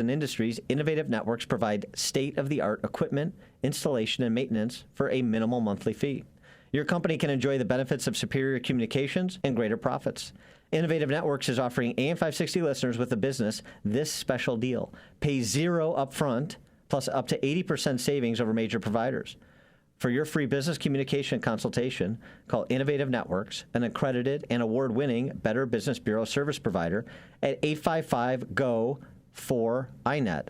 and Industries, Innovative Networks provide state-of-the-art equipment, installation, and maintenance for a minimal monthly fee. Your company can enjoy the benefits of superior communications and greater profits. Innovative Networks is offering AM 560 listeners with a business this special deal. Pay $0 upfront, plus up to 80% savings over major providers. For your free business communication consultation, call Innovative Networks, an accredited and award-winning Better Business Bureau service provider, at 855-GO-4-INET,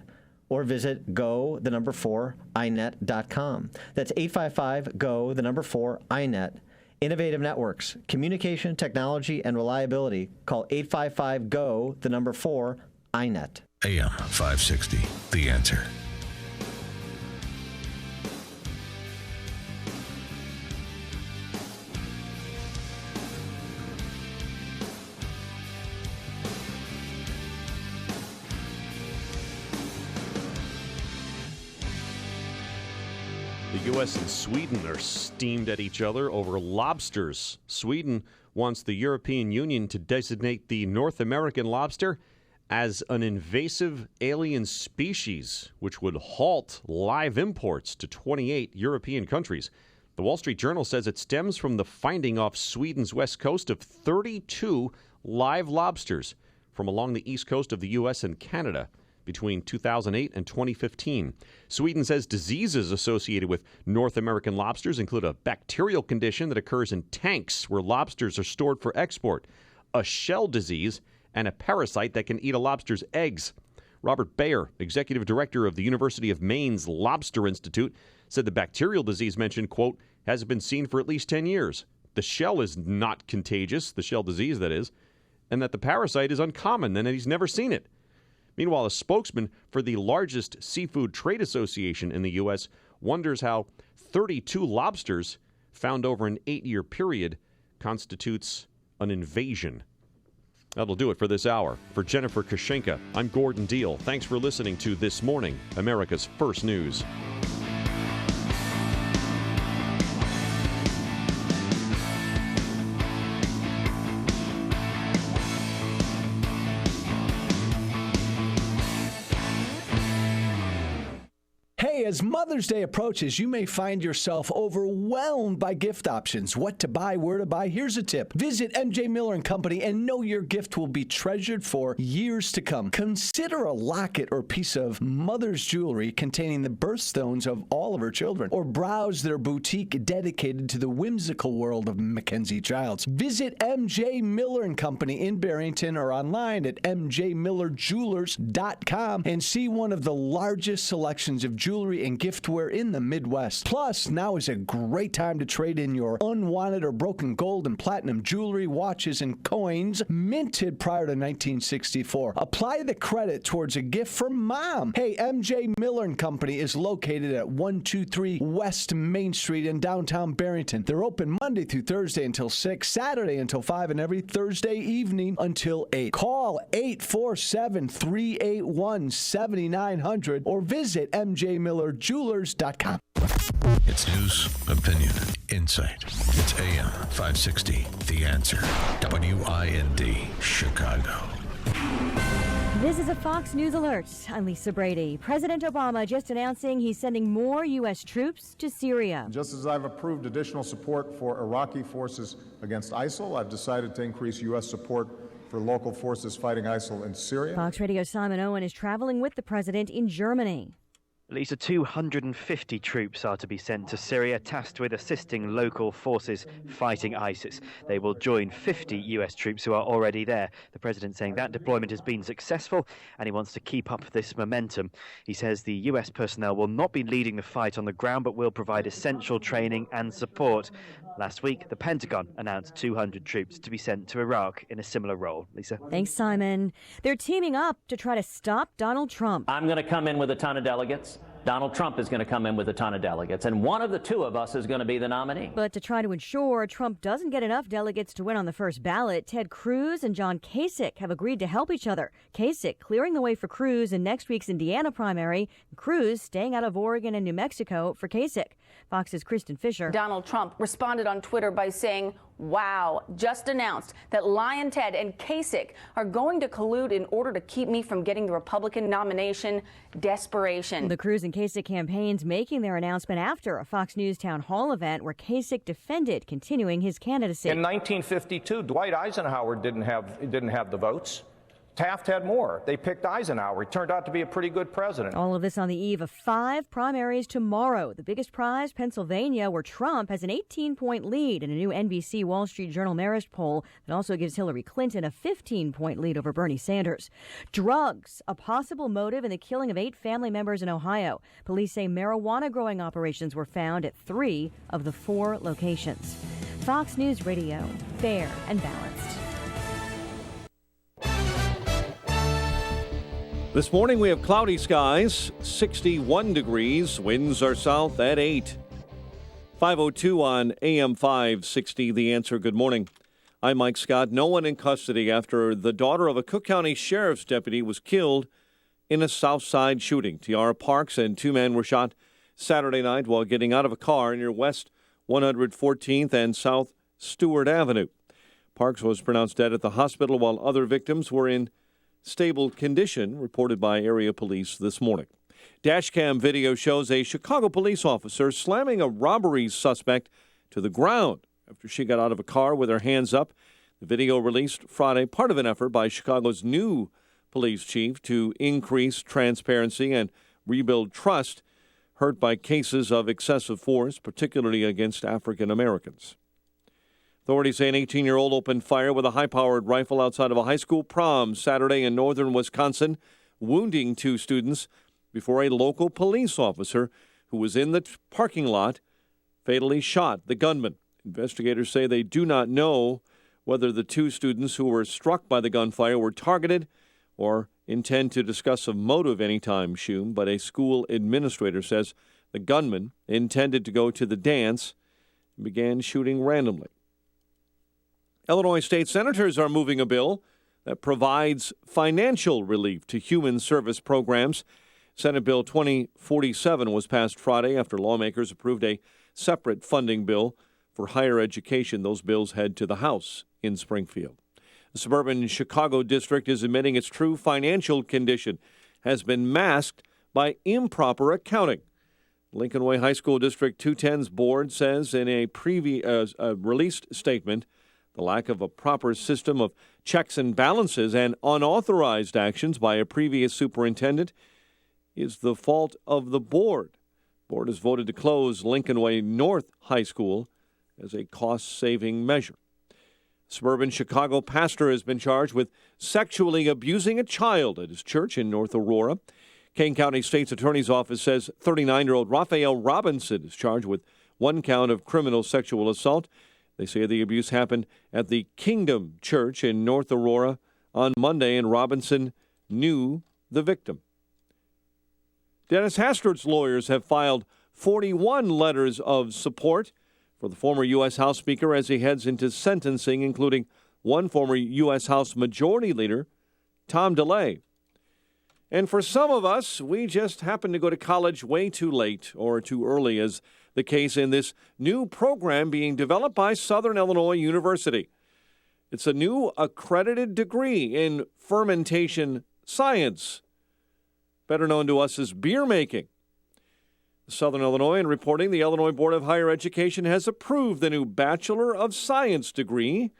or visit go4inet.com. That's 855-GO-4-INET. Innovative Networks, communication, technology, and reliability. Call 855-GO-4-INET. AM 560, The Answer. The U.S. and Sweden are steamed at each other over lobsters. Sweden wants the European Union to designate the North American lobster as an invasive alien species, which would halt live imports to 28 European countries. The Wall Street Journal says it stems from the finding off Sweden's west coast of 32 live lobsters from along the east coast of the U.S. and Canada between 2008 and 2015. Sweden says diseases associated with North American lobsters include a bacterial condition that occurs in tanks where lobsters are stored for export, a shell disease, and a parasite that can eat a lobster's eggs. Robert Bayer, executive director of the University of Maine's Lobster Institute, said the bacterial disease mentioned, quote, hasn't been seen for at least 10 years. The shell is not contagious, the shell disease, that is, and that the parasite is uncommon and that he's never seen it. Meanwhile, a spokesman for the largest seafood trade association in the U.S. wonders how 32 lobsters found over an 8-year period constitutes an invasion. That'll do it for this hour. For Jennifer Kashenka, I'm Gordon Deal. Thanks for listening to This Morning, America's First News. As Mother's Day approaches, you may find yourself overwhelmed by gift options. What to buy, where to buy? Here's a tip. Visit MJ Miller & Company and know your gift will be treasured for years to come. Consider a locket or piece of mother's jewelry containing the birthstones of all of her children, or browse their boutique dedicated to the whimsical world of Mackenzie Childs. Visit MJ Miller & Company in Barrington or online at mjmillerjewelers.com and see one of the largest selections of jewelry and giftware in the Midwest. Plus, now is a great time to trade in your unwanted or broken gold and platinum jewelry, watches, and coins minted prior to 1964. Apply the credit towards a gift for mom. Hey, MJ Miller & Company is located at 123 West Main Street in downtown Barrington. They're open Monday through Thursday until 6, Saturday until 5, and every Thursday evening until 8. Call 847-381-7900 or visit mjmillerjewelers.com. It's news, opinion, insight. It's AM 560, The Answer. WIND, Chicago. This is a Fox News alert. I'm Lisa Brady. President Obama just announcing he's sending more U.S. troops to Syria. Just as I've approved additional support for Iraqi forces against ISIL, I've decided to increase U.S. support for local forces fighting ISIL in Syria. Fox Radio Simon Owen is traveling with the president in Germany. At least 250 troops are to be sent to Syria, tasked with assisting local forces fighting ISIS. They will join 50 U.S. troops who are already there. The president saying that deployment has been successful and he wants to keep up this momentum. He says the U.S. personnel will not be leading the fight on the ground, but will provide essential training and support. Last week, the Pentagon announced 200 troops to be sent to Iraq in a similar role. Lisa? Thanks, Simon. They're teaming up to try to stop Donald Trump. I'm going to come in with a ton of delegates. Donald Trump is going to come in with a ton of delegates, and one of the two of us is going to be the nominee. But to try to ensure Trump doesn't get enough delegates to win on the first ballot, Ted Cruz and John Kasich have agreed to help each other. Kasich clearing the way for Cruz in next week's Indiana primary, and Cruz staying out of Oregon and New Mexico for Kasich. Fox's Kristen Fisher. Donald Trump responded on Twitter by saying, "Wow, just announced that Lyon Ted and Kasich are going to collude in order to keep me from getting the Republican nomination. Desperation." The Cruz and Kasich campaigns making their announcement after a Fox News town hall event where Kasich defended continuing his candidacy. In 1952, Dwight Eisenhower didn't have the votes. Taft had more. They picked Eisenhower. He turned out to be a pretty good president. All of this on the eve of 5 primaries tomorrow. The biggest prize, Pennsylvania, where Trump has an 18-point lead in a new NBC Wall Street Journal Marist poll that also gives Hillary Clinton a 15-point lead over Bernie Sanders. Drugs, a possible motive in the killing of 8 family members in Ohio. Police say marijuana growing operations were found at 3 of the 4 locations. Fox News Radio, fair and balanced. This morning we have cloudy skies, 61 degrees, winds are south at 8. 5:02 on AM 560, The Answer. Good morning. I'm Mike Scott. No one in custody after the daughter of a Cook County Sheriff's deputy was killed in a South Side shooting. Tiara Parks and 2 men were shot Saturday night while getting out of a car near West 114th and South Stewart Avenue. Parks was pronounced dead at the hospital while other victims were in stable condition, reported by area police this morning. Dashcam video shows a Chicago police officer slamming a robbery suspect to the ground after she got out of a car with her hands up. The video released Friday, part of an effort by Chicago's new police chief to increase transparency and rebuild trust hurt by cases of excessive force, particularly against African Americans. Authorities say an 18-year-old opened fire with a high-powered rifle outside of a high school prom Saturday in northern Wisconsin, wounding 2 students before a local police officer who was in the parking lot fatally shot the gunman. Investigators say they do not know whether the 2 students who were struck by the gunfire were targeted or intend to discuss a motive anytime soon, but a school administrator says the gunman intended to go to the dance and began shooting randomly. Illinois state senators are moving a bill that provides financial relief to human service programs. Senate Bill 2047 was passed Friday after lawmakers approved a separate funding bill for higher education. Those bills head to the House in Springfield. The suburban Chicago district is admitting its true financial condition has been masked by improper accounting. Lincoln Way High School District 210's board says in a released statement, the lack of a proper system of checks and balances and unauthorized actions by a previous superintendent is the fault of the board. The board has voted to close Lincoln Way North High School as a cost-saving measure. Suburban Chicago pastor has been charged with sexually abusing a child at his church in North Aurora. Kane County State's Attorney's Office says 39-year-old Raphael Robinson is charged with 1 count of criminal sexual assault. They say the abuse happened at the Kingdom Church in North Aurora on Monday, and Robinson knew the victim. Dennis Hastert's lawyers have filed 41 letters of support for the former U.S. House Speaker as he heads into sentencing, including one former U.S. House Majority Leader, Tom DeLay. And for some of us, we just happen to go to college way too late or too early, as the case in this new program being developed by Southern Illinois University. It's a new accredited degree in fermentation science, better known to us as beer making. Southern Illinois, in reporting, the Illinois Board of Higher Education has approved the new Bachelor of Science degree.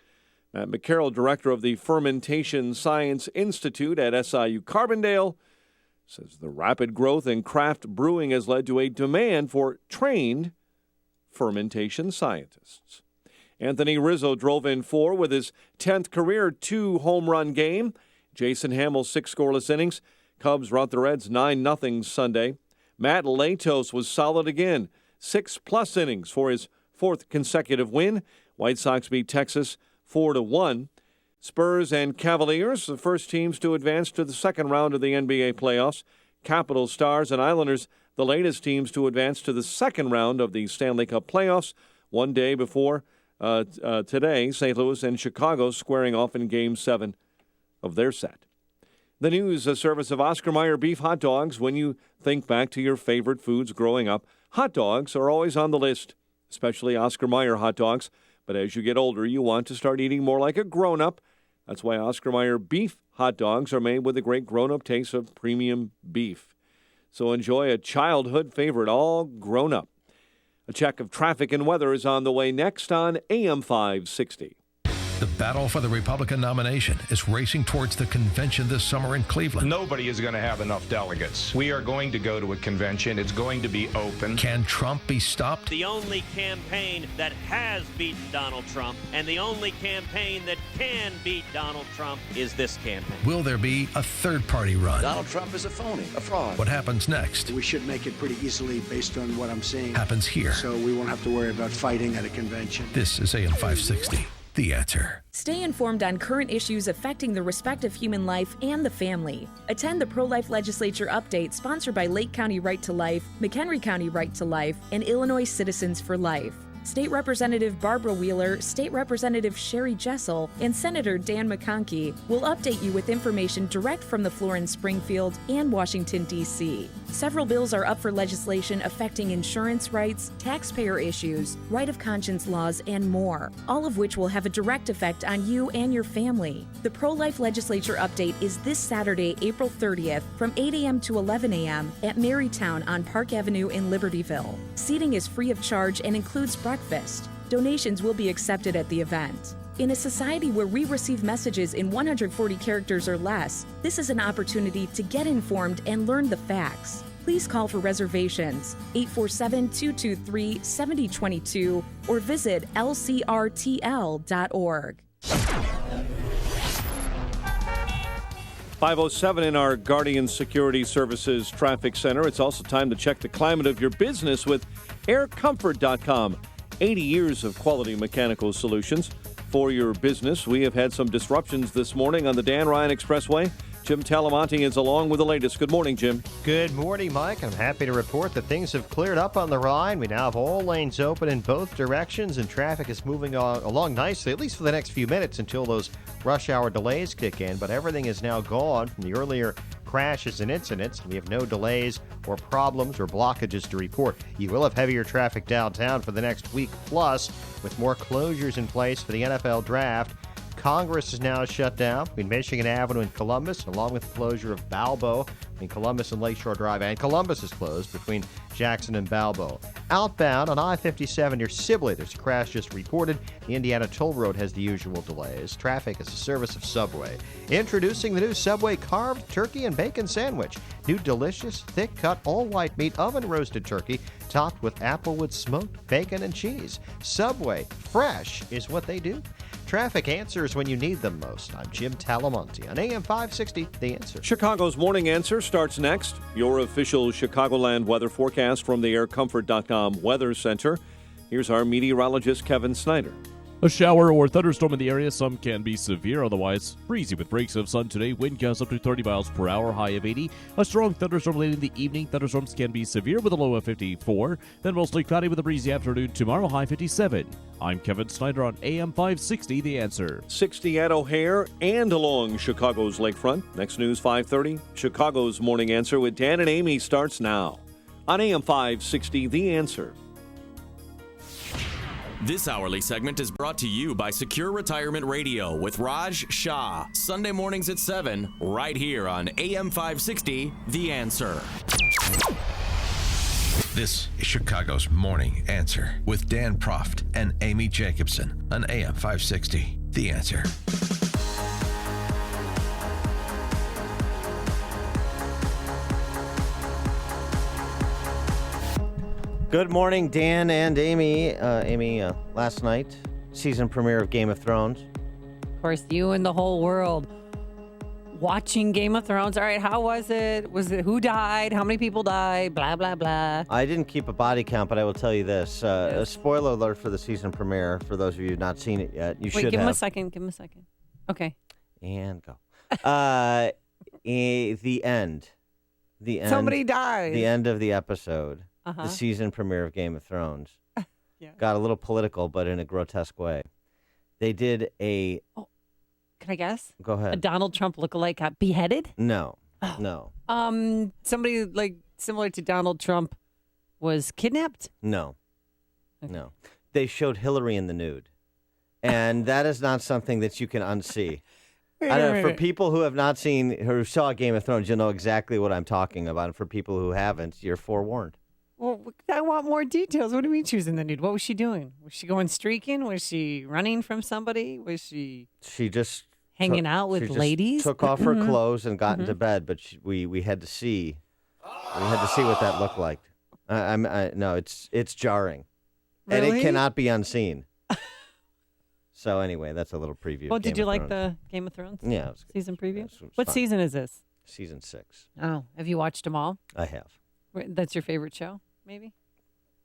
Matt McCarroll, director of the Fermentation Science Institute at SIU Carbondale, says the rapid growth in craft brewing has led to a demand for trained fermentation scientists. Anthony Rizzo drove in 4 with his 10th career 2-home run game. Jason Hamel 6 scoreless innings. Cubs rout the Reds 9-0 Sunday. Matt Latos was solid again, 6+ innings for his 4th consecutive win. White Sox beat Texas 4-1. Spurs and Cavaliers, the first teams to advance to the second round of the NBA playoffs. Capitals, Stars, and Islanders, the latest teams to advance to the second round of the Stanley Cup playoffs. One day before today, St. Louis and Chicago squaring off in Game 7 of their set. The news, a service of Oscar Mayer beef hot dogs. When you think back to your favorite foods growing up, hot dogs are always on the list, especially Oscar Mayer hot dogs. But as you get older, you want to start eating more like a grown-up. That's why Oscar Mayer beef hot dogs are made with the great grown-up taste of premium beef. So enjoy a childhood favorite all grown up. A check of traffic and weather is on the way next on AM 560. The battle for the Republican nomination is racing towards the convention this summer in Cleveland. Nobody is going to have enough delegates. We are going to go to a convention. It's going to be open. Can Trump be stopped? The only campaign that has beaten Donald Trump and the only campaign that can beat Donald Trump is this campaign. Will there be a third-party run? Donald Trump is a phony, a fraud. What happens next? We should make it pretty easily based on what I'm seeing. Happens here. So we won't have to worry about fighting at a convention. This is AM 560, The Answer. Stay informed on current issues affecting the respect of human life and the family. Attend the Pro-Life Legislature Update sponsored by Lake County Right to Life, McHenry County Right to Life, and Illinois Citizens for Life. State Representative Barbara Wheeler, State Representative Sherry Jessel, and Senator Dan McConkey will update you with information direct from the floor in Springfield and Washington, D.C. Several bills are up for legislation affecting insurance rights, taxpayer issues, right of conscience laws, and more, all of which will have a direct effect on you and your family. The Pro-Life Legislature Update is this Saturday, April 30th, from 8 a.m. to 11 a.m. at Marytown on Park Avenue in Libertyville. Seating is free of charge and includes breakfast. Donations will be accepted at the event. In a society where we receive messages in 140 characters or less, this is an opportunity to get informed and learn the facts. Please call for reservations, 847-223-7022, or visit lcrtl.org. 5:07 in our Guardian Security Services Traffic Center. It's also time to check the climate of your business with aircomfort.com. 80 years of quality mechanical solutions for your business. We have had some disruptions this morning on the Dan Ryan Expressway. Jim Talamonte is along with the latest. Good morning, Jim. Good morning, Mike. I'm happy to report that things have cleared up on the Rhine. We now have all lanes open in both directions, and traffic is moving along nicely, at least for the next few minutes until those rush hour delays kick in. But everything is now gone from the earlier crashes and incidents. We have no delays or problems or blockages to report. You will have heavier traffic downtown for the next week plus, with more closures in place for the NFL draft. Congress is now shut down between Michigan Avenue and Columbus, along with the closure of Balboa between Columbus and Lakeshore Drive, and Columbus is closed between Jackson and Balboa. Outbound on I-57 near Sibley, there's a crash just reported. The Indiana Toll Road has the usual delays. Traffic is a service of Subway. Introducing the new Subway carved turkey and bacon sandwich. New delicious, thick-cut, all-white meat oven-roasted turkey topped with applewood smoked bacon and cheese. Subway, fresh is what they do. Traffic answers when you need them most. I'm Jim Talamonte on AM 560, The Answer. Chicago's Morning Answer starts next. Your official Chicagoland weather forecast from the aircomfort.com Weather Center. Here's our meteorologist, Kevin Snyder. A shower or thunderstorm in the area. Some can be severe, otherwise breezy with breaks of sun today. Wind gusts up to 30 miles per hour, high of 80. A strong thunderstorm late in the evening. Thunderstorms can be severe with a low of 54. Then mostly cloudy with a breezy afternoon tomorrow, high 57. I'm Kevin Snyder on AM 560, The Answer. 60 at O'Hare and along Chicago's lakefront. Next news, 5:30. Chicago's Morning Answer with Dan and Amy starts now on AM 560, The Answer. This hourly segment is brought to you by Secure Retirement Radio with Raj Shah. Sunday mornings at 7, right here on AM 560, The Answer. This is Chicago's Morning Answer with Dan Proft and Amy Jacobson on AM 560, The Answer. Good morning, Dan and Amy. Amy, last night, season premiere of Game of Thrones. Of course, you and the whole world watching Game of Thrones. All right, how was it? Was it who died? How many people died? Blah, blah, blah. I didn't keep a body count, but I will tell you this. A spoiler alert for the season premiere, for those of you who have not seen it yet. You should have. Wait, give him a second. Give him a second. Okay. And go. The end. The end. Somebody died. The end of the episode. Uh-huh. The season premiere of Game of Thrones. Got a little political, but in a grotesque way. They did a Can I guess? Go ahead. A Donald Trump lookalike got beheaded? No. No. Somebody like similar to Donald Trump was kidnapped? No. No. They showed Hillary in the nude. And that is not something that you can unsee. Wait I a don't know, for minute. people who have not seen or saw Game of Thrones, you'll know exactly what I'm talking about. And for people who haven't, you're forewarned. Well, I want more details. What do you mean she was in the nude? What was she doing? Was she going streaking? Was she running from somebody? Was she She just hanging out with she just ladies? took off her Mhm. clothes and got into Mhm. bed, but we had to see what that looked like. No, it's jarring, and it Really? cannot be unseen. So anyway, that's a little preview. Well, of did Game you of like Thrones. the Game of Thrones? Yeah, it was good. Season preview? It was What fun. season is this? Season 6. Oh, have you watched them all? I have. That's your favorite show, maybe?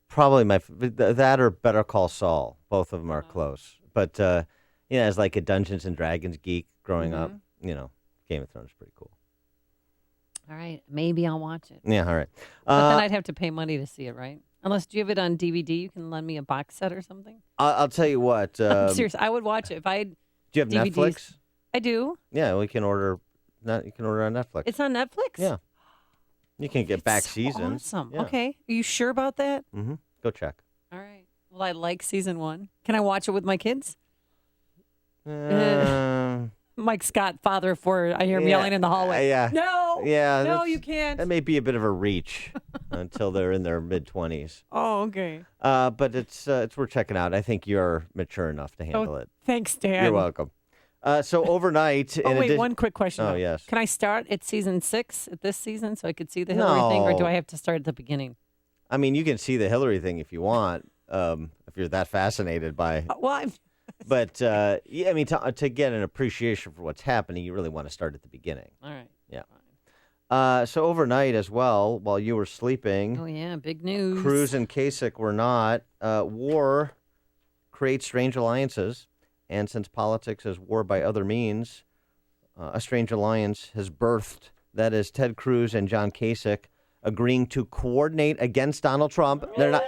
Probably that or Better Call Saul. Both of them are close. But as like a Dungeons and Dragons geek growing up, Game of Thrones is pretty cool. All right, maybe I'll watch it. Yeah, all right. But then I'd have to pay money to see it, right? Unless, do you have it on DVD? You can lend me a box set or something? I'll tell you what. I'm serious. I would watch it if I had Do you have DVDs. Netflix? I do. Yeah, we can order. You can order on Netflix. It's on Netflix? Yeah. You can get back So seasons. Awesome. Yeah. Okay. Are you sure about that? Mm-hmm. Go check. All right. Well, I like season 1. Can I watch it with my kids? Mike Scott, father of 4. I hear him yelling in the hallway. Yeah. No. Yeah. No, that's- you can't. That may be a bit of a reach until they're in their mid-20s. Oh, okay. But it's worth checking out. I think you're mature enough to handle it. Thanks, Dan. You're welcome. So overnight. Oh, in wait, addition- one quick question. Oh, though. yes. Can I start at season 6 at this season so I could see the Hillary thing, or do No. I have to start at the beginning? I mean, you can see the Hillary thing if you want, if you're that fascinated by. Well, But yeah, I mean, to get an appreciation for what's happening, you really want to start at the beginning. All right. Yeah. So overnight as well, while you were sleeping, Oh, yeah, big news. Cruz and Kasich were not. War creates strange alliances, and since politics is war by other means, a strange alliance has birthed. That is Ted Cruz and John Kasich agreeing to coordinate against Donald Trump. They're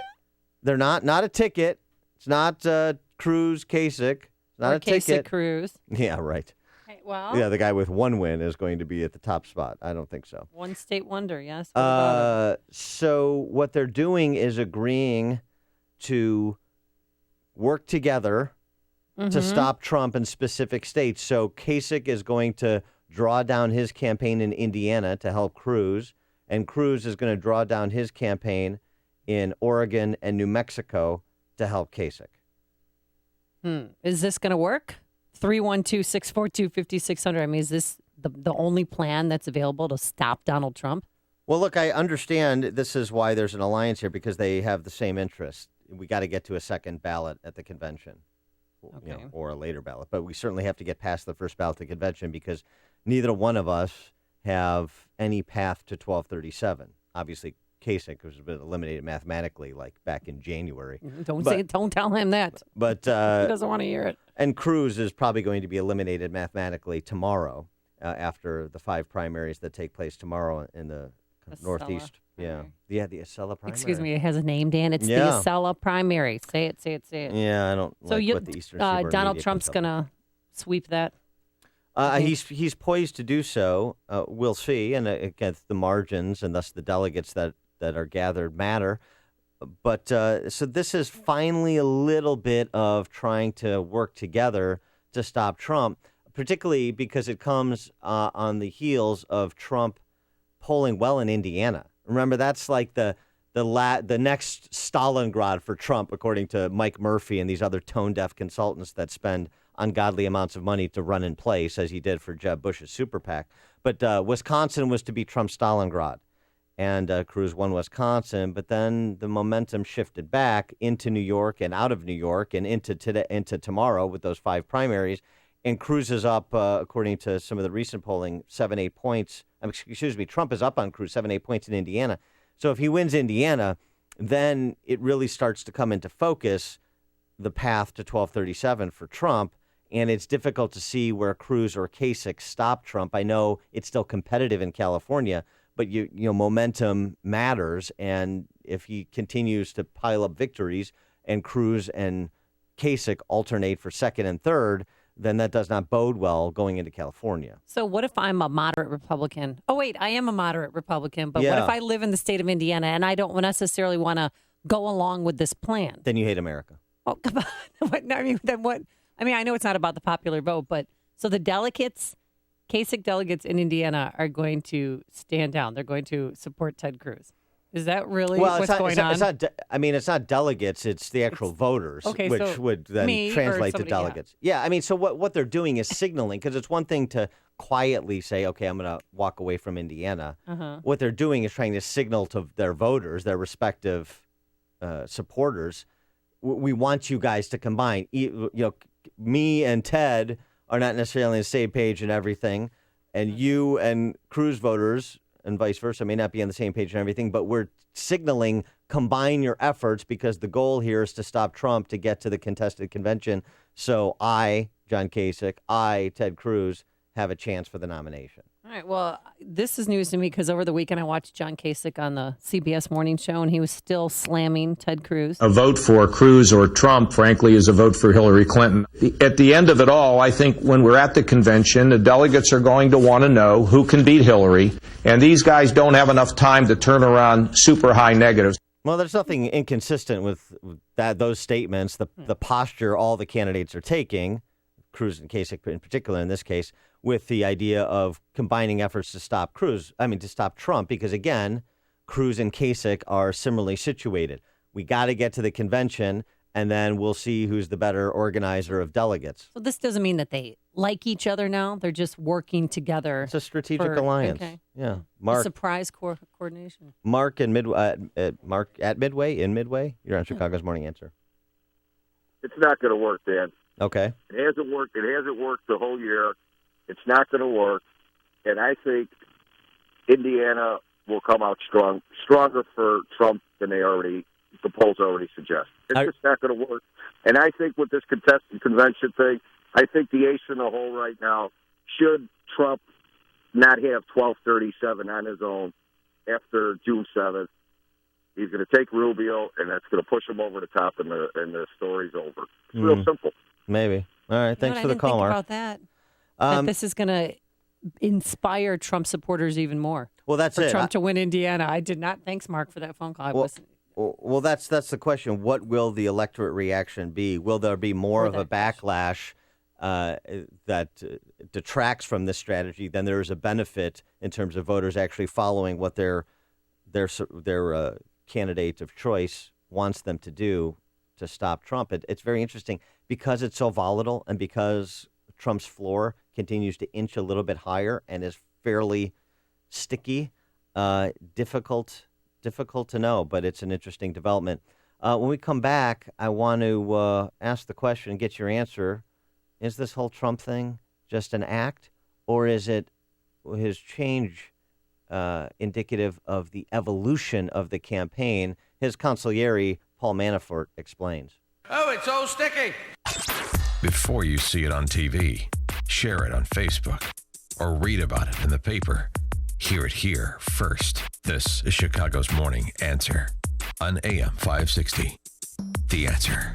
not a ticket. It's not Cruz Kasich. It's not Or a ticket. Kasich Cruz. Yeah, right. Hey, well, Yeah, the guy with one win is going to be at the top spot. I don't think so. one state wonder, yes. What about it? So what they're doing is agreeing to work together to Mhm. stop Trump in specific states. So Kasich is going to draw down his campaign in Indiana to help Cruz, and Cruz is going to draw down his campaign in Oregon and New Mexico to help Kasich. Is this going to work? 312-642-5600. I mean, is this the only plan that's available to stop Donald Trump? Well, look, I understand this is why there's an alliance here, because they have the same interest. We got to get to a second ballot at the convention, or a later ballot. But we certainly have to get past the first ballot at the convention because neither one of us have any path to 1237. Obviously, Kasich was been eliminated mathematically, like back in January. Don't But- say it. Don't tell him that. But he doesn't want to hear it. And Cruz is probably going to be eliminated mathematically tomorrow after the 5 primaries that take place tomorrow in the Northeast. Yeah, the Acela primary. Excuse me, it has a name, Dan. It's the Yeah. Acela primary. Say it. Yeah, I don't So like you, what the Eastern Seaboard Donald media Trump's comes up going to sweep that? He's poised to do so. We'll see, and against the margins and thus the delegates that are gathered matter. But so this is finally a little bit of trying to work together to stop Trump, particularly because it comes on the heels of Trump polling well in Indiana. Remember, that's like the next Stalingrad for Trump, according to Mike Murphy and these other tone-deaf consultants that spend ungodly amounts of money to run in place, as he did for Jeb Bush's super PAC. But Wisconsin was to be Trump's Stalingrad, and Cruz won Wisconsin. But then the momentum shifted back into New York and out of New York and into tomorrow with those 5 primaries. And Cruz is up, according to some of the recent polling, 7-8 points. Trump is up on Cruz 7-8 points in Indiana. So if he wins Indiana, then it really starts to come into focus the path to 1237 for Trump. And it's difficult to see where Cruz or Kasich stop Trump. I know it's still competitive in California, but you know momentum matters. And if he continues to pile up victories and Cruz and Kasich alternate for second and third, then that does not bode well going into California. So what if I'm a moderate Republican? Oh, wait, I am a moderate Republican, but what Yeah. if I live in the state of Indiana and I don't necessarily want to go along with this plan? Then you hate America. Oh, come on. What, I mean, then what? I mean, I know it's not about the popular vote, but so the delegates, Kasich delegates in Indiana are going to stand down. They're going to support Ted Cruz. Is that really what's going on? It's not delegates. It's the actual voters, okay, which so would then me or translate to somebody, delegates. Yeah, I mean, so what they're doing is signaling, because it's one thing to quietly say, okay, I'm going to walk away from Indiana. Uh-huh. What they're doing is trying to signal to their voters, their respective supporters, we want you guys to combine. You know, me and Ted are not necessarily on the same page and everything, and you and Cruz voters and vice versa may not be on the same page and everything, but we're signaling combine your efforts because the goal here is to stop Trump to get to the contested convention. So I, John Kasich, Ted Cruz, have a chance for the nomination. All right. Well, this is news to me because over the weekend I watched John Kasich on the CBS Morning Show, and he was still slamming Ted Cruz. A vote for Cruz or Trump, frankly, is a vote for Hillary Clinton. At the end of it all, I think when we're at the convention, the delegates are going to want to know who can beat Hillary, and these guys don't have enough time to turn around super high negatives. Well, there's nothing inconsistent with those statements, the posture all the candidates are taking, Cruz and Kasich in particular in this case, with the idea of combining efforts to stop Trump, because again, Cruz and Kasich are similarly situated. We got to get to the convention, and then we'll see who's the better organizer of delegates. So this doesn't mean that they like each other now. They're just working together. It's a strategic alliance. Okay. Yeah. A surprise coordination. Mark at Midway, you're on Chicago's Morning Answer. It's not going to work, Dan. Okay. It hasn't worked. It hasn't worked the whole year. It's not going to work. And I think Indiana will come out stronger for Trump than the polls already suggest. It's just not going to work. And I think with this contested convention thing, I think the ace in the hole right now, should Trump not have 1237 on his own after June 7th, he's going to take Rubio, and that's going to push him over the top, and the story's over. It's real simple. Maybe. All right. Thanks for the call, Mark. I didn't think about that this is going to inspire Trump supporters even more. Well, that's for it. Trump to win Indiana. I did not. Thanks, Mark, for that phone call. Well, that's the question. What will the electorate reaction be? Will there be more of a backlash that detracts from this strategy than there is a benefit in terms of voters actually following what their candidate of choice wants them to do to stop Trump? It's very interesting because it's so volatile and because Trump's floor continues to inch a little bit higher and is fairly sticky. Difficult to know, but it's an interesting development. When we come back, I want to ask the question and get your answer. Is this whole Trump thing just an act, or is it his change indicative of the evolution of the campaign? His consigliere, Paul Manafort, explains. Oh, it's so sticky. Before you see it on TV, share it on Facebook, or read about it in the paper. Hear it here first. This is Chicago's Morning Answer on AM 560. The Answer.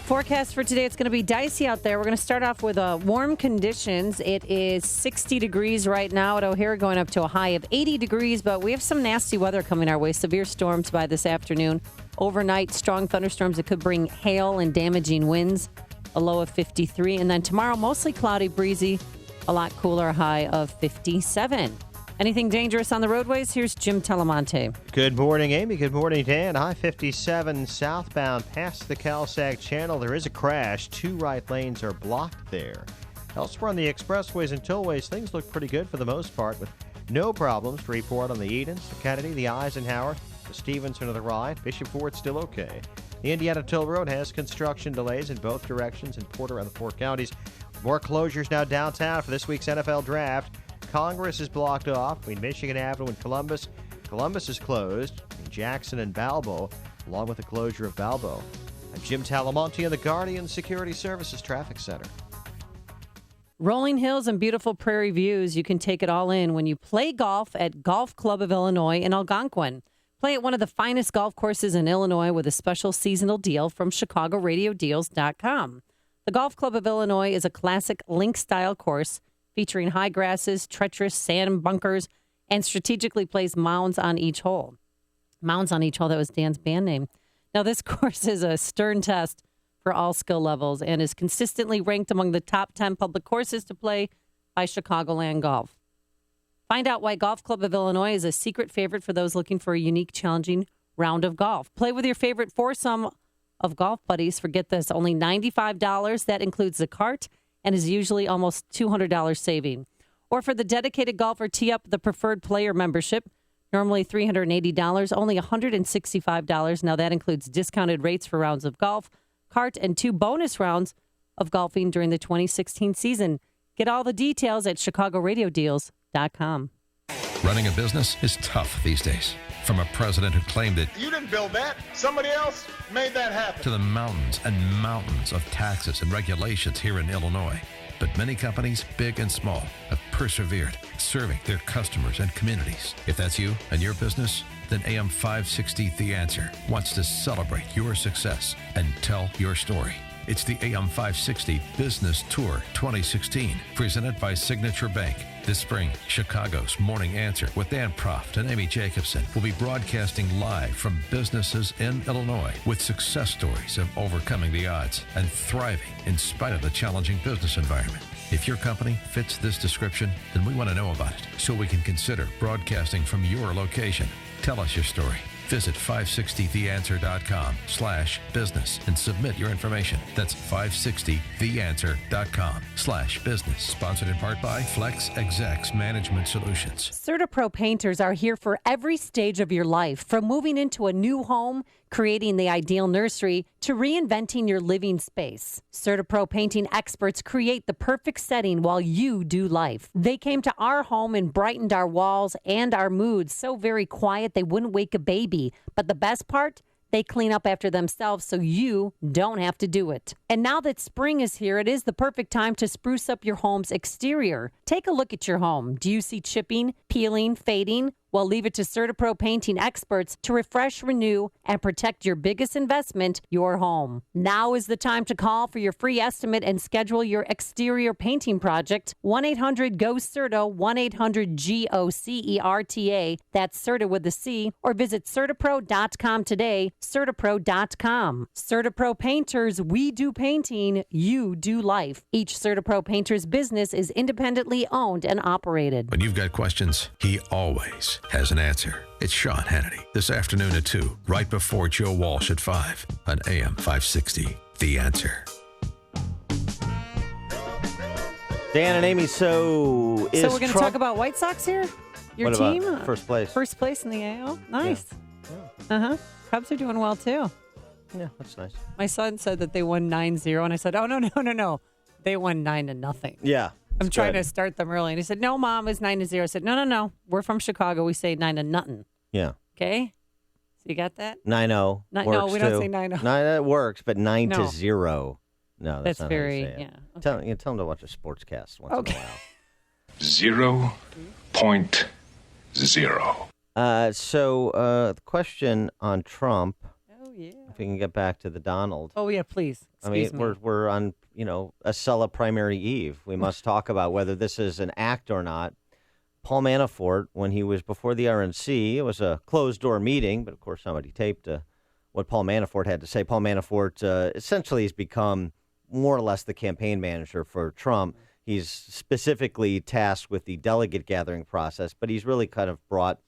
Forecast for today, it's going to be dicey out there. We're going to start off with warm conditions. It is 60 degrees right now at O'Hare, going up to a high of 80 degrees, but we have some nasty weather coming our way. Severe storms by this afternoon. Overnight, strong thunderstorms that could bring hail and damaging winds, a low of 53. And then tomorrow, mostly cloudy, breezy, a lot cooler, a high of 57. Anything dangerous on the roadways? Here's Jim Telemonte. Good morning, Amy. Good morning, Dan. I-57 southbound past the Calsag Channel. There is a crash. 2 right lanes are blocked there. Elsewhere on the expressways and tollways, things look pretty good for the most part, with no problems to report on the Edens, the Kennedy, the Eisenhower, the Stevenson, or the Ride. Bishop Ford's still okay. The Indiana Toll Road has construction delays in both directions in Porter and the 4 counties. More closures now downtown for this week's NFL Draft. Congress is blocked off between Michigan Avenue and Columbus. Columbus is closed between Jackson and Balbo, along with the closure of Balbo. I'm Jim Talamonte in the Guardian Security Services Traffic Center. Rolling hills and beautiful prairie views. You can take it all in when you play golf at Golf Club of Illinois in Algonquin. Play at one of the finest golf courses in Illinois with a special seasonal deal from ChicagoRadioDeals.com. The Golf Club of Illinois is a classic link-style course featuring high grasses, treacherous sand bunkers, and strategically placed mounds on each hole. Mounds on each hole, that was Dan's band name. Now, this course is a stern test for all skill levels and is consistently ranked among the top 10 public courses to play by Chicagoland Golf. Find out why Golf Club of Illinois is a secret favorite for those looking for a unique, challenging round of golf. Play with your favorite foursome of golf buddies for, get this, only $95. That includes the cart and is usually almost $200 saving. Or for the dedicated golfer, tee up the preferred player membership, normally $380, only $165. Now that includes discounted rates for rounds of golf, cart, and 2 bonus rounds of golfing during the 2016 season. Get all the details at ChicagoRadioDeals.com. Running a business is tough these days. From a president who claimed it You didn't build that. Somebody else made that happen. to the mountains and mountains of taxes and regulations here in Illinois. But many companies, big and small, have persevered, serving their customers and communities. If that's you and your business, then AM 560 The Answer wants to celebrate your success and tell your story. It's the AM 560 Business Tour 2016, presented by Signature Bank. This spring, Chicago's Morning Answer with Dan Proft and Amy Jacobson will be broadcasting live from businesses in Illinois with success stories of overcoming the odds and thriving in spite of the challenging business environment. If your company fits this description, then we want to know about it so we can consider broadcasting from your location. Tell us your story. Visit 560theanswer.com/business and submit your information. That's 560theanswer.com/business. Sponsored in part by Flex Execs Management Solutions. CertaPro painters are here for every stage of your life, from moving into a new home, creating the ideal nursery, to reinventing your living space. CertaPro painting experts create the perfect setting while you do life. They came to our home and brightened our walls and our moods so very quiet they wouldn't wake a baby. But the best part? They clean up after themselves so you don't have to do it. And now that spring is here, it is the perfect time to spruce up your home's exterior. Take a look at your home. Do you see chipping, peeling, fading? Well, leave it to CertaPro painting experts to refresh, renew, and protect your biggest investment, your home. Now is the time to call for your free estimate and schedule your exterior painting project. 1-800-GO-CERTA, 1-800-GOCERTA. That's CERTA with the C. Or visit CertaPro.com today, CertaPro.com. CertaPro Painters, we do painting, you do life. Each CertaPro Painters business is independently owned and operated. When you've got questions, he always has an answer. It's Sean Hannity this afternoon at 2, right before Joe Walsh at 5 on AM 560. The Answer. Dan and Amy, so we're going to talk about White Sox here? Your What team? about first place? First place in the AL? Nice. Uh-huh. Cubs are doing well, too. Yeah, that's nice. My son said that they won 9-0, and I said, oh, no. They won 9-0. Yeah. I'm trying to start them early. And he said, no, Mom, it's 9-0. I said, no. We're from Chicago. We say 9-0. Yeah. Okay? So you got that? 9-0 No, works we don't too. say 9-0. That works, but 9-0. No, That's not very, how you say it. yeah. Tell them to watch a sportscast once in a while. 0.0. The question on Trump. Oh, yeah. If we can get back to the Donald. Oh, yeah, please. Excuse me. We're on, a Acela primary eve. We must talk about whether this is an act or not. Paul Manafort, when he was before the RNC, it was a closed-door meeting, but of course somebody taped what Paul Manafort had to say. Paul Manafort essentially has become more or less the campaign manager for Trump. He's specifically tasked with the delegate gathering process, but he's really kind of brought,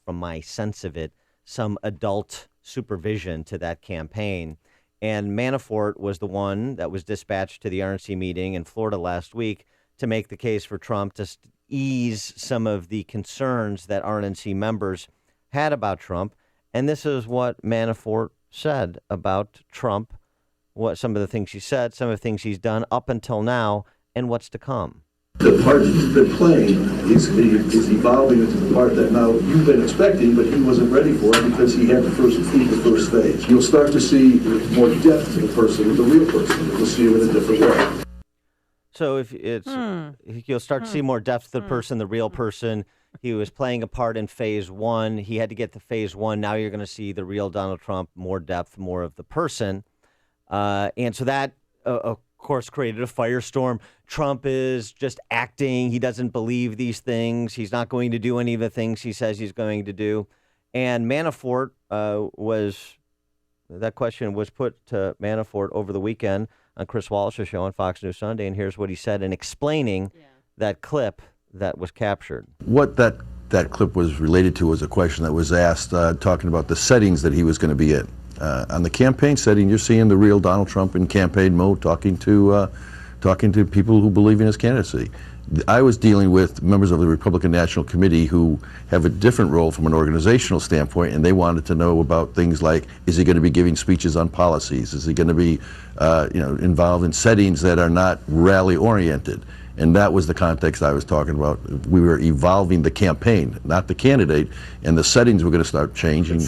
from my sense of it, some adult supervision to that campaign. And Manafort was the one that was dispatched to the RNC meeting in Florida last week to make the case for Trump to ease some of the concerns that RNC members had about Trump. And this is what Manafort said about Trump, what some of the things he said, some of the things he's done up until now, and what's to come. The part he's been playing is evolving into the part that now you've been expecting, but he wasn't ready for it because he had the first stage. You'll start to see more depth to the person, the real person. You'll see him in a different way. So if it's, you'll start to see more depth to the person, the real person. He was playing a part in phase one. He had to get to phase one. Now you're going to see the real Donald Trump, more depth, more of the person. And so that, of course, created a firestorm. Trump is just acting. He doesn't believe these things. He's not going to do any of the things he says he's going to do. And Manafort that question was put to Manafort over the weekend on Chris Walsh's show on Fox News Sunday. And here's what he said in explaining that clip that was captured. What that clip was related to was a question that was asked talking about the settings that he was going to be in. On the campaign setting, you're seeing the real Donald Trump in campaign mode talking to people who believe in his candidacy. I was dealing with members of the Republican National Committee who have a different role from an organizational standpoint, and they wanted to know about things like, is he going to be giving speeches on policies? Is he going to be involved in settings that are not rally-oriented? And that was the context I was talking about. We were evolving the campaign, not the candidate, and the settings were going to start changing.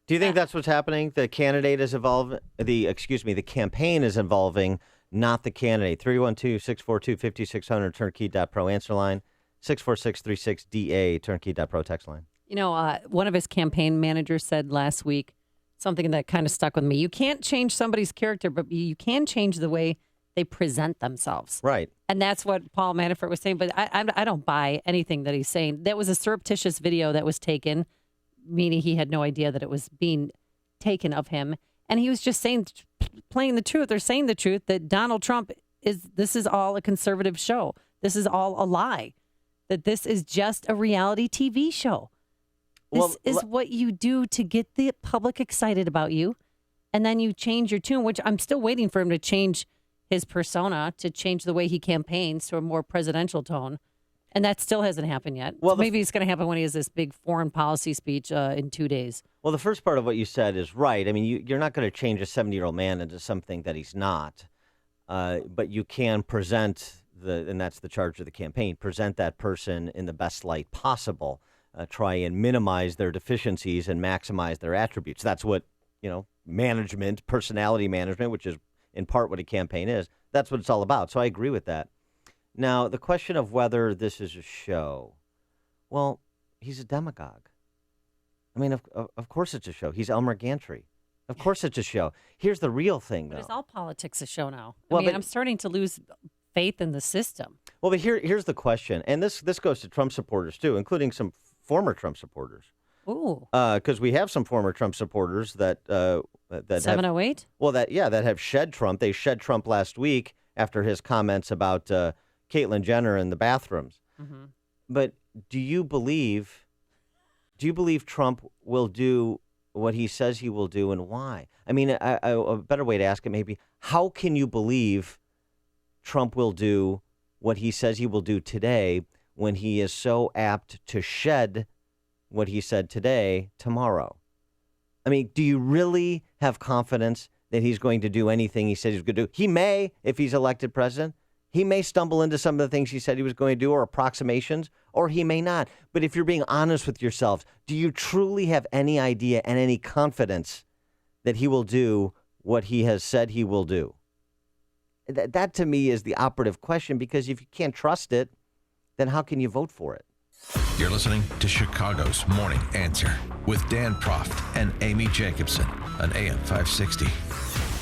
Do you think that's what's happening? The candidate is evolving. The campaign is evolving, not the candidate. 312-642-5600, turnkey.pro answer line, 64636DA, turnkey.pro text line. You know, one of his campaign managers said last week something that kind of stuck with me. You can't change somebody's character, but you can change the way they present themselves. Right. And that's what Paul Manafort was saying. But I don't buy anything that he's saying. That was a surreptitious video that was taken, meaning he had no idea that it was being taken of him. And he was just saying, playing the truth or saying the truth that Donald Trump this is all a conservative show. This is all a lie. That this is just a reality TV show. This is what you do to get the public excited about you. And then you change your tune, which I'm still waiting for him to change his persona, to change the way he campaigns to a more presidential tone. And that still hasn't happened yet. Well, so maybe it's going to happen when he has this big foreign policy speech in 2 days. Well, the first part of what you said is right. I mean, you're not going to change a 70-year-old man into something that he's not. But you can present, and that's the charge of the campaign, present that person in the best light possible. Try and minimize their deficiencies and maximize their attributes. That's what, management, personality management, which is in part what a campaign is, that's what it's all about. So I agree with that. Now, the question of whether this is a show, well, he's a demagogue. I mean, of course it's a show. He's Elmer Gantry. Of course it's a show. Here's the real thing, though. But is all politics a show now? I'm starting to lose faith in the system. Well, but here's the question, and this goes to Trump supporters, too, including some former Trump supporters. Ooh. Because we have some former Trump supporters that 708? That have shed Trump. They shed Trump last week after his comments about Caitlyn Jenner in the bathrooms. Mm-hmm. But do you believe Trump will do what he says he will do, and why? I mean, a better way to ask it maybe, how can you believe Trump will do what he says he will do today when he is so apt to shed what he said today tomorrow? I mean, do you really have confidence that he's going to do anything he said he's going to do? He may, if he's elected president. He may stumble into some of the things he said he was going to do, or approximations, or he may not. But if you're being honest with yourselves, do you truly have any idea and any confidence that he will do what he has said he will do? That to me is the operative question, because if you can't trust it, then how can you vote for it? You're listening to Chicago's Morning Answer with Dan Proft and Amy Jacobson on AM 560.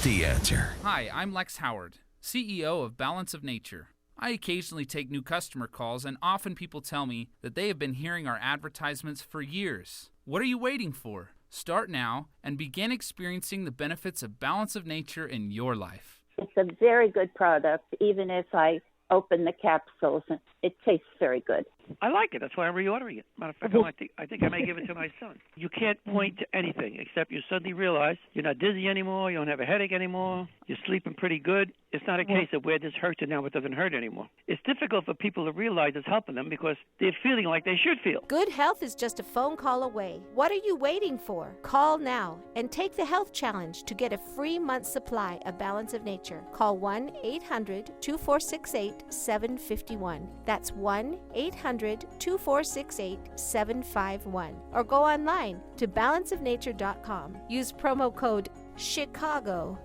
The Answer. Hi, I'm Lex Howard, CEO of Balance of Nature. I occasionally take new customer calls, and often people tell me that they have been hearing our advertisements for years. What are you waiting for? Start now and begin experiencing the benefits of Balance of Nature in your life. It's a very good product, even if I open the capsules. It tastes very good. I like it. That's why I'm reordering it. Matter of fact, I think I may give it to my son. You can't point to anything except you suddenly realize you're not dizzy anymore, you don't have a headache anymore, you're sleeping pretty good. It's not a case of where this hurts and now it doesn't hurt anymore. It's difficult for people to realize it's helping them because they're feeling like they should feel. Good health is just a phone call away. What are you waiting for? Call now and take the health challenge to get a free month's supply of Balance of Nature. Call 1-800-2468-751. That's 1-800-2468-751. Or go online to balanceofnature.com. Use promo code CHICAGO.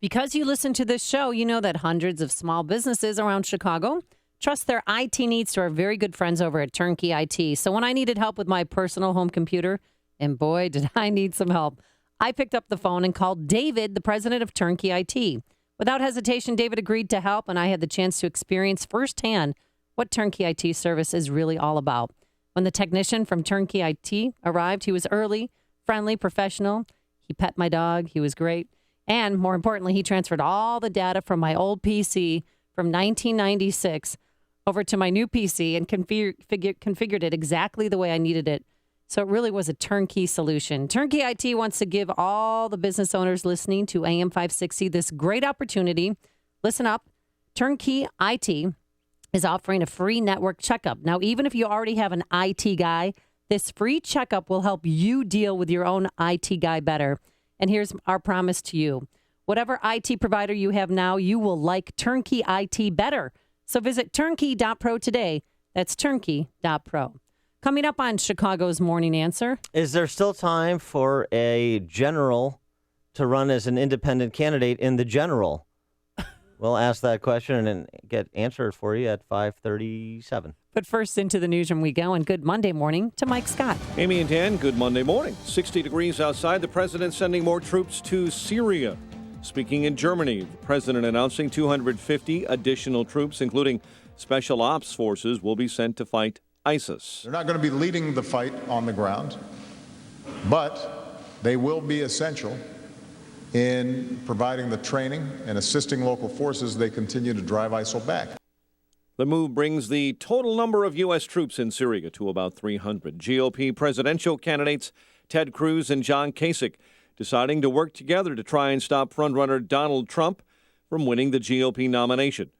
Because you listen to this show, you know that hundreds of small businesses around Chicago trust their IT needs to our very good friends over at Turnkey IT. So when I needed help with my personal home computer, and boy, did I need some help, I picked up the phone and called David, the president of Turnkey IT. Without hesitation, David agreed to help, and I had the chance to experience firsthand what Turnkey IT service is really all about. When the technician from Turnkey IT arrived, he was early, friendly, professional. He pet my dog. He was great. And more importantly, he transferred all the data from my old PC from 1996 over to my new PC and configured it exactly the way I needed it. So it really was a turnkey solution. Turnkey IT wants to give all the business owners listening to AM 560 this great opportunity. Listen up. Turnkey IT is offering a free network checkup. Now, even if you already have an IT guy, this free checkup will help you deal with your own IT guy better. And here's our promise to you. Whatever IT provider you have now, you will like Turnkey IT better. So visit turnkey.pro today. That's turnkey.pro. Coming up on Chicago's Morning Answer. Is there still time for a general to run as an independent candidate in the general? We'll ask that question and get answered for you at 5:37. But first, into the newsroom we go, and good Monday morning to Mike Scott. Amy and Dan, good Monday morning. 60 degrees outside. The president sending more troops to Syria. Speaking in Germany, the president announcing 250 additional troops, including special ops forces, will be sent to fight ISIS. They're not going to be leading the fight on the ground, but they will be essential in providing the training and assisting local forces as they continue to drive ISIL back. The move brings the total number of U.S. troops in Syria to about 300. GOP presidential candidates Ted Cruz and John Kasich deciding to work together to try and stop frontrunner Donald Trump from winning the GOP nomination.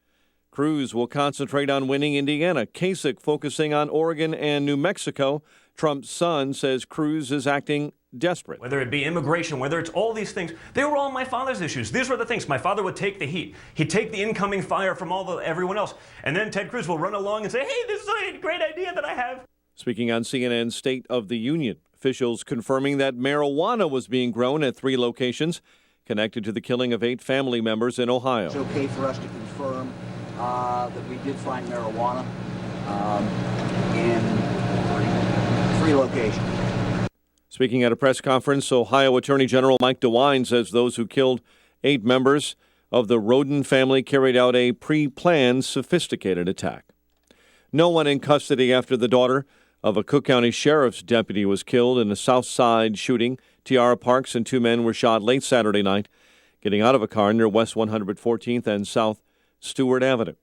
Cruz will concentrate on winning Indiana, Kasich focusing on Oregon and New Mexico. Trump's son says Cruz is acting desperate. Whether it be immigration, whether it's all these things, they were all my father's issues. These were the things. My father would take the heat. He'd take the incoming fire from everyone else. And then Ted Cruz will run along and say, hey, this is a great idea that I have. Speaking on CNN's State of the Union, officials confirming that marijuana was being grown at 3 locations connected to the killing of 8 family members in Ohio. It's okay for us to confirm that we did find marijuana in 3 locations. Speaking at a press conference, Ohio Attorney General Mike DeWine says those who killed 8 members of the Roden family carried out a pre-planned, sophisticated attack. No one in custody after the daughter of a Cook County Sheriff's deputy was killed in a South Side shooting. Tiara Parks and 2 men were shot late Saturday night, getting out of a car near West 114th and South Stewart Avenue.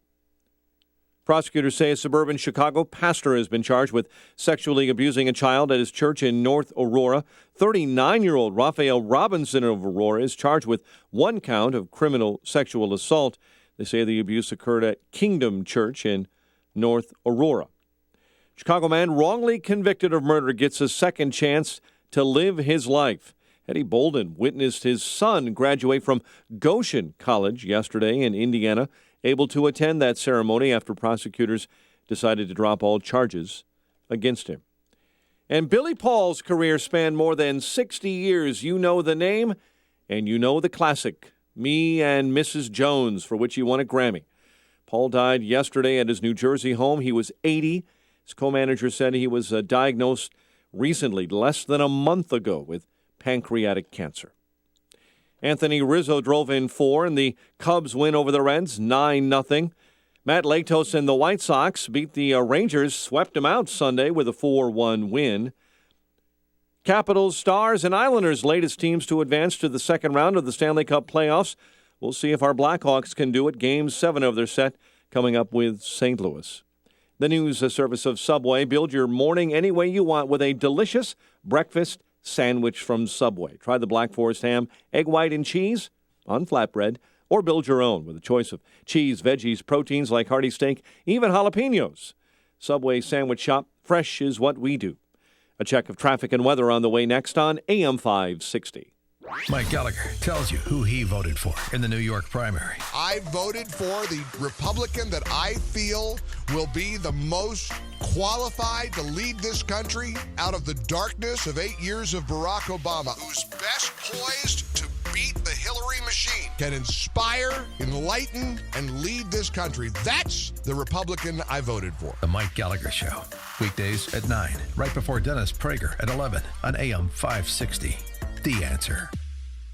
Prosecutors say a suburban Chicago pastor has been charged with sexually abusing a child at his church in North Aurora. 39-year-old Raphael Robinson of Aurora is charged with 1 count of criminal sexual assault. They say the abuse occurred at Kingdom Church in North Aurora. Chicago man wrongly convicted of murder gets a second chance to live his life. Eddie Bolden witnessed his son graduate from Goshen College yesterday in Indiana, able to attend that ceremony after prosecutors decided to drop all charges against him. And Billy Paul's career spanned more than 60 years. You know the name, and you know the classic, Me and Mrs. Jones, for which he won a Grammy. Paul died yesterday at his New Jersey home. He was 80. His co-manager said he was diagnosed recently, less than a month ago, with pancreatic cancer. Anthony Rizzo drove in 4, and the Cubs win over the Reds 9-0. Matt Latos and the White Sox beat the Rangers, swept them out Sunday with a 4-1 win. Capitals, Stars, and Islanders, latest teams to advance to the second round of the Stanley Cup playoffs. We'll see if our Blackhawks can do it. Game 7 of their set coming up with St. Louis. The news service of Subway. Build your morning any way you want with a delicious breakfast sandwich from Subway. Try the Black Forest ham, egg white, and cheese on flatbread, or build your own with a choice of cheese, veggies, proteins like hearty steak, even jalapenos. Subway Sandwich Shop, fresh is what we do. A check of traffic and weather on the way next on AM 560. Mike Gallagher tells you who he voted for in the New York primary. I voted for the Republican that I feel will be the most qualified to lead this country out of the darkness of 8 years of Barack Obama, who's best poised to beat the Hillary every machine can inspire, enlighten, and lead this country. That's the Republican I voted for. The Mike Gallagher Show. Weekdays at 9, right before Dennis Prager at 11 on AM 560. The Answer.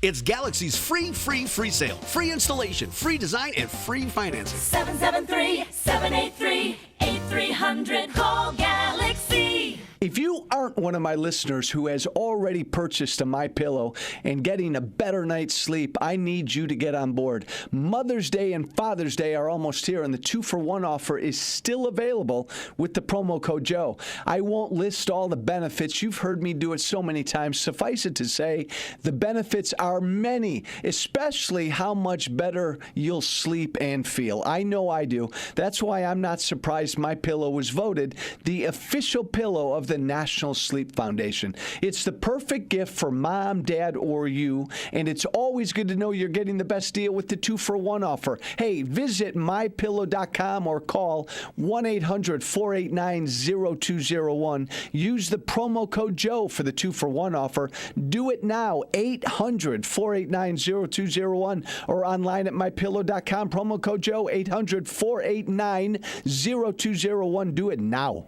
It's Galaxy's free sale. Free installation, free design, and free financing. 773-783-8300. Call Galaxy. If you aren't one of my listeners who has already purchased a MyPillow and getting a better night's sleep, I need you to get on board. Mother's Day and Father's Day are almost here, and the 2-for-1 offer is still available with the promo code Joe. I won't list all the benefits. You've heard me do it so many times. Suffice it to say, the benefits are many, especially how much better you'll sleep and feel. I know I do. That's why I'm not surprised MyPillow was voted the official pillow of the National Sleep Foundation. It's the perfect gift for mom, dad, or you, and it's always good to know you're getting the best deal with the 2-for-1 offer. Hey, visit mypillow.com or call 1-800-489-0201. Use the promo code Joe for the 2-for-1 offer. Do it now, 800-489-0201, or online at mypillow.com. Promo code Joe, 800-489-0201. Do it now.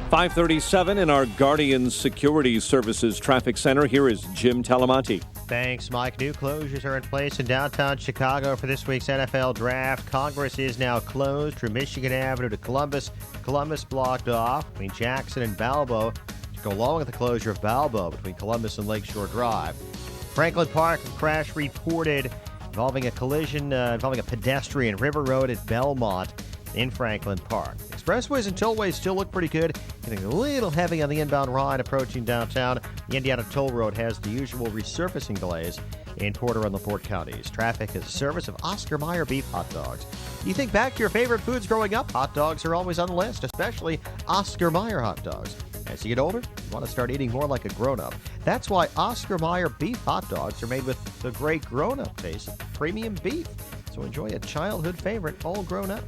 537 in our Guardian Security Services Traffic Center. Here is Jim Talamonte. Thanks, Mike. New closures are in place in downtown Chicago for this week's NFL Draft. Congress is now closed from Michigan Avenue to Columbus. Columbus blocked off between Jackson and Balboa to go along with the closure of Balboa between Columbus and Lakeshore Drive. Franklin Park, a crash reported involving a collision involving a pedestrian. River Road at Belmont in Franklin Park. Expressways and tollways still look pretty good. Getting a little heavy on the inbound ride approaching downtown. The Indiana Toll Road has the usual resurfacing delays in Porter and LaPorte counties. Traffic is a service of Oscar Mayer Beef Hot Dogs. You think back to your favorite foods growing up? Hot dogs are always on the list, especially Oscar Mayer hot dogs. As you get older, you want to start eating more like a grown-up. That's why Oscar Mayer Beef Hot Dogs are made with the great grown-up taste of premium beef. So enjoy a childhood favorite all grown up.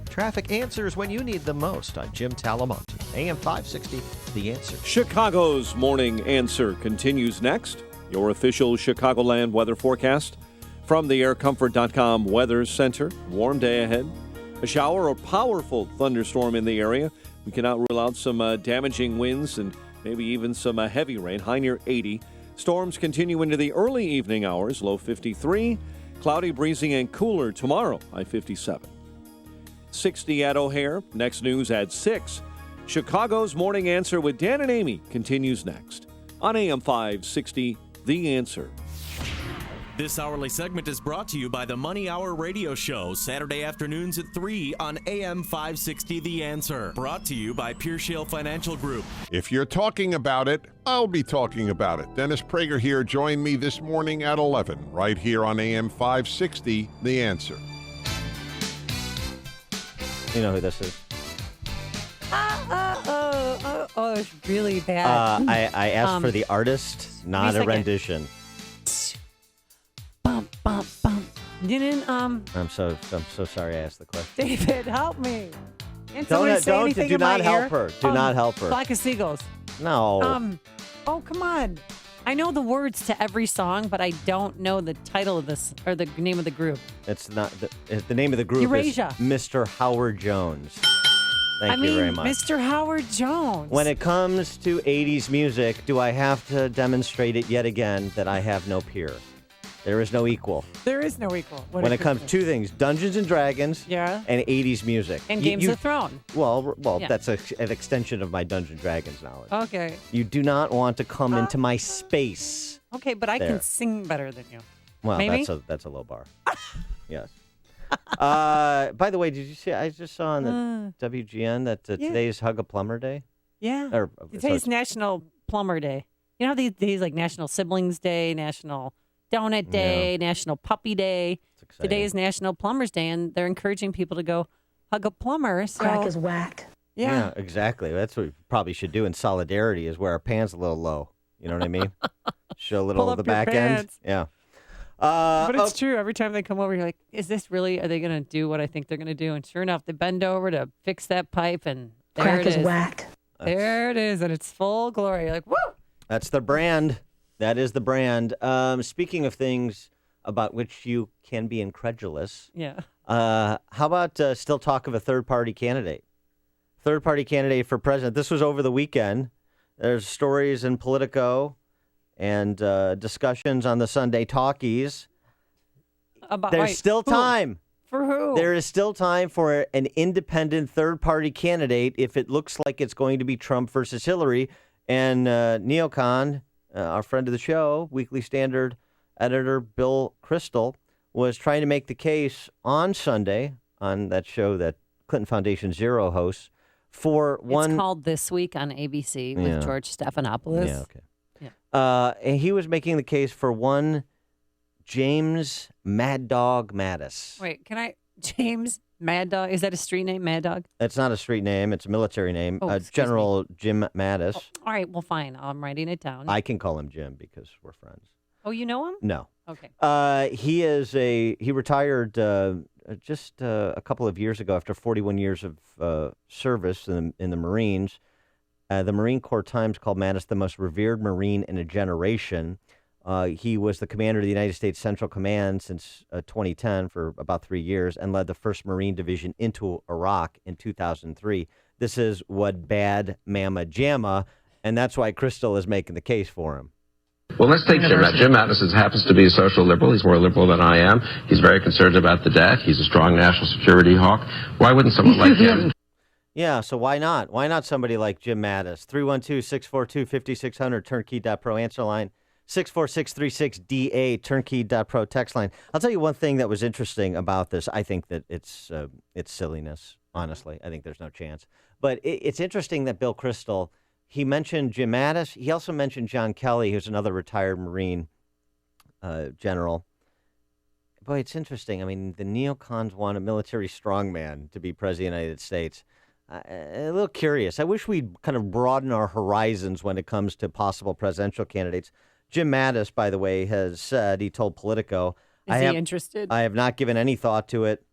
Traffic answers when you need them most. I'm Jim Talamonte, AM 560, The Answer. Chicago's Morning Answer continues next. Your official Chicagoland weather forecast from the aircomfort.com Weather Center. Warm day ahead. A shower or powerful thunderstorm in the area. We cannot rule out some damaging winds and maybe even some heavy rain, high near 80. Storms continue into the early evening hours, low 53. Cloudy, breezy, and cooler tomorrow, high 57. 60 at O'Hare. Next news at 6. Chicago's Morning Answer with Dan and Amy continues next on AM 560, The Answer. This hourly segment is brought to you by the Money Hour Radio Show, Saturday afternoons at 3 on AM 560 The Answer. Brought to you by Pure Shale Financial Group. If you're talking about it, I'll be talking about it. Dennis Prager here. Join me this morning at 11, right here on AM 560, The Answer. You know who this is? It's really bad. I asked for the artist, not a rendition. Bump, bump, bump. Didn't I'm so sorry I asked the question. David, help me. Can't somebody say anything do in not my help ear? her. Do not help her. Flock of Seagulls. No. Oh, come on. I know the words to every song, but I don't know the title of this or the name of the group. It's not the name of the group Eurasia. is Mr. Howard Jones. Thank you very much. Mr. Howard Jones. When it comes to 80s music, do I have to demonstrate it yet again that I have no peer? There is no equal. There is no equal. When it comes to two things, Dungeons and Dragons and 80s music. And Games of Thrones. Well, Yeah. that's an extension of my Dungeons and Dragons knowledge. Okay. You do not want to come into my space. Okay, but I There. can sing better than you. Well, Maybe? that's a low bar. Yes. By the way, did you see? I just saw on the WGN that today is Hug a Plumber Day. Yeah. Today's National Plumber Day. You know how these days like National Siblings Day, National Donut Day, National Puppy Day. Today is National Plumbers Day, and they're encouraging people to go hug a plumber. So. Crack is whack. Yeah, exactly. That's what we probably should do in solidarity is wear our pants a little low. You know what I mean? Show a little Pull of the up your back pants. end. Yeah. But it's true. Every time they come over, you're like, is this really, are they going to do what I think they're going to do? And sure enough, they bend over to fix that pipe, and there Crack it is. is whack. There it is, and it's full glory. You're like, woo! That's the brand. That is the brand. Speaking of things about which you can be incredulous, Yeah. how about still talk of a third-party candidate? Third-party candidate for president. This was over the weekend. There's stories in Politico and discussions on the Sunday talkies. There's still time. For who? There is still time for an independent third-party candidate if it looks like it's going to be Trump versus Hillary. And Neocon, our friend of the show, Weekly Standard editor Bill Kristol, was trying to make the case on Sunday on that show that Clinton Foundation Zero hosts for one. It's called This Week on ABC with George Stephanopoulos. Yeah, okay. And he was making the case for one James Mad Dog Mattis. Wait, can I? James Mad Dog? Is that a street name, Mad Dog? It's not a street name. It's a military name. Oh, excuse General Jim Mattis. All right, well, fine. I'm writing it down. I can call him Jim because we're friends. Oh, you know him? No. Okay. He retired just a couple of years ago after 41 years of service in the Marines. The Marine Corps Times called Mattis the most revered Marine in a generation. He was the commander of the United States Central Command since 2010 for about 3 years and led the 1st Marine Division into Iraq in 2003. This is what bad mamma jamma, and that's why Kristol is making the case for him. Well, let's take Jim Mattis. Jim Mattis happens to be a social liberal. He's more liberal than I am. He's very concerned about the debt. He's a strong national security hawk. Why wouldn't someone like him? Yeah, so why not? Why not somebody like Jim Mattis? 312-642-5600, turnkey.pro answer line. 64636DA, turnkey.pro text line. I'll tell you one thing that was interesting about this. I think that it's silliness, honestly. I think there's no chance. But it's interesting that Bill Kristol, he mentioned Jim Mattis. He also mentioned John Kelly, who's another retired Marine general. Boy, it's interesting. I mean, the neocons want a military strongman to be president of the United States. A little curious. I wish we'd kind of broaden our horizons when it comes to possible presidential candidates. Jim Mattis, by the way, has said, he told Politico, Is he interested? I have not given any thought to it.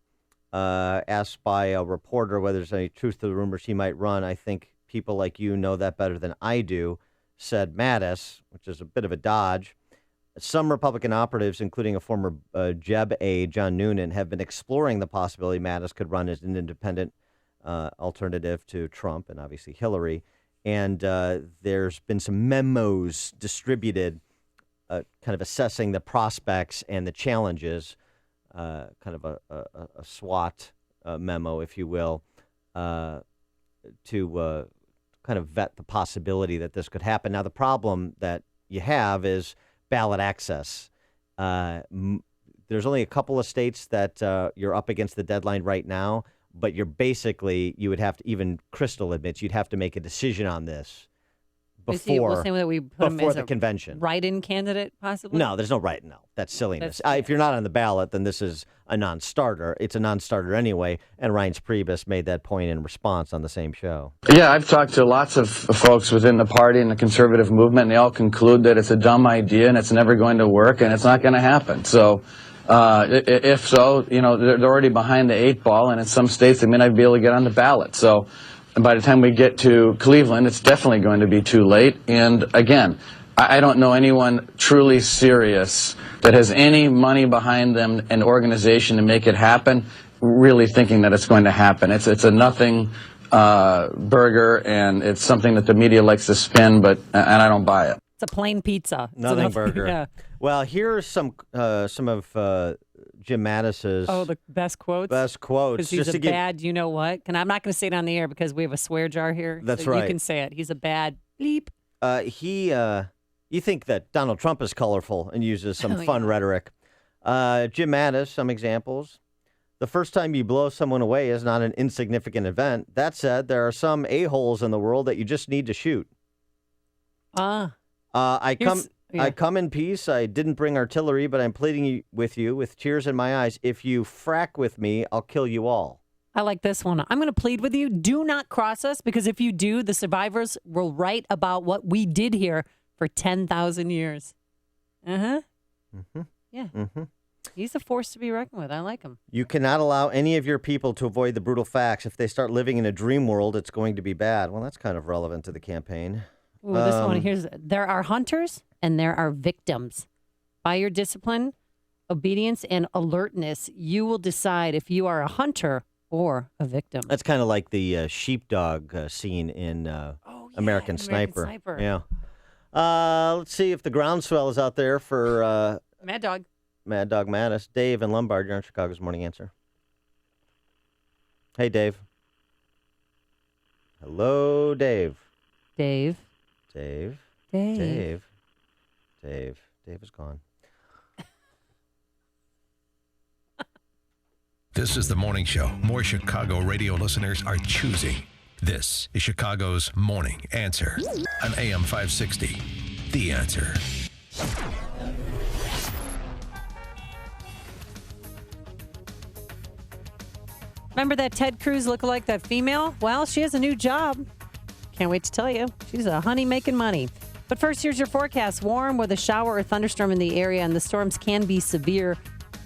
Asked by a reporter whether there's any truth to the rumors he might run. I think people like you know that better than I do, said Mattis, which is a bit of a dodge. Some Republican operatives, including a former JEB aide, John Noonan, have been exploring the possibility Mattis could run as an independent alternative to Trump and obviously Hillary. And there's been some memos distributed kind of assessing the prospects and the challenges, kind of a SWOT memo, if you will, to kind of vet the possibility that this could happen. Now, the problem that you have is ballot access. There's only a couple of states that you're up against the deadline right now, but you would have to, even Kristol admits, you'd have to make a decision on this before the convention. Write-in candidate, possibly? No, there's no right. No, that's silliness. If you're not on the ballot, then this is a non-starter. It's a non-starter anyway, and Reince Priebus made that point in response on the same show. Yeah, I've talked to lots of folks within the party and the conservative movement, and they all conclude that it's a dumb idea and it's never going to work and it's not going to happen. So if so, they're already behind the 8 ball, and in some states they may not be able to get on the ballot. So by the time we get to Cleveland, it's definitely going to be too late. And again, I don't know anyone truly serious that has any money behind them, an organization to make it happen, really thinking that it's going to happen. It's a nothing burger, and it's something that the media likes to spin, and I don't buy it. It's a plain pizza. Nothing burger. Yeah. Well, here's some of Jim Mattis's the best quotes. Best quotes. Because he's a bad, you know what? I'm not going to say it on the air because we have a swear jar here. That's so right. You can say it. He's a bad bleep. You think that Donald Trump is colorful and uses some fun rhetoric. Jim Mattis, some examples. The first time you blow someone away is not an insignificant event. That said, there are some a-holes in the world that you just need to shoot. I come in peace. I didn't bring artillery, but I'm pleading with you with tears in my eyes. If you frack with me, I'll kill you all. I like this one. I'm going to plead with you. Do not cross us, because if you do, the survivors will write about what we did here for 10,000 years. Uh-huh. Mm-hmm. Yeah. Mm-hmm. He's a force to be reckoned with. I like him. You cannot allow any of your people to avoid the brutal facts. If they start living in a dream world, it's going to be bad. Well, that's kind of relevant to the campaign. Ooh, this one, there are hunters and there are victims. By your discipline, obedience, and alertness, you will decide if you are a hunter or a victim. That's kind of like the sheepdog scene in American Sniper. Yeah. Let's see if the groundswell is out there for Mad Dog. Mad Dog Mattis. Dave and Lombard, you're on Chicago's Morning Answer. Hey, Dave. Hello, Dave. Dave. Dave. Dave. Dave. Dave. Dave is gone. This is the morning show more Chicago radio listeners are choosing. This is Chicago's Morning Answer on AM 560. The Answer. Remember that Ted Cruz lookalike, that female? Well, she has a new job. Can't wait to tell you. She's a honey making money. But first, here's your forecast. Warm with a shower or thunderstorm in the area, and the storms can be severe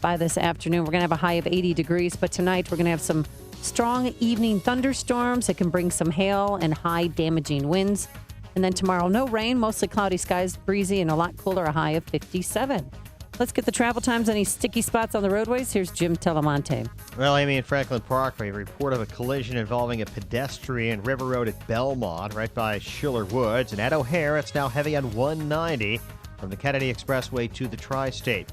by this afternoon. We're going to have a high of 80 degrees, but tonight we're going to have some strong evening thunderstorms. It can bring some hail and high damaging winds. And then tomorrow, no rain, mostly cloudy skies, breezy, and a lot cooler, a high of 57. Let's get the travel times. Any sticky spots on the roadways? Here's Jim Telemonte. Well, Amy, in Franklin Park, a report of a collision involving a pedestrian. River Road at Belmont, right by Schiller Woods. And at O'Hare, it's now heavy on 190 from the Kennedy Expressway to the Tri-State.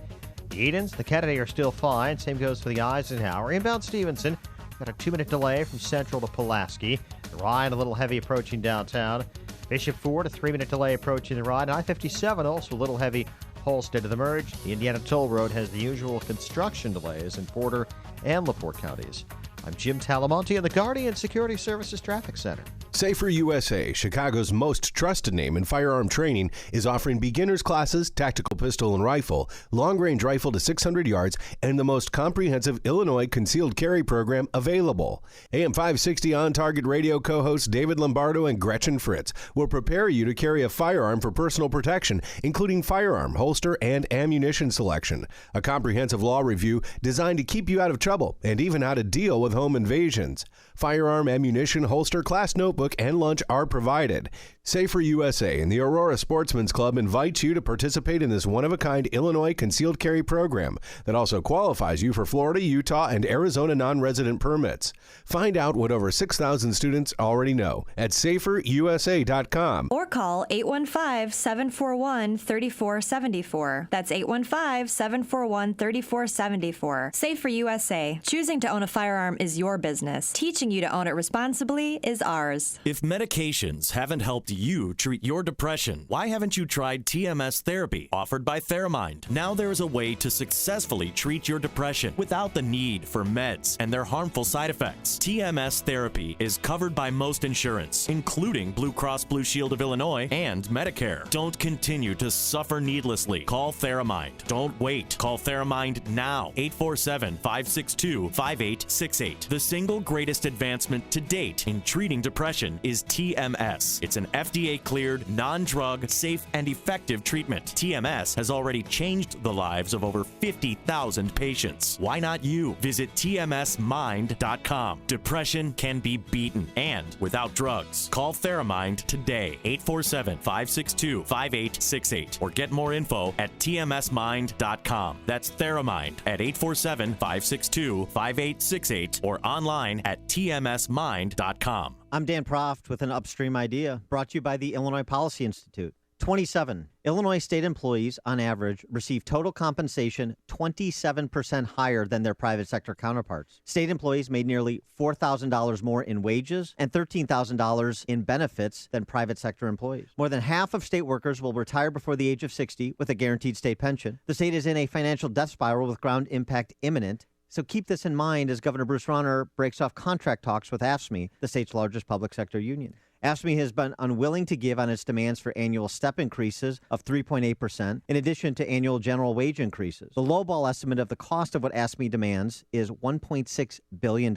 The Edens, the Kennedy are still fine. Same goes for the Eisenhower. Inbound Stevenson, got a 2-minute delay from Central to Pulaski. The Ryan, a little heavy approaching downtown. Bishop Ford, a 3-minute delay approaching the Ryan. I-57, also a little heavy Holstead to the merge. The Indiana Toll Road has the usual construction delays in Porter and LaPorte counties. I'm Jim Talamonte in the Guardian Security Services Traffic Center. Safer USA, Chicago's most trusted name in firearm training, is offering beginners classes, tactical pistol and rifle, long-range rifle to 600 yards, and the most comprehensive Illinois concealed carry program available. AM 560 On Target Radio co-hosts David Lombardo and Gretchen Fritz will prepare you to carry a firearm for personal protection, including firearm, holster, and ammunition selection. A comprehensive law review designed to keep you out of trouble and even how to deal with home invasions. Firearm, ammunition, holster, class notebook, and lunch are provided. Safer USA and the Aurora Sportsman's Club invite you to participate in this one-of-a-kind Illinois concealed carry program that also qualifies you for Florida, Utah, and Arizona non-resident permits. Find out what over 6,000 students already know at saferusa.com. Or call 815-741-3474. That's 815-741-3474. Safer USA. Choosing to own a firearm is your business. Teaching you to own it responsibly is ours. If medications haven't helped you treat your depression, why haven't you tried TMS therapy offered by Theramind? Now there is a way to successfully treat your depression without the need for meds and their harmful side effects. TMS therapy is covered by most insurance, including Blue Cross Blue Shield of Illinois and Medicare. Don't continue to suffer needlessly. Call Theramind. Don't wait. Call Theramind now. 847-562-5868. The single greatest advancement to date in treating depression is TMS. It's an FDA-cleared, non-drug, safe, and effective treatment. TMS has already changed the lives of over 50,000 patients. Why not you? Visit tmsmind.com. Depression can be beaten, and without drugs. Call Theramind today, 847-562-5868, or get more info at tmsmind.com. That's Theramind at 847-562-5868, or online at tmsmind.com. I'm Dan Proft with an Upstream Idea brought to you by the Illinois Policy Institute. 27. Illinois state employees, on average, receive total compensation 27% higher than their private sector counterparts. State employees made nearly $4,000 more in wages and $13,000 in benefits than private sector employees. More than half of state workers will retire before the age of 60 with a guaranteed state pension. The state is in a financial death spiral with ground impact imminent. So keep this in mind as Governor Bruce Rauner breaks off contract talks with AFSCME, the state's largest public sector union. AFSCME has been unwilling to give on its demands for annual step increases of 3.8%, in addition to annual general wage increases. The lowball estimate of the cost of what AFSCME demands is $1.6 billion.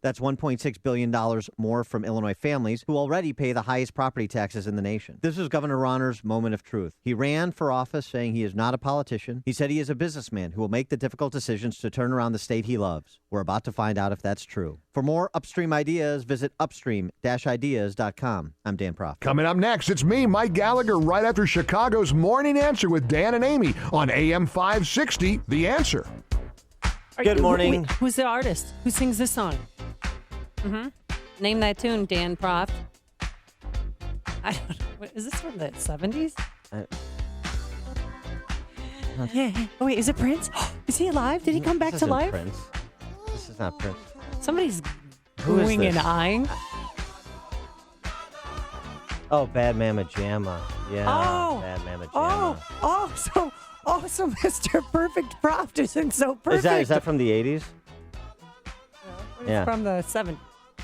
That's $1.6 billion more from Illinois families who already pay the highest property taxes in the nation. This is Governor Rauner's moment of truth. He ran for office saying he is not a politician. He said he is a businessman who will make the difficult decisions to turn around the state he loves. We're about to find out if that's true. For more Upstream ideas, visit upstream-ideas.com. ChicagoSports.com. I'm Dan Proft. Coming up next, it's me, Mike Gallagher, right after Chicago's Morning Answer with Dan and Amy on AM 560, The Answer. Good morning. Wait, who's the artist? Who sings this song? Name that tune, Dan Proft. I don't know. Is this from the 70s? Yeah. Oh, wait, is it Prince? Is he alive? Did he come back This to isn't life? Prince. This is not Prince. Somebody's Who is gooing and this? eyeing. Oh, Bad Mama Jamma. Yeah. Oh. Bad Mama Jamma. So Mr. Perfect Proft isn't so perfect. Is that from the 80s? It's from the 70s.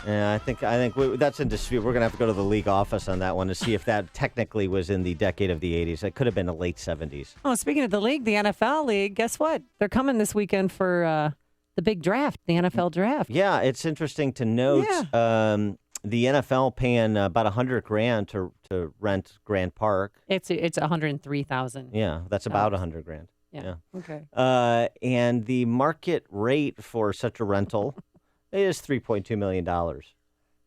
Yeah, I think that's in dispute. We're going to have to go to the league office on that one to see if that technically was in the decade of the 80s. It could have been the late 70s. Oh, speaking of the league, the NFL league, guess what? They're coming this weekend for the big draft, the NFL draft. Yeah, it's interesting to note the NFL paying about $100,000 to rent Grant Park. It's $103,000. Yeah, that's about $100,000. Yeah. Okay. And the market rate for such a rental is $3.2 million.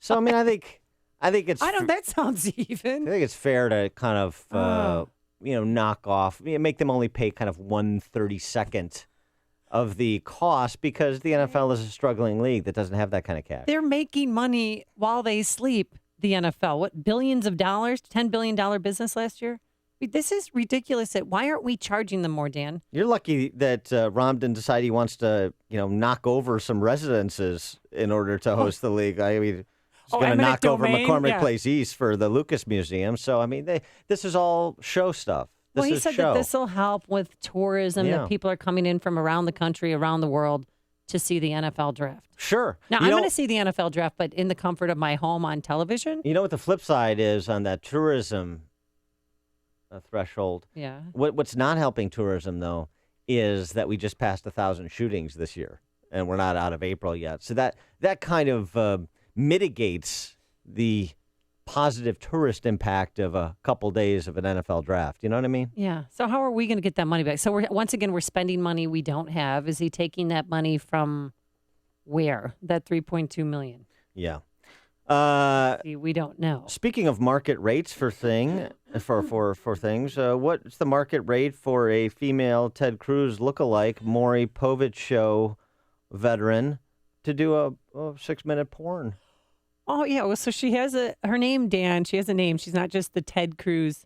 So I mean, I think it's. That sounds even. I think it's fair to kind of knock off, make them only pay kind of 1/32 of the cost because the NFL is a struggling league that doesn't have that kind of cash. They're making money while they sleep. The NFL, what, billions of dollars, $10 billion business last year. This is ridiculous. Why aren't we charging them more, Dan? You're lucky that Romden decided he wants to, knock over some residences in order to host the league. I mean, he's going to knock over McCormick Place East for the Lucas Museum. So, I mean, this is all show stuff. He said that this will help with tourism, that people are coming in from around the country, around the world to see the NFL draft. Sure. Now, I'm going to see the NFL draft, but in the comfort of my home on television. You know what the flip side is on that tourism threshold? Yeah. What's not helping tourism, though, is that we just passed 1,000 shootings this year, and we're not out of April yet. So that kind of mitigates the positive tourist impact of a couple days of an NFL draft. You know what I mean? Yeah. So how are we going to get that money back? So we're spending money we don't have. Is he taking that money from where? That $3.2 million? Yeah. We don't know. Speaking of market rates for things, what's the market rate for a female Ted Cruz lookalike, Maury Povich show veteran, to do a 6-minute porn? Oh, yeah. Well, so she has her name, Dan. She has a name. She's not just the Ted Cruz,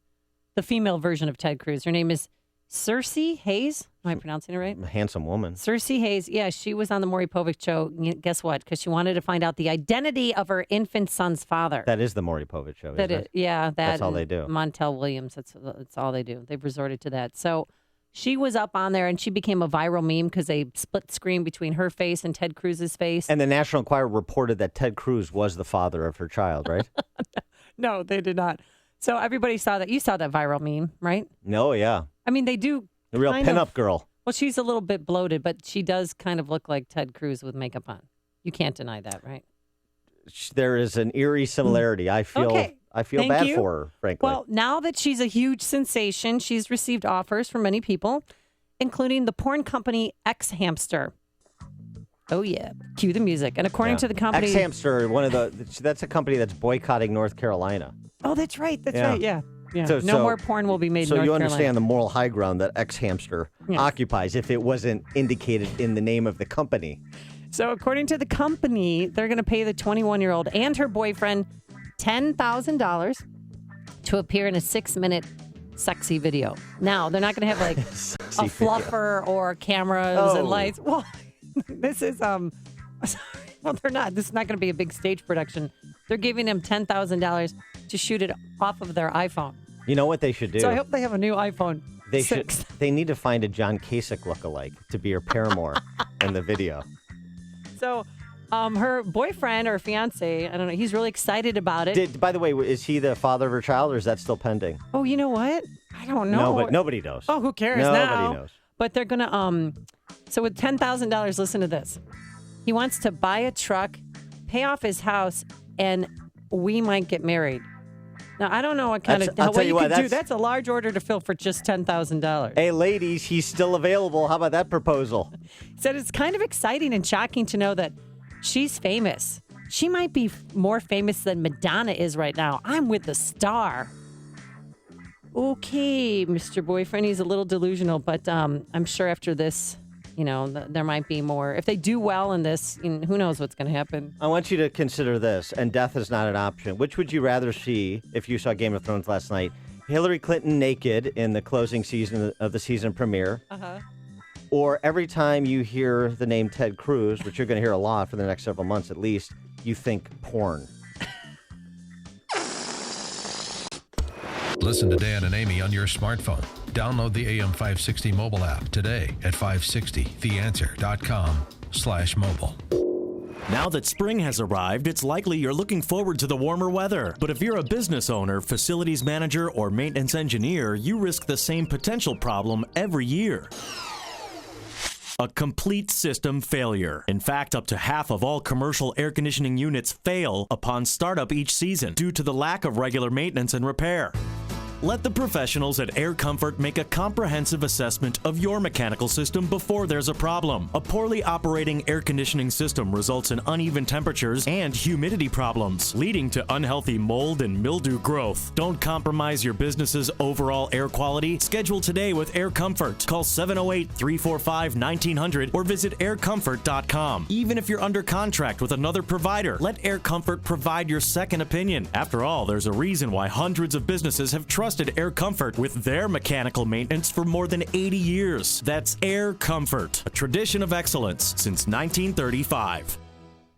the female version of Ted Cruz. Her name is Cersei Hayes. Am I pronouncing it right? A handsome woman. Cersei Hayes. Yeah, she was on the Maury Povich show. Guess what? Because she wanted to find out the identity of her infant son's father. That is the Maury Povich show, isn't it? Yeah. That's all they do. Montel Williams. That's all they do. They've resorted to that. So she was up on there, and she became a viral meme because they split screen between her face and Ted Cruz's face. And the National Enquirer reported that Ted Cruz was the father of her child, right? No, they did not. So everybody saw that. You saw that viral meme, right? No, yeah. I mean, they do. The real pinup girl. Well, she's a little bit bloated, but she does kind of look like Ted Cruz with makeup on. You can't deny that, right? There is an eerie similarity. I feel Thank bad you. for her, frankly. Well, now that she's a huge sensation, she's received offers from many people, including the porn company X Hamster. Oh, yeah. Cue the music. And according to the company... X Hamster, that's a company that's boycotting North Carolina. Oh, that's right. That's right. Yeah. Yeah. So, no more porn will be made in So North you Carolina. understand the moral high ground that X Hamster occupies if it wasn't indicated in the name of the company. So according to the company, they're going to pay the 21-year-old and her boyfriend $10,000 to appear in a 6-minute sexy video. Now, they're not going to have like a fluffer or cameras and lights. Well, this is well, they're not. This is not going to be a big stage production. They're giving him $10,000 to shoot it off of their iPhone. You know what they should do? So I hope they have a new iPhone. They need to find a John Kasich lookalike to be her paramour in the video. So her boyfriend or fiance, I don't know, he's really excited about it. By the way, is he the father of her child, or is that still pending? Oh, you know what? I don't know. Nobody knows. Oh, who cares Nobody now? knows. But they're going to, so with $10,000, listen to this. He wants to buy a truck, pay off his house, and we might get married. Now, I don't know what kind what you can do. That's a large order to fill for just $10,000. Hey, ladies, he's still available. How about that proposal? He said it's kind of exciting and shocking to know that she's famous. She might be more famous than Madonna is right now. I'm with the star. Okay, Mr. Boyfriend, he's a little delusional, but I'm sure after this, there might be more. If they do well in this, who knows what's going to happen. I want you to consider this, and death is not an option. Which would you rather see if you saw Game of Thrones last night? Hillary Clinton naked in the closing season of the season premiere? Uh-huh. Or every time you hear the name Ted Cruz, which you're going to hear a lot for the next several months at least, you think porn? Listen to Dan and Amy on your smartphone. Download the AM560 mobile app today at 560theanswer.com/mobile. Now that spring has arrived, it's likely you're looking forward to the warmer weather. But if you're a business owner, facilities manager, or maintenance engineer, you risk the same potential problem every year. A complete system failure. In fact, up to half of all commercial air conditioning units fail upon startup each season due to the lack of regular maintenance and repair. Let the professionals at Air Comfort make a comprehensive assessment of your mechanical system before there's a problem. A poorly operating air conditioning system results in uneven temperatures and humidity problems, leading to unhealthy mold and mildew growth. Don't compromise your business's overall air quality. Schedule today with Air Comfort. Call 708-345-1900 or visit aircomfort.com. Even if you're under contract with another provider, let Air Comfort provide your second opinion. After all, there's a reason why hundreds of businesses have trusted Air Comfort with their mechanical maintenance for more than 80 years. That's Air Comfort, a tradition of excellence since 1935.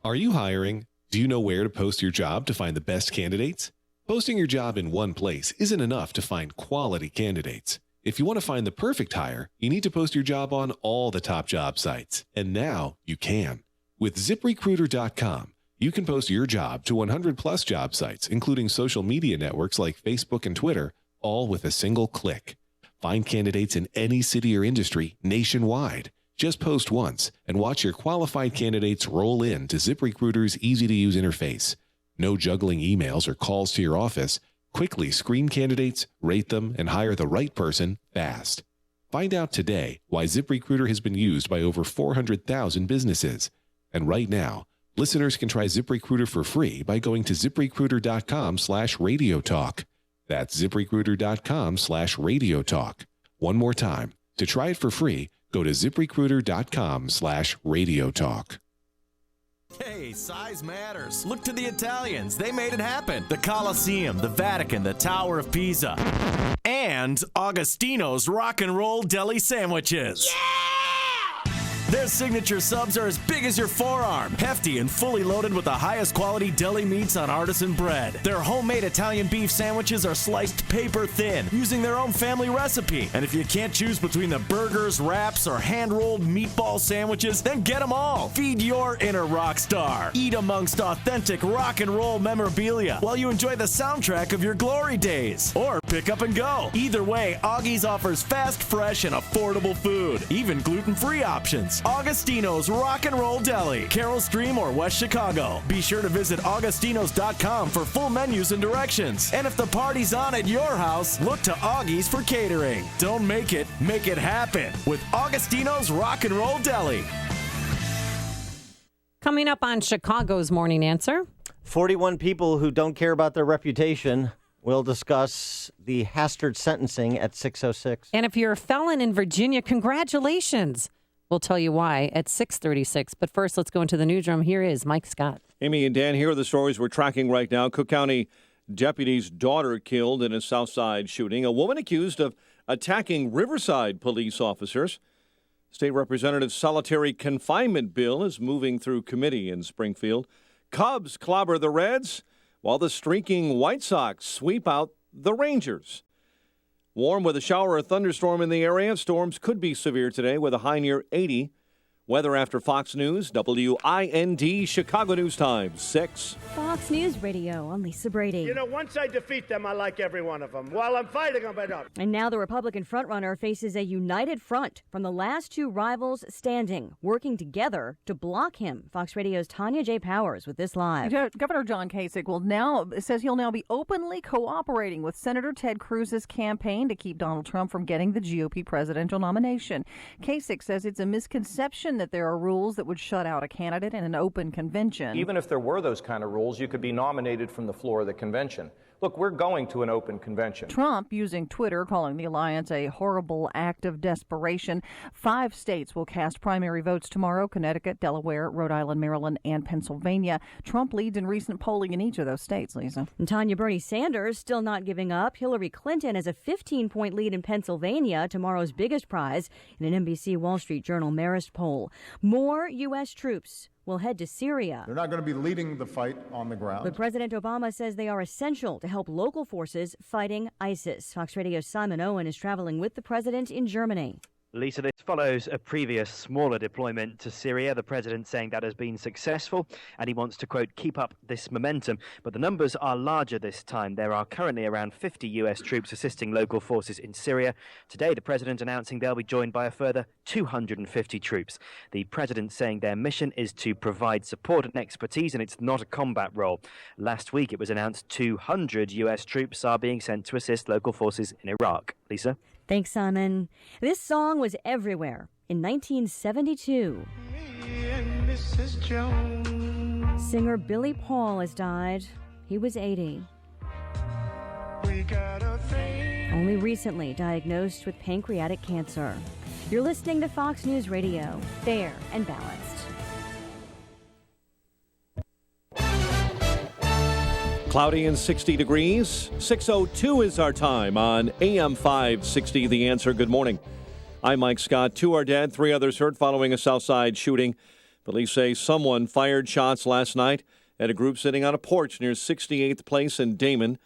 Are you hiring? Do you know where to post your job to find the best candidates? Posting your job in one place isn't enough to find quality candidates. If you want to find the perfect hire, you need to post your job on all the top job sites. And now you can. With ZipRecruiter.com, you can post your job to 100 plus job sites, including social media networks like Facebook and Twitter, all with a single click. Find candidates in any city or industry nationwide. Just post once and watch your qualified candidates roll in to ZipRecruiter's easy-to-use interface. No juggling emails or calls to your office. Quickly screen candidates, rate them, and hire the right person fast. Find out today why ZipRecruiter has been used by over 400,000 businesses. And right now, listeners can try ZipRecruiter for free by going to ZipRecruiter.com/radiotalk. That's ZipRecruiter.com/radiotalk. One more time. To try it for free, go to ZipRecruiter.com/radiotalk. Hey, size matters. Look to the Italians. They made it happen. The Colosseum, the Vatican, the Tower of Pisa, and Augustino's Rock and Roll Deli Sandwiches. Yeah! Their signature subs are as big as your forearm, hefty and fully loaded with the highest quality deli meats on artisan bread. Their homemade Italian beef sandwiches are sliced paper thin, using their own family recipe. And if you can't choose between the burgers, wraps, or hand-rolled meatball sandwiches, then get them all. Feed your inner rock star. Eat amongst authentic rock and roll memorabilia while you enjoy the soundtrack of your glory days. Or pick up and go. Either way, Augie's offers fast, fresh, and affordable food, even gluten-free options. Augustino's Rock and Roll Deli, Carroll Stream or West Chicago. Be sure to visit augustinos.com for full menus and directions. And if the party's on at your house, look to Augie's for catering. Don't make it happen with Augustino's Rock and Roll Deli. Coming up on Chicago's Morning Answer. 41 people who don't care about their reputation. We'll discuss the Hastert sentencing at 6:06. And if you're a felon in Virginia, congratulations. We'll tell you why at 6:36. But first, let's go into the newsroom. Here is Mike Scott. Amy and Dan, here are the stories we're tracking right now. Cook County deputy's daughter killed in a Southside shooting. A woman accused of attacking Riverside police officers. State Representative's solitary confinement bill is moving through committee in Springfield. Cubs clobber the Reds, while the streaking White Sox sweep out the Rangers. Warm with a shower or thunderstorm in the area. Storms could be severe today with a high near 80. Weather after Fox News, WIND, Chicago News Time, 6. Fox News Radio, I'm Lisa Brady. You know, once I defeat them, I like every one of them. While I'm fighting them, I don't. And now the Republican frontrunner faces a united front from the last two rivals standing, working together to block him. Fox Radio's Tanya J. Powers with this live. Governor John Kasich says he'll now be openly cooperating with Senator Ted Cruz's campaign to keep Donald Trump from getting the GOP presidential nomination. Kasich says it's a misconception question that there are rules that would shut out a candidate in an open convention. Even if there were those kind of rules, you could be nominated from the floor of the convention. Look, we're going to an open convention. Trump using Twitter, calling the alliance a horrible act of desperation. 5 states will cast primary votes tomorrow: Connecticut, Delaware, Rhode Island, Maryland, and Pennsylvania. Trump leads in recent polling in each of those states, Lisa. And Tanya, Bernie Sanders still not giving up. Hillary Clinton has a 15-point lead in Pennsylvania, tomorrow's biggest prize in an NBC Wall Street Journal Marist poll. More U.S. troops will head to Syria. They're not going to be leading the fight on the ground. But President Obama says they are essential to help local forces fighting ISIS. Fox Radio's Simon Owen is traveling with the president in Germany. Lisa, this follows a previous smaller deployment to Syria. The president saying that has been successful, and he wants to, quote, keep up this momentum. But the numbers are larger this time. There are currently around 50 U.S. troops assisting local forces in Syria. Today, the president announcing they'll be joined by a further 250 troops. The president saying their mission is to provide support and expertise, and it's not a combat role. Last week, it was announced 200 U.S. troops are being sent to assist local forces in Iraq. Lisa? Thanks, Simon. This song was everywhere in 1972. Singer Billy Paul has died. He was 80. Only recently diagnosed with pancreatic cancer. You're listening to Fox News Radio, fair and balanced. Cloudy and 60 degrees. 6:02 is our time on AM 560. The Answer. Good morning. I'm Mike Scott. 2 are dead, 3 others hurt following a Southside shooting. Police say someone fired shots last night at a group sitting on a porch near 68th Place in Damon.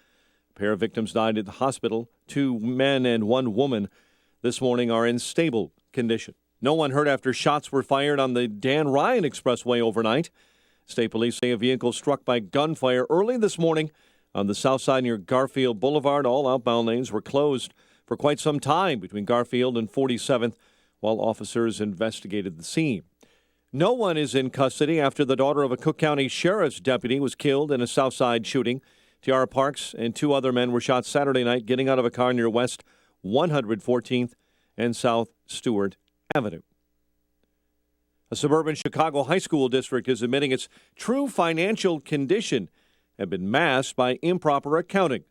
A pair of victims died at the hospital. 2 men and 1 woman this morning are in stable condition. No one hurt after shots were fired on the Dan Ryan Expressway overnight. State police say a vehicle struck by gunfire early this morning on the south side near Garfield Boulevard. All outbound lanes were closed for quite some time between Garfield and 47th while officers investigated the scene. No one is in custody after the daughter of a Cook County Sheriff's deputy was killed in a Southside shooting. Tiara Parks and 2 other men were shot Saturday night getting out of a car near West 114th and South Stewart Avenue. A suburban Chicago high school district is admitting its true financial condition had been masked by improper accounting.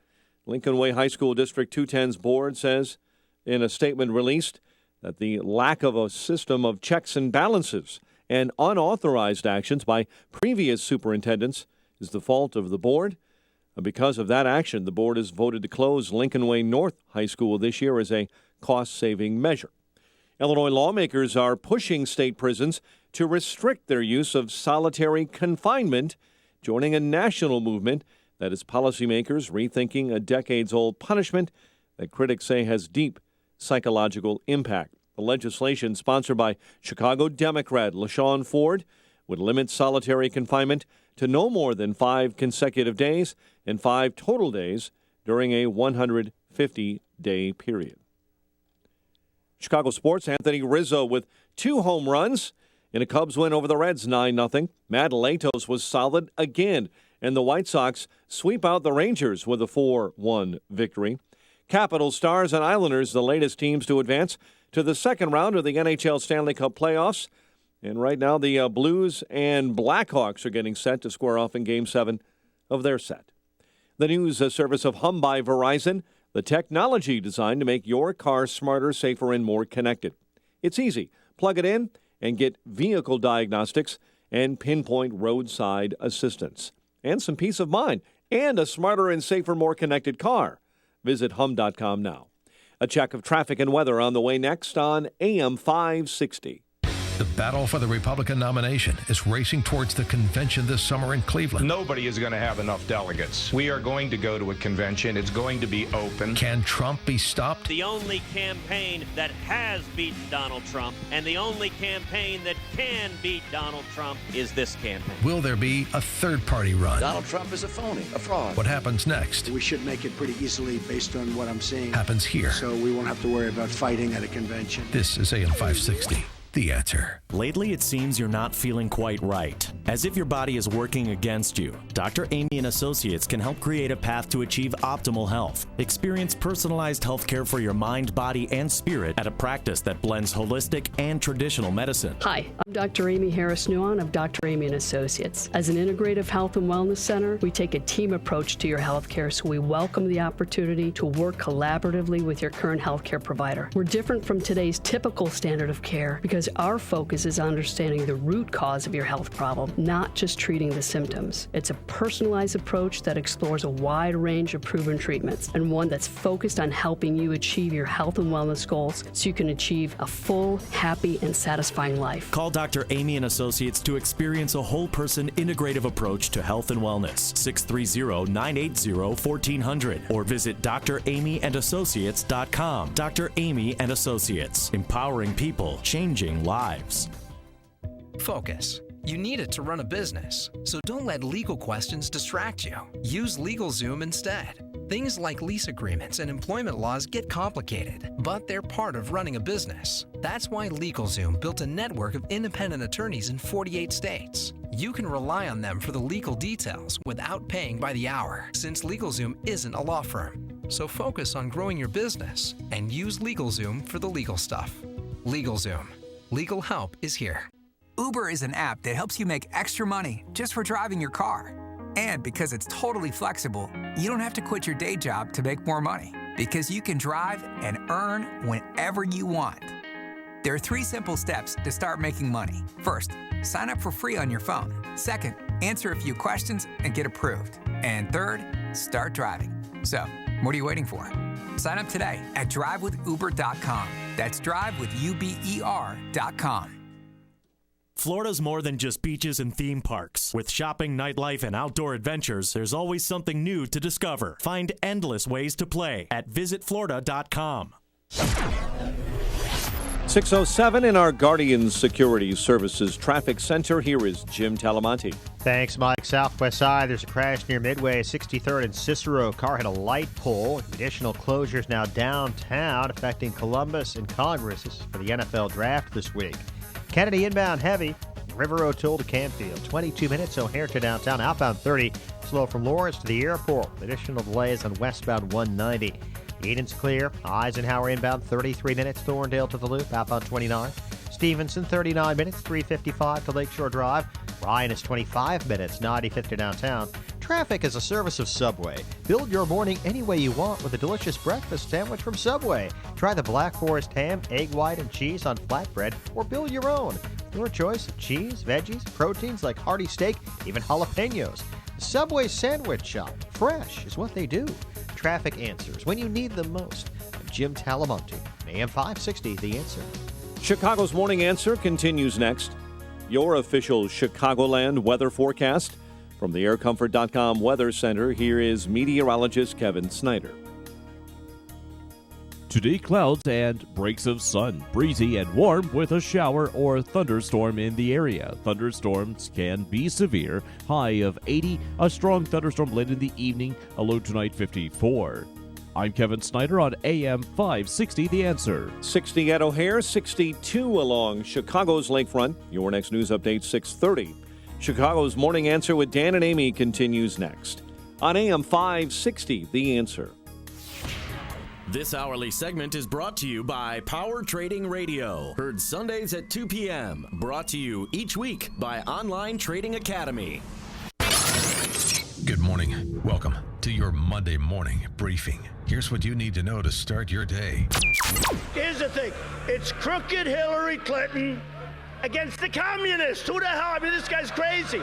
Lincoln Way High School District 210's board says in a statement released that the lack of a system of checks and balances and unauthorized actions by previous superintendents is the fault of the board. And because of that action, the board has voted to close Lincoln Way North High School this year as a cost-saving measure. Illinois lawmakers are pushing state prisons to restrict their use of solitary confinement, joining a national movement that is policymakers rethinking a decades-old punishment that critics say has deep psychological impact. The legislation, sponsored by Chicago Democrat LaShawn Ford, would limit solitary confinement to no more than 5 consecutive days and 5 total days during a 150-day period. Chicago sports, Anthony Rizzo with 2 home runs in a Cubs win over the Reds 9-0. Matt Latos was solid again, and the White Sox sweep out the Rangers with a 4-1 victory. Capitals, Stars, and Islanders, the latest teams to advance to the second round of the NHL Stanley Cup playoffs. And right now, the Blues and Blackhawks are getting set to square off in Game 7 of their set. The news service of Hum by Verizon, the technology designed to make your car smarter, safer, and more connected. It's easy. Plug it in and get vehicle diagnostics and pinpoint roadside assistance. And some peace of mind and a smarter and safer, more connected car. Visit hum.com now. A check of traffic and weather on the way next on AM 560. The battle for the Republican nomination is racing towards the convention this summer in Cleveland. Nobody is going to have enough delegates. We are going to go to a convention. It's going to be open. Can Trump be stopped? The only campaign that has beaten Donald Trump and the only campaign that can beat Donald Trump is this campaign. Will there be a third-party run? Donald Trump is a phony, a fraud. What happens next? We should make it pretty easily based on what I'm seeing. Happens here. So we won't have to worry about fighting at a convention. This is AM 560. The Answer. Lately, it seems you're not feeling quite right. As if your body is working against you, Dr. Amy and Associates can help create a path to achieve optimal health. Experience personalized health care for your mind, body, and spirit at a practice that blends holistic and traditional medicine. Hi, I'm Dr. Amy Harris-Nuon of Dr. Amy and Associates. As an integrative health and wellness center, we take a team approach to your health care, so we welcome the opportunity to work collaboratively with your current health care provider. We're different from today's typical standard of care because our focus is understanding the root cause of your health problem, not just treating the symptoms. It's a personalized approach that explores a wide range of proven treatments and one that's focused on helping you achieve your health and wellness goals so you can achieve a full, happy, and satisfying life. Call Dr. Amy and Associates to experience a whole person integrative approach to health and wellness. 630-980-1400 or visit dramyandassociates.com. Dr. Amy and Associates, empowering people, changing lives. Focus. You need it to run a business, so don't let legal questions distract you. Use LegalZoom instead. Things like lease agreements and employment laws get complicated, but they're part of running a business. That's why LegalZoom built a network of independent attorneys in 48 states. You can rely on them for the legal details without paying by the hour, since LegalZoom isn't a law firm. So focus on growing your business and use LegalZoom for the legal stuff. LegalZoom. Legal help is here. Uber is an app that helps you make extra money just for driving your car. And because it's totally flexible, you don't have to quit your day job to make more money, because you can drive and earn whenever you want. There are 3 simple steps to start making money. First, sign up for free on your phone. Second, answer a few questions and get approved. And third, start driving. So, what are you waiting for? Sign up today at drivewithuber.com. That's drivewithuber.com. Florida's more than just beaches and theme parks. With shopping, nightlife, and outdoor adventures, there's always something new to discover. Find endless ways to play at visitflorida.com. 6:07 in our Guardian Security Services Traffic Center. Here is Jim Talamonte. Thanks, Mike. Southwest side, there's a crash near Midway, 63rd and Cicero. Car hit a light pole. Additional closures now downtown, affecting Columbus and Congress. This is for the NFL draft this week. Kennedy inbound heavy, River O'Toole to Campfield. 22 minutes, O'Hare to downtown. Outbound 30, slow from Lawrence to the airport. Additional delays on westbound 190. Eden's clear. Eisenhower inbound 33 minutes. Thorndale to the loop. Outbound 29. Stevenson 39 minutes. 355 to Lakeshore Drive. Ryan is 25 minutes. 95th to downtown. Traffic is a service of Subway. Build your morning any way you want with a delicious breakfast sandwich from Subway. Try the Black Forest ham, egg white, and cheese on flatbread, or build your own. Your choice of cheese, veggies, proteins like hearty steak, even jalapenos. The Subway Sandwich Shop. Fresh is what they do. Traffic answers when you need them most. I'm Jim Talamonte, AM 560, The Answer. Chicago's Morning Answer continues next. Your official Chicagoland weather forecast. From the AirComfort.com Weather Center, here is meteorologist Kevin Snyder. Today, clouds and breaks of sun. Breezy and warm with a shower or thunderstorm in the area. Thunderstorms can be severe. High of 80. A strong thunderstorm late in the evening. A low tonight 54. I'm Kevin Snyder on AM 560, The Answer. 60 at O'Hare, 62 along Chicago's lakefront. Your next news update, 6:30. Chicago's Morning Answer with Dan and Amy continues next on AM 560, The Answer. This hourly segment is brought to you by Power Trading Radio. Heard Sundays at 2 p.m. Brought to you each week by Online Trading Academy. Good morning. Welcome to your Monday morning briefing. Here's what you need to know to start your day. Here's the thing. It's crooked Hillary Clinton against the communists. Who the hell? I mean, this guy's crazy.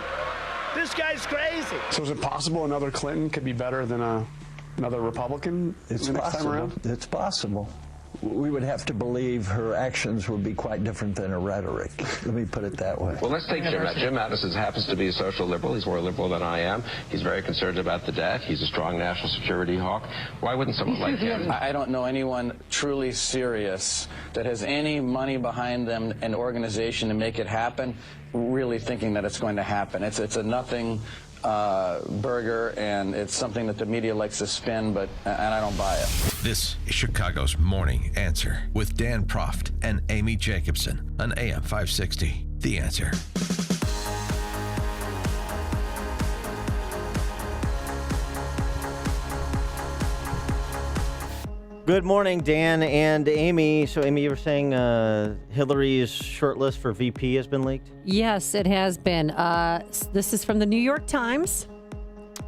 This guy's crazy. So is it possible another Clinton could be better than another Republican It's next possible. time around? It's possible. We would have to believe her actions would be quite different than her rhetoric. Let me put it that way. Well, let's take Jim. Jim Mattis happens to be a social liberal. He's more liberal than I am. He's very concerned about the debt. He's a strong national security hawk. Why wouldn't someone like him? I don't know anyone truly serious that has any money behind them, an organization to make it happen, really thinking that it's going to happen. It's a nothing burger, and it's something that the media likes to spin, and I don't buy it. This is Chicago's Morning Answer with Dan Proft and Amy Jacobson on AM 560. The Answer. Good morning, Dan and Amy. So, Amy, you were saying Hillary's shortlist for VP has been leaked? Yes, it has been. This is from the New York Times.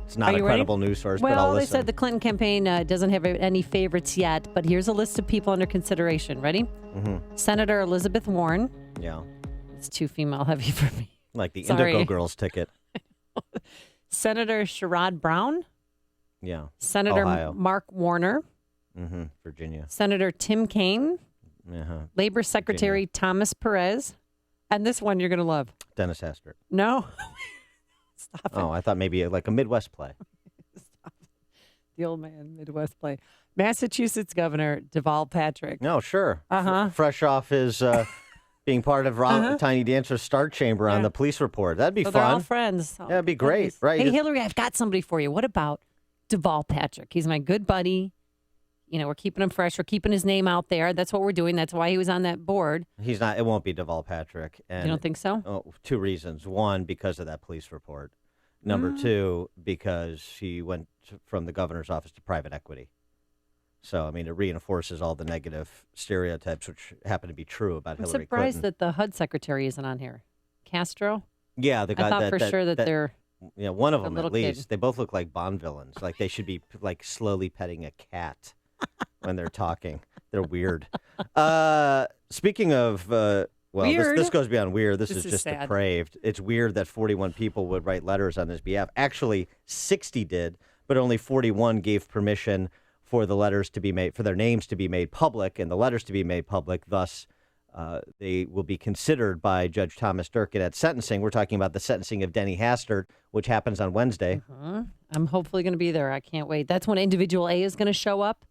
It's not a credible news source, but I'll Well, listen. they said the Clinton campaign doesn't have any favorites yet, but here's a list of people under consideration. Ready? Mm-hmm. Senator Elizabeth Warren. Yeah. It's too female heavy for me. Like the Sorry. Indigo Girls ticket. Senator Sherrod Brown. Yeah. Senator Ohio. Mark Warner. Mm-hmm. Virginia. Senator Tim Kaine. Uh-huh. Labor Secretary Thomas Perez. And this one you're going to love. Dennis Hastert. No. Stop it. Oh, I thought maybe like a Midwest play. The old man Midwest play. Massachusetts Governor Deval Patrick. No, sure. Uh-huh. Fresh off his being part of Tiny Dancer's Star Chamber on the police report. That'd be So fun. they're all friends. Yeah, it'd be great, right? Hey, Hillary, I've got somebody for you. What about Deval Patrick? He's my good buddy. You know, we're keeping him fresh. We're keeping his name out there. That's what we're doing. That's why he was on that board. He's not. It won't be Deval Patrick. And, You don't think so? Oh, two reasons. One, because of that police report. Number two, because she went from the governor's office to private equity. So, I mean, it reinforces all the negative stereotypes, which happen to be true about I'm Hillary surprised Clinton. that the HUD secretary isn't on here. Castro? Yeah, the guy I thought for sure that they're Yeah, one of the them little at least. kid. They both look like Bond villains. Like they should be like slowly petting a cat when they're talking. They're weird. Speaking of, well, Weird. this goes beyond weird. This This is is just sad. depraved. It's weird that 41 people would write letters on his behalf. Actually, 60 did, but only 41 gave permission for the letters to be made, for their names to be made public and the letters to be made public. Thus, they will be considered by Judge Thomas Durkin at sentencing. We're talking about the sentencing of Denny Hastert, which happens on Wednesday. I'm hopefully going to be there. I can't wait. That's when Individual A is going to show up.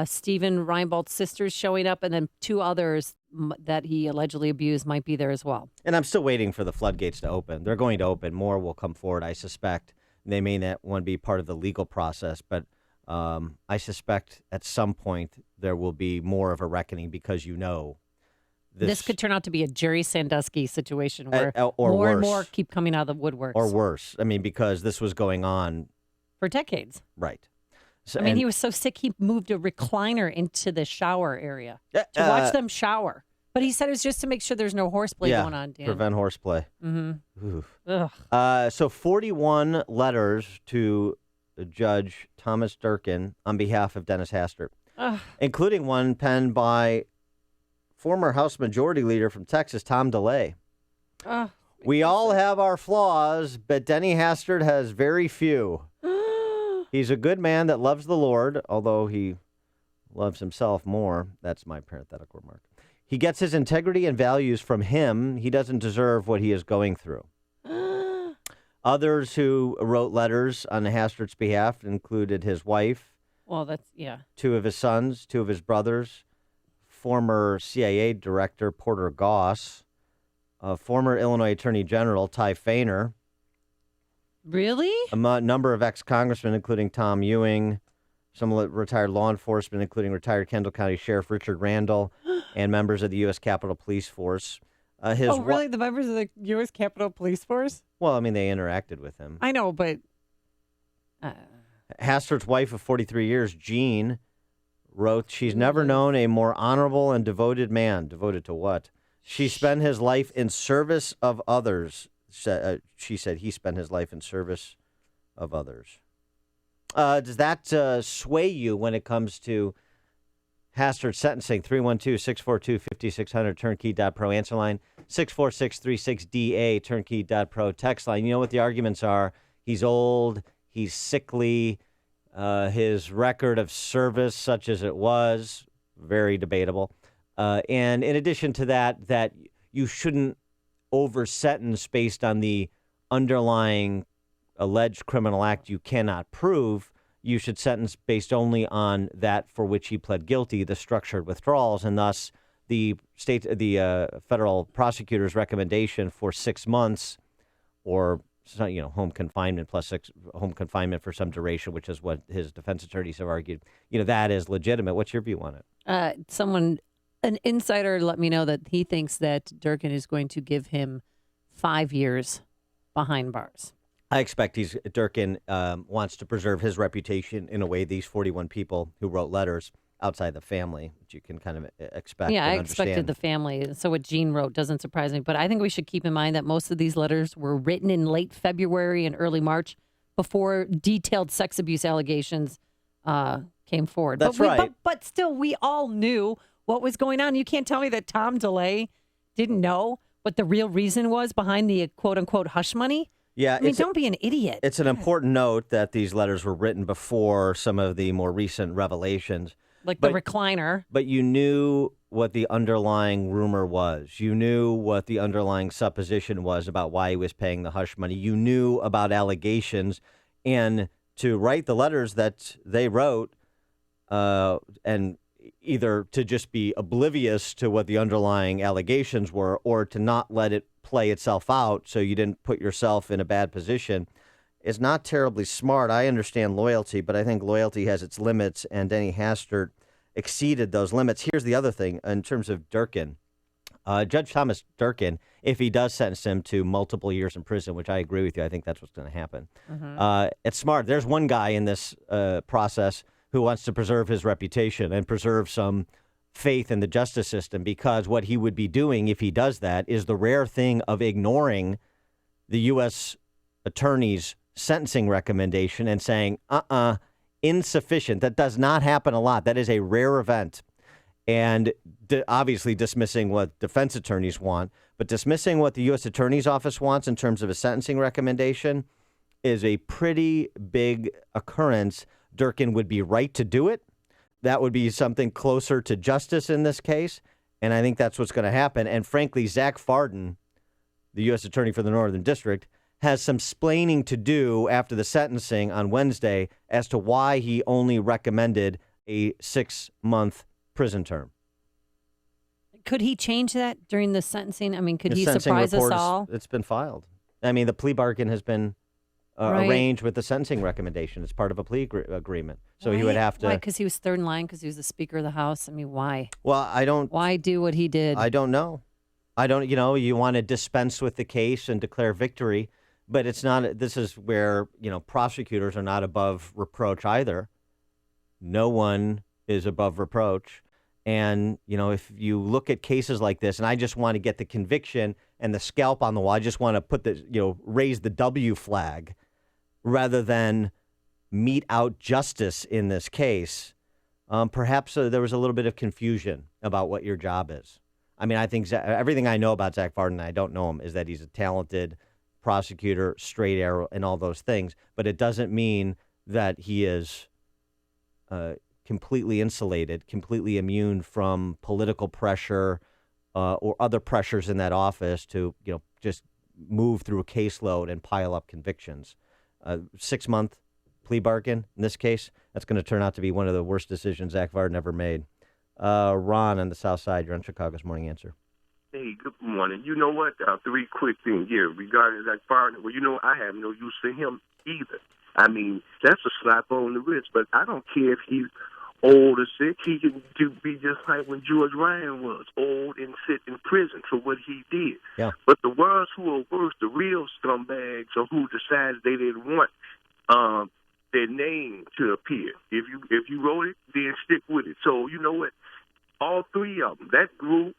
Stephen Reinbold's sister's showing up, and then two others that he allegedly abused might be there as well. And I'm still waiting for the floodgates to open. They're going to open. More will come forward, I suspect. They may not want to be part of the legal process, but I suspect at some point there will be more of a reckoning because this could turn out to be a Jerry Sandusky situation where or more and worse. more keep coming out of the woodworks. Or worse. I mean, because this was going on. For decades. Right. So, I mean, he was so sick he moved a recliner into the shower area to watch them shower. But he said it was just to make sure there's no horseplay going on, Dan. Prevent horseplay. Mm-hmm. So 41 letters to Judge Thomas Durkin on behalf of Dennis Hastert, including one penned by former House Majority Leader from Texas, Tom DeLay. We all have our flaws, but Denny Hastert has very few. He's a good man that loves the Lord, although he loves himself more. That's my parenthetical remark. He gets his integrity and values from him. He doesn't deserve what he is going through. Others who wrote letters on Hastert's behalf included his wife. Well, that's, yeah. Two of his sons, two of his brothers, former CIA Director Porter Goss, former Illinois Attorney General Ty Fainer. Really? A number of ex-congressmen, including Tom Ewing, some retired law enforcement, including retired Kendall County Sheriff Richard Randall, and members of the U.S. Capitol Police Force. Really? The members of the U.S. Capitol Police Force? Well, I mean, they interacted with him. I know, but... Hastert's wife of 43 years, Jean, wrote, she's never known a more honorable and devoted man. Devoted to what? She spent his life in service of others. She said he spent his life in service of others. Does that sway you when it comes to Hastert's sentencing? 312-642-5600, turnkey.pro. Answer line 64636DA, turnkey.pro. Text line. You know what the arguments are. He's old. He's sickly. His record of service, such as it was, very debatable. And in addition to that you shouldn't over-sentence based on the underlying alleged criminal act you cannot prove. You should sentence based only on that for which he pled guilty, the structured withdrawals, and thus the federal prosecutor's recommendation for 6 months or home confinement plus home confinement for some duration, which is what his defense attorneys have argued. That is legitimate. What's your view on it? An insider let me know that he thinks that Durkin is going to give him 5 years behind bars. I expect Durkin wants to preserve his reputation in a way these 41 people who wrote letters outside the family, which you can kind of expect. Yeah, and I expected the family. So what Gene wrote doesn't surprise me. But I think we should keep in mind that most of these letters were written in late February and early March before detailed sex abuse allegations came forward. That's right. But still, we all knew what was going on. You can't tell me that Tom DeLay didn't know what the real reason was behind the quote-unquote hush money. Yeah, I mean, don't be an idiot. It's an important note that these letters were written before some of the more recent revelations. Like the recliner. But you knew what the underlying rumor was. You knew what the underlying supposition was about why he was paying the hush money. You knew about allegations. And to write the letters that they wrote and either to just be oblivious to what the underlying allegations were or to not let it play itself out so you didn't put yourself in a bad position is not terribly smart. I understand loyalty, but I think loyalty has its limits, and Denny Hastert exceeded those limits. Here's the other thing in terms of Durkin. Judge Thomas Durkin, if he does sentence him to multiple years in prison, which I agree with you, I think that's what's going to happen. It's smart. There's one guy in this process who wants to preserve his reputation and preserve some faith in the justice system, because what he would be doing if he does that is the rare thing of ignoring the U.S. attorney's sentencing recommendation and saying, insufficient. That does not happen a lot. That is a rare event. And obviously dismissing what defense attorneys want, but dismissing what the U.S. Attorney's Office wants in terms of a sentencing recommendation is a pretty big occurrence. Durkin would be right to do it. That would be something closer to justice in this case. And I think that's what's going to happen. And frankly, Zach Farden, the U.S. Attorney for the Northern District, has some splaining to do after the sentencing on Wednesday as to why he only recommended a 6-month prison term. Could he change that during the sentencing? I mean, could he sentencing surprise us report all? It's been filed. I mean, the plea bargain has been arranged with the sentencing recommendation. It's part of a plea agreement. So he would have to. Why? Because he was third in line, because he was the Speaker of the House? I mean, why? Well, I don't. Why do what he did? I don't know. You want to dispense with the case and declare victory, but it's not. This is where, prosecutors are not above reproach either. No one is above reproach. And, if you look at cases like this, and I just want to get the conviction and the scalp on the wall, I just want to put raise the W flag rather than mete out justice in this case. Perhaps there was a little bit of confusion about what your job is. I mean, I think everything I know about Zach Farden, I don't know him, is that he's a talented prosecutor, straight arrow, and all those things. But it doesn't mean that he is completely insulated, completely immune from political pressure or other pressures in that office to, just move through a caseload and pile up convictions. 6-month plea bargain, in this case, that's going to turn out to be one of the worst decisions Zach Farden ever made. Ron on the South Side, you're on Chicago's Morning Answer. Hey, good morning. You know what? 3 quick things here regarding Zach Farden. Well, I have no use for him either. I mean, that's a slap on the wrist, but I don't care if he's old or sick. He can be just like when George Ryan was, old and sit in prison for what he did. Yeah. But the ones who are worse, the real scumbags, or who decided they didn't want their name to appear. If you wrote it, then stick with it. So you know what? All 3 of them, that group,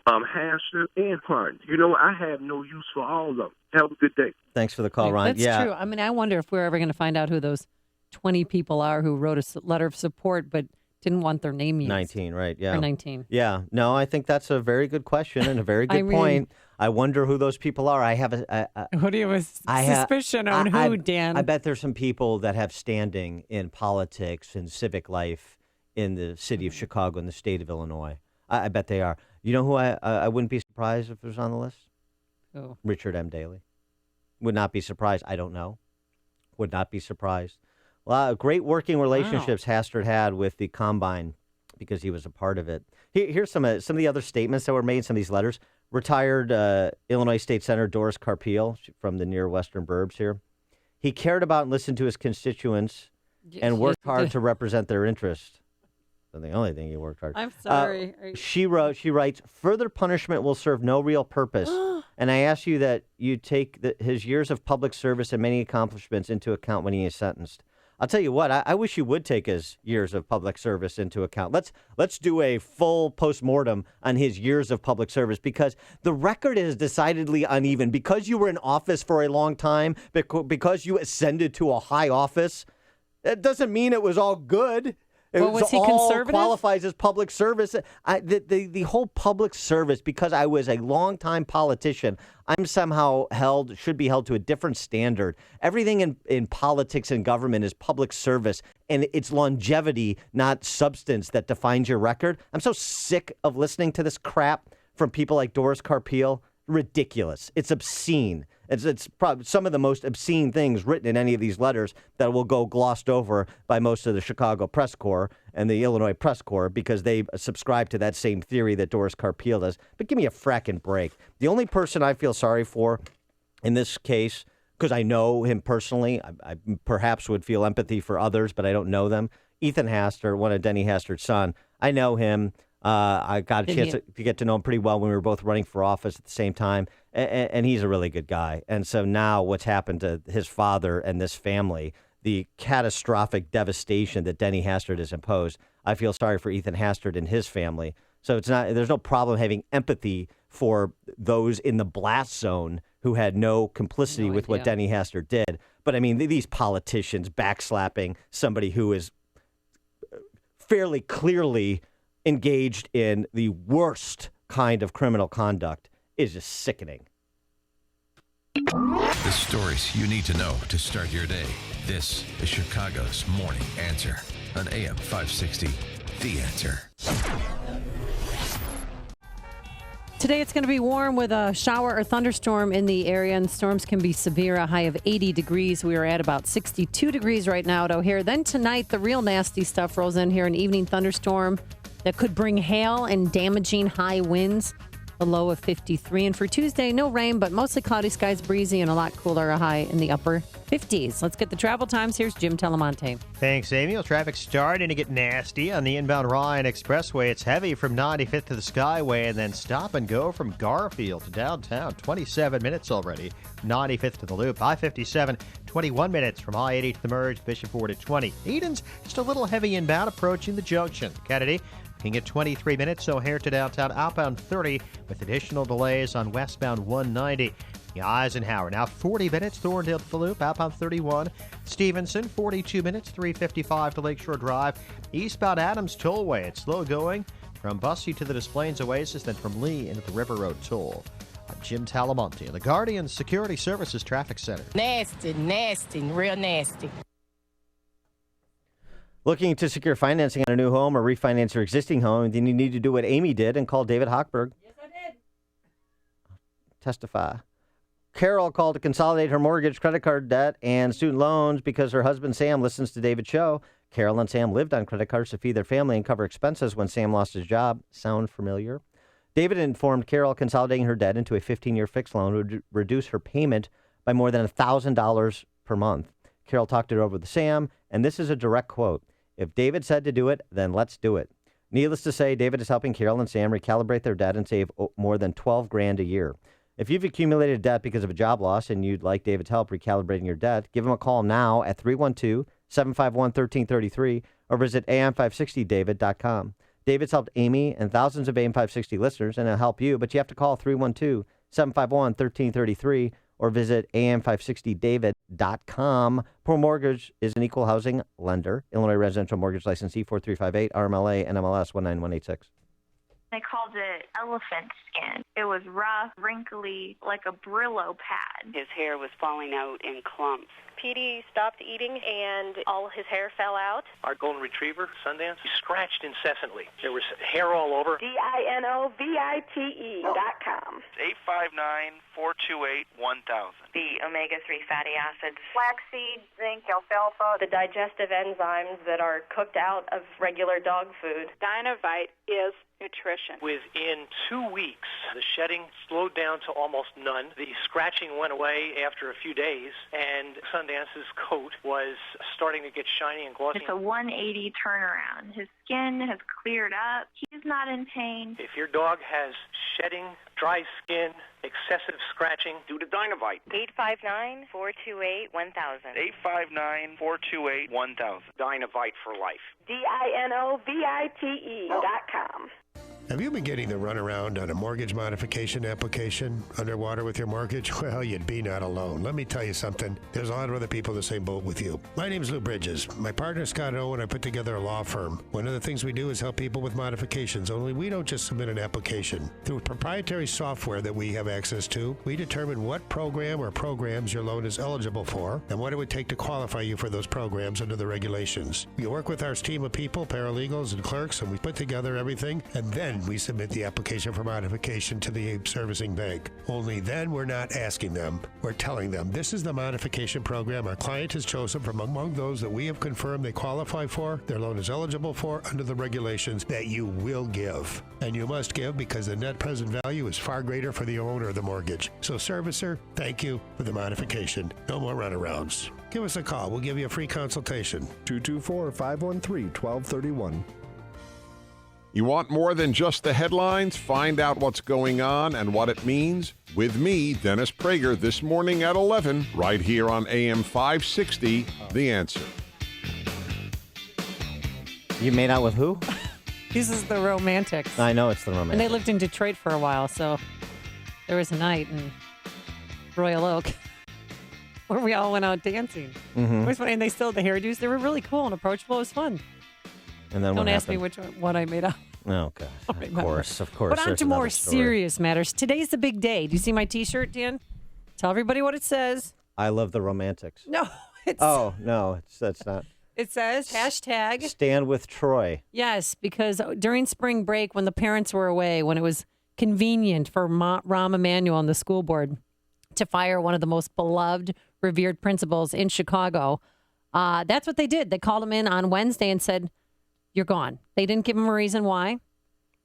Hastert and Farden. I have no use for all of them. Have a good day. Thanks for the call, Ron. That's true. I mean, I wonder if we're ever going to find out who those 20 people are who wrote a letter of support but didn't want their name used. 19, right? Yeah. Or 19. Yeah. No, I think that's a very good question and a very good point. I wonder who those people are. I have what do you have a suspicion on who, Dan? I bet there's some people that have standing in politics and civic life in the city of Chicago and the state of Illinois. I bet they are. You know who I wouldn't be surprised if it was on the list? Who? Richard M. Daley. Would not be surprised. I don't know. Would not be surprised. Well, great working relationships Hastert had with the Combine because he was a part of it. Here's some of the other statements that were made, some of these letters. retired Illinois State Senator Doris Carpeel from the near western burbs here. He cared about and listened to his constituents and worked hard to represent their interests. That's the only thing he worked hard. I'm sorry. She writes, further punishment will serve no real purpose. And I ask you that you take his years of public service and many accomplishments into account when he is sentenced. I'll tell you what, I wish you would take his years of public service into account. Let's do a full postmortem on his years of public service, because the record is decidedly uneven. Because you were in office for a long time, because you ascended to a high office, it doesn't mean it was all good. Was he conservative? Qualifies as public service. The whole public service, because I was a longtime politician, I'm somehow should be held to a different standard. Everything in politics and government is public service, and it's longevity, not substance, that defines your record. I'm so sick of listening to this crap from people like Doris Carpeel. Ridiculous. It's obscene. It's probably some of the most obscene things written in any of these letters that will go glossed over by most of the Chicago press corps and the Illinois press corps, because they subscribe to that same theory that Doris Carpeel does. But give me a fracking break. The only person I feel sorry for in this case, because I know him personally, I perhaps would feel empathy for others, but I don't know them. Ethan Hastert, one of Denny Hastert's son. I know him. I got a chance to get to know him pretty well when we were both running for office at the same time, and he's a really good guy. And so now what's happened to his father and this family, the catastrophic devastation that Denny Hastert has imposed, I feel sorry for Ethan Hastert and his family. So there's no problem having empathy for those in the blast zone who had no complicity with what Denny Hastert did. But I mean, these politicians backslapping somebody who is fairly clearly engaged in the worst kind of criminal conduct is just sickening. The stories you need to know to start your day. This is Chicago's Morning Answer on AM 560. The Answer. Today it's going to be warm with a shower or thunderstorm in the area, and storms can be severe. A high of 80 degrees. We are at about 62 degrees right now at O'Hare. Then tonight, the real nasty stuff rolls in here. An evening thunderstorm that could bring hail and damaging high winds, a low of 53. And for Tuesday, no rain, but mostly cloudy skies, breezy, and a lot cooler, a high in the upper 50s. Let's get the travel times. Here's Jim Telemonte. Thanks, Amy. Well, traffic starting to get nasty on the inbound Ryan Expressway. It's heavy from 95th to the Skyway, and then stop and go from Garfield to downtown. 27 minutes already. 95th to the Loop. I-57, 21 minutes from I-80 to the merge. Bishop Ford at 20. Eden's just a little heavy inbound approaching the junction. Kennedy, looking at 23 minutes, O'Hare to downtown, outbound 30, with additional delays on westbound 190. The Eisenhower, now 40 minutes, Thorndale to the Loop, outbound 31. Stevenson, 42 minutes, 355 to Lakeshore Drive. Eastbound Adams Tollway, it's slow going from Bussey to the Des Plaines Oasis, then from Lee into the River Road Toll. I'm Jim Talamonte in the Guardian Security Services Traffic Center. Nasty, real nasty. Looking to secure financing on a new home or refinance your existing home, then you need to do what Amy did and call David Hochberg. Yes, I did. Testify. Carol called to consolidate her mortgage, credit card debt, and student loans because her husband Sam listens to David's show. Carol and Sam lived on credit cards to feed their family and cover expenses when Sam lost his job. Sound familiar? David informed Carol consolidating her debt into a 15-year fixed loan would reduce her payment by more than $1,000 per month. Carol talked it over with Sam, and this is a direct quote. If David said to do it, then let's do it. Needless to say, David is helping Carol and Sam recalibrate their debt and save more than $12,000 a year. If you've accumulated debt because of a job loss and you'd like David's help recalibrating your debt, give him a call now at 312-751-1333 or visit am560david.com. David's helped Amy and thousands of AM560 listeners, and it'll help you, but you have to call 312-751-1333 or visit am560david.com. Pro Mortgage is an equal housing lender. Illinois Residential Mortgage License E4358, RMLA, NMLS 19186. They called it elephant skin. It was rough, wrinkly, like a Brillo pad. His hair was falling out in clumps. Petey stopped eating and all his hair fell out. Our golden retriever, Sundance, he scratched incessantly. There was hair all over. DINOVITE.com. 859-428-1000. The omega-3 fatty acids. Flaxseed, zinc, alfalfa, the digestive enzymes that are cooked out of regular dog food. Dinovite is nutrition. Within 2 weeks, the shedding slowed down to almost none. The scratching went away after a few days, and Sundance's coat was starting to get shiny and glossy. It's a 180 turnaround. His skin has cleared up. He's not in pain. If your dog has shedding, dry skin, excessive scratching, do the Dinovite. 859-428-1000. 859-428-1000. Dinovite for life. DINOVITE.com. Have you been getting the runaround on a mortgage modification application? Underwater with your mortgage? Well, you'd be not alone. Let me tell you something. There's a lot of other people in the same boat with you. My name's Lou Bridges. My partner, Scott O, and I put together a law firm. One of the things we do is help people with modifications, only we don't just submit an application. Through proprietary software that we have access to, we determine what program or programs your loan is eligible for and what it would take to qualify you for those programs under the regulations. We work with our team of people, paralegals and clerks, and we put together everything, and then we submit the application for modification to the servicing bank. Only then we're not asking them. We're telling them this is the modification program our client has chosen from among those that we have confirmed they qualify for, their loan is eligible for under the regulations that you will give. And you must give because the net present value is far greater for the owner of the mortgage. So servicer, thank you for the modification. No more runarounds. Give us a call. We'll give you a free consultation. 224-513-1231. You want more than just the headlines? Find out what's going on and what it means with me, Dennis Prager, this morning at 11, right here on AM 560, The Answer. You made out with who? This is the Romantics. I know it's the Romantics. And they lived in Detroit for a while, so there was a night in Royal Oak where we all went out dancing. Mhm. It was funny, and they still had the hairdos. They were really cool and approachable. It was fun. And then Don't what ask me happened? what I made up. Oh, gosh. Of course. But on There's to more another story. serious matters. Today's the big day. Do you see my T-shirt, Dan? Tell everybody what it says. I love the Romantics. No, it's Oh, no, that's not. it says hashtag. Stand with Troy. Yes, because during spring break, when the parents were away, when it was convenient for Rahm Emanuel and the school board to fire one of the most beloved, revered principals in Chicago, that's what they did. They called him in on Wednesday and said, "You're gone." They didn't give him a reason why.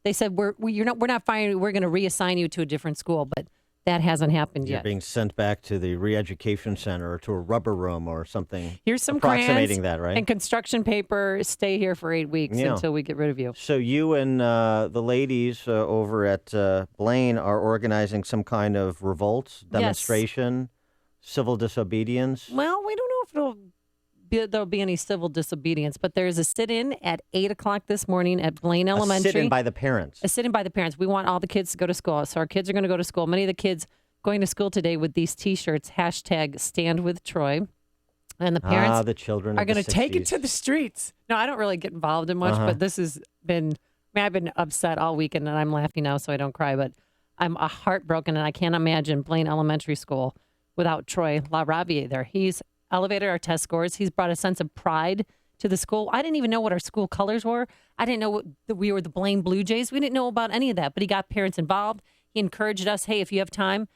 They said, "We're not firing you. We're going to reassign you to a different school," but that hasn't happened You're yet. being sent back to the re-education center or to a rubber room or something. Here's some approximating crayons that, right? and construction paper. Stay here for 8 weeks Yeah. until we get rid of you. So you and the ladies over at Blaine are organizing some kind of revolt, demonstration, civil disobedience. Well, we don't know if there'll be any civil disobedience, but there's a sit-in at 8 o'clock this morning at Blaine Elementary. A sit-in by the parents. A sit-in by the parents. We want all the kids to go to school. So our kids are going to go to school. Many of the kids going to school today with these T-shirts, hashtag Stand With Troy. And the parents the children are of the going to take it 60s. to the streets. No, I don't really get involved in much, but this has been, I've been upset all weekend, and I'm laughing now so I don't cry, but I'm heartbroken, and I can't imagine Blaine Elementary School without Troy LaRaviere there. He's elevated our test scores. He's brought a sense of pride to the school. I didn't even know what our school colors were. I didn't know that we were the Blaine Blue Jays. We didn't know about any of that, but he got parents involved. He encouraged us, hey, if you have time,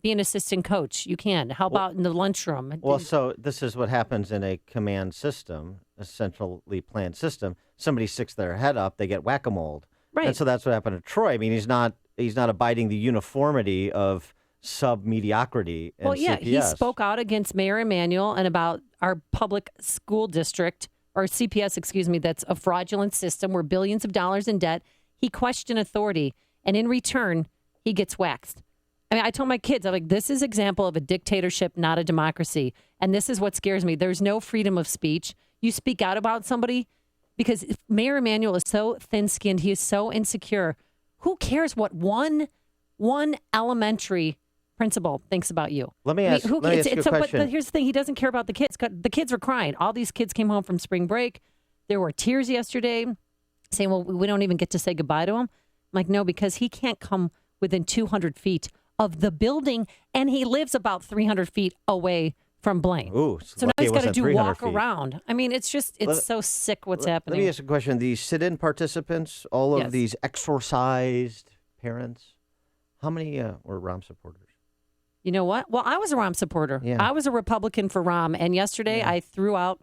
be an assistant coach. You can. Help out in the lunchroom. Well, so this is what happens in a command system, a centrally planned system. Somebody sticks their head up, they get whack-a-mole. Right. And so that's what happened to Troy. I mean, he's not abiding the uniformity of sub-mediocrity and Well, yeah, CPS. he spoke out against Mayor Emanuel and about our public school district, or CPS, excuse me, that's a fraudulent system. We're billions of dollars in debt. He questioned authority, and in return, he gets waxed. I mean, I told my kids, I'm like, this is example of a dictatorship, not a democracy. And this is what scares me. There's no freedom of speech. You speak out about somebody because Mayor Emanuel is so thin-skinned. He is so insecure. Who cares what one elementary principal thinks about you? Let me ask you a question. But here's the thing. He doesn't care about the kids. The kids were crying. All these kids came home from spring break. There were tears yesterday saying, well, we don't even get to say goodbye to him. I'm like, no, because he can't come within 200 feet of the building, and he lives about 300 feet away from Blaine. Ooh, so now lucky he's it got to wasn't do 300 walk feet. around. I mean, it's so sick what's happening. Let me ask a question. These sit-in participants, all of Yes. these exorcised parents, how many were Rahm supporters? You know what? Well, I was a Rahm supporter. Yeah. I was a Republican for Rahm, and yesterday I threw out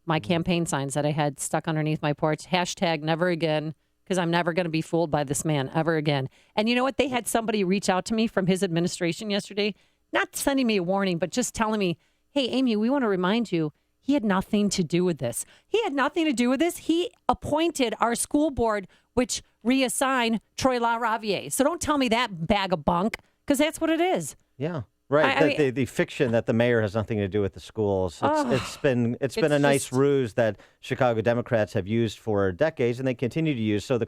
my campaign signs that I had stuck underneath my porch. # never again, because I'm never going to be fooled by this man ever again. And you know what? They had somebody reach out to me from his administration yesterday, not sending me a warning, but just telling me, hey, Amy, we want to remind you, he had nothing to do with this. He had nothing to do with this. He appointed our school board, which reassigned Troy LaRaviere. So don't tell me that bag of bunk, because that's what it is. Yeah. Right. The fiction that the mayor has nothing to do with the schools. It's been a nice ruse that Chicago Democrats have used for decades, and they continue to use. So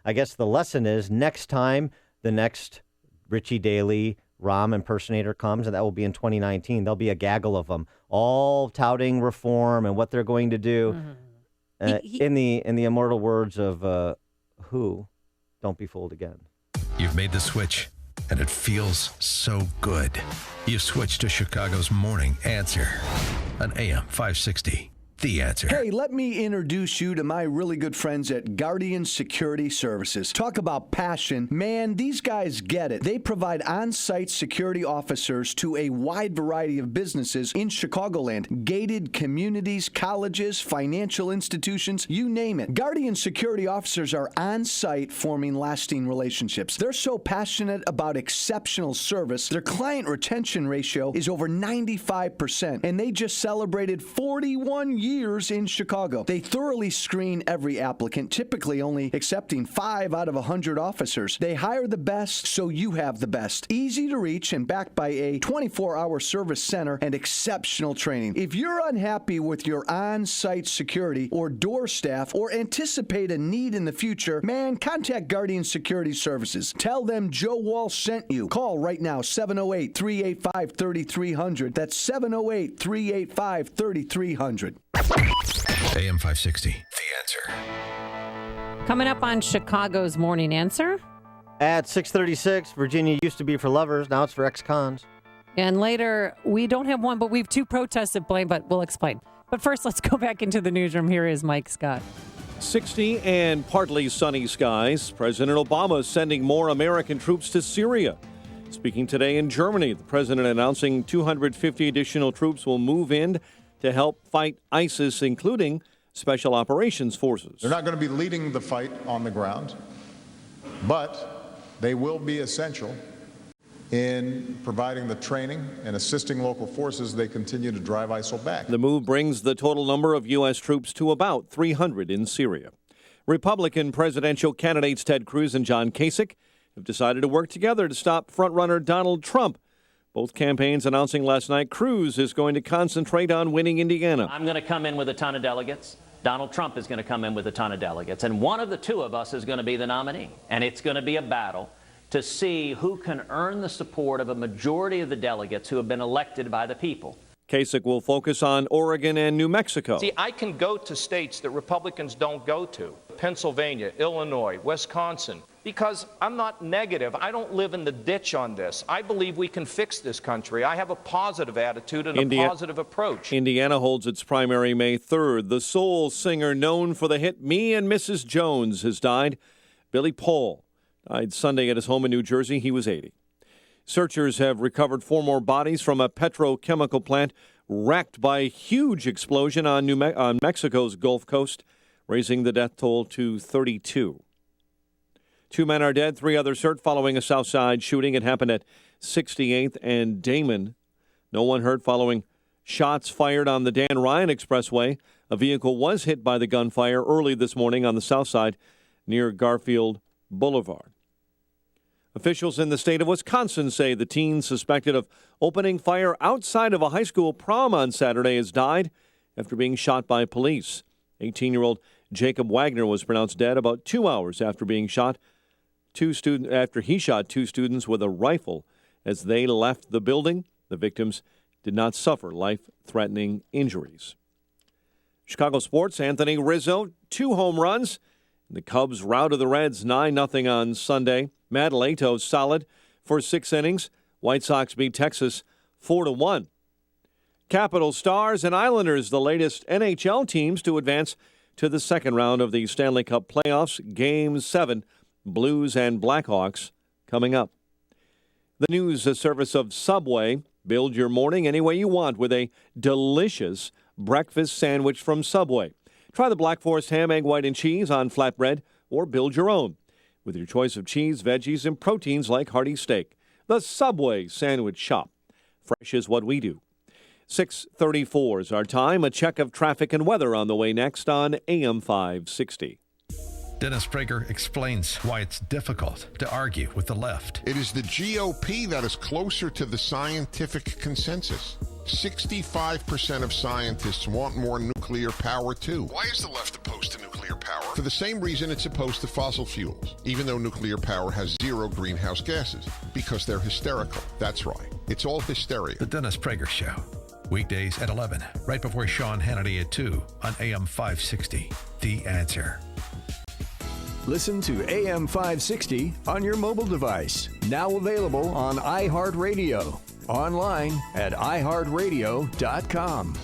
I guess the lesson is next time the next Richie Daley Rahm impersonator comes, and that will be in 2019, there'll be a gaggle of them all touting reform and what they're going to do. In the immortal words of who, don't be fooled again. You've made the switch, and it feels so good. You've switched to Chicago's Morning Answer on AM 560. The Answer. Hey, let me introduce you to my really good friends at Guardian Security Services. Talk about passion. Man, these guys get it. They provide on-site security officers to a wide variety of businesses in Chicagoland. Gated communities, colleges, financial institutions, you name it. Guardian Security Officers are on-site forming lasting relationships. They're so passionate about exceptional service, their client retention ratio is over 95%, and they just celebrated 41 years in Chicago. They thoroughly screen every applicant, typically only accepting 5 out of 100 officers. They hire the best, so you have the best. Easy to reach and backed by a 24-hour service center and exceptional training. If you're unhappy with your on-site security or door staff or anticipate a need in the future, man, contact Guardian Security Services. Tell them Joe Walsh sent you. Call right now, 708-385-3300. That's 708-385-3300. AM 560. The Answer. Coming up on Chicago's Morning Answer. At 6:36, Virginia used to be for lovers. Now it's for ex-cons. And later, we don't have one, but we have 2 protests at Blaine, but we'll explain. But first, let's go back into the newsroom. Here is Mike Scott. 60 and partly sunny skies. President Obama is sending more American troops to Syria. Speaking today in Germany, the president announcing 250 additional troops will move in to help fight ISIS, including Special Operations Forces. They're not going to be leading the fight on the ground, but they will be essential in providing the training and assisting local forces as they continue to drive ISIL back. The move brings the total number of U.S. troops to about 300 in Syria. Republican presidential candidates Ted Cruz and John Kasich have decided to work together to stop frontrunner Donald Trump. Both campaigns announcing last night Cruz is going to concentrate on winning Indiana. I'm going to come in with a ton of delegates. Donald Trump is going to come in with a ton of delegates. And one of the two of us is going to be the nominee. And it's going to be a battle to see who can earn the support of a majority of the delegates who have been elected by the people. Kasich will focus on Oregon and New Mexico. See, I can go to states that Republicans don't go to. Pennsylvania, Illinois, Wisconsin. Because I'm not negative. I don't live in the ditch on this. I believe we can fix this country. I have a positive attitude and a positive approach. Indiana holds its primary May 3rd. The soul singer known for the hit Me and Mrs. Jones has died. Billy Paul died Sunday at his home in New Jersey. He was 80. Searchers have recovered 4 more bodies from a petrochemical plant wrecked by a huge explosion on Mexico's Gulf Coast, raising the death toll to 32. 2 men are dead, 3 others hurt following a Southside shooting. It happened at 68th and Damon. No one hurt following shots fired on the Dan Ryan Expressway. A vehicle was hit by the gunfire early this morning on the south side near Garfield Boulevard. Officials in the state of Wisconsin say the teen suspected of opening fire outside of a high school prom on Saturday has died after being shot by police. 18-year-old Jacob Wagner was pronounced dead about 2 hours after being shot. After he shot 2 students with a rifle as they left the building. The victims did not suffer life-threatening injuries. Chicago sports, Anthony Rizzo, 2 home runs. The Cubs routed the Reds 9-0 on Sunday. Matt Lato solid for 6 innings. White Sox beat Texas 4-1. Capital Stars and Islanders, the latest NHL teams to advance to the second round of the Stanley Cup playoffs. Game 7, Blues and Blackhawks coming up. The news service of Subway. Build your morning any way you want with a delicious breakfast sandwich from Subway. Try the Black Forest ham, egg, white, and cheese on flatbread, or build your own with your choice of cheese, veggies, and proteins like hearty steak. The Subway Sandwich Shop. Fresh is what we do. 6:34 is our time. A check of traffic and weather on the way next on AM 560. Dennis Prager explains why it's difficult to argue with the left. It is the GOP that is closer to the scientific consensus. 65% of scientists want more nuclear power, too. Why is the left opposed to nuclear power? For the same reason it's opposed to fossil fuels, even though nuclear power has 0 greenhouse gases, because they're hysterical. That's right. It's all hysteria. The Dennis Prager Show. Weekdays at 11, right before Sean Hannity at 2 on AM 560. The Answer. Listen to AM 560 on your mobile device. Now available on iHeartRadio. Online at iHeartRadio.com.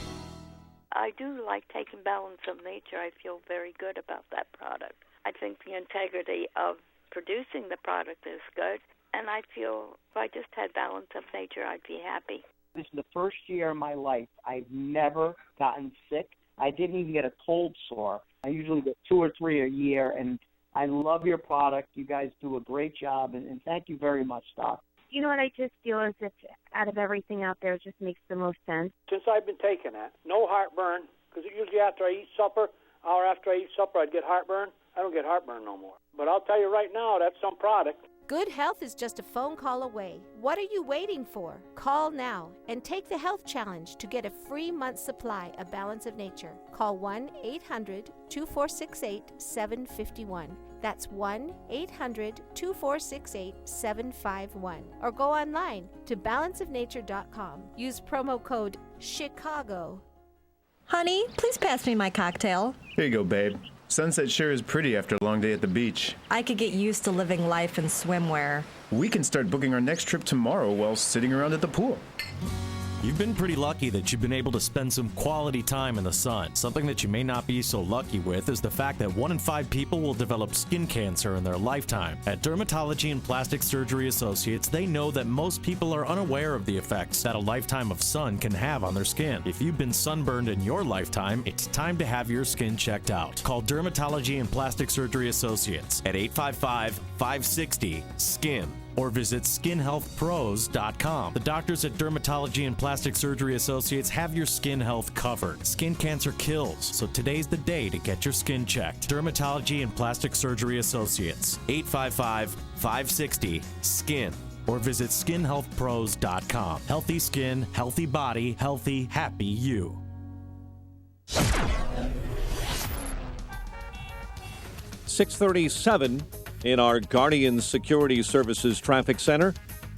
I do like taking Balance of Nature. I feel very good about that product. I think the integrity of producing the product is good. And I feel if I just had Balance of Nature, I'd be happy. This is the first year of my life I've never gotten sick. I didn't even get a cold sore. I usually get 2 or 3 a year, and I love your product. You guys do a great job, and thank you very much, Doc. You know what I just feel as if out of everything out there, it just makes the most sense. Since I've been taking that, no heartburn, because usually after I eat supper, hour after I eat supper, I'd get heartburn. I don't get heartburn no more. But I'll tell you right now, that's some product. Good health is just a phone call away. What are you waiting for? Call now and take the health challenge to get a free month's supply of Balance of Nature. Call 1-800-2468-751. That's 1-800-2468-751. Or go online to balanceofnature.com. Use promo code CHICAGO. Honey, please pass me my cocktail. Here you go, babe. Sunset sure is pretty after a long day at the beach. I could get used to living life in swimwear. We can start booking our next trip tomorrow while sitting around at the pool. You've been pretty lucky that you've been able to spend some quality time in the sun. Something that you may not be so lucky with is the fact that 1 in 5 people will develop skin cancer in their lifetime. At Dermatology and Plastic Surgery Associates, they know that most people are unaware of the effects that a lifetime of sun can have on their skin. If you've been sunburned in your lifetime, it's time to have your skin checked out. Call Dermatology and Plastic Surgery Associates at 855-560-SKIN. or visit skinhealthpros.com. The doctors at Dermatology and Plastic Surgery Associates have your skin health covered. Skin cancer kills, so today's the day to get your skin checked. Dermatology and Plastic Surgery Associates, 855-560-SKIN. or visit skinhealthpros.com. Healthy skin, healthy body, healthy, happy you. .637 in our Guardian Security Services Traffic Center.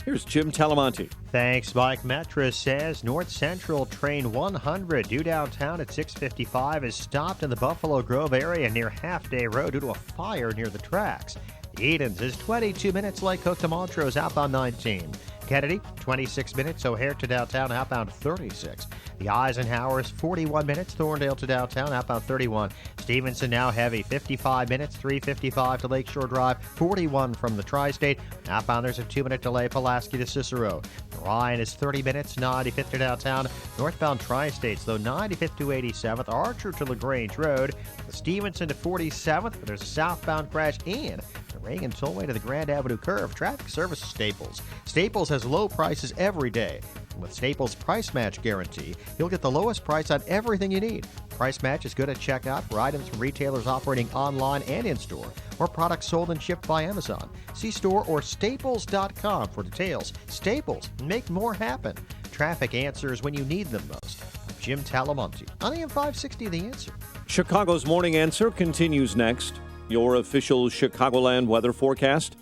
Here's Jim Talamonte. Thanks, Mike. Metro says North Central Train 100 due downtown at 6:55 is stopped in the Buffalo Grove area near Half Day Road due to a fire near the tracks. Edens is 22 minutes. Lake Hook to Montrose outbound 19. Kennedy, 26 minutes. O'Hare to downtown outbound 36. The Eisenhower is 41 minutes. Thorndale to downtown outbound 31. Stevenson now heavy, 55 minutes. 3:55 to Lakeshore Drive, 41 from the Tri-State. Outbound there's a 2-minute delay. Pulaski to Cicero. Ryan is 30 minutes. 95th to downtown. Northbound Tri-States though 95th to 87th. Archer to LaGrange Road. Stevenson to 47th. But there's a southbound crash in the Reagan Tollway to the Grand Avenue curve. Traffic service Staples. Staples has low prices every day. And with Staples Price Match Guarantee, you'll get the lowest price on everything you need. Price Match is good at checkout for items from retailers operating online and in-store, or products sold and shipped by Amazon. See store or staples.com for details. Staples, make more happen. Traffic answers when you need them most. Jim Talamonte on AM 560 The Answer. Chicago's Morning Answer continues next. Your official Chicagoland weather forecast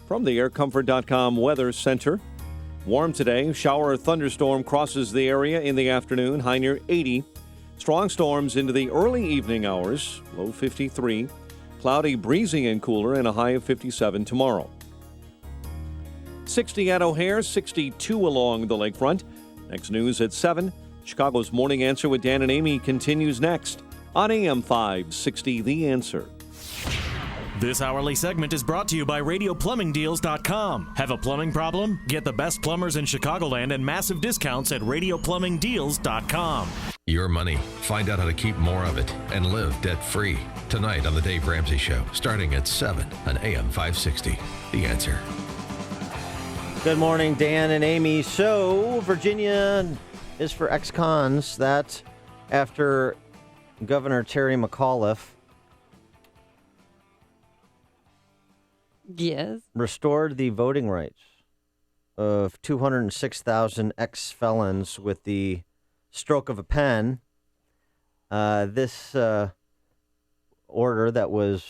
from the aircomfort.com Weather Center. Warm today. Shower or thunderstorm crosses the area in the afternoon, high near 80. Strong storms into the early evening hours, low 53. Cloudy, breezy, and cooler, and a high of 57 tomorrow. 60 at O'Hare, 62 along the lakefront. Next news at 7. Chicago's Morning Answer with Dan and Amy continues next on AM 560, The Answer. This hourly segment is brought to you by RadioPlumbingDeals.com. Have a plumbing problem? Get the best plumbers in Chicagoland and massive discounts at RadioPlumbingDeals.com. Your money. Find out how to keep more of it and live debt-free. Tonight on The Dave Ramsey Show, starting at 7 on AM 560. The Answer. Good morning, Dan and Amy. So, Virginia is for ex-cons. That after Governor Terry McAuliffe restored the voting rights of 206,000 ex-felons with the stroke of a pen. This order that was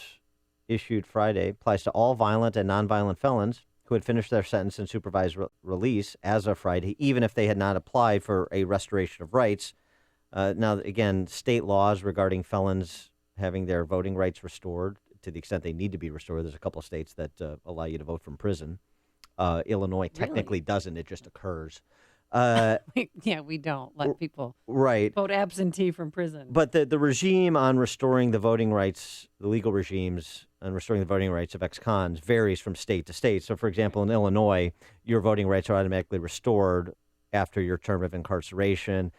issued Friday applies to all violent and nonviolent felons who had finished their sentence in supervised release as of Friday, even if they had not applied for a restoration of rights. Now, again, state laws regarding felons having their voting rights restored, to the extent they need to be restored. There's a couple of states that allow you to vote from prison. Illinois technically doesn't. It just occurs. We don't let people vote absentee from prison. But the regime on restoring the voting rights, the legal regimes on restoring the voting rights of ex-cons varies from state to state. So, for example, in Illinois, your voting rights are automatically restored after your term of incarceration.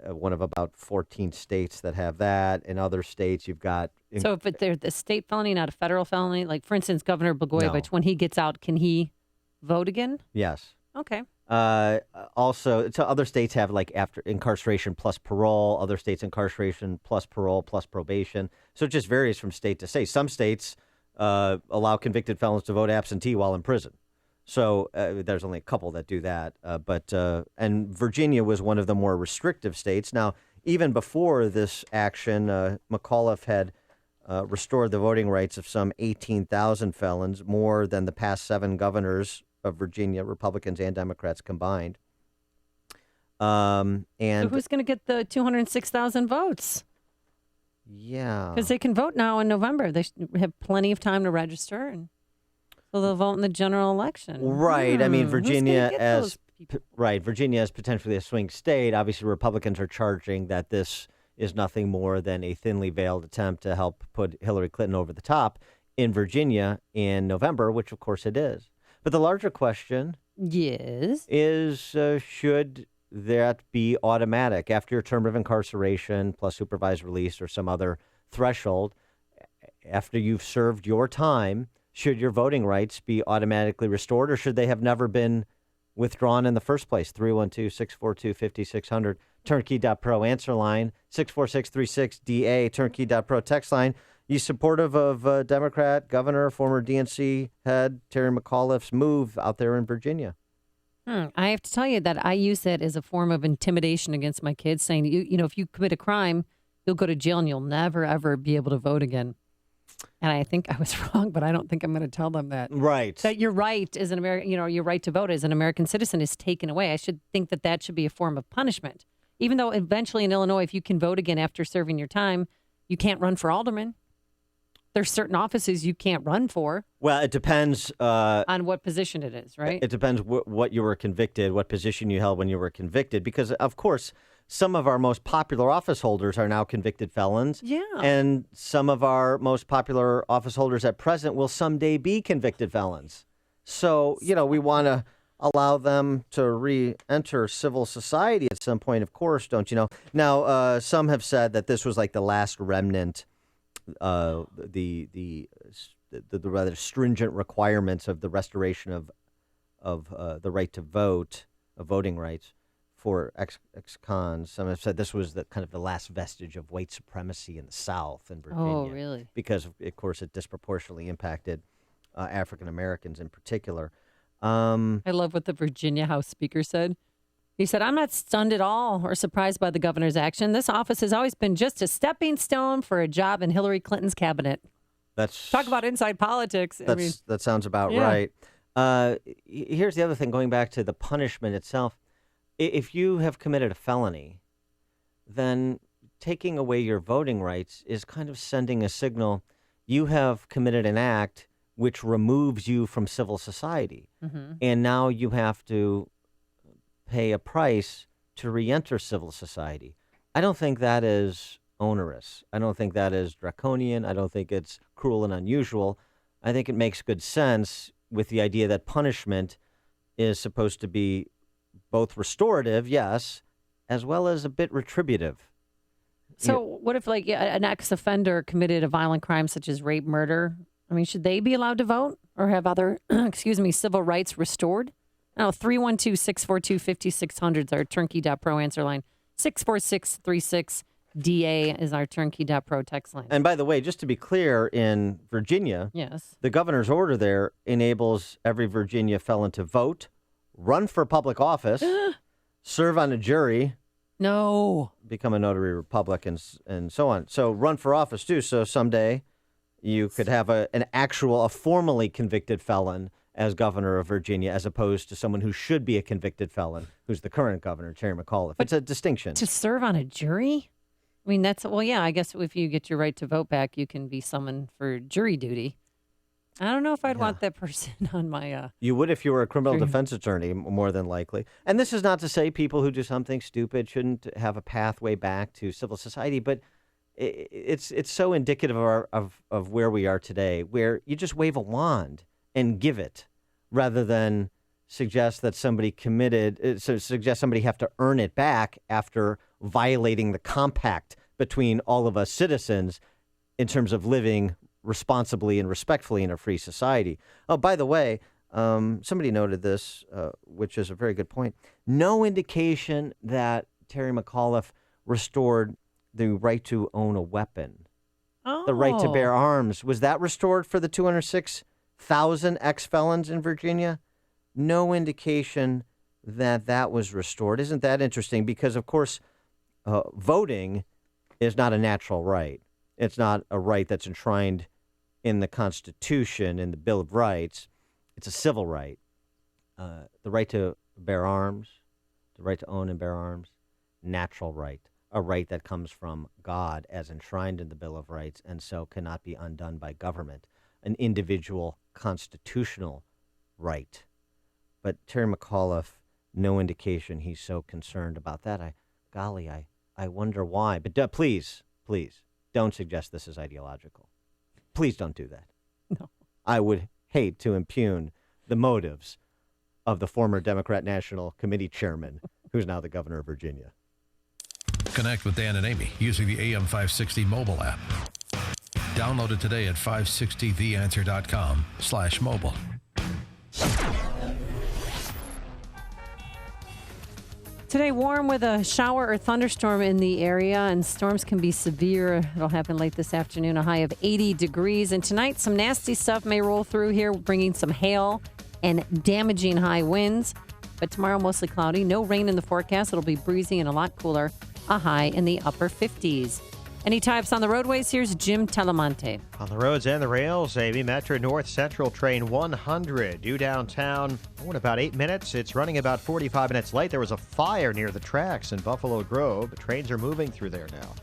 One of about 14 states that have that. In other states, you've got... So if they're the state felony, not a federal felony, like, for instance, Governor Blagojevich, when he gets out, can he vote again? Yes. Okay. Also, so other states have, like, after incarceration plus parole. Other states, incarceration plus parole plus probation. So it just varies from state to state. Some states allow convicted felons to vote absentee while in prison. So there's only a couple that do that. And Virginia was one of the more restrictive states. Now, even before this action, McAuliffe had restored the voting rights of some 18,000 felons, more than the past 7 governors of Virginia, Republicans and Democrats combined. And so who's going to get the 206,000 votes? Yeah. Because they can vote now in November. They have plenty of time to register, and so they'll vote in the general election. Right. I mean, Virginia as potentially a swing state. Obviously, Republicans are charging that this is nothing more than a thinly veiled attempt to help put Hillary Clinton over the top in Virginia in November, which of course it is. But the larger question is should that be automatic after your term of incarceration plus supervised release or some other threshold? After you've served your time, should your voting rights be automatically restored, or should they have never been withdrawn in the first place? 312-642-5600, turnkey.pro answer line, 64636-DA, turnkey.pro text line. You supportive of Democrat governor, former DNC head Terry McAuliffe's move out there in Virginia? I have to tell you that I use that as a form of intimidation against my kids, saying, you know, if you commit a crime, you'll go to jail and you'll never, ever be able to vote again. And I think I was wrong, but I don't think I'm going to tell them that. Right. That your right as an American, your right to vote as an American citizen is taken away. I should think that should be a form of punishment. Even though eventually in Illinois, if you can vote again after serving your time, you can't run for alderman. There's certain offices you can't run for. Well, it depends on what position it is, right? It depends what you were convicted, what position you held when you were convicted, because of course, some of our most popular office holders are now convicted felons. Yeah. And some of our most popular office holders at present will someday be convicted felons. So, we want to allow them to re-enter civil society at some point, of course, don't you know? Now, some have said that this was like the last remnant, the rather stringent requirements of the restoration of the right to vote, of voting rights for ex-cons. Some have said this was the kind of the last vestige of white supremacy in the South in Virginia. Oh, really? Because, of course, it disproportionately impacted African Americans in particular. I love what the Virginia House Speaker said. He said, "I'm not stunned at all or surprised by the governor's action. This office has always been just a stepping stone for a job in Hillary Clinton's cabinet." Talk about inside politics. That sounds about right. Here's the other thing, going back to the punishment itself. If you have committed a felony, then taking away your voting rights is kind of sending a signal you have committed an act which removes you from civil society. Mm-hmm. And now you have to pay a price to reenter civil society. I don't think that is onerous. I don't think that is draconian. I don't think it's cruel and unusual. I think it makes good sense with the idea that punishment is supposed to be both restorative, yes, as well as a bit retributive. So what if, like, an ex-offender committed a violent crime such as rape, murder? I mean, should they be allowed to vote or have other, civil rights restored? No, 312-642-5600 is our turnkey.pro answer line. 64636-DA is our turnkey.pro text line. And by the way, just to be clear, in Virginia, yes, the governor's order there enables every Virginia felon to vote, run for public office, serve on a jury, become a notary republic, and so on. So run for office, too. So someday you could have a formally convicted felon as governor of Virginia, as opposed to someone who should be a convicted felon, who's the current governor, Terry McAuliffe. It's a distinction. To serve on a jury? I mean, I guess if you get your right to vote back, you can be summoned for jury duty. I don't know if I'd want that person on my... You would if you were a criminal defense attorney, more than likely. And this is not to say people who do something stupid shouldn't have a pathway back to civil society, but it's so indicative of where we are today, where you just wave a wand and give it, rather than suggest that somebody suggest somebody have to earn it back after violating the compact between all of us citizens in terms of living responsibly and respectfully in a free society. Oh, by the way, somebody noted this, which is a very good point. No indication that Terry McAuliffe restored the right to own a weapon, the right to bear arms. Was that restored for the 206,000 ex-felons in Virginia? No indication that was restored. Isn't that interesting? Because, of course, voting is not a natural right. It's not a right that's enshrined in the Constitution, in the Bill of Rights. It's a civil right. The right to bear arms, the right to own and bear arms, natural right, a right that comes from God as enshrined in the Bill of Rights and so cannot be undone by government, an individual constitutional right. But Terry McAuliffe, no indication he's so concerned about that. I wonder why. But please, don't suggest this is ideological. Please don't do that. No. I would hate to impugn the motives of the former Democrat National Committee chairman, who's now the governor of Virginia. Connect with Dan and Amy using the AM 560 mobile app. Download it today at 560theanswer.com/mobile. Today, warm with a shower or thunderstorm in the area, and storms can be severe. It'll happen late this afternoon, a high of 80 degrees. And tonight, some nasty stuff may roll through here, bringing some hail and damaging high winds. But tomorrow, mostly cloudy. No rain in the forecast. It'll be breezy and a lot cooler, a high in the upper 50s. Any types on the roadways? Here's Jim Talamonte. On the roads and the rails, Amy, Metro North Central Train 100 due downtown in about 8 minutes. It's running about 45 minutes late. There was a fire near the tracks in Buffalo Grove. The trains are moving through there now.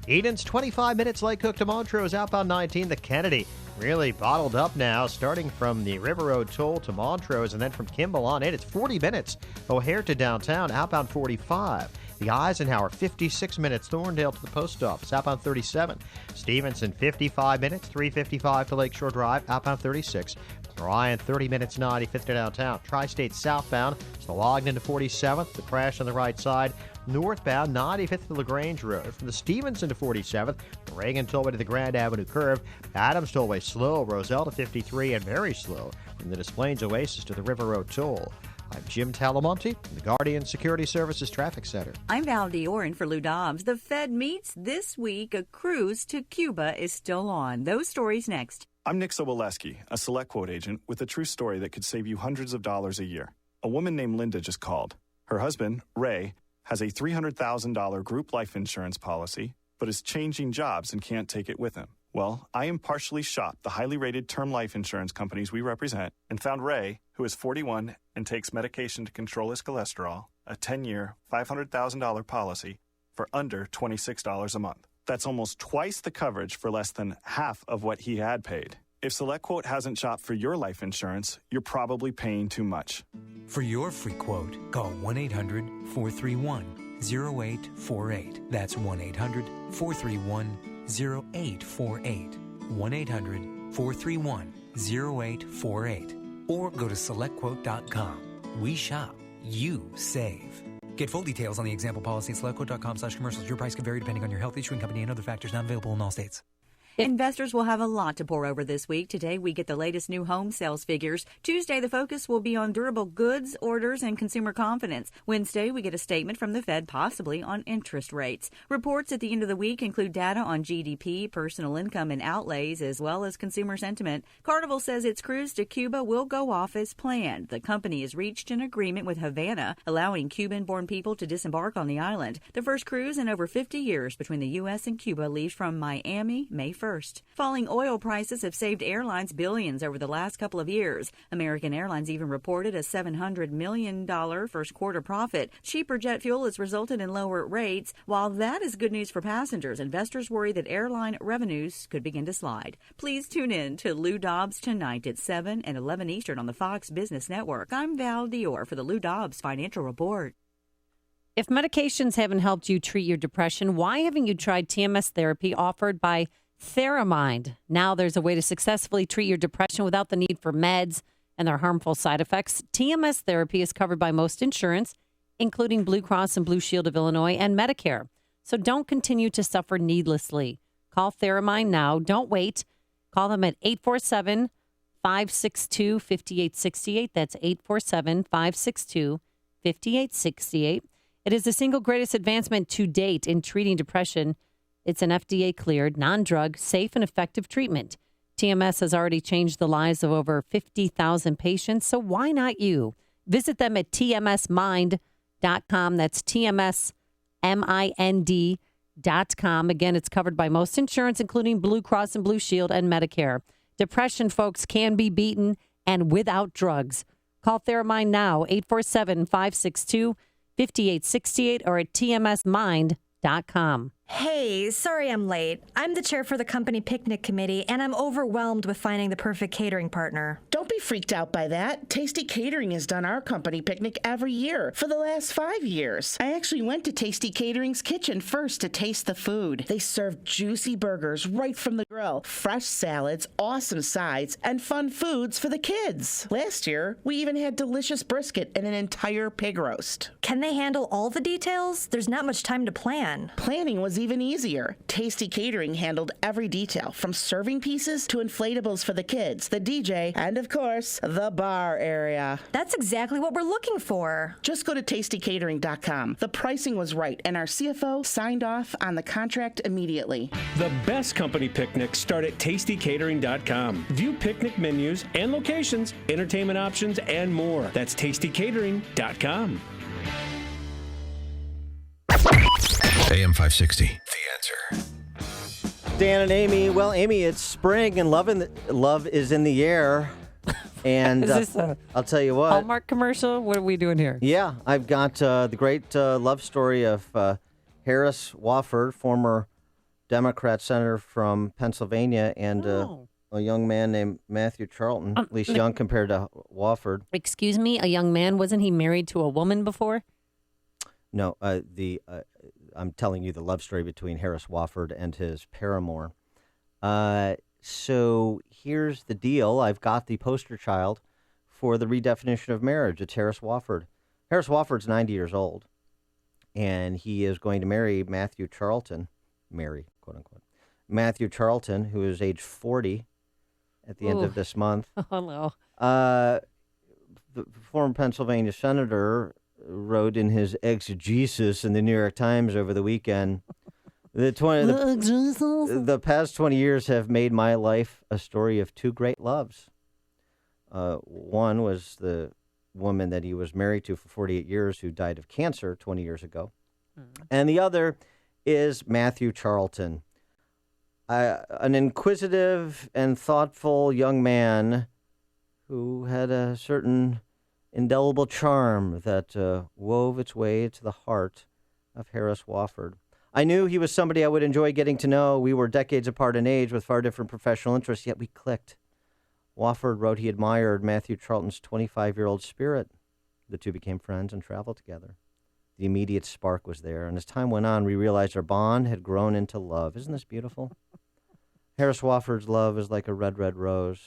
Eden's 25 minutes late. Cook to Montrose, outbound 19. The Kennedy really bottled up now, starting from the River Road toll to Montrose and then from Kimball on in. It's 40 minutes. O'Hare to downtown, outbound 45. The Eisenhower, 56 minutes. Thorndale to the post office, outbound 37. Stevenson, 55 minutes. 355 to Lakeshore Drive, outbound 36. Ryan, 30 minutes, 95th to downtown. Tri-State southbound, it's the Lognan to 47th. The crash on the right side. Northbound, 95th to LaGrange Road. From the Stevenson to 47th. The Reagan Tollway to the Grand Avenue curve. Adams Tollway slow. Roselle to 53 and very slow. From the Des Plaines Oasis to the River Road toll. I'm Jim Talamonte from the Guardian Security Services Traffic Center. I'm Val Diorin for Lou Dobbs. The Fed meets this week. A cruise to Cuba is still on. Those stories next. I'm Nick Soboleski, a SelectQuote agent with a true story that could save you hundreds of dollars a year. A woman named Linda just called. Her husband, Ray, has a $300,000 group life insurance policy, but is changing jobs and can't take it with him. Well, I impartially shopped the highly rated term life insurance companies we represent and found Ray, who is 41 and takes medication to control his cholesterol, a 10-year, $500,000 policy for under $26 a month. That's almost twice the coverage for less than half of what he had paid. If SelectQuote hasn't shopped for your life insurance, you're probably paying too much. For your free quote, call 1-800-431 0848. That's 1-800-431-0848. 1-800-431-0848. Or go to SelectQuote.com. We shop. You save. Get full details on the example policy at SelectQuote.com/commercials. Your price can vary depending on your health, issuing company, and other factors not available in all states. Investors will have a lot to pour over this week. Today, we get the latest new home sales figures. Tuesday, the focus will be on durable goods, orders, and consumer confidence. Wednesday, we get a statement from the Fed, possibly on interest rates. Reports at the end of the week include data on GDP, personal income, and outlays, as well as consumer sentiment. Carnival says its cruise to Cuba will go off as planned. The company has reached an agreement with Havana, allowing Cuban-born people to disembark on the island. The first cruise in over 50 years between the U.S. and Cuba leaves from Miami May 1st. Falling oil prices have saved airlines billions over the last couple of years. American Airlines even reported a $700 million first quarter profit. Cheaper jet fuel has resulted in lower rates. While that is good news for passengers, investors worry that airline revenues could begin to slide. Please tune in to Lou Dobbs tonight at 7 and 11 Eastern on the Fox Business Network. I'm Val Dior for the Lou Dobbs Financial Report. If medications haven't helped you treat your depression, why haven't you tried TMS therapy offered by Theramind? Now there's a way to successfully treat your depression without the need for meds and their harmful side effects. TMS therapy is covered by most insurance, including Blue Cross and Blue Shield of Illinois and Medicare. So don't continue to suffer needlessly. Call Theramind now. Don't wait. Call them at 847-562-5868. That's 847-562-5868. It is the single greatest advancement to date in treating depression. It's an FDA-cleared, non-drug, safe, and effective treatment. TMS has already changed the lives of over 50,000 patients, so why not you? Visit them at tmsmind.com. That's tmsmind.com. Again, it's covered by most insurance, including Blue Cross and Blue Shield and Medicare. Depression, folks, can be beaten and without drugs. Call Theramind now, 847-562-5868 or at tmsmind.com. Hey, sorry I'm late. I'm the chair for the company picnic committee, and I'm overwhelmed with finding the perfect catering partner. Don't be freaked out by that. Tasty Catering has done our company picnic every year for the last 5 years. I actually went to Tasty Catering's kitchen first to taste the food. They served juicy burgers right from the grill, fresh salads, awesome sides, and fun foods for the kids. Last year, we even had delicious brisket and an entire pig roast. Can they handle all the details? There's not much time to plan. Planning was even easier. Tasty Catering handled every detail, from serving pieces to inflatables for the kids, the DJ, and of course, the bar area. That's exactly what we're looking for. Just go to tastycatering.com. The pricing was right, and our CFO signed off on the contract immediately. The best company picnics start at tastycatering.com. View picnic menus and locations, entertainment options, and more. That's tastycatering.com. AM 560. The Answer. Dan and Amy. Well, Amy, it's spring and love is in the air. And Is this a I'll tell you what. Hallmark commercial? What are we doing here? Yeah, I've got the great love story of Harris Wofford, former Democrat senator from Pennsylvania, and a young man named Matthew Charlton, at least young compared to Wofford. Excuse me, a young man? Wasn't he married to a woman before? No, I'm telling you the love story between Harris Wofford and his paramour. So here's the deal. I've got the poster child for the redefinition of marriage. It's Harris Wofford. Harris Wofford's 90 years old, and he is going to marry Matthew Charlton, quote unquote, Matthew Charlton, who is age 40 at the end of this month. Oh, no. The former Pennsylvania senator wrote in his exegesis in the New York Times over the weekend, the past 20 years have made my life a story of two great loves. One was the woman that he was married to for 48 years who died of cancer 20 years ago. And the other is Matthew Charlton, an inquisitive and thoughtful young man who had a certain indelible charm that wove its way to the heart of Harris Wofford. I knew he was somebody I would enjoy getting to know. We were decades apart in age with far different professional interests, yet we clicked. Wofford wrote he admired Matthew Charlton's 25-year-old spirit. The two became friends and traveled together. The immediate spark was there. And as time went on, we realized our bond had grown into love. Isn't this beautiful? Harris Wofford's love is like a red, red rose.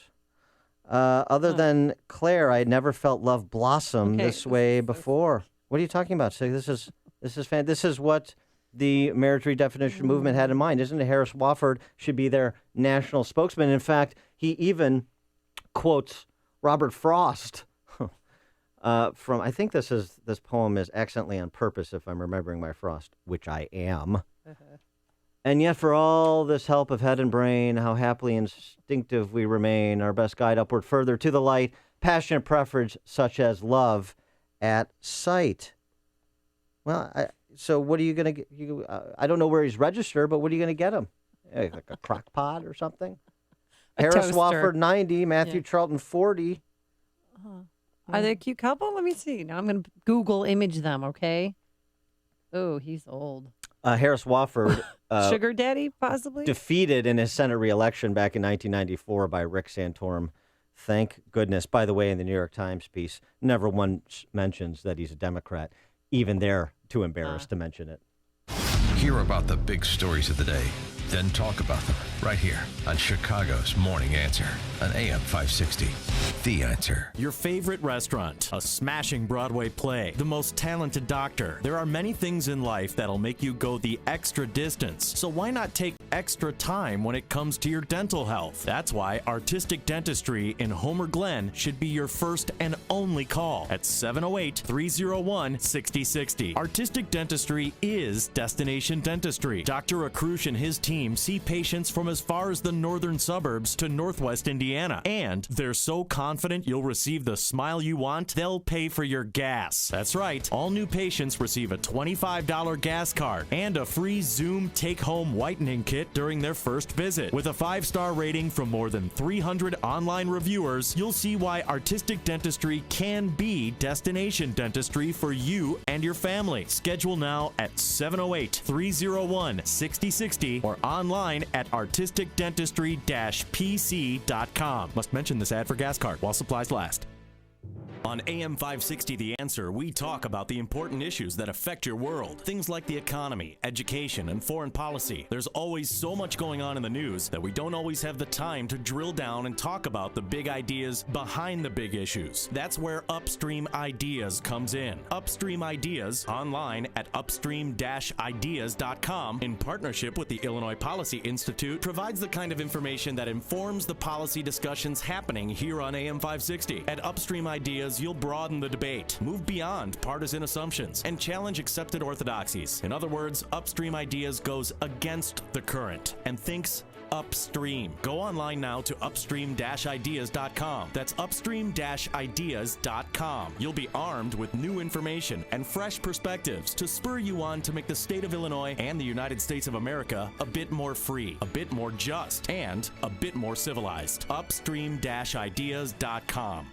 Other than Claire, I had never felt love blossom this way before. What are you talking about, Sig? This is This is what the marriage redefinition movement had in mind. Isn't it? Harris Wofford should be their national spokesman. In fact, he even quotes Robert Frost from, I think this poem is accidentally on purpose, if I'm remembering my Frost, which I am. And yet for all this help of head and brain, how happily instinctive we remain, our best guide upward further to the light, passionate preference such as love at sight. Well, so what are you going to get? I don't know where he's registered, but what are you going to get him? Like a crock pot or something? Harris Wofford 90, Matthew Charlton 40. Are they a cute couple? Let me see. Now I'm going to Google image them, okay? Oh, he's old. Harris Wofford. Sugar daddy, possibly? Defeated in his Senate re-election back in 1994 by Rick Santorum. Thank goodness. By the way, in the New York Times piece, never once mentions that he's a Democrat. Even they're too embarrassed to mention it. Hear about the big stories of the day, then talk about them right here on Chicago's Morning Answer on AM 560. The Answer. Your favorite restaurant, a smashing Broadway play, the most talented doctor. There are many things in life that'll make you go the extra distance. So why not take extra time when it comes to your dental health? That's why Artistic Dentistry in Homer Glen should be your first and only call at 708-301-6060. Artistic Dentistry is Destination Dentistry. Dr. Akrush and his team see patients from as far as the northern suburbs to northwest Indiana. And they're so confident you'll receive the smile you want, they'll pay for your gas. That's right. All new patients receive a $25 gas card and a free Zoom take-home whitening kit during their first visit. With a 5-star rating from more than 300 online reviewers, you'll see why Artistic Dentistry can be Destination Dentistry for you and your family. Schedule now at 708-301-6060 or online at artisticdentistry-pc.com. Must mention this ad for gas card while supplies last. On AM 560 The Answer, we talk about the important issues that affect your world. Things like the economy, education, and foreign policy. There's always so much going on in the news that we don't always have the time to drill down and talk about the big ideas behind the big issues. That's where Upstream Ideas comes in. Upstream Ideas, online at upstream-ideas.com, in partnership with the Illinois Policy Institute, provides the kind of information that informs the policy discussions happening here on AM 560. At Upstream Ideas, you'll broaden the debate, move beyond partisan assumptions, and challenge accepted orthodoxies. In other words, Upstream Ideas goes against the current and thinks upstream. Go online now to upstream-ideas.com. That's upstream-ideas.com. You'll be armed with new information and fresh perspectives to spur you on to make the state of Illinois and the United States of America a bit more free, a bit more just, and a bit more civilized. Upstream-ideas.com.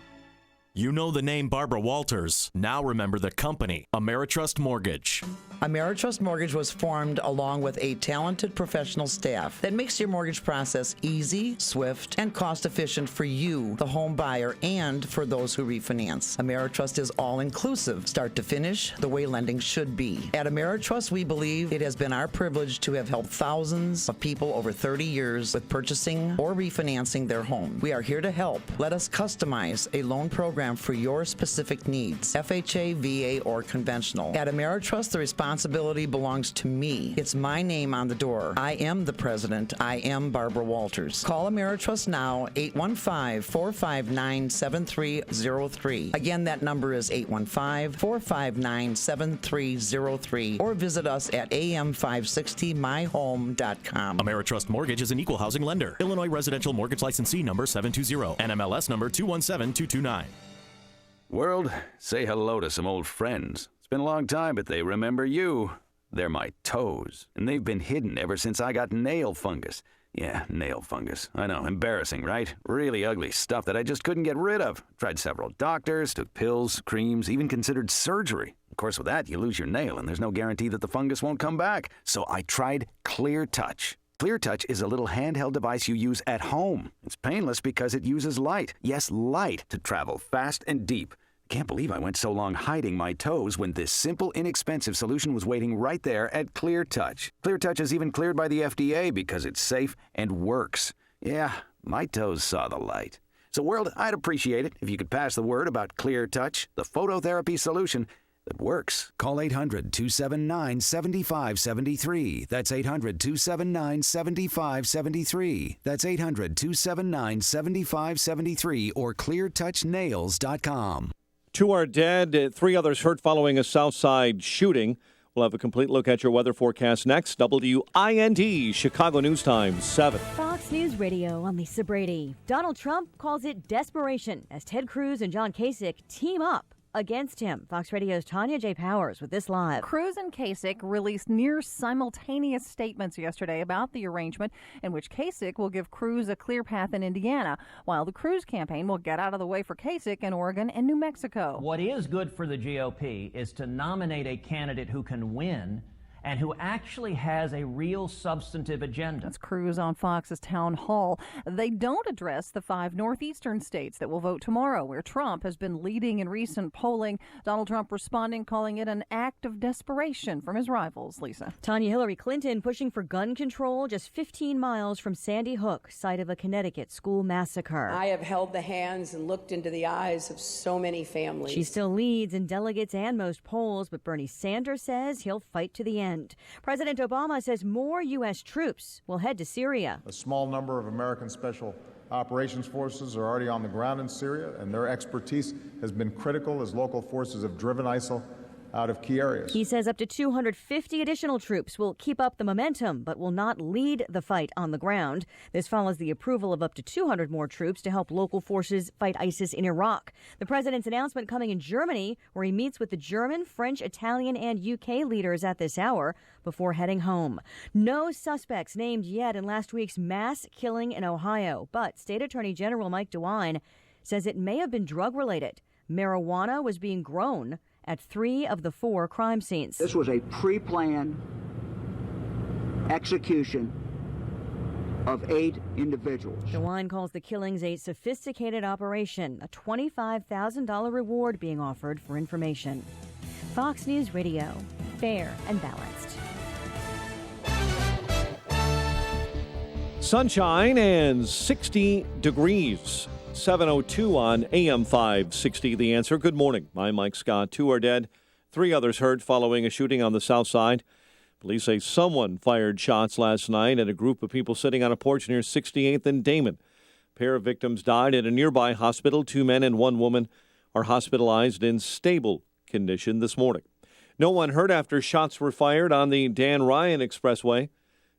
You know the name Barbara Walters. Now remember the company, Ameritrust Mortgage. Ameritrust Mortgage was formed along with a talented professional staff that makes your mortgage process easy, swift, and cost-efficient for you, the home buyer, and for those who refinance. Ameritrust is all-inclusive, start to finish, the way lending should be. At Ameritrust, we believe it has been our privilege to have helped thousands of people over 30 years with purchasing or refinancing their home. We are here to help. Let us customize a loan program for your specific needs, FHA, VA, or conventional. At Ameritrust, the responsibility belongs to me. It's my name on the door. I am the president. I am Barbara Walters. Call Ameritrust now, 815-459-7303. Again, that number is 815-459-7303, or visit us at am560myhome.com. Ameritrust Mortgage is an equal housing lender. Illinois Residential Mortgage Licensee number 720, NMLS number 217229. World, say hello to some old friends. It's been a long time, but they remember you. They're my toes, and they've been hidden ever since I got nail fungus. Yeah, nail fungus. I know, embarrassing, right? Really ugly stuff that I just couldn't get rid of. Tried several doctors, took pills, creams, even considered surgery. Of course, with that, you lose your nail, and there's no guarantee that the fungus won't come back. So I tried Clear Touch. Clear Touch is a little handheld device you use at home. It's painless because it uses light. Yes, light to travel fast and deep. I can't believe I went so long hiding my toes when this simple, inexpensive solution was waiting right there at Clear Touch. Clear Touch is even cleared by the FDA because it's safe and works. Yeah, my toes saw the light. So, world, I'd appreciate it if you could pass the word about Clear Touch, the phototherapy solution that works. Call 800-279-7573. That's 800-279-7573. That's 800-279-7573 or cleartouchnails.com. 2 are dead, 3 others hurt following a Southside shooting. We'll have a complete look at your weather forecast next. WIND, Chicago News Time, 7. Fox News Radio, I'm Lisa Brady. Donald Trump calls it desperation as Ted Cruz and John Kasich team up against him. Fox Radio's Tanya J. Powers with this live. Cruz and Kasich released near simultaneous statements yesterday about the arrangement in which Kasich will give Cruz a clear path in Indiana, while the Cruz campaign will get out of the way for Kasich in Oregon and New Mexico. What is good for the GOP is to nominate a candidate who can win and who actually has a real substantive agenda. That's Cruz on Fox's town hall. They don't address the 5 northeastern states that will vote tomorrow, where Trump has been leading in recent polling. Donald Trump responding, calling it an act of desperation from his rivals. Lisa. Tanya, Hillary Clinton pushing for gun control just 15 miles from Sandy Hook, site of a Connecticut school massacre. I have held the hands and looked into the eyes of so many families. She still leads in delegates and most polls, but Bernie Sanders says he'll fight to the end. President Obama says more U.S. troops will head to Syria. A small number of American Special Operations Forces are already on the ground in Syria, and their expertise has been critical as local forces have driven ISIL out of key areas. He says up to 250 additional troops will keep up the momentum, but will not lead the fight on the ground. This follows the approval of up to 200 more troops to help local forces fight ISIS in Iraq. The president's announcement coming in Germany, where he meets with the German, French, Italian, and UK leaders at this hour before heading home. No suspects named yet in last week's mass killing in Ohio, but State Attorney General Mike DeWine says it may have been drug-related. Marijuana was being grown at 3 of the 4 crime scenes. This was a pre-planned execution of 8 individuals. DeWine calls the killings a sophisticated operation, a $25,000 reward being offered for information. Fox News Radio, fair and balanced. Sunshine and 60 degrees. 7:02 on AM 560. The Answer. Good morning. I'm Mike Scott. 2 are dead, 3 others hurt following a shooting on the south side. Police say someone fired shots last night at a group of people sitting on a porch near 68th and Damon. A pair of victims died at a nearby hospital. 2 men and 1 woman are hospitalized in stable condition this morning. No one hurt after shots were fired on the Dan Ryan Expressway.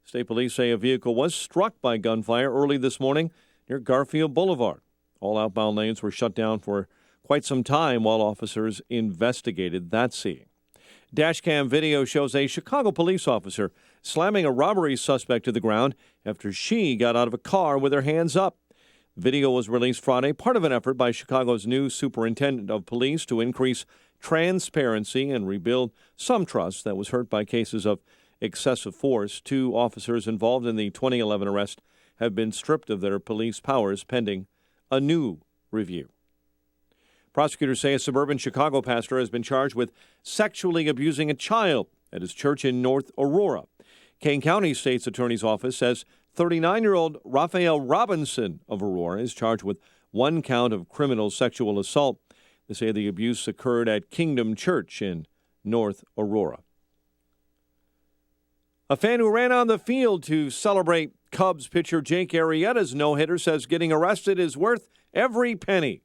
State police say a vehicle was struck by gunfire early this morning near Garfield Boulevard. All outbound lanes were shut down for quite some time while officers investigated that scene. Dashcam video shows a Chicago police officer slamming a robbery suspect to the ground after she got out of a car with her hands up. Video was released Friday, part of an effort by Chicago's new superintendent of police to increase transparency and rebuild some trust that was hurt by cases of excessive force. 2 officers involved in the 2011 arrest have been stripped of their police powers pending a new review. Prosecutors say a suburban Chicago pastor has been charged with sexually abusing a child at his church in North Aurora. Kane County State's Attorney's Office says 39-year-old Raphael Robinson of Aurora is charged with 1 count of criminal sexual assault. They say the abuse occurred at Kingdom Church in North Aurora. A fan who ran on the field to celebrate Cubs pitcher Jake Arrieta's no-hitter says getting arrested is worth every penny.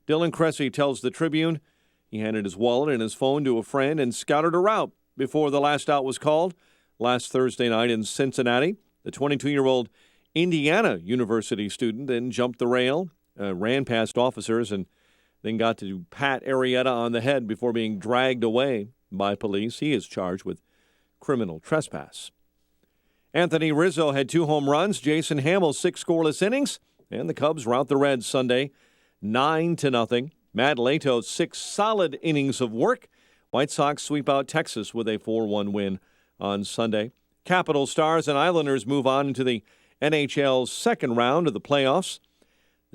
Dylan Cressy tells the Tribune he handed his wallet and his phone to a friend and scouted a route before the last out was called. Last Thursday night in Cincinnati, the 22-year-old Indiana University student then jumped the rail, ran past officers, and then got to pat Arrieta on the head before being dragged away by police. He is charged with criminal trespass. Anthony Rizzo had 2 home runs, Jason Hamill 6 scoreless innings, and the Cubs rout the Reds Sunday 9-0. Matt Lato 6 solid innings of work. White Sox sweep out Texas with a 4-1 win on Sunday. Capitals, Stars, and Islanders move on into the NHL's second round of the playoffs.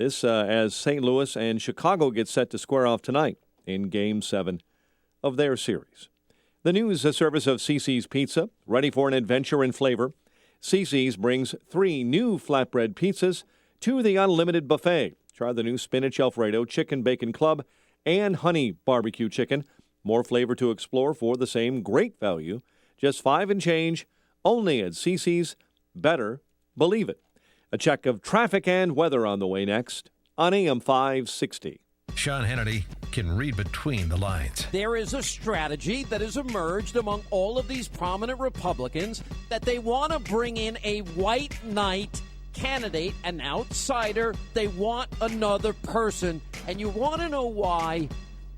This as St. Louis and Chicago get set to square off tonight in Game 7 of their series. The news, a service of CiCi's Pizza, ready for an adventure in flavor. CiCi's brings 3 new flatbread pizzas to the unlimited buffet. Try the new Spinach Alfredo Chicken Bacon Club and Honey Barbecue Chicken. More flavor to explore for the same great value. Just $5 and change, only at CiCi's. Better believe it. A check of traffic and weather on the way next on AM 560. Sean Hannity can read between the lines. There is a strategy that has emerged among all of these prominent Republicans that they want to bring in a white knight candidate, an outsider. They want another person. And you want to know why?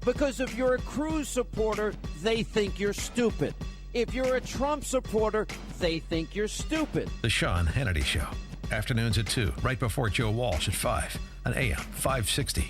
Because if you're a Cruz supporter, they think you're stupid. If you're a Trump supporter, they think you're stupid. The Sean Hannity Show. Afternoons at 2, right before Joe Walsh at 5 on AM 560.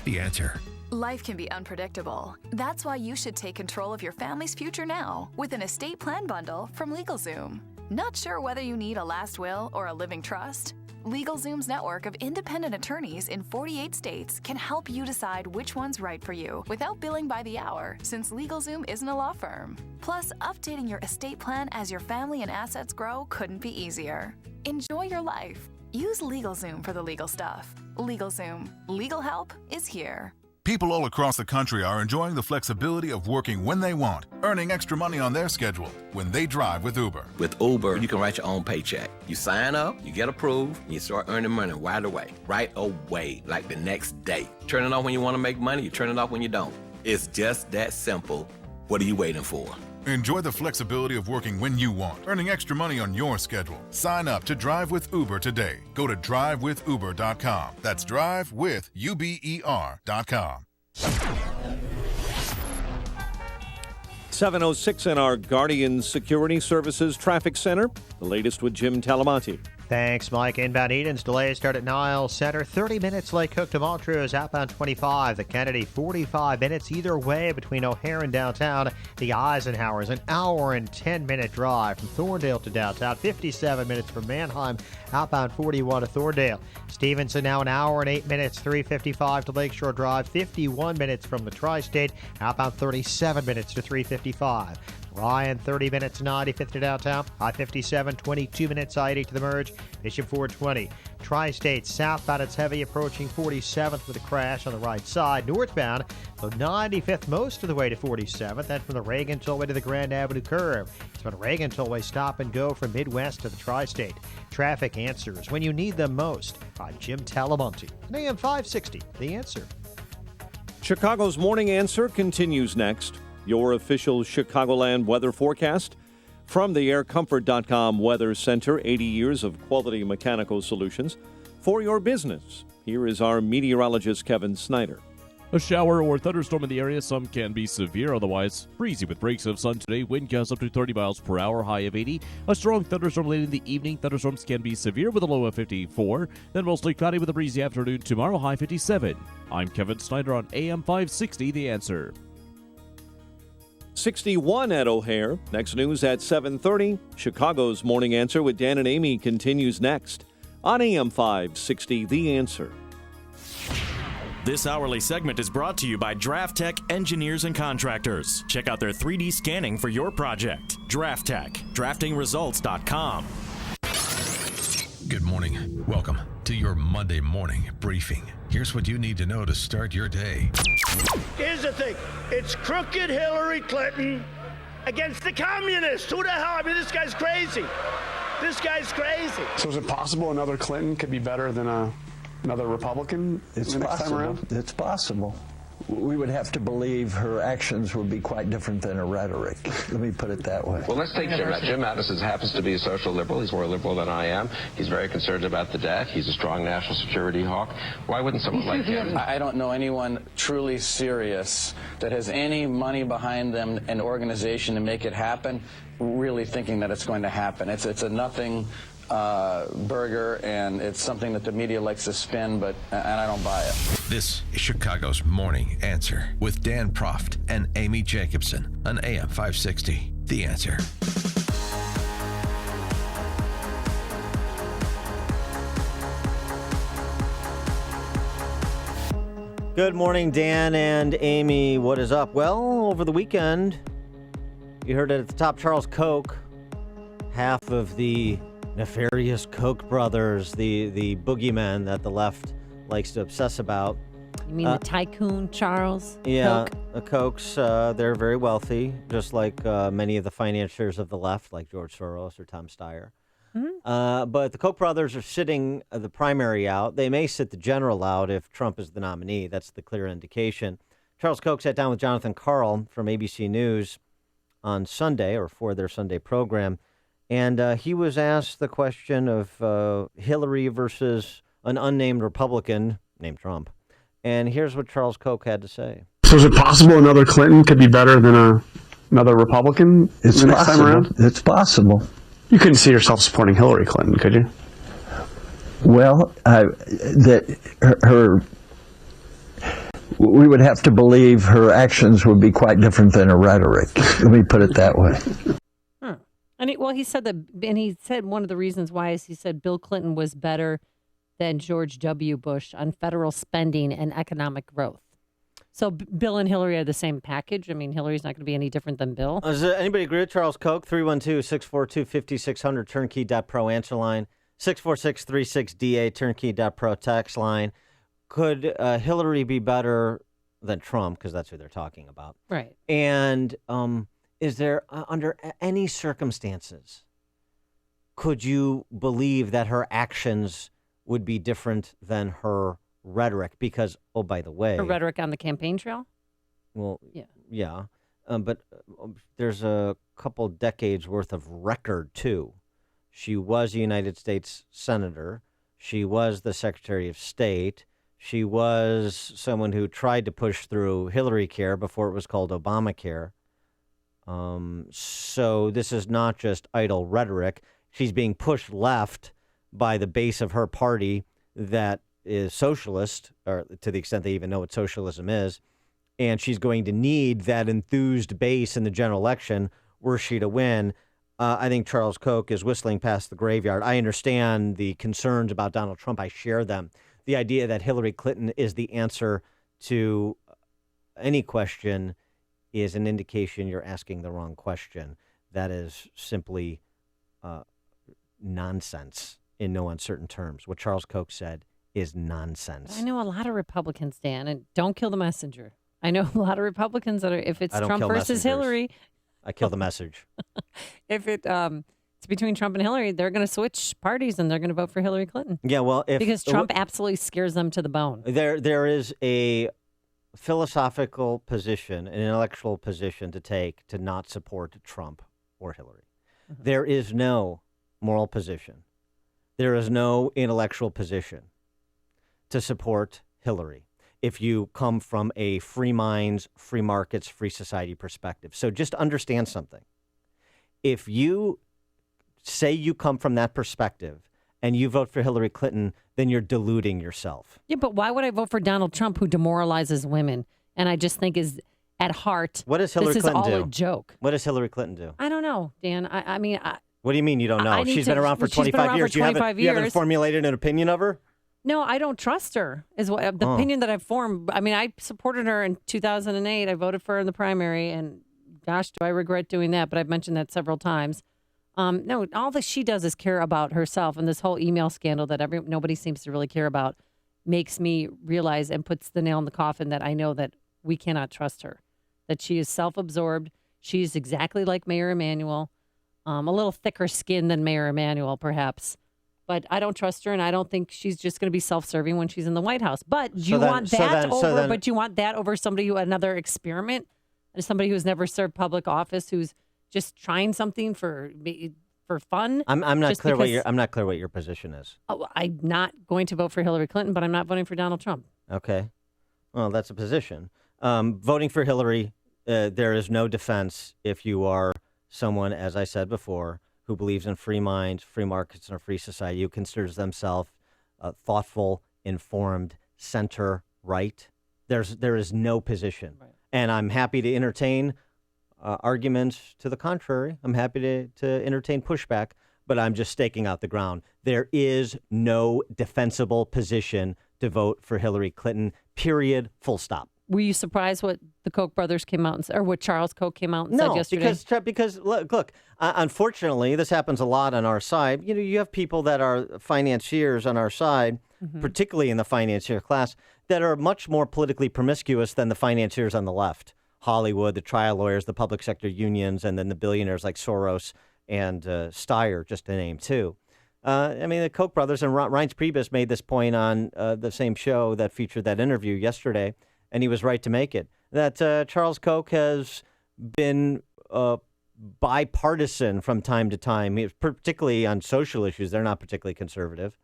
The Answer. Life can be unpredictable. That's why you should take control of your family's future now with an estate plan bundle from LegalZoom. Not sure whether you need a last will or a living trust? LegalZoom's network of independent attorneys in 48 states can help you decide which one's right for you without billing by the hour, since LegalZoom isn't a law firm. Plus, updating your estate plan as your family and assets grow couldn't be easier. Enjoy your life. Use LegalZoom for the legal stuff. LegalZoom. Legal help is here. People all across the country are enjoying the flexibility of working when they want, earning extra money on their schedule when they drive with Uber. With Uber, you can write your own paycheck. You sign up, you get approved, and you start earning money right away. Right away, like the next day. Turn it on when you want to make money, you turn it off when you don't. It's just that simple. What are you waiting for? Enjoy the flexibility of working when you want, earning extra money on your schedule. Sign up to Drive with Uber today. Go to drivewithuber.com. That's drivewithuber.com. 7:06 in our Guardian Security Services Traffic Center. The latest with Jim Talamonte. Thanks, Mike. Inbound Eden's delays start at Niles Center. 30 minutes Lake Cook to Montrose. Outbound 25. The Kennedy, 45 minutes either way between O'Hare and downtown. The Eisenhower is an hour and 10-minute drive from Thorndale to downtown. 57 minutes from Manheim. Outbound 41 to Thorndale. Stevenson now an hour and 8 minutes. 355 to Lakeshore Drive. 51 minutes from the Tri-State. Outbound 37 minutes to 355. Ryan, 30 minutes, 95th to downtown. I-57, 22 minutes, I-80 to the merge. Mission 420. Tri-State southbound, it's heavy, approaching 47th with a crash on the right side. Northbound, so 95th most of the way to 47th. Then from the Reagan Tollway to the Grand Avenue curve. It's been Reagan Tollway stop and go from Midwest to the Tri-State. Traffic answers when you need them most. I'm Jim Talamonte. AM 560, The Answer. Chicago's Morning Answer continues next. Your official Chicagoland weather forecast from the AirComfort.com Weather Center. 80 years of quality mechanical solutions for your business. Here is our meteorologist, Kevin Snyder. A shower or thunderstorm in the area. Some can be severe, otherwise breezy with breaks of sun today. Wind gusts up to 30 miles per hour, high of 80. A strong thunderstorm late in the evening. Thunderstorms can be severe with a low of 54. Then mostly cloudy with a breezy afternoon tomorrow, high 57. I'm Kevin Snyder on AM 560, The Answer. 61 at O'Hare. Next news at 7:30. Chicago's Morning Answer with Dan and Amy continues next on AM 560, The Answer. This hourly segment is brought to you by Draft Tech Engineers and Contractors. Check out their 3D scanning for your project. Draft Tech, draftingresults.com. Good morning. Welcome to your Monday morning briefing. Here's what you need to know to start your day. Here's the thing. It's crooked Hillary Clinton against the communists. Who the hell? I mean, this guy's crazy. This guy's crazy. So is it possible another Clinton could be better than another Republican it's the next possible. time around? It's possible. We would have to believe her actions would be quite different than her rhetoric. Let me put it that way. Well, let's take Jim. Jim Mattis happens to be a social liberal. He's more liberal than I am. He's very concerned about the debt. He's a strong national security hawk. Why wouldn't someone like him? I don't know anyone truly serious that has any money behind them, an organization to make it happen, really thinking that it's going to happen. It's a nothing burger, and it's something that the media likes to spin, and I don't buy it. This is Chicago's Morning Answer with Dan Proft and Amy Jacobson on AM 560, The Answer. Good morning, Dan and Amy. What is up? Well, over the weekend, you heard it at the top, Charles Koch, half of the nefarious Koch brothers, the boogeymen that the left likes to obsess about. You mean the tycoon Charles Yeah, Koch? the Kochs, they're very wealthy, just like many of the financiers of the left, like George Soros or Tom Steyer. But the Koch brothers are sitting the primary out. They may sit the general out if Trump is the nominee. That's the clear indication. Charles Koch sat down with Jonathan Karl from ABC News on Sunday, or for their Sunday program, and he was asked the question of Hillary versus an unnamed Republican named Trump. And here's what Charles Koch had to say. So is it possible another Clinton could be better than another Republican the next time around? It's possible. You couldn't see yourself supporting Hillary Clinton, could you? Well, we would have to believe her actions would be quite different than her rhetoric. Let me put it that way. And he said that, and he said one of the reasons why is he said Bill Clinton was better than George W. Bush on federal spending and economic growth. So Bill and Hillary are the same package. I mean, Hillary's not going to be any different than Bill. Does anybody agree with Charles Koch? 312-642-5600, turnkey.pro answer line. 64636DA, turnkey.pro text line. Could Hillary be better than Trump? Because that's who they're talking about. Right. And is there, under any circumstances, could you believe that her actions would be different than her rhetoric? Because, oh, by the way, Her rhetoric on the campaign trail? well, yeah, but there's a couple decades worth of record too. She was a United States senator. She was the Secretary of State. She was someone who tried to push through Hillary Care before it was called Obamacare. So this is not just idle rhetoric. She's being pushed left by the base of her party that is socialist, or to the extent they even know what socialism is, and she's going to need that enthused base in the general election were she to win. I think Charles Koch is whistling past the graveyard. I understand the concerns about Donald Trump. I share them. The idea that Hillary Clinton is the answer to any question is an indication you're asking the wrong question. That is simply nonsense in no uncertain terms. What Charles Koch said is nonsense. I know a lot of Republicans, Dan, and don't kill the messenger. I know a lot of Republicans that are, if it's Trump versus Hillary. I kill the message. If it's between Trump and Hillary, they're going to switch parties and they're going to vote for Hillary Clinton. Yeah, well, because Trump absolutely scares them to the bone. There is a philosophical position, an intellectual position to take to not support Trump or Hillary. Mm-hmm. There is no moral position. There is no intellectual position to support Hillary if you come from a free minds, free markets, free society perspective. So just understand something. If you say you come from that perspective and you vote for Hillary Clinton, then you're deluding yourself. Yeah, but why would I vote for Donald Trump, who demoralizes women? And I just think is at heart, what does Hillary Clinton all do? A joke. What does Hillary Clinton do? I don't know, Dan. I mean, what do you mean you don't know? She's been around for 25 years. You haven't formulated an opinion of her? No, I don't trust her, is what the opinion that I've formed. I mean, I supported her in 2008. I voted for her in the primary, and gosh, do I regret doing that, but I've mentioned that several times. No, all that she does is care about herself, and this whole email scandal that nobody seems to really care about makes me realize and puts the nail in the coffin that I know that we cannot trust her, that she is self-absorbed. She's exactly like Mayor Emanuel, a little thicker skin than Mayor Emanuel, perhaps. But I don't trust her, and I don't think she's just going to be self-serving when she's in the White House. But you want that over somebody who another experiment, somebody who's never served public office, who's just trying something for fun. I'm not clear what your position is. Oh, I'm not going to vote for Hillary Clinton, but I'm not voting for Donald Trump. Okay, well, that's a position. Voting for Hillary, there is no defense if you are someone, as I said before, who believes in free minds, free markets, and a free society, who considers themselves thoughtful, informed, center-right. There is no position. Right. And I'm happy to entertain arguments to the contrary. I'm happy to entertain pushback, but I'm just staking out the ground. There is no defensible position to vote for Hillary Clinton. Period. Full stop. Were you surprised what the Koch brothers came out and or what Charles Koch came out and said yesterday? because look, unfortunately, this happens a lot on our side. You have people that are financiers on our side, particularly in the financier class, that are much more politically promiscuous than the financiers on the left. Hollywood, the trial lawyers, the public sector unions, and then the billionaires like Soros and Steyer, just to name two. The Koch brothers, and Reince Priebus made this point on the same show that featured that interview yesterday, and he was right to make it, that Charles Koch has been bipartisan from time to time, particularly on social issues. They're not particularly conservative.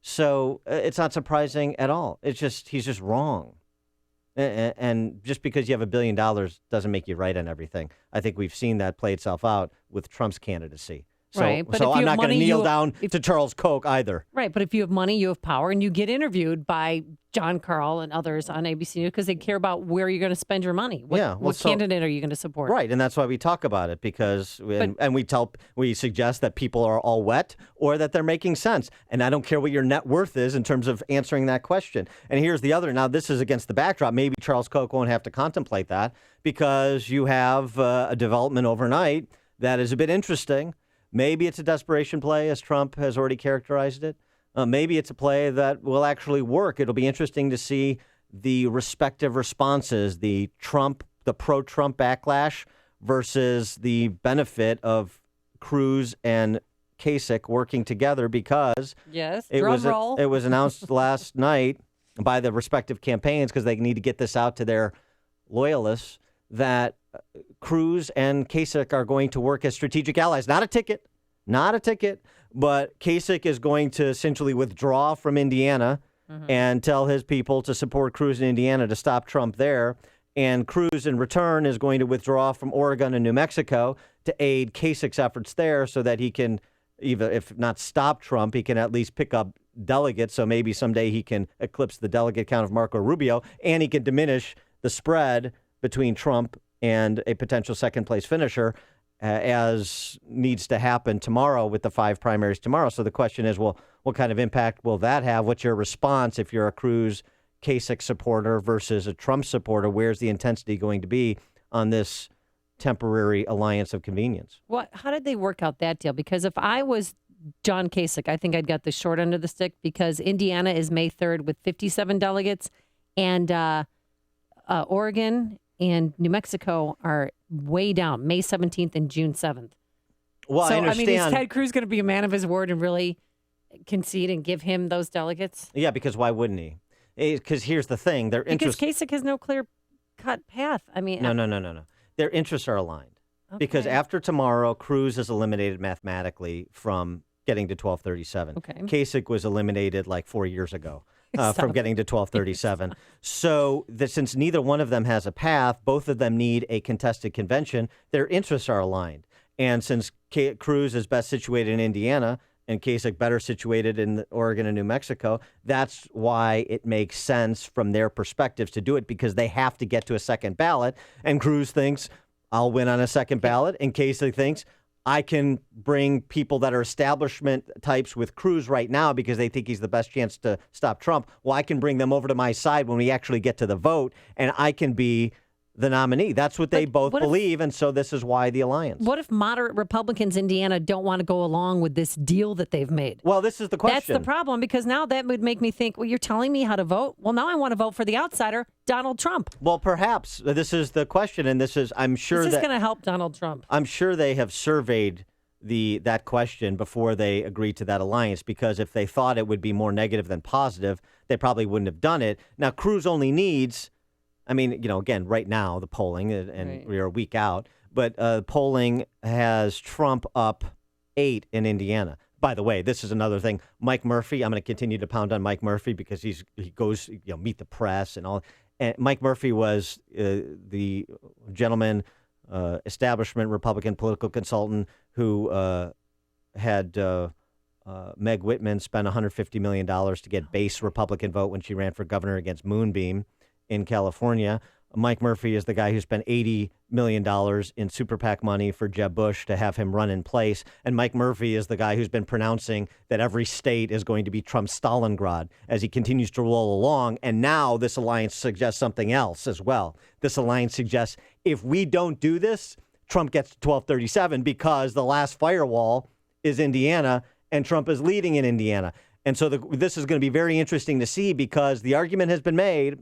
So it's not surprising at all. It's just he's just wrong. And just because you have $1 billion doesn't make you right on everything. I think we've seen that play itself out with Trump's candidacy. So I'm not going to kneel down to Charles Koch either. Right, but if you have money, you have power, and you get interviewed by John Carl and others on ABC News because they care about where you're going to spend your money. What candidate are you going to support? Right, and that's why we talk about it because we suggest that people are all wet or that they're making sense. And I don't care what your net worth is in terms of answering that question. And here's the other. Now, this is against the backdrop. Maybe Charles Koch won't have to contemplate that because you have a development overnight that is a bit interesting. Maybe it's a desperation play, as Trump has already characterized it. Maybe it's a play that will actually work. It'll be interesting to see the respective responses, the pro-Trump backlash versus the benefit of Cruz and Kasich working together because it was announced last night by the respective campaigns because they need to get this out to their loyalists that Cruz and Kasich are going to work as strategic allies. Not a ticket, but Kasich is going to essentially withdraw from Indiana and tell his people to support Cruz in Indiana to stop Trump there. And Cruz, in return, is going to withdraw from Oregon and New Mexico to aid Kasich's efforts there so that he can, even if not stop Trump, he can at least pick up delegates. So maybe someday he can eclipse the delegate count of Marco Rubio, and he can diminish the spread between Trump and a potential second-place finisher, as needs to happen tomorrow with the 5 primaries tomorrow. So the question is, well, what kind of impact will that have? What's your response if you're a Cruz-Kasich supporter versus a Trump supporter? Where's the intensity going to be on this temporary alliance of convenience? How did they work out that deal? Because if I was John Kasich, I think I'd got the short end of the stick because Indiana is May 3rd with 57 delegates, and Oregon and New Mexico are way down, May 17th and June 7th. Well, so, I understand. is Ted Cruz going to be a man of his word and really concede and give him those delegates? Yeah, because why wouldn't he? Because here's the thing. Because Kasich has no clear-cut path. No. Their interests are aligned. Okay. Because after tomorrow, Cruz is eliminated mathematically from getting to 1237. Okay. Kasich was eliminated like 4 years ago. From getting to 1237. So since neither one of them has a path, both of them need a contested convention. Their interests are aligned. And since Cruz is best situated in Indiana and Kasich better situated in Oregon and New Mexico, that's why it makes sense from their perspectives to do it because they have to get to a second ballot. And Cruz thinks, I'll win on a second ballot. And Kasich thinks, I can bring people that are establishment types with Cruz right now because they think he's the best chance to stop Trump. Well, I can bring them over to my side when we actually get to the vote, and I can be the nominee. That's what they both believe, and so this is why the alliance. What if moderate Republicans in Indiana don't want to go along with this deal that they've made? Well, this is the question. That's the problem, because now that would make me think, well, you're telling me how to vote? Well, now I want to vote for the outsider, Donald Trump. Well, perhaps. This is the question, and this is, I'm sure this is going to help Donald Trump. I'm sure they have surveyed that question before they agreed to that alliance, because if they thought it would be more negative than positive, they probably wouldn't have done it. Now, Cruz only needs... again, right now, the polling, and we're a week out, but polling has Trump up 8 in Indiana. By the way, this is another thing. Mike Murphy, I'm going to continue to pound on Mike Murphy because he goes, meet the press and all. And Mike Murphy was the gentleman, establishment Republican political consultant who had Meg Whitman spend $150 million to get base Republican vote when she ran for governor against Moonbeam in California. Mike Murphy is the guy who spent $80 million in super PAC money for Jeb Bush to have him run in place. And Mike Murphy is the guy who's been pronouncing that every state is going to be Trump's Stalingrad as he continues to roll along. And now this alliance suggests something else as well. This alliance suggests if we don't do this, Trump gets to 1237 because the last firewall is Indiana and Trump is leading in Indiana. And so this is going to be very interesting to see because the argument has been made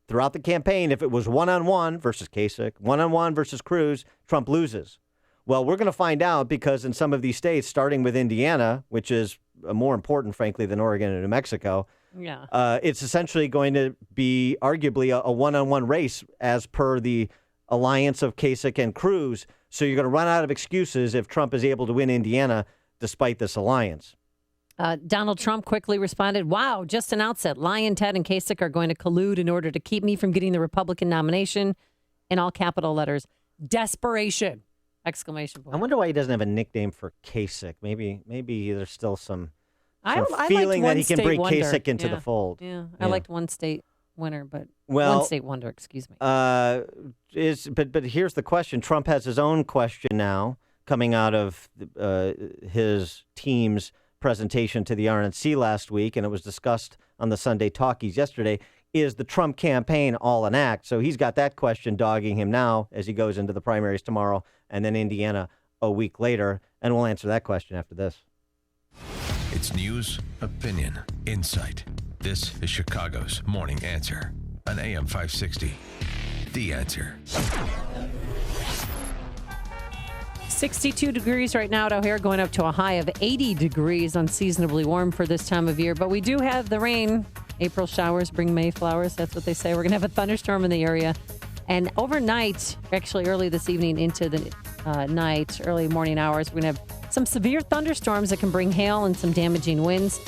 throughout the campaign, if it was one-on-one versus Kasich, one-on-one versus Cruz, Trump loses. Well, we're going to find out because in some of these states, starting with Indiana, which is more important, frankly, than Oregon and New Mexico, it's essentially going to be arguably a one-on-one race as per the alliance of Kasich and Cruz. So you're going to run out of excuses if Trump is able to win Indiana despite this alliance. Donald Trump quickly responded, wow, just announced that Lyon, Ted, and Kasich are going to collude in order to keep me from getting the Republican nomination. In all capital letters, desperation! Exclamation point. I wonder why he doesn't have a nickname for Kasich. Maybe there's still some I feeling that he can bring wonder. Kasich into the fold. Yeah, I liked one state winner, but one state wonder, excuse me. But here's the question. Trump has his own question now coming out of his team's presentation to the RNC last week, and it was discussed on the Sunday Talkies yesterday. Is the Trump campaign all an act? So he's got that question dogging him now as he goes into the primaries tomorrow and then Indiana a week later, and we'll answer that question after this. It's news, opinion, insight. This is Chicago's Morning Answer on AM 560. The Answer. 62 degrees right now at O'Hare, going up to a high of 80 degrees, unseasonably warm for this time of year. But we do have the rain. April showers bring May flowers. That's what they say. We're going to have a thunderstorm in the area. And overnight, actually early this evening into the night, early morning hours, we're going to have some severe thunderstorms that can bring hail and some damaging winds.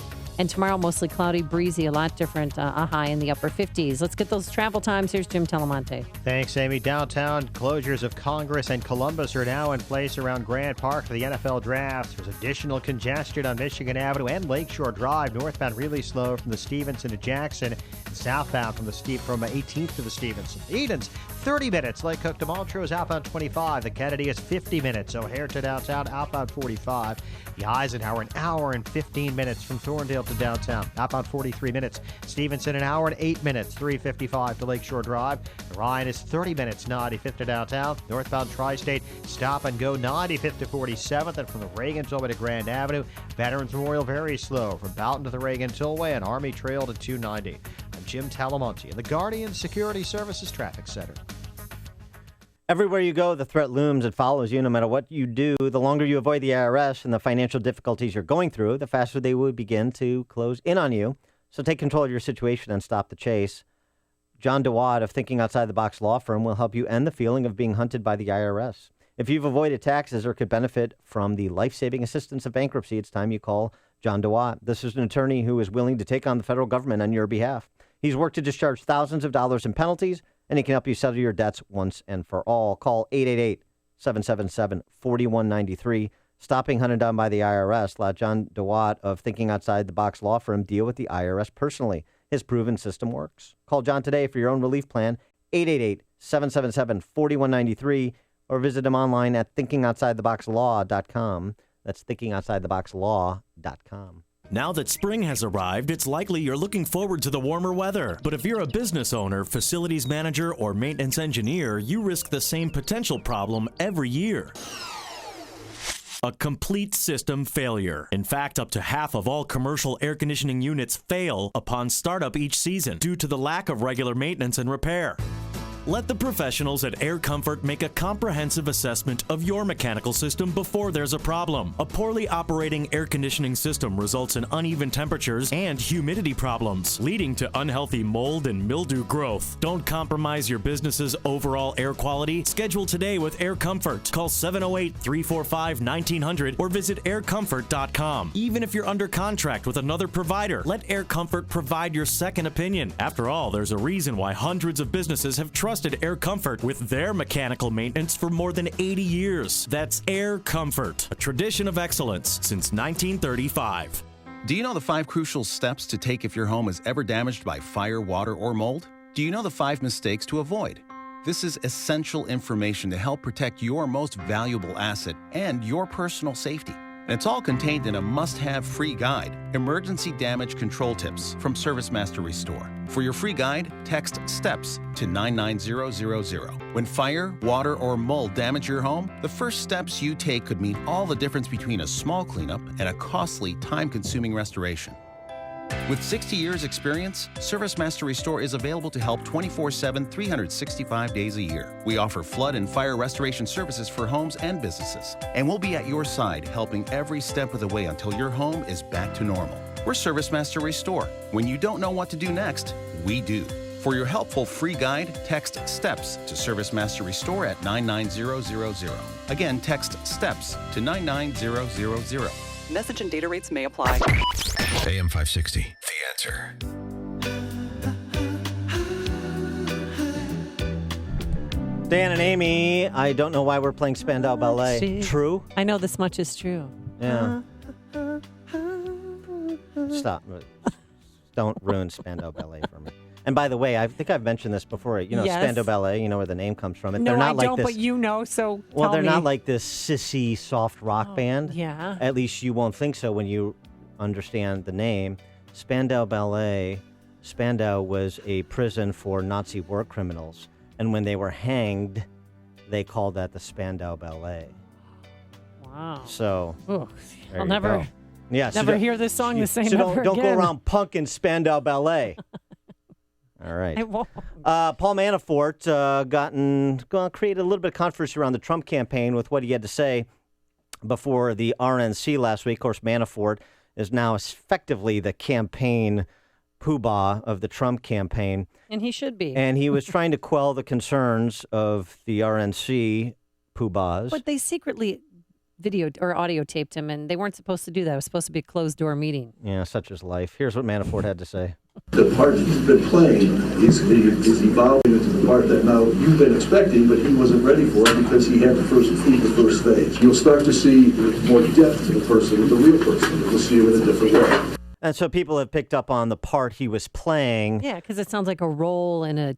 And tomorrow, mostly cloudy, breezy, a lot different, a high in the upper 50s. Let's get those travel times. Here's Jim Telemonte. Thanks, Amy. Downtown closures of Congress and Columbus are now in place around Grant Park for the NFL draft. There's additional congestion on Michigan Avenue and Lakeshore Drive. Northbound really slow from the Stevenson to Jackson. And southbound from 18th to the Stevenson. Edens, 30 minutes. Lake Cook to Montrose, outbound 25. The Kennedy is 50 minutes. O'Hare to downtown, outbound 45. The Eisenhower, an hour and 15 minutes from Thorndale to downtown. Outbound 43 minutes. Stevenson, an hour and 8 minutes. 3:55 to Lakeshore Drive. Ryan is 30 minutes. 95th to downtown. Northbound Tri-State, stop and go 95th to 47th. And from the Reagan Tollway to Grand Avenue. Veterans Memorial, very slow from Boughton to the Reagan Tollway and Army Trail to 290. I'm Jim Talamonte in the Guardian Security Services Traffic Center. Everywhere you go, the threat looms. It follows you no matter what you do. The longer you avoid the IRS and the financial difficulties you're going through, the faster they will begin to close in on you. So take control of your situation and stop the chase. John DeWatt of Thinking Outside the Box Law Firm will help you end the feeling of being hunted by the IRS. If you've avoided taxes or could benefit from the life-saving assistance of bankruptcy, it's time you call John DeWatt. This is an attorney who is willing to take on the federal government on your behalf. He's worked to discharge thousands of dollars in penalties, and he can help you settle your debts once and for all. Call 888-777-4193. Stop being hunted down by the IRS. Let John DeWatt of Thinking Outside the Box Law Firm deal with the IRS personally. His proven system works. Call John today for your own relief plan, 888-777-4193, or visit him online at thinkingoutsidetheboxlaw.com. That's thinkingoutsidetheboxlaw.com. Now that spring has arrived, it's likely you're looking forward to the warmer weather. But if you're a business owner, facilities manager, or maintenance engineer, you risk the same potential problem every year. A complete system failure. In fact, up to half of all commercial air conditioning units fail upon startup each season due to the lack of regular maintenance and repair. Let the professionals at Air Comfort make a comprehensive assessment of your mechanical system before there's a problem. A poorly operating air conditioning system results in uneven temperatures and humidity problems, leading to unhealthy mold and mildew growth. Don't compromise your business's overall air quality. Schedule today with Air Comfort. Call 708-345-1900 or visit aircomfort.com. Even if you're under contract with another provider, let Air Comfort provide your second opinion. After all, there's a reason why hundreds of businesses have trusted Air Comfort with their mechanical maintenance for more than 80 years. That's Air Comfort, a tradition of excellence since 1935. Do you know the 5 crucial steps to take if your home is ever damaged by fire, water, or mold? Do you know the 5 mistakes to avoid? This is essential information to help protect your most valuable asset and your personal safety. And it's all contained in a must-have free guide, Emergency Damage Control Tips from ServiceMaster Restore. For your free guide, text STEPS to 99000. When fire, water, or mold damage your home, the first steps you take could mean all the difference between a small cleanup and a costly, time-consuming restoration. With 60 years experience, ServiceMaster Restore is available to help 24/7, 365 days a year. We offer flood and fire restoration services for homes and businesses. And we'll be at your side, helping every step of the way until your home is back to normal. We're ServiceMaster Restore. When you don't know what to do next, we do. For your helpful free guide, text STEPS to ServiceMaster Restore at 99000. Again, text STEPS to 99000. Message and data rates may apply. AM 560, The Answer. Dan and Amy, I don't know why we're playing Spandau Ballet. True? I know this much is true. Yeah. Stop. Don't ruin Spandau Ballet for me. And by the way, I think I've mentioned this before. You know, Yes. Spandau Ballet, you know where the name comes from. No, They're not I like don't, this. but you know, so Well, tell they're me. not like this sissy soft rock band. yeah. At least you won't think so when you understand the name. Spandau Ballet. Spandau was a prison for Nazi war criminals. And when they were hanged, they called that the Spandau Ballet. Wow. So, Ugh, there I'll you never, go. Yeah, so never don't- hear this song the same So ever don't go again. around punking Spandau Ballet. All right. I won't. Paul Manafort created a little bit of controversy around the Trump campaign with what he had to say before the RNC last week. Of course, Manafort is now effectively the campaign poobah of the Trump campaign. And he should be. And he was trying to quell the concerns of the RNC poobahs. But they secretly video or audio taped him, and they weren't supposed to do that. It was supposed to be a closed door meeting. Yeah, such is life. Here's what Manafort had to say. The part he's been playing is evolving into the part that now you've been expecting, but he wasn't ready for it because he had the first stage. You'll start to see more depth to the person, the real person. You'll see him in a different way. And so people have picked up on the part he was playing. Yeah, because it sounds like a role in a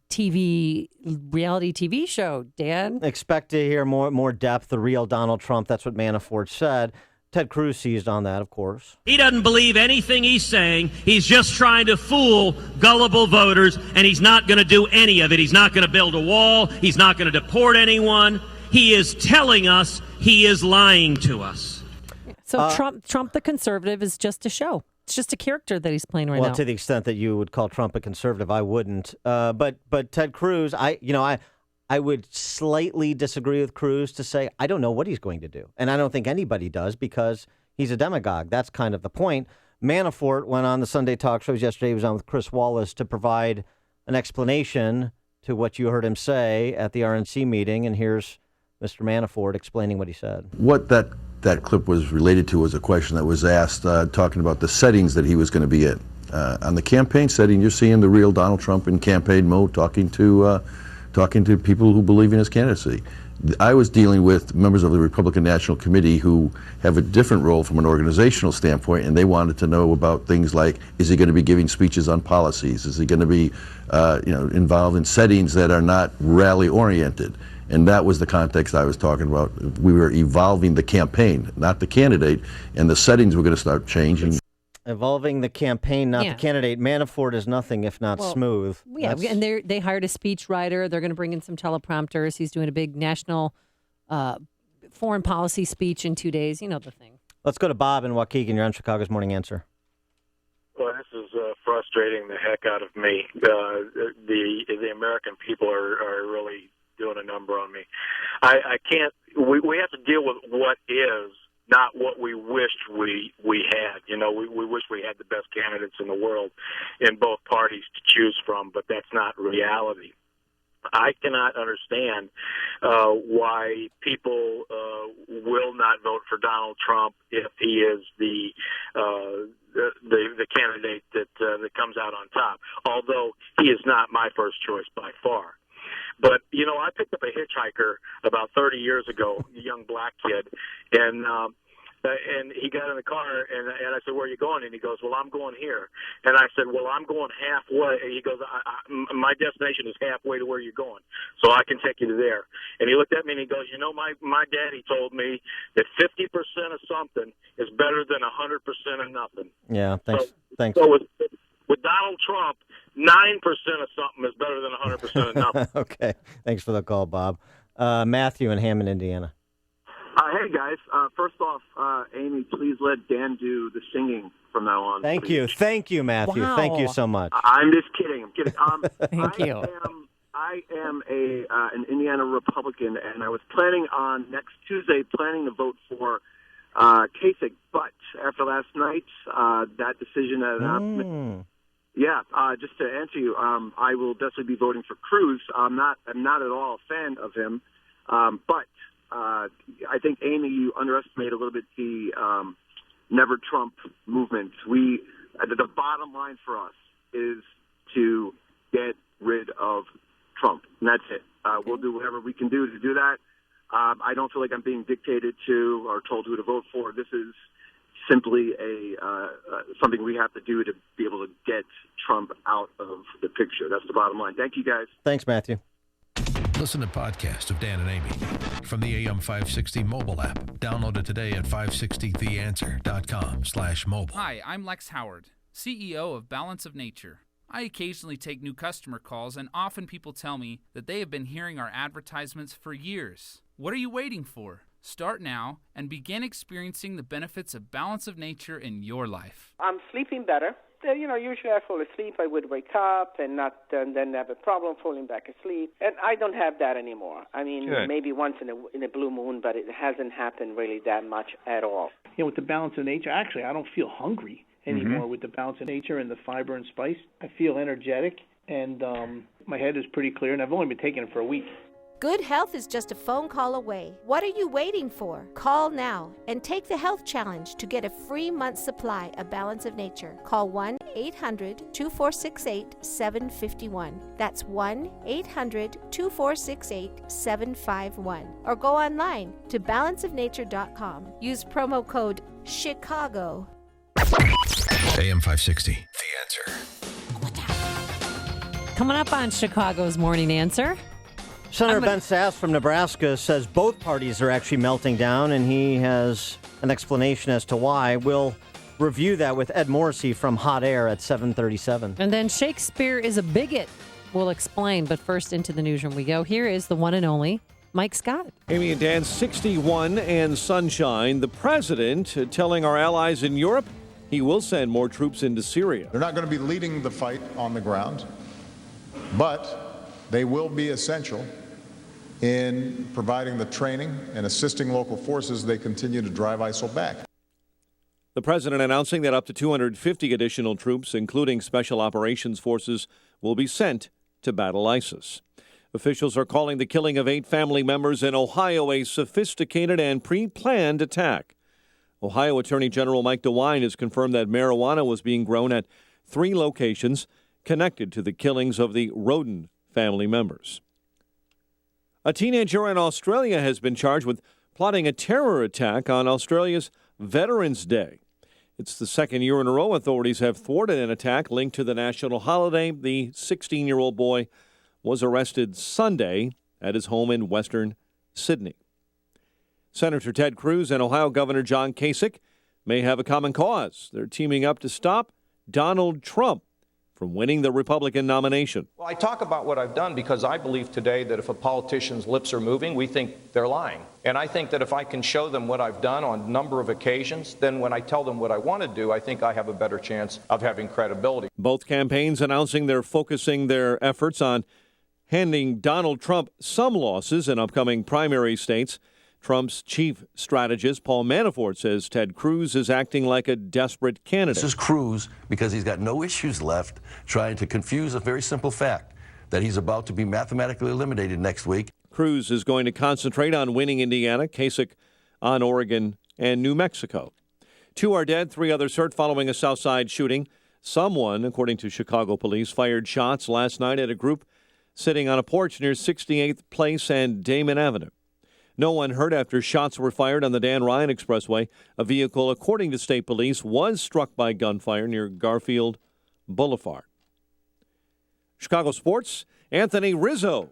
reality TV show, Dan. Expect to hear more depth, the real Donald Trump. That's what Manafort said. Ted Cruz seized on that, of course. He doesn't believe anything he's saying. He's just trying to fool gullible voters, and he's not going to do any of it. He's not going to build a wall. He's not going to deport anyone. He is telling us he is lying to us. So Trump the conservative is just a show. It's just a character that he's playing right now. Well, to the extent that you would call Trump a conservative, I wouldn't. But Ted Cruz, I would slightly disagree with Cruz to say I don't know what he's going to do. And I don't think anybody does because he's a demagogue. That's kind of the point. Manafort went on the Sunday talk shows yesterday. He was on with Chris Wallace to provide an explanation to what you heard him say at the RNC meeting. And here's Mr. Manafort explaining what he said. What that clip was related to was a question that was asked talking about the settings that he was going to be in. On the campaign setting, you're seeing the real Donald Trump in campaign mode talking to people who believe in his candidacy. I was dealing with members of the Republican National Committee who have a different role from an organizational standpoint, and they wanted to know about things like, is he going to be giving speeches on policies? Is he going to be involved in settings that are not rally-oriented? And that was the context I was talking about. We were evolving the campaign, not the candidate, and the settings were going to start changing. Evolving the campaign, not Yeah. the candidate. Manafort is nothing if not smooth. Yeah, That's- and they hired a speech writer. They're going to bring in some teleprompters. He's doing a big national foreign policy speech in 2 days. You know the thing. Let's go to Bob in Waukegan. You're on Chicago's Morning Answer. Well, this is frustrating the heck out of me. The American people are really doing a number on me. I can't. We have to deal with what is, not what we wished we had. You know, we wish we had the best candidates in the world in both parties to choose from, but that's not reality. I cannot understand why people will not vote for Donald Trump if he is the candidate that comes out on top. Although he is not my first choice by far. But, you know, I picked up a hitchhiker about 30 years ago, a young black kid, and And he got in the car, and I said, "Where are you going?" And he goes, "Well, I'm going here." And I said, "Well, I'm going halfway." And he goes, "My destination is halfway to where you're going, so I can take you to there." And he looked at me and he goes, "You know, my daddy told me that 50% of something is better than 100% of nothing." Yeah, thanks. So with Donald Trump, 9% of something is better than 100% of nothing. Okay, thanks for the call, Bob. Matthew in Hammond, Indiana. Hey, guys. First off, Amy, please let Dan do the singing from now on. Thank you, Matthew. Wow. Thank you so much. I'm just kidding. Thank you. I am an Indiana Republican, and I was planning on next Tuesday to vote for Kasich, but after last night, that decision had announcement. Yeah, just to answer you, I will definitely be voting for Cruz. I'm not at all a fan of him, but I think, Amy, you underestimate a little bit the Never Trump movement. The bottom line for us is to get rid of Trump, and that's it. We'll do whatever we can do to do that. I don't feel like I'm being dictated to or told who to vote for. This is simply something we have to do to be able to get Trump out of the picture. That's the bottom line. Thank you, guys. Thanks, Matthew. Listen to podcasts of Dan and Amy from the AM 560 mobile app. Download it today at 560theanswer.com/mobile. Hi, I'm Lex Howard, CEO of Balance of Nature. I occasionally take new customer calls, and often people tell me that they have been hearing our advertisements for years. What are you waiting for? Start now and begin experiencing the benefits of Balance of Nature in your life. I'm sleeping better. Usually I fall asleep, I would wake up and then have a problem falling back asleep. And I don't have that anymore. I mean, Good. Maybe once in a blue moon, but it hasn't happened really that much at all. With the Balance of Nature, actually, I don't feel hungry anymore with the Balance of Nature and the fiber and spice. I feel energetic, and my head is pretty clear, and I've only been taking it for a week. Good health is just a phone call away. What are you waiting for? Call now and take the health challenge to get a free month's supply of Balance of Nature. Call 1-800-2468-751. That's 1-800-2468-751. Or go online to balanceofnature.com. Use promo code CHICAGO. AM 560, The Answer. Coming up on Chicago's Morning Answer. Senator Ben Sasse from Nebraska says both parties are actually melting down, and he has an explanation as to why. We'll review that with Ed Morrissey from Hot Air at 7:37. And then Shakespeare is a bigot. We'll explain, but first into the newsroom we go. Here is the one and only Mike Scott. Amy and Dan, 61 and sunshine. The president telling our allies in Europe he will send more troops into Syria. They're not going to be leading the fight on the ground, but they will be essential in providing the training and assisting local forces they continue to drive ISIL back. The president announcing that up to 250 additional troops, including special operations forces, will be sent to battle ISIS. Officials are calling the killing of 8 family members in Ohio a sophisticated and pre-planned attack. Ohio Attorney General Mike DeWine has confirmed that marijuana was being grown at 3 locations connected to the killings of the Roden family members. A teenager in Australia has been charged with plotting a terror attack on Australia's Veterans Day. It's the second year in a row authorities have thwarted an attack linked to the national holiday. The 16-year-old boy was arrested Sunday at his home in Western Sydney. Senator Ted Cruz and Ohio Governor John Kasich may have a common cause. They're teaming up to stop Donald Trump from winning the Republican nomination. Well, I talk about what I've done because I believe today that if a politician's lips are moving, we think they're lying. And I think that if I can show them what I've done on a number of occasions, then when I tell them what I want to do, I think I have a better chance of having credibility. Both campaigns announcing they're focusing their efforts on handing Donald Trump some losses in upcoming primary states. Trump's chief strategist, Paul Manafort, says Ted Cruz is acting like a desperate candidate. This is Cruz because he's got no issues left, trying to confuse a very simple fact that he's about to be mathematically eliminated next week. Cruz is going to concentrate on winning Indiana, Kasich on Oregon, and New Mexico. 2 are dead, 3 others hurt following a Southside shooting. Someone, according to Chicago police, fired shots last night at a group sitting on a porch near 68th Place and Damon Avenue. No one hurt after shots were fired on the Dan Ryan Expressway. A vehicle, according to state police, was struck by gunfire near Garfield Boulevard. Chicago sports, Anthony Rizzo.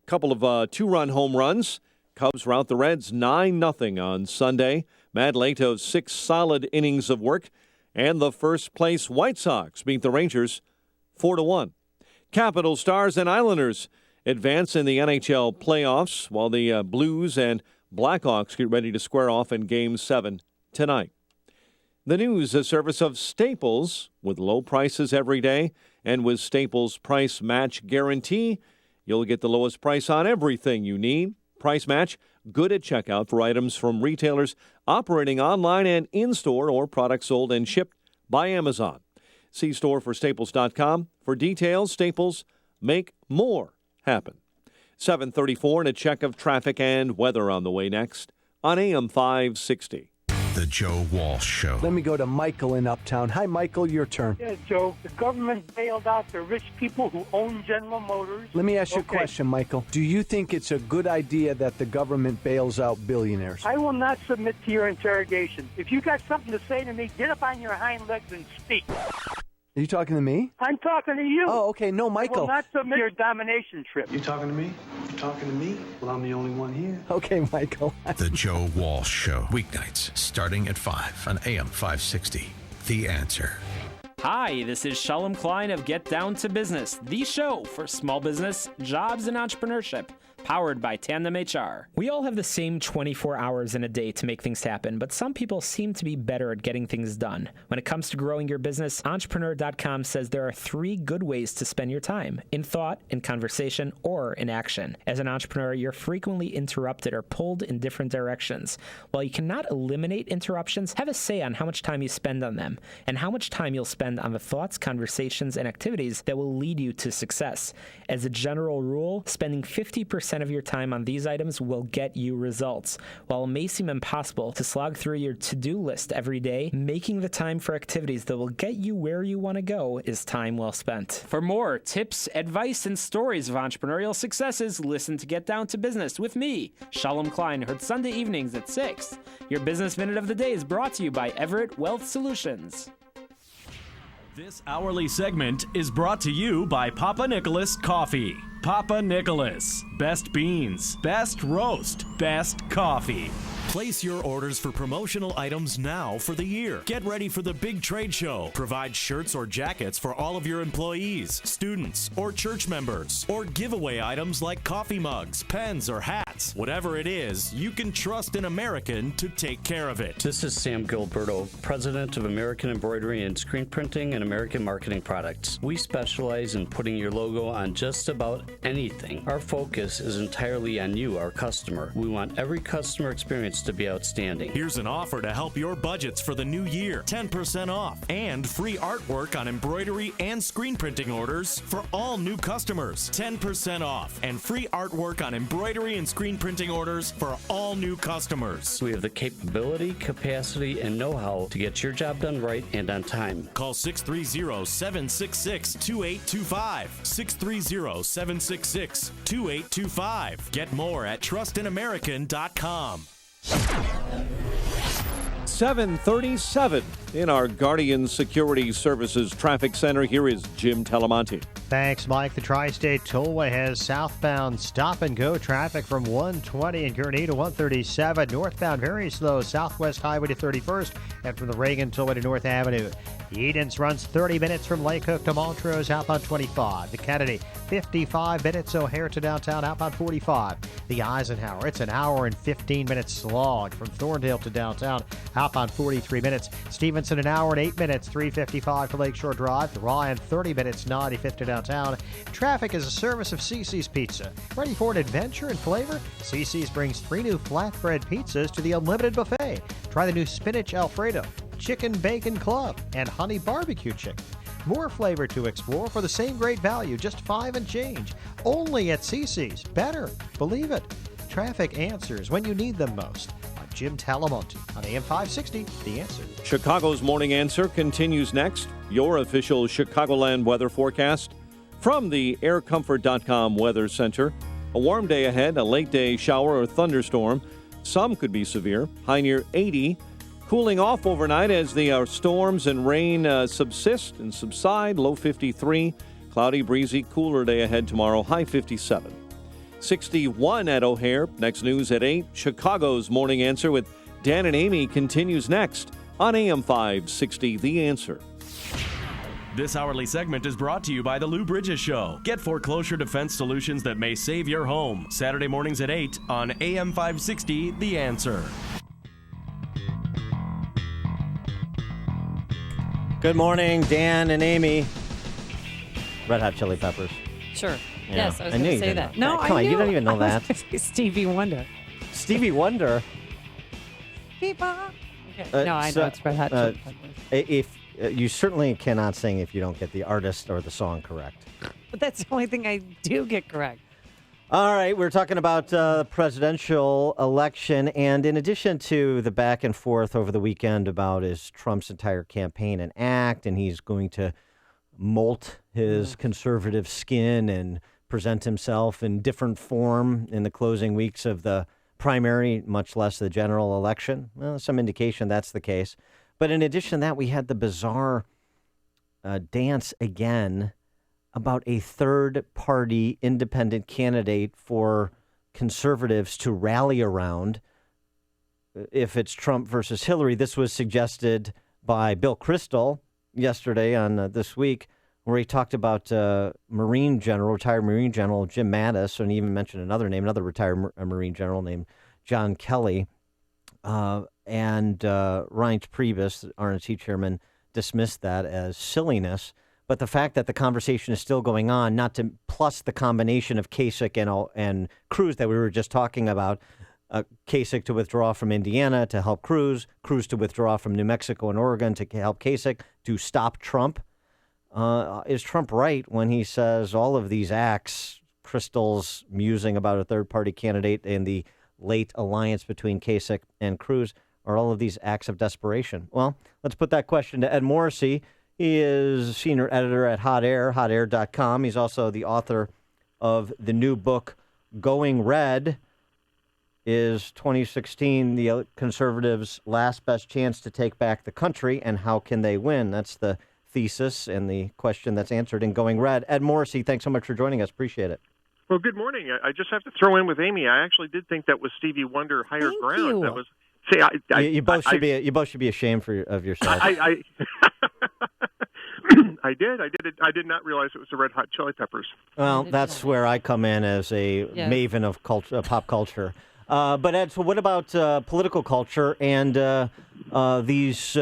Couple of two-run home runs. Cubs rout the Reds 9-0 on Sunday. Matt Lato's 6 solid innings of work. And the first-place White Sox beat the Rangers 4-1. Capitals, Stars, and Islanders advance in the NHL playoffs, while the Blues and Blackhawks get ready to square off in Game 7 tonight. The news, a service of Staples, with low prices every day, and with Staples Price Match Guarantee, you'll get the lowest price on everything you need. Price Match, good at checkout for items from retailers operating online and in-store or products sold and shipped by Amazon. See store for Staples.com for details. Staples, make more happen. 7:34 and a check of traffic and weather on the way next on AM 560. The Joe Walsh Show. Let me go to Michael in Uptown. Hi, Michael, your turn. Yeah, Joe, the government bailed out the rich people who own General Motors. Let me ask you a question, Michael. Do you think it's a good idea that the government bails out billionaires? I will not submit to your interrogation. If you got something to say to me, get up on your hind legs and speak. Are you talking to me? I'm talking to you. Oh, okay. No, Michael. I will not submit your domination trip. You talking to me? You talking to me? Well, I'm the only one here. Okay, Michael. The Joe Walsh Show. Weeknights starting at 5 on AM 560. The Answer. Hi, this is Shalom Klein of Get Down to Business, the show for small business, jobs, and entrepreneurship. Powered by Tandem HR. We all have the same 24 hours in a day to make things happen, but some people seem to be better at getting things done. When it comes to growing your business, Entrepreneur.com says there are 3 good ways to spend your time: in thought, in conversation, or in action. As an entrepreneur, you're frequently interrupted or pulled in different directions. While you cannot eliminate interruptions, have a say on how much time you spend on them, and how much time you'll spend on the thoughts, conversations, and activities that will lead you to success. As a general rule, spending 50% of your time on these items will get you results. While it may seem impossible to slog through your to-do list every day, making the time for activities that will get you where you want to go is time well spent. For more tips, advice, and stories of entrepreneurial successes, listen to Get Down to Business with me, Shalom Klein, heard Sunday evenings at 6. Your Business Minute of the Day is brought to you by Everett Wealth Solutions. This hourly segment is brought to you by Papa Nicholas Coffee. Papa Nicholas. Best beans, best roast, best coffee. Place your orders for promotional items now for the year. Get ready for the big trade show. Provide shirts or jackets for all of your employees, students, or church members. Or giveaway items like coffee mugs, pens, or hats. Whatever it is, you can trust an American to take care of it. This is Sam Gilberto, president of American Embroidery and Screen Printing and American Marketing Products. We specialize in putting your logo on just about anything. Our focus is entirely on you, our customer. We want every customer experience to be outstanding. Here's an offer to help your budgets for the new year. 10% off and free artwork on embroidery and screen printing orders for all new customers. 10% off and free artwork on embroidery and screen printing orders for all new customers. We have the capability, capacity, and know-how to get your job done right and on time. Call 630-766-2825. 630-766-2825. Get more at trustinamerican.com. 7:37 in our Guardian Security Services Traffic Center. Here is Jim Talamonte. Thanks, Mike. The Tri-State Tollway has southbound stop-and-go traffic from 120 in Gurnee to 137. Northbound very slow, Southwest Highway to 31st, and from the Reagan Tollway to North Avenue. Edens runs 30 minutes from Lake Hook to Montrose, outbound 25. The Kennedy, 55 minutes, O'Hare to downtown, outbound 45. The Eisenhower, it's an hour and 15 minutes slog from Thorndale to downtown, outbound 43 minutes. Stevenson, an hour and 8 minutes, 355 to Lakeshore Drive. The Ryan, 30 minutes, 95th to downtown. Traffic is a service of CC's Pizza. Ready for an adventure and flavor? CC's brings 3 new flatbread pizzas to the Unlimited Buffet. Try the new Spinach Alfredo, Chicken Bacon Club, and Honey Barbecue Chicken. More flavor to explore for the same great value, just $5 and change. Only at CC's. Better. Believe it. Traffic answers when you need them most. I'm Jim Talamonte on AM 560, The Answer. Chicago's Morning Answer continues next. Your official Chicagoland weather forecast from the aircomfort.com Weather Center. A warm day ahead, a late day shower or thunderstorm. Some could be severe. High near 80. Cooling off overnight as the storms and rain subsist and subside. Low 53. Cloudy, breezy, cooler day ahead tomorrow. High 57. 61 at O'Hare. Next news at 8. Chicago's Morning Answer with Dan and Amy continues next on AM 560, The Answer. This hourly segment is brought to you by The Lou Bridges Show. Get foreclosure defense solutions that may save your home. Saturday mornings at 8 on AM 560, The Answer. Good morning, Dan and Amy. Red Hot Chili Peppers. Sure. Yeah. Yes, I was going to say that. No, come on, you don't even know that. Stevie Wonder. Stevie Wonder. Okay. No, I know it's Red Hot Chili Peppers. If you certainly cannot sing if you don't get the artist or the song correct. But that's the only thing I do get correct. All right, we're talking about presidential election, and in addition to the back and forth over the weekend about is Trump's entire campaign an act, and he's going to molt his conservative skin and present himself in different form in the closing weeks of the primary, much less the general election. Well, some indication that's the case. But in addition to that, we had the bizarre dance again about a third-party independent candidate for conservatives to rally around if it's Trump versus Hillary. This was suggested by Bill Kristol yesterday on This Week, where he talked about retired Marine General Jim Mattis, and he even mentioned another retired Marine General named John Kelly. And Reince Priebus, RNC chairman, dismissed that as silliness. But the fact that the conversation is still going on, plus the combination of Kasich and Cruz that we were just talking about, Kasich to withdraw from Indiana to help Cruz to withdraw from New Mexico and Oregon to help Kasich to stop Trump. Is Trump right when he says all of these acts, Kristol's musing about a third-party candidate and the late alliance between Kasich and Cruz, are all of these acts of desperation? Well, let's put that question to Ed Morrissey. He is senior editor at Hot Air, hotair.com. He's also the author of the new book, Going Red, is 2016 the conservatives' last best chance to take back the country, and how can they win? That's the thesis and the question that's answered in Going Red. Ed Morrissey, thanks so much for joining us. Appreciate it. Well, good morning. I just have to throw in with Amy. I actually did think that was Stevie Wonder, Higher Ground. That was. See, you both should be ashamed of yourself. I did not realize it was the Red Hot Chili Peppers. Well, that's where I come in as a maven of culture, pop culture. But Ed, so what about political culture and this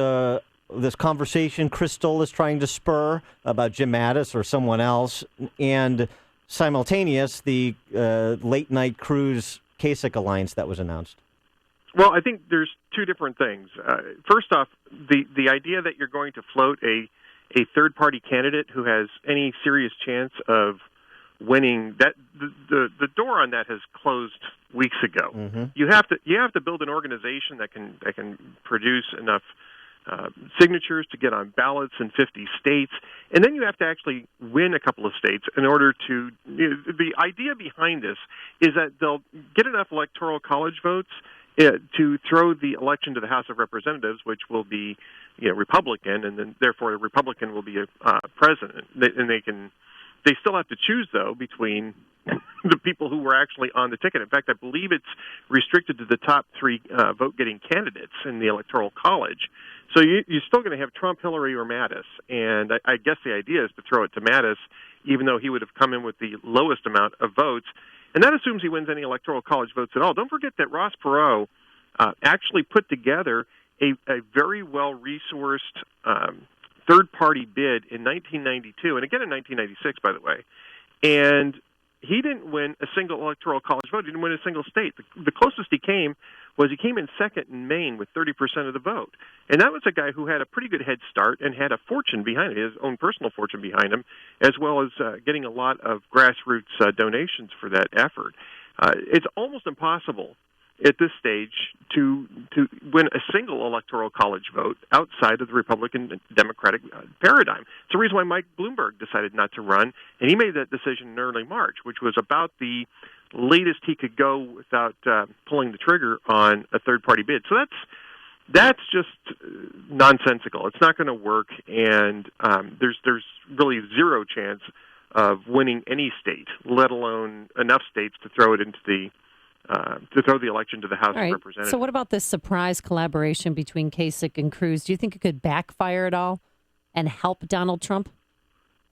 conversation Kristol is trying to spur about Jim Mattis or someone else, and simultaneous the late night Cruz Kasich alliance that was announced? Well, I think there's two different things. First off, the idea that you're going to float a third-party candidate who has any serious chance of winning, that the door on that has closed weeks ago. Mm-hmm. You have to build an organization that can produce enough signatures to get on ballots in 50 states, and then you have to actually win a couple of states in order to. The idea behind this is that they'll get enough electoral college votes to throw the election to the House of Representatives, which will be Republican, and then therefore the Republican will be a president. And they still have to choose, though, between the people who were actually on the ticket. In fact, I believe it's restricted to the top three vote-getting candidates in the Electoral College. So you're still going to have Trump, Hillary, or Mattis. And I guess the idea is to throw it to Mattis, even though he would have come in with the lowest amount of votes. And that assumes he wins any Electoral College votes at all. Don't forget that Ross Perot actually put together a very well-resourced third-party bid in 1992, and again in 1996, by the way. And he didn't win a single Electoral College vote. He didn't win a single state. The closest he came in second in Maine with 30% of the vote. And that was a guy who had a pretty good head start and had a fortune behind him, his own personal fortune behind him, as well as getting a lot of grassroots donations for that effort. It's almost impossible at this stage to win a single electoral college vote outside of the Republican Democratic paradigm. It's the reason why Mike Bloomberg decided not to run, and he made that decision in early March, which was about the latest he could go without pulling the trigger on a third-party bid. So that's just nonsensical. It's not going to work, and there's really zero chance of winning any state, let alone enough states to throw it into the election to the House of Representatives. So what about this surprise collaboration between Kasich and Cruz? Do you think it could backfire at all and help Donald Trump?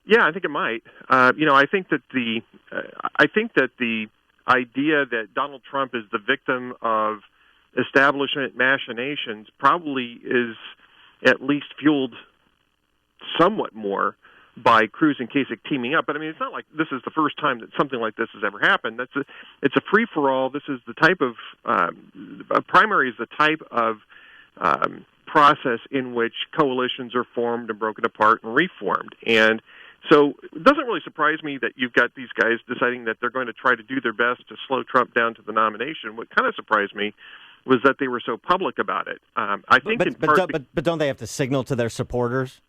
Yeah, I think it might. I think that the idea that Donald Trump is the victim of establishment machinations probably is at least fueled somewhat more by Cruz and Kasich teaming up. But, I mean, it's not like this is the first time that something like this has ever happened. It's a free-for-all. This is the type of a primary is the type of process in which coalitions are formed and broken apart and reformed. And so it doesn't really surprise me that you've got these guys deciding that they're going to try to do their best to slow Trump down to the nomination. What kind of surprised me was that they were so public about it. I think, but don't they have to signal to their supporters?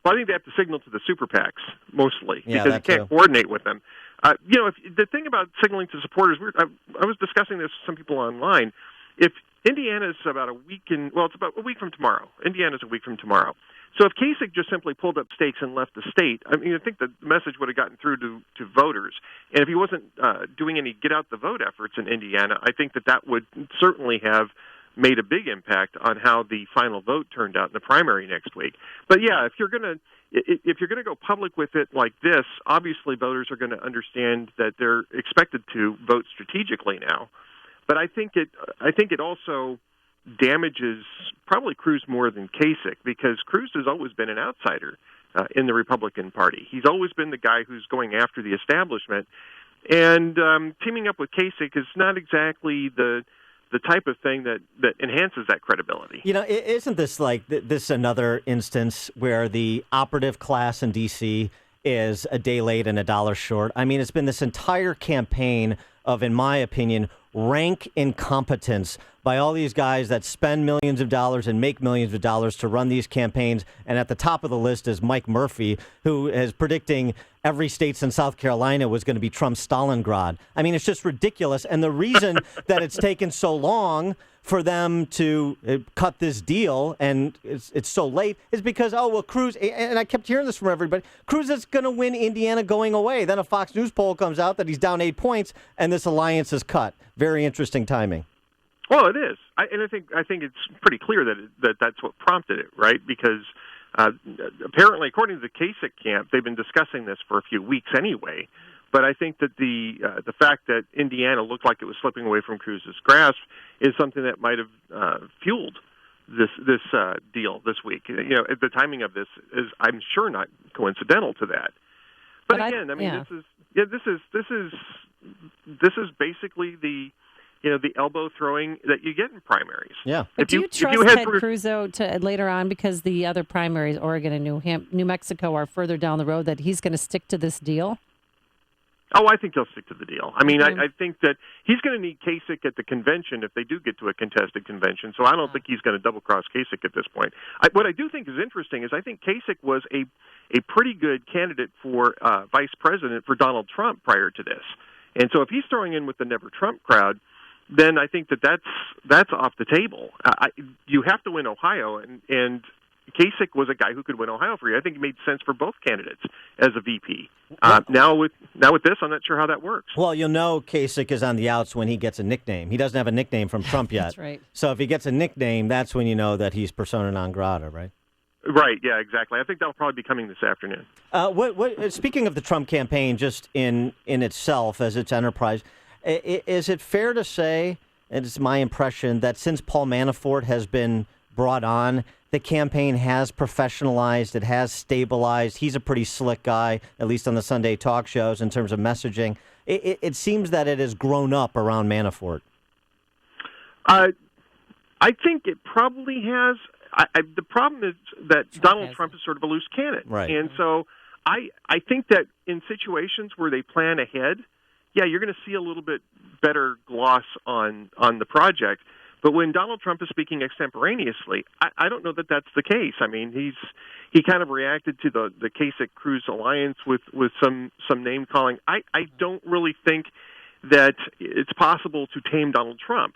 Well, I think they have to signal to the super PACs mostly Yeah, because you can't coordinate with them. The thing about signaling to supporters, I was discussing this with some people online. If Indiana's about a week it's about a week from tomorrow. Indiana's a week from tomorrow. So if Kasich just simply pulled up stakes and left the state, I mean, I think the message would have gotten through to voters. And if he wasn't doing any get-out-the-vote efforts in Indiana, I think that would certainly have made a big impact on how the final vote turned out in the primary next week. But yeah, if you're going to go public with it like this, obviously voters are going to understand that they're expected to vote strategically now. But I think it also damages probably Cruz more than Kasich, because Cruz has always been an outsider in the Republican Party. He's always been the guy who's going after the establishment, and teaming up with Kasich is not exactly the type of thing that enhances that credibility. Isn't this like this another instance where the operative class in D.C. is a day late and a dollar short? I mean, it's been this entire campaign of, in my opinion, rank incompetence by all these guys that spend millions of dollars and make millions of dollars to run these campaigns. And at the top of the list is Mike Murphy, who is predicting every state since South Carolina was going to be Trump's Stalingrad. I mean, it's just ridiculous. And the reason that it's taken so long for them to cut this deal and it's so late is because, Cruz, and I kept hearing this from everybody, Cruz is going to win Indiana going away. Then a Fox News poll comes out that he's down 8 points and this alliance is cut. Very interesting timing. Well, it is. I think it's pretty clear that that's what prompted it, right? Because apparently, according to the Kasich camp, they've been discussing this for a few weeks anyway. But I think that the fact that Indiana looked like it was slipping away from Cruz's grasp is something that might have fueled this deal this week. The timing of this is, I'm sure, not coincidental to that. But again, this is basically the elbow throwing that you get in primaries. Yeah. But do you trust Ted Cruz, though, to later on, because the other primaries, Oregon and New Mexico, are further down the road, that he's going to stick to this deal? Oh, I think he'll stick to the deal. I mean, I think that he's going to need Kasich at the convention if they do get to a contested convention. So I don't think he's going to double-cross Kasich at this point. What I do think is interesting is I think Kasich was a pretty good candidate for vice president for Donald Trump prior to this. And so if he's throwing in with the Never Trump crowd, then I think that's off the table. You have to win Ohio, and Kasich was a guy who could win Ohio for you. I think it made sense for both candidates as a VP. Now with this, I'm not sure how that works. Well, Kasich is on the outs when he gets a nickname. He doesn't have a nickname from Trump yet. That's right. So if he gets a nickname, that's when you know that he's persona non grata, right? Right, yeah, exactly. I think that'll probably be coming this afternoon. Speaking of the Trump campaign, just in itself as its enterprise, is it fair to say, and it's my impression, that since Paul Manafort has been brought on, the campaign has professionalized, it has stabilized. He's a pretty slick guy, at least on the Sunday talk shows, in terms of messaging. It seems that it has grown up around Manafort. I think it probably has. The problem is that Donald Trump is sort of a loose cannon. Right. And so I think that in situations where they plan ahead, yeah, you're going to see a little bit better gloss on the project. But when Donald Trump is speaking extemporaneously, I don't know that that's the case. I mean, he kind of reacted to the Kasich Cruz alliance with some name calling. I don't really think that it's possible to tame Donald Trump.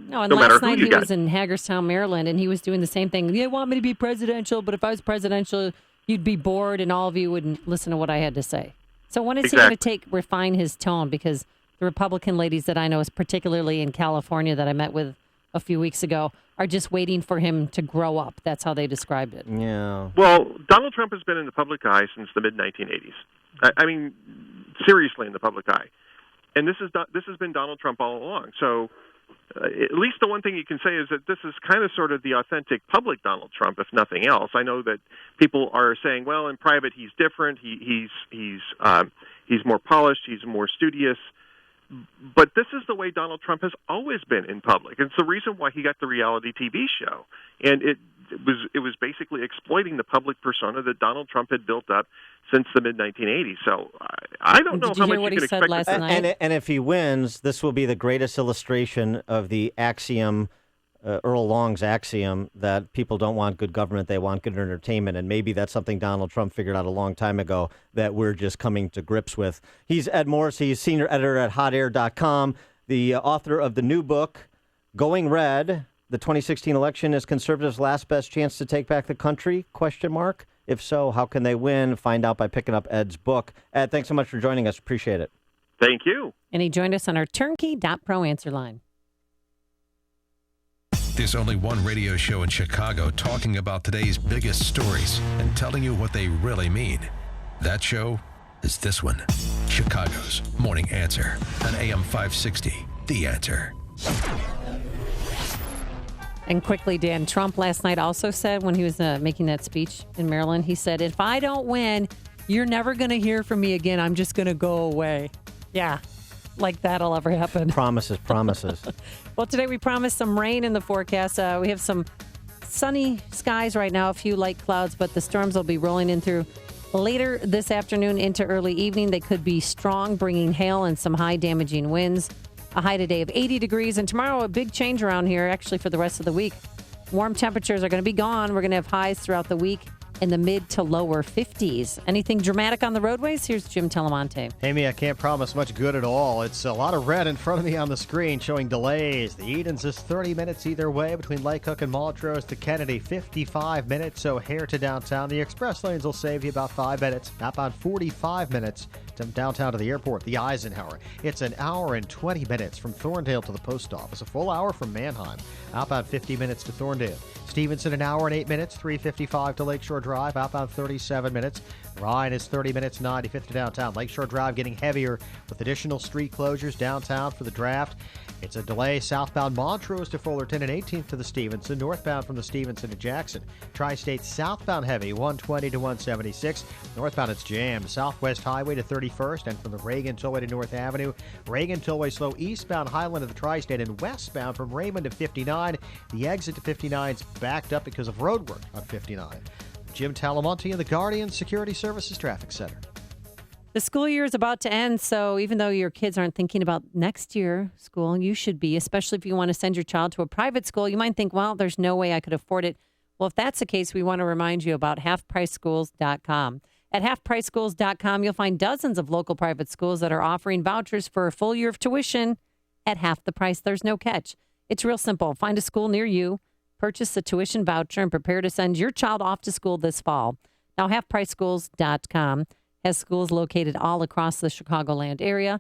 No, and no matter last night who you he was in Hagerstown, Maryland, and he was doing the same thing. You want me to be presidential, but if I was presidential, you'd be bored and all of you wouldn't listen to what I had to say. So when is he going to refine his tone? Because the Republican ladies that I know, particularly in California that I met with a few weeks ago, are just waiting for him to grow up. That's how they described it. Yeah. Well, Donald Trump has been in the public eye since the mid-1980s. I mean, seriously in the public eye. And this has been Donald Trump all along. So at least the one thing you can say is that this is kind of sort of the authentic public Donald Trump, if nothing else. I know that people are saying, well, in private he's different. He's more polished. He's more studious. But this is the way Donald Trump has always been in public. It's the reason why he got the reality TV show. And it was basically exploiting the public persona that Donald Trump had built up since the mid-1980s. So I don't know how much you can expect. Last night? And if he wins, this will be the greatest illustration of the axiom, Earl Long's axiom, that people don't want good government, they want good entertainment. And maybe that's something Donald Trump figured out a long time ago that we're just coming to grips with. He's Ed Morris. He's senior editor at hotair.com, the author of the new book, Going Red, the 2016 election is conservatives' last best chance to take back the country, ? If so, how can they win? Find out by picking up Ed's book. Ed, thanks so much for joining us. Appreciate it. Thank you. And he joined us on our turnkey.pro answer line. There's only one radio show in Chicago talking about today's biggest stories and telling you what they really mean. That show is this one, Chicago's Morning Answer on AM 560, The Answer. And quickly, Dan, Trump last night also said when he was making that speech in Maryland, he said, if I don't win, you're never going to hear from me again. I'm just going to go away. Yeah, like that'll ever happen. Promises. Well, today we promised some rain in the forecast. We have some sunny skies right now, a few light clouds, but the storms will be rolling in through later this afternoon into early evening. They could be strong, bringing hail and some high damaging winds. A high today of 80 degrees, and tomorrow a big change around here, actually, for the rest of the week. Warm temperatures are going to be gone. We're going to have highs throughout the week in the mid to lower 50s. Anything dramatic on the roadways? Here's Jim Telemonte. Amy, I can't promise much good at all. It's a lot of red in front of me on the screen showing delays. The Edens is 30 minutes either way between Lake Cook and Montrose to Kennedy, 55 minutes. So here to downtown. The express lanes will save you about 5 minutes, about 45 minutes to downtown to the airport, the Eisenhower. It's an hour and 20 minutes from Thorndale to the post office, a full hour from Manheim, outbound 50 minutes to Thorndale. Stevenson, an hour and 8 minutes, 3:55 to Lakeshore Drive, outbound 37 minutes. Ryan is 30 minutes, 95th to downtown. Lakeshore Drive getting heavier with additional street closures downtown for the draft. It's a delay southbound Montrose to Fullerton and 18th to the Stevenson, northbound from the Stevenson to Jackson. Tri-State southbound heavy, 120 to 176. Northbound it's jammed. Southwest Highway to 31st and from the Reagan Tollway to North Avenue. Reagan Tollway slow eastbound Highland to the Tri-State and westbound from Raymond to 59. The exit to 59 is backed up because of road work on 59. Jim Talamonte in the Guardian Security Services Traffic Center. The school year is about to end, so even though your kids aren't thinking about next year school, you should be, especially if you want to send your child to a private school. You might think, well, there's no way I could afford it. Well, if that's the case, we want to remind you about halfpriceschools.com. At halfpriceschools.com, you'll find dozens of local private schools that are offering vouchers for a full year of tuition at half the price. There's no catch. It's real simple. Find a school near you, purchase a tuition voucher, and prepare to send your child off to school this fall. Now, halfpriceschools.com has schools located all across the Chicagoland area,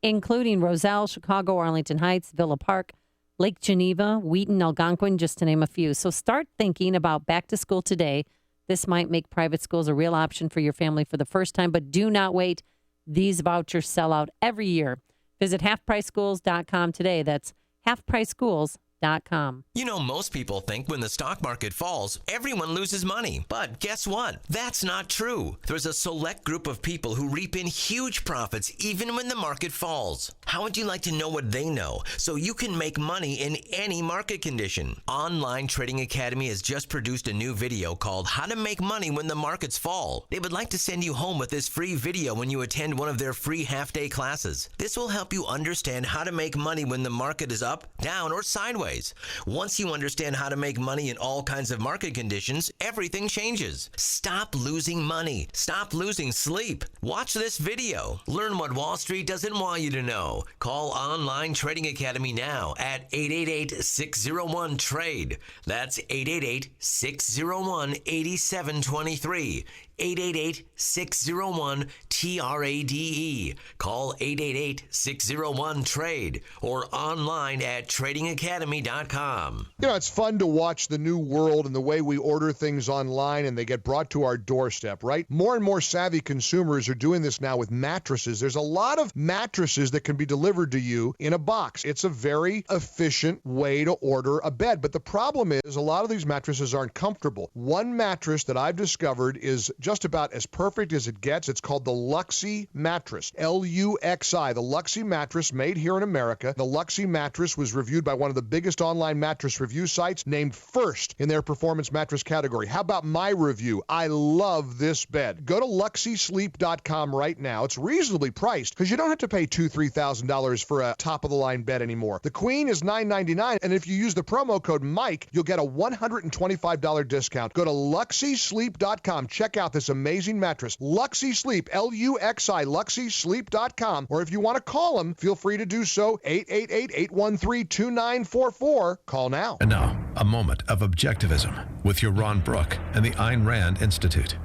including Roselle, Chicago, Arlington Heights, Villa Park, Lake Geneva, Wheaton, Algonquin, just to name a few. So start thinking about back to school today. This might make private schools a real option for your family for the first time, but do not wait. These vouchers sell out every year. Visit halfpriceschools.com today. That's halfpriceschools.com. TradeAcademy.com. You know, most people think when the stock market falls, everyone loses money. But guess what? That's not true. There's a select group of people who reap in huge profits even when the market falls. How would you like to know what they know so you can make money in any market condition? Online Trading Academy has just produced a new video called How to Make Money When the Markets Fall. They would like to send you home with this free video when you attend one of their free half-day classes. This will help you understand how to make money when the market is up, down, or sideways. Once you understand how to make money in all kinds of market conditions, everything changes. Stop losing money. Stop losing sleep. Watch this video. Learn what Wall Street doesn't want you to know. Call Online Trading Academy now at 888-601-TRADE. That's 888-601-8723. 888-601-TRADE. Call 888-601-TRADE or online at tradingacademy.com. You know, it's fun to watch the new world and the way we order things online and they get brought to our doorstep, right? More and more savvy consumers are doing this now with mattresses. There's a lot of mattresses that can be delivered to you in a box. It's a very efficient way to order a bed. But the problem is a lot of these mattresses aren't comfortable. One mattress that I've discovered is just about as perfect as it gets. It's called the Luxy mattress, Luxi, the Luxy mattress made here in America. The Luxy mattress was reviewed by one of the biggest online mattress review sites, named first in their performance mattress category. How about my review? I love this bed. Go to LuxySleep.com right now. It's reasonably priced because you don't have to pay $2,000, $3,000 for a top-of-the-line bed anymore. The Queen is $999, and if you use the promo code Mike, you'll get a $125 discount. Go to LuxySleep.com. Check out this amazing mattress. Luxy Sleep, Luxi, LuxySleep.com. Or if you want to call them, feel free to do so. 888-813-2944. Call now. And now, a moment of objectivism with Yaron Brook and the Ayn Rand Institute.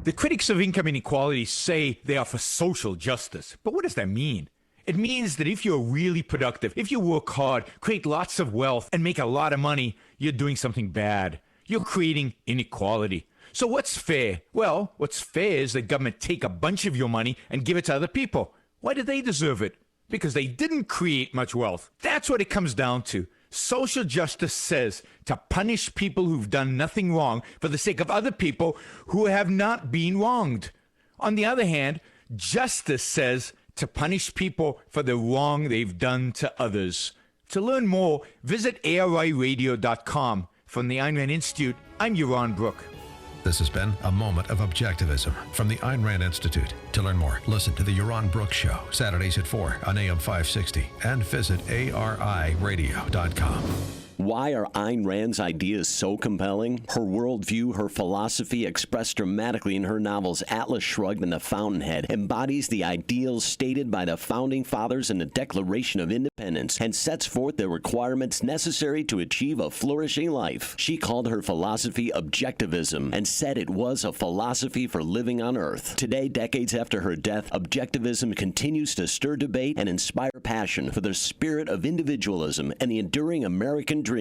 The critics of income inequality say they are for social justice. But what does that mean? It means that if you're really productive, if you work hard, create lots of wealth, and make a lot of money, you're doing something bad. You're creating inequality. So what's fair? Well, what's fair is that government take a bunch of your money and give it to other people. Why do they deserve it? Because they didn't create much wealth. That's what it comes down to. Social justice says to punish people who've done nothing wrong for the sake of other people who have not been wronged. On the other hand, justice says to punish people for the wrong they've done to others. To learn more, visit ARIradio.com. From the Ayn Rand Institute, I'm Yaron Brook. This has been a moment of objectivism from the Ayn Rand Institute. To learn more, listen to the Yaron Brook Show, Saturdays at 4 on AM 560, and visit ARIradio.com. Why are Ayn Rand's ideas so compelling? Her worldview, her philosophy, expressed dramatically in her novels Atlas Shrugged and The Fountainhead, embodies the ideals stated by the Founding Fathers in the Declaration of Independence and sets forth the requirements necessary to achieve a flourishing life. She called her philosophy objectivism and said it was a philosophy for living on Earth. Today, decades after her death, objectivism continues to stir debate and inspire passion for the spirit of individualism and the enduring American dream.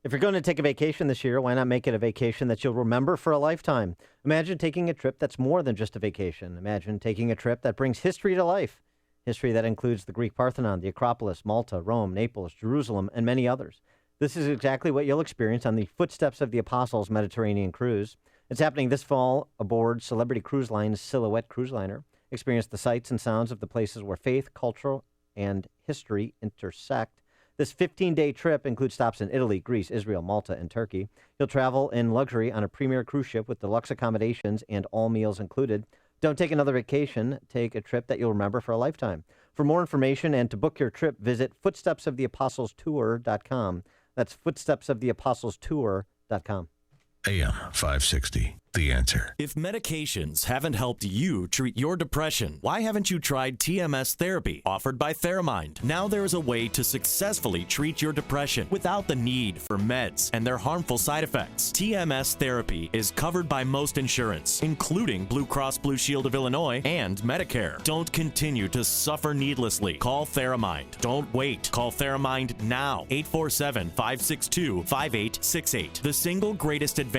If you're going to take a vacation this year, why not make it a vacation that you'll remember for a lifetime? Imagine taking a trip that's more than just a vacation. Imagine taking a trip that brings history to life. History that includes the Greek Parthenon, the Acropolis, Malta, Rome, Naples, Jerusalem, and many others. This is exactly what you'll experience on the Footsteps of the Apostles Mediterranean Cruise. It's happening this fall aboard Celebrity Cruise Line's Silhouette Cruise Liner. Experience the sights and sounds of the places where faith, culture, and history intersect. This 15-day trip includes stops in Italy, Greece, Israel, Malta, and Turkey. You'll travel in luxury on a premier cruise ship with deluxe accommodations and all meals included. Don't take another vacation. Take a trip that you'll remember for a lifetime. For more information and to book your trip, visit footstepsoftheapostlestour.com. That's footstepsoftheapostlestour.com. AM 560, The Answer. If medications haven't helped you treat your depression, why haven't you tried TMS therapy offered by Theramind? Now there is a way to successfully treat your depression without the need for meds and their harmful side effects. TMS therapy is covered by most insurance, including Blue Cross Blue Shield of Illinois and Medicare. Don't continue to suffer needlessly. Call Theramind. Don't wait. Call Theramind now. 847-562-5868. The single greatest advancement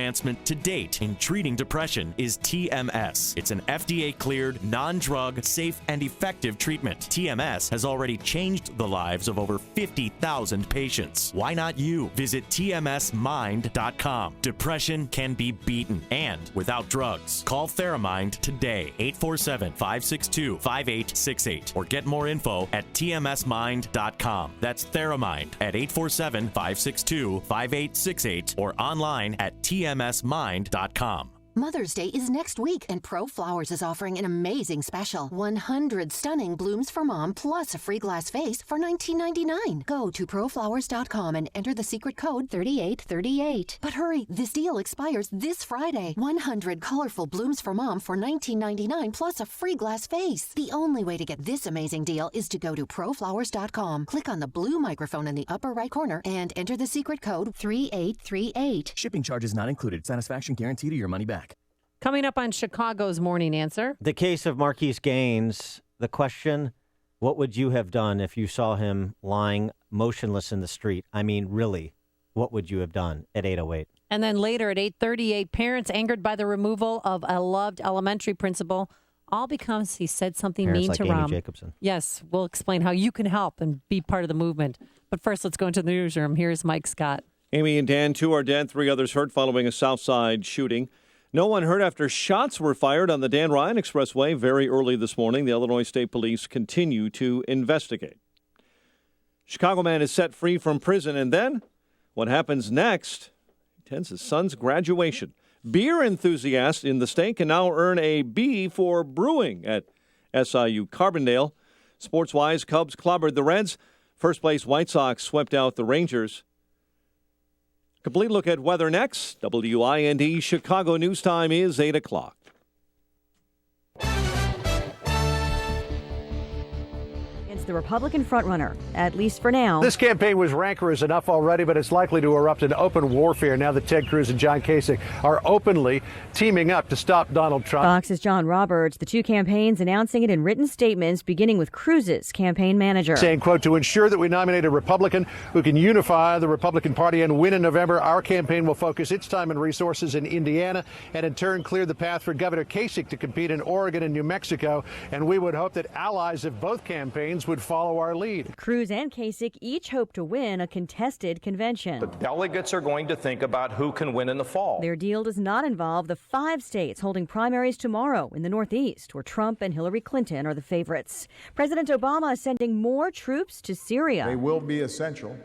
to date in treating treating depression is TMS. It's an FDA-cleared, non-drug, safe, and effective treatment. TMS has already changed the lives of over 50,000 patients. Why not you? Visit TMSmind.com. Depression can be beaten, and without drugs. Call Theramind today, 847-562-5868, or get more info at TMSmind.com. That's Theramind at 847-562-5868, or online at TMSmind.com. Mother's Day is next week, and Pro Flowers is offering an amazing special. 100 stunning blooms for mom, plus a free glass vase for $19.99. Go to proflowers.com and enter the secret code 3838. But hurry, this deal expires this Friday. 100 colorful blooms for mom for $19.99, plus a free glass vase. The only way to get this amazing deal is to go to proflowers.com. Click on the blue microphone in the upper right corner and enter the secret code 3838. Shipping charges not included. Satisfaction guaranteed or your money back. Coming up on Chicago's Morning Answer. The case of Marquise Gaines, the question, what would you have done if you saw him lying motionless in the street? I mean, really, what would you have done at 8:08? And then later at 8:38, parents angered by the removal of a loved elementary principal, all because he said something Parents mean like to Amy Rom. Jacobson. Yes, we'll explain how you can help and be part of the movement. But first, let's go into the newsroom. Here's Mike Scott. Amy and Dan, 2 are dead, 3 others hurt following a Southside shooting. No one hurt after shots were fired on the Dan Ryan Expressway very early this morning. The Illinois State Police continue to investigate. Chicago man is set free from prison, and then what happens next? He attends his son's graduation. Beer enthusiast in the state can now earn a B for brewing at SIU Carbondale. Sports-wise, Cubs clobbered the Reds. First place White Sox swept out the Rangers. Complete look at weather next. WIND Chicago News Time is 8 o'clock. The Republican frontrunner, at least for now. This campaign was rancorous enough already, but it's likely to erupt in open warfare now that Ted Cruz and John Kasich are openly teaming up to stop Donald Trump. Fox's John Roberts, the two campaigns announcing it in written statements, beginning with Cruz's campaign manager. Saying, quote, to ensure that we nominate a Republican who can unify the Republican Party and win in November, our campaign will focus its time and resources in Indiana and in turn clear the path for Governor Kasich to compete in Oregon and New Mexico. And we would hope that allies of both campaigns would follow our lead. Cruz and Kasich each hope to win a contested convention. The delegates are going to think about who can win in the fall. Their deal does not involve the 5 states holding primaries tomorrow in the Northeast, where Trump and Hillary Clinton are the favorites. President Obama is sending more troops to Syria. They will be essential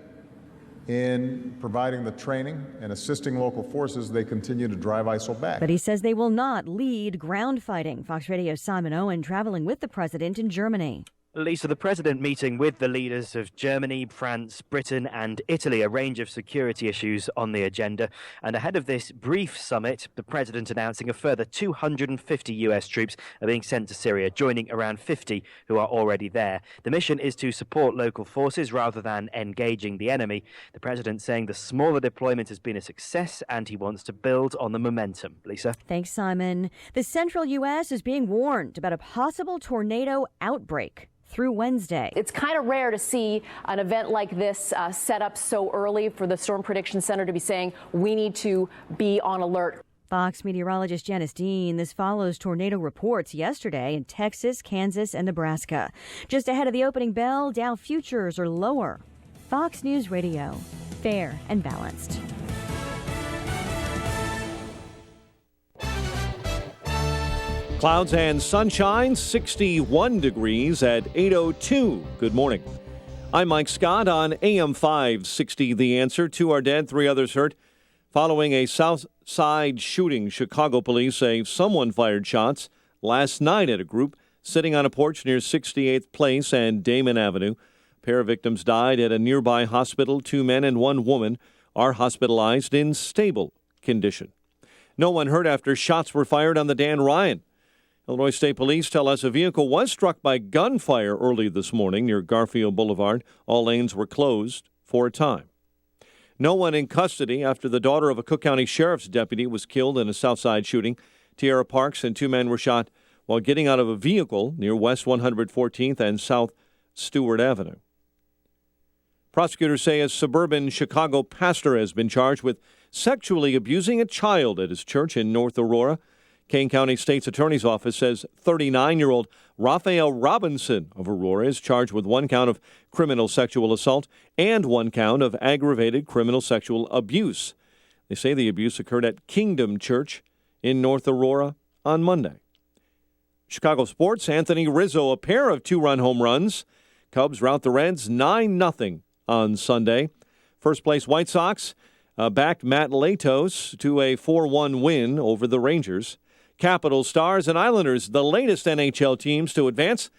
in providing the training and assisting local forces. They continue to drive ISIL back. But he says they will not lead ground fighting. Fox Radio's Simon Owen traveling with the president in Germany. Lisa, the president meeting with the leaders of Germany, France, Britain and Italy, a range of security issues on the agenda. And ahead of this brief summit, the president announcing a further 250 US troops are being sent to Syria, joining around 50 who are already there. The mission is to support local forces rather than engaging the enemy. The president saying the smaller deployment has been a success and he wants to build on the momentum. Lisa? Thanks, Simon. The central U.S. is being warned about a possible tornado outbreak through Wednesday. It's kind of rare to see an event like this set up so early for the Storm Prediction Center to be saying we need to be on alert. Fox meteorologist Janice Dean. This follows tornado reports yesterday in Texas, Kansas, and Nebraska. Just ahead of the opening bell, Dow futures are lower. Fox News Radio, fair and balanced. Clouds and sunshine, 61 degrees at 8:02. Good morning. I'm Mike Scott on AM 560. The Answer. 2 are dead, 3 others hurt. Following a South Side shooting, Chicago police say someone fired shots last night at a group sitting on a porch near 68th Place and Damon Avenue. A pair of victims died at a nearby hospital. 2 men and 1 woman are hospitalized in stable condition. No one hurt after shots were fired on the Dan Ryan. Illinois State Police tell us a vehicle was struck by gunfire early this morning near Garfield Boulevard. All lanes were closed for a time. No one in custody after the daughter of a Cook County Sheriff's deputy was killed in a Southside shooting. Tiara Parks and 2 men were shot while getting out of a vehicle near West 114th and South Stewart Avenue. Prosecutors say a suburban Chicago pastor has been charged with sexually abusing a child at his church in North Aurora. Kane County State's Attorney's Office says 39-year-old Raphael Robinson of Aurora is charged with 1 count of criminal sexual assault and 1 count of aggravated criminal sexual abuse. They say the abuse occurred at Kingdom Church in North Aurora on Monday. Chicago sports, Anthony Rizzo, a pair of 2-run home runs. Cubs rout the Reds 9-0 on Sunday. First place White Sox backed Matt Latos to a 4-1 win over the Rangers. Capitals, Stars, and Islanders, the latest NHL teams to advance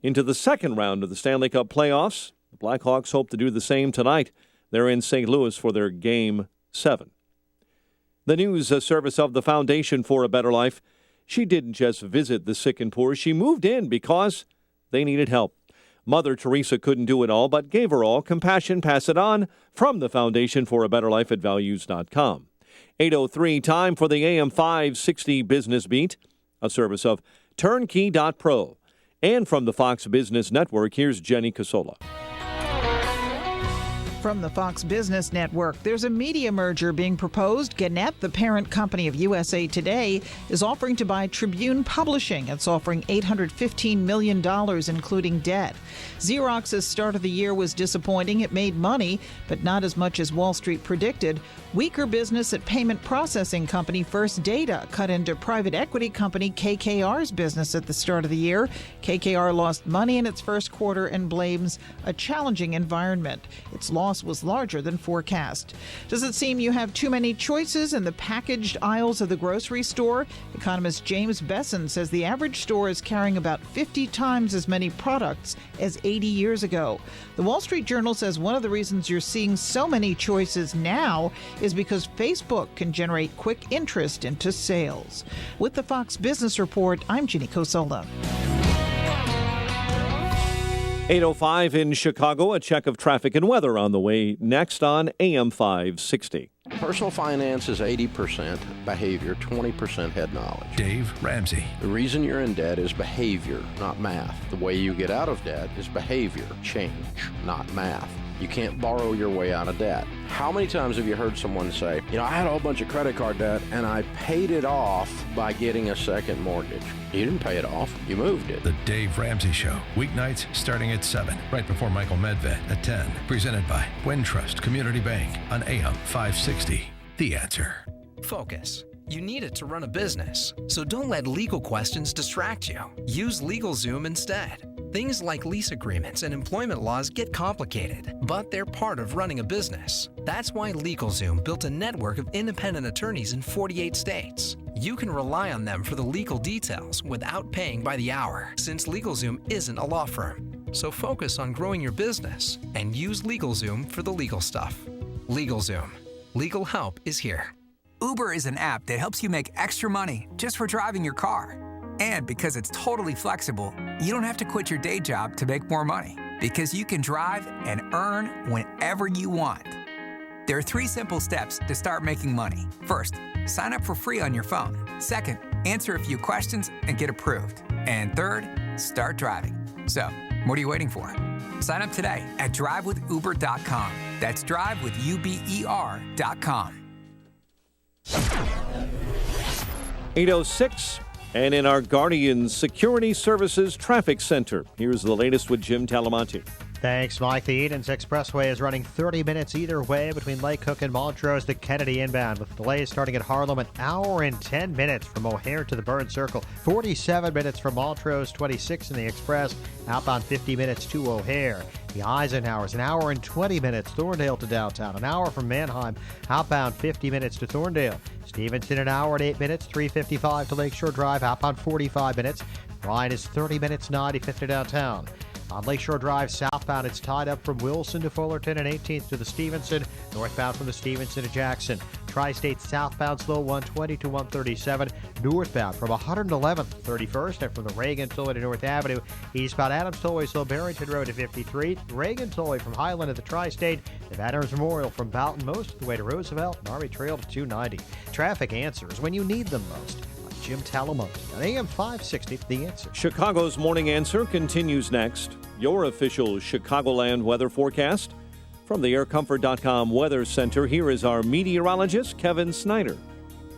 into the second round of the Stanley Cup playoffs. The Blackhawks hope to do the same tonight. They're in St. Louis for their Game 7. The news service of the Foundation for a Better Life. She didn't just visit the sick and poor. She moved in because they needed help. Mother Teresa couldn't do it all, but gave her all. Compassion, pass it on. From the Foundation for a Better Life at values.com. 8:03, time for the AM 560 Business Beat, a service of Turnkey.pro. And from the Fox Business Network, here's Jenny Casola. From the Fox Business Network, there's a media merger being proposed. Gannett, the parent company of USA Today, is offering to buy Tribune Publishing. It's offering $815 million, including debt. Xerox's start of the year was disappointing. It made money, but not as much as Wall Street predicted. Weaker business at payment processing company First Data cut into private equity company KKR's business at the start of the year. KKR lost money in its first quarter and blames a challenging environment. Its loss was larger than forecast. Does it seem you have too many choices in the packaged aisles of the grocery store? Economist James Besson says the average store is carrying about 50 times as many products as 80 years ago. The Wall Street Journal says one of the reasons you're seeing so many choices now is because Facebook can generate quick interest into sales. With the Fox Business Report, I'm Ginny Cosola. 8:05 in Chicago, a check of traffic and weather on the way next on AM 560. Personal finance is 80% behavior, 20% head knowledge. Dave Ramsey. The reason you're in debt is behavior, not math. The way you get out of debt is behavior, change, not math. You can't borrow your way out of debt. How many times have you heard someone say, I had a whole bunch of credit card debt and I paid it off by getting a second mortgage? You didn't pay it off. You moved it. The Dave Ramsey Show. Weeknights starting at 7, right before Michael Medved at 10. Presented by Wintrust Community Bank on AM 560. The Answer. Focus. You need it to run a business, so don't let legal questions distract you. Use LegalZoom instead. Things like lease agreements and employment laws get complicated, but they're part of running a business. That's why LegalZoom built a network of independent attorneys in 48 states. You can rely on them for the legal details without paying by the hour, since LegalZoom isn't a law firm. So focus on growing your business and use LegalZoom for the legal stuff. LegalZoom. Legal help is here. Uber is an app that helps you make extra money just for driving your car. And because it's totally flexible, you don't have to quit your day job to make more money, because you can drive and earn whenever you want. There are 3 simple steps to start making money. First, sign up for free on your phone. Second, answer a few questions and get approved. And third, start driving. So, what are you waiting for? Sign up today at drivewithuber.com. That's drivewithuber.com. 8:06. And in our Guardian Security Services Traffic Center, here's the latest with Jim Talamonte. Thanks, Mike. The Edens Expressway is running 30 minutes either way between Lake Cook and Montrose to Kennedy inbound, with delays starting at Harlem an hour and 10 minutes from O'Hare to the Burn Circle, 47 minutes from Montrose, 26 in the Express, outbound 50 minutes to O'Hare. The Eisenhower's an hour and 20 minutes, Thorndale to downtown, an hour from Manheim, outbound 50 minutes to Thorndale. Stevenson an hour and 8 minutes, 355 to Lakeshore Drive, outbound 45 minutes. Ryan is 30 minutes, 95th to downtown. On Lakeshore Drive southbound, it's tied up from Wilson to Fullerton and 18th to the Stevenson, northbound from the Stevenson to Jackson. Tri-State southbound slow 120 to 137, northbound from 111th to 31st, and from the Reagan Tollway to North Avenue, eastbound Adams Tollway slow Barrington Road to 53, Reagan Tollway from Highland to the Tri-State, the Veterans Memorial from Boughton most of the way to Roosevelt, and Army Trail to 290. Traffic answers when you need them most. Jim Talamonte on AM 560, The Answer. Chicago's Morning Answer continues next. Your official Chicagoland weather forecast From the AirComfort.com Weather Center, here is our meteorologist, Kevin Snyder.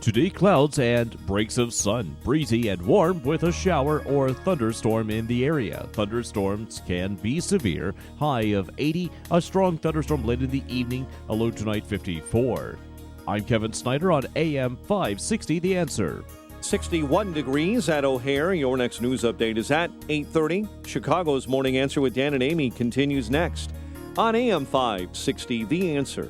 Today, clouds and breaks of sun, breezy and warm with a shower or thunderstorm in the area. Thunderstorms can be severe, high of 80, a strong thunderstorm late in the evening, a low tonight 54. I'm Kevin Snyder on AM 560, The Answer. 61 degrees at O'Hare. Your next news update is at 8:30. Chicago's Morning Answer with Dan and Amy continues next on AM 560, The Answer.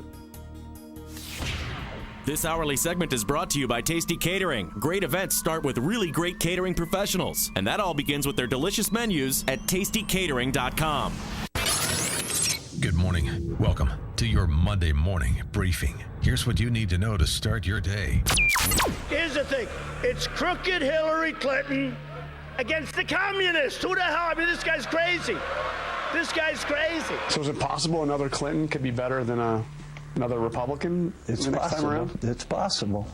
This hourly segment is brought to you by Tasty Catering. Great events start with really great catering professionals, and that all begins with their delicious menus at tastycatering.com. Good morning. Welcome to your Monday morning briefing. Here's what you need to know to start your day. Here's the thing. It's crooked Hillary Clinton against the communists. Who the hell? I mean, this guy's crazy. This guy's crazy. So is it possible another Clinton could be better than another Republican it's the next possible. time around? It's possible.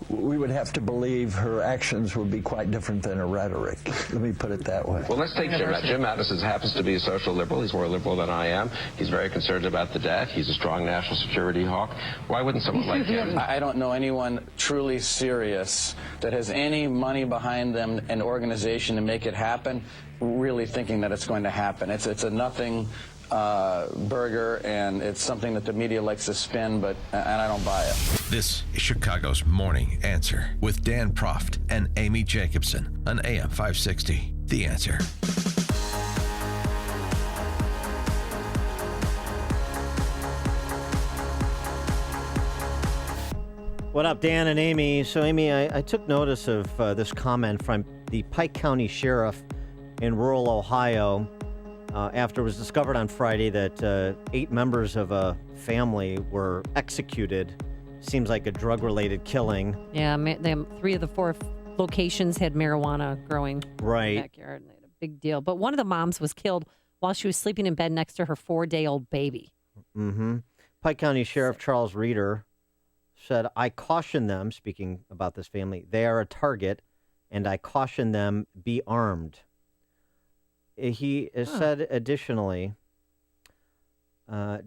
We would have to believe her actions would be quite different than her rhetoric. Let me put it that way. Well, let's take Jim. Jim Mattis happens to be a social liberal. He's more liberal than I am. He's very concerned about the debt. He's a strong national security hawk. Why wouldn't someone like him? I don't know anyone truly serious that has any money behind them, an organization to make it happen, really thinking that it's going to happen. It's a nothing burger, and it's something that the media likes to spin, and I don't buy it. This is Chicago's Morning Answer with Dan Proft and Amy Jacobson on AM 560. The Answer. What up, Dan and Amy? So, Amy, I took notice of this comment from the Pike County Sheriff in rural Ohio. After it was discovered on Friday that 8 members of a family were executed. Seems like a drug-related killing. Yeah, 3 of the 4 locations had marijuana growing right in the backyard. And they had a big deal. But one of the moms was killed while she was sleeping in bed next to her 4-day-old baby. Mm-hmm. Pike County Sheriff Charles Reeder said, I caution them, speaking about this family, they are a target, and I caution them, be armed. He said additionally,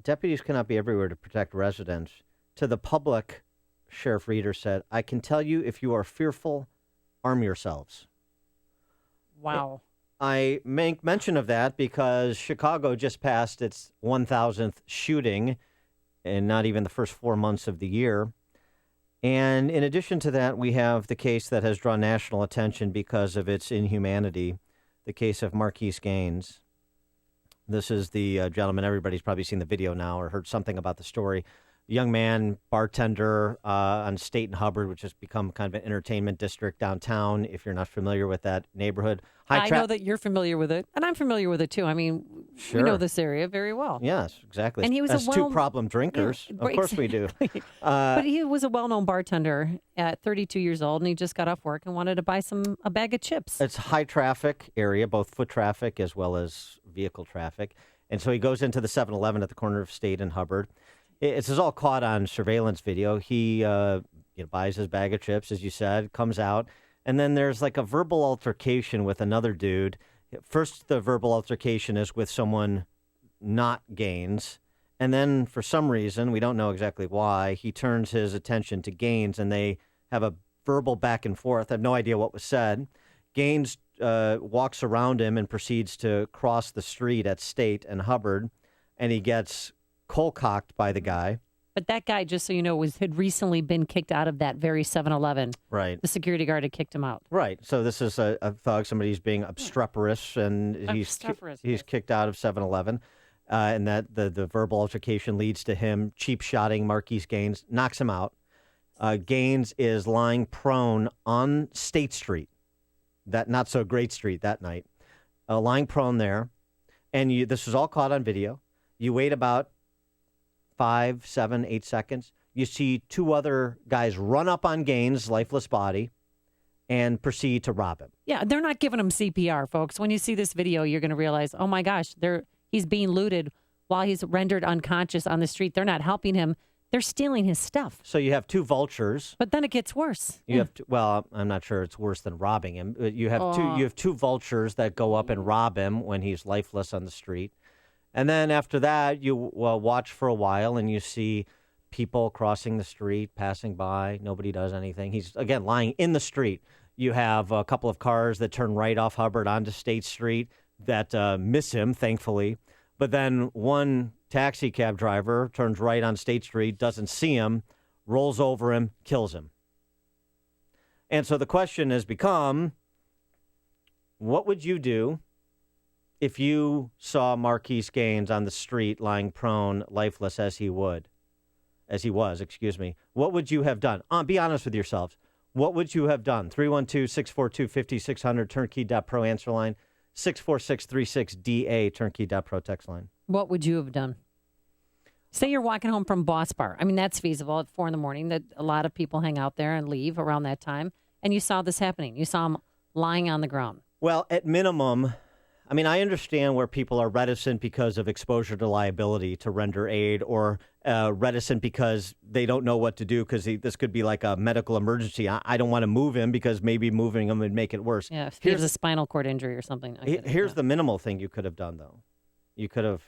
deputies cannot be everywhere to protect residents. To the public, Sheriff Reeder said, I can tell you if you are fearful, arm yourselves. Wow. I make mention of that because Chicago just passed its 1,000th shooting in not even the first 4 months of the year. And in addition to that, we have the case that has drawn national attention because of its inhumanity. The case of Marquise Gaines. This is the gentleman, everybody's probably seen the video now or heard something about the story. Young man, bartender on State and Hubbard, which has become kind of an entertainment district downtown, if you're not familiar with that neighborhood. I know that you're familiar with it, and I'm familiar with it, too. I mean, Sure. we know this area very well. Yes, exactly. And he was As a 2 problem drinkers. Yeah, of course we do. But he was a well-known bartender at 32 years old, and he just got off work and wanted to buy a bag of chips. It's a high traffic area, both foot traffic as well as vehicle traffic. And so he goes into the 7-Eleven at the corner of State and Hubbard. It's all caught on surveillance video. He buys his bag of chips, as you said, comes out, and then there's like a verbal altercation with another dude. First, the verbal altercation is with someone not Gaines, and then for some reason, we don't know exactly why, he turns his attention to Gaines, and they have a verbal back and forth. I have no idea what was said. Gaines walks around him and proceeds to cross the street at State and Hubbard, and he gets cold-cocked by the guy. But that guy, just so you know, had recently been kicked out of that very 7-Eleven. Right. The security guard had kicked him out. Right. So this is a thug, somebody who's being obstreperous, and he's kicked out of 7-Eleven. And that the verbal altercation leads to him cheap-shotting Marquise Gaines, knocks him out. Gaines is lying prone on State Street, that not-so-great street that night, lying prone there. And this was all caught on video. You wait about 5, 7, 8 seconds. You see 2 other guys run up on Gaines' lifeless body and proceed to rob him. Yeah, they're not giving him CPR, folks. When you see this video, you're going to realize, oh my gosh, he's being looted while he's rendered unconscious on the street. They're not helping him. They're stealing his stuff. So you have 2 vultures. But then it gets worse. You have well, I'm not sure it's worse than robbing him. You have two vultures that go up and rob him when he's lifeless on the street. And then after that, you watch for a while and you see people crossing the street, passing by. Nobody does anything. He's, again, lying in the street. You have a couple of cars that turn right off Hubbard onto State Street that miss him, thankfully. But then one taxi cab driver turns right on State Street, doesn't see him, rolls over him, kills him. And so the question has become, what would you do if you saw Marquise Gaines on the street lying prone, lifeless as he was, what would you have done? Be honest with yourselves. What would you have done? 312-642-5600, turnkey.pro answer line, 64636DA, turnkey.pro text line. What would you have done? Say you're walking home from Boss Bar. I mean, that's feasible at 4 a.m. That a lot of people hang out there and leave around that time. And you saw this happening. You saw him lying on the ground. Well, at minimum, I mean, I understand where people are reticent because of exposure to liability to render aid, or reticent because they don't know what to do because this could be like a medical emergency. I don't want to move him because maybe moving him would make it worse. Yeah, if he has a spinal cord injury or something. Here's the minimal thing you could have done, though. You could have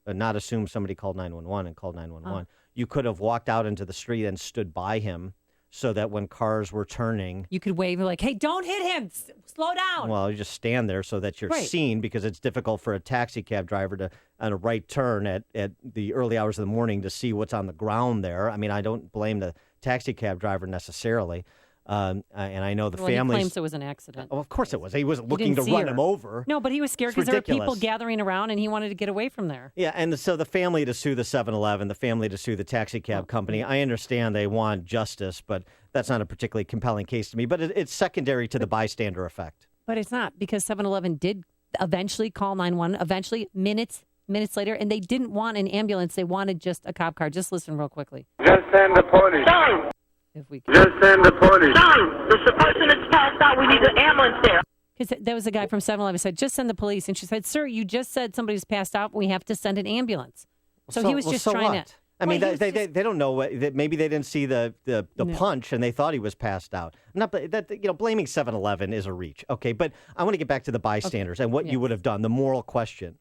not assumed somebody called 911 and called 911. You could have walked out into the street and stood by him so that when cars were turning, you could wave like, hey, don't hit him. Slow down. Well, you just stand there so that you're seen, because it's difficult for a taxi cab driver to, on a right turn at the early hours of the morning, to see what's on the ground there. I mean, I don't blame the taxi cab driver necessarily. And I know the families. He claims it was an accident. Oh, of course it was. He wasn't looking to run him over. No, but he was scared because there were people gathering around and he wanted to get away from there. Yeah, and so the family to sue the 7-Eleven, the family to sue the taxi cab company, I understand they want justice, but that's not a particularly compelling case to me. But it's secondary to the bystander effect. But it's not, because 7-Eleven did eventually call 911, eventually minutes later, and they didn't want an ambulance. They wanted just a cop car. Just listen real quickly. Just send the police. No. If we can. Just send the police. No. The person that's passed out, we need an ambulance there. Because there was a guy from 7-Eleven said, just send the police. And she said, sir, you just said somebody's passed out. We have to send an ambulance. So he was just trying to. I mean, they don't know what. Maybe they didn't see the punch and they thought he was passed out. Blaming 7-Eleven is a reach. Okay, but I want to get back to the bystanders and what you would have done. The moral question.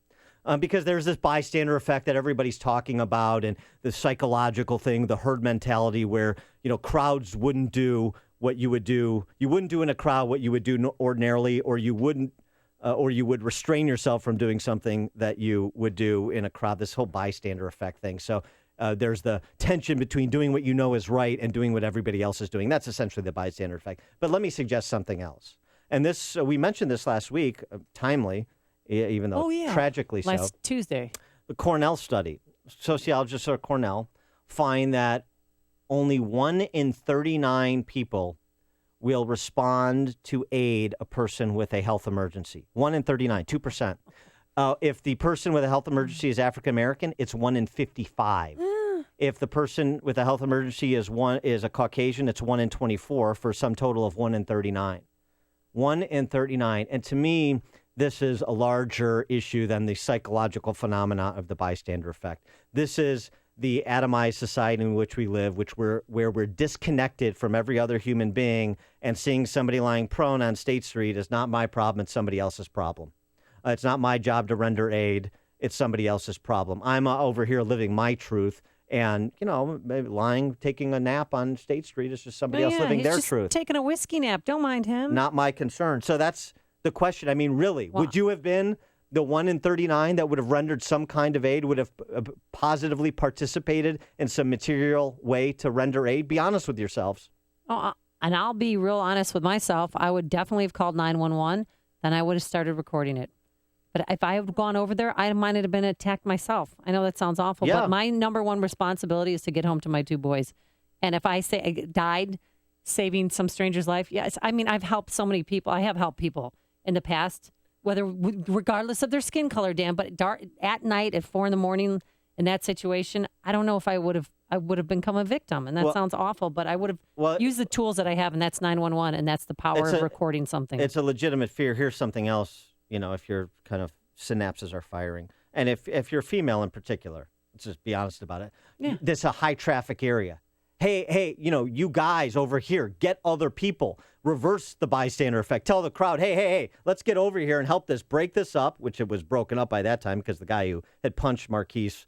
Because there's this bystander effect that everybody's talking about, and the psychological thing, the herd mentality, where crowds wouldn't do what you would do. You wouldn't do in a crowd what you would do ordinarily, or you wouldn't, or you would restrain yourself from doing something that you would do in a crowd. This whole bystander effect thing. So there's the tension between doing what you know is right and doing what everybody else is doing. That's essentially the bystander effect. But let me suggest something else. And this, we mentioned this last week, timely. Even though tragically so. Last Tuesday. The Cornell study. Sociologists at Cornell find that only 1 in 39 people will respond to aid a person with a health emergency. 1 in 39, 2%. If the person with a health emergency is African American, it's 1 in 55. If the person with a health emergency is a Caucasian, it's 1 in 24, for some total of 1 in 39. 1 in 39. And to me, this is a larger issue than the psychological phenomena of the bystander effect. This is the atomized society in which we live, where we're disconnected from every other human being, and seeing somebody lying prone on State Street is not my problem, it's somebody else's problem. It's not my job to render aid, it's somebody else's problem. I'm over here living my truth, and, maybe lying, taking a nap on State Street is just somebody else living their truth. Taking a whiskey nap, don't mind him. Not my concern. So that's the question. I mean, really, would you have been the 1 in 39 that would have rendered some kind of aid, would have positively participated in some material way to render aid? Be honest with yourselves. Oh, and I'll be real honest with myself. I would definitely have called 911, then I would have started recording it. But if I had gone over there, I might have been attacked myself. I know that sounds awful, but my number one responsibility is to get home to my 2 boys. And if I say I died saving some stranger's life, yes, I mean, I've helped so many people. I have helped people in the past, regardless of their skin color, Dan, but at night at 4 a.m. in that situation, I don't know if I would have become a victim. And that sounds awful, but I would have used the tools that I have, and that's 911, and that's the power of recording something. It's a legitimate fear. Here's something else, if your kind of synapses are firing. And if you're female in particular, let's just be honest about it. Yeah. This is a high traffic area. hey, you guys over here, get other people. Reverse the bystander effect. Tell the crowd, hey, let's get over here and help break this up, which it was broken up by that time because the guy who had punched Marquise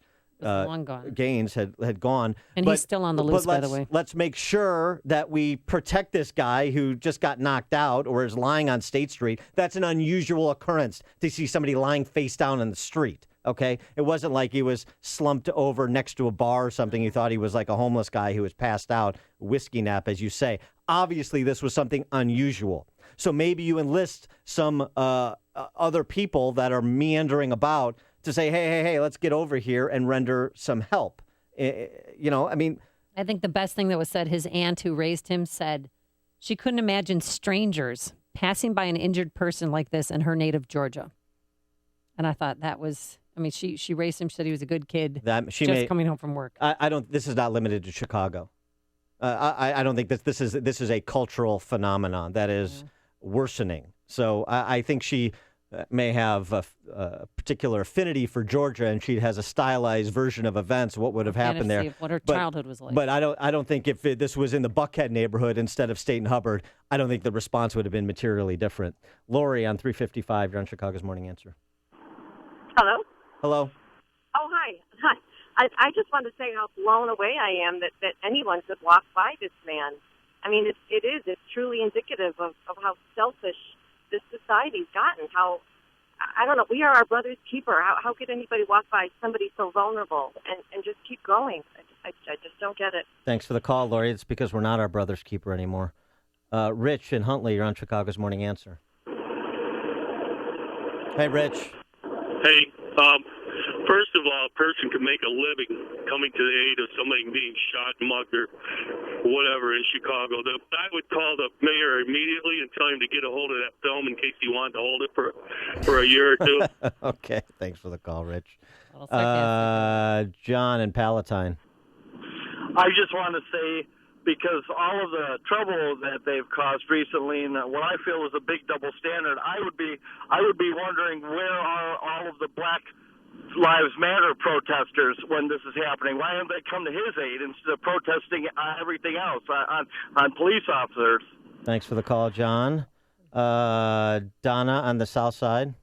Gaines had gone. And he's still on the loose, by the way. Let's make sure that we protect this guy who just got knocked out or is lying on State Street. That's an unusual occurrence to see somebody lying face down on the street. Okay? It wasn't like he was slumped over next to a bar or something. You thought he was like a homeless guy who was passed out, whiskey nap, as you say. Obviously, this was something unusual. So maybe you enlist some other people that are meandering about to say, hey, let's get over here and render some help. I think the best thing that was said, his aunt who raised him said she couldn't imagine strangers passing by an injured person like this in her native Georgia. And I thought that was, she raised him, she said he was a good kid, coming home from work. This is not limited to Chicago. I don't think this is a cultural phenomenon that is worsening. So I think she may have a particular affinity for Georgia, and she has a stylized version of events, what would have happened there. Of what her childhood was like. But I don't think if this was in the Buckhead neighborhood instead of State and Hubbard, I don't think the response would have been materially different. Lori on 355, you're on Chicago's Morning Answer. Hello? Hello. Oh, hi. I just want to say how blown away I am that anyone could walk by this man. It's truly indicative of how selfish this society's gotten. I don't know, we are our brother's keeper. How could anybody walk by somebody so vulnerable and just keep going? I just don't get it. Thanks for the call, Lori. It's because we're not our brother's keeper anymore. Rich in Huntley, you're on Chicago's Morning Answer. Hey, Rich. Hey, first of all, a person can make a living coming to the aid of somebody being shot, mugged, or whatever in Chicago. I would call the mayor immediately and tell him to get a hold of that film in case he wanted to hold it for a year or two. Okay, thanks for the call, Rich. John in Palatine. I just want to say, because all of the trouble that they've caused recently, and what I feel is a big double standard, I would be wondering, where are all of the Black Lives Matter protesters when this is happening? Why haven't they come to his aid instead of protesting everything else on police officers? Thanks for the call, John. Donna on the South Side.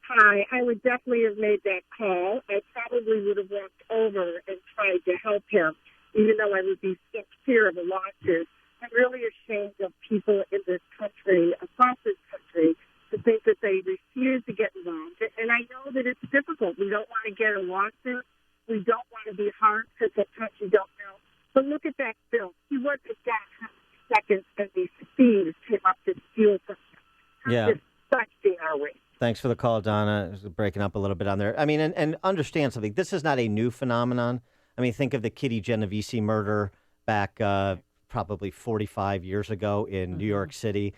Hi, I would definitely have made that call. I probably would have walked over and tried to help him, even though I would be in fear of a lawsuit. I'm really ashamed of people in this country, across this country, to think that they refuse to get involved. And I know that it's difficult. We don't want to get a lawsuit. We don't want to be harmed because sometimes you don't know. But look at that film. He wasn't down seconds and these thieves came up to steal from him. Yeah. Just busting our way. Thanks for the call, Donna. It was breaking up a little bit on there. And understand something. This is not a new phenomenon. Think of the Kitty Genovese murder back probably 45 years ago in New York City,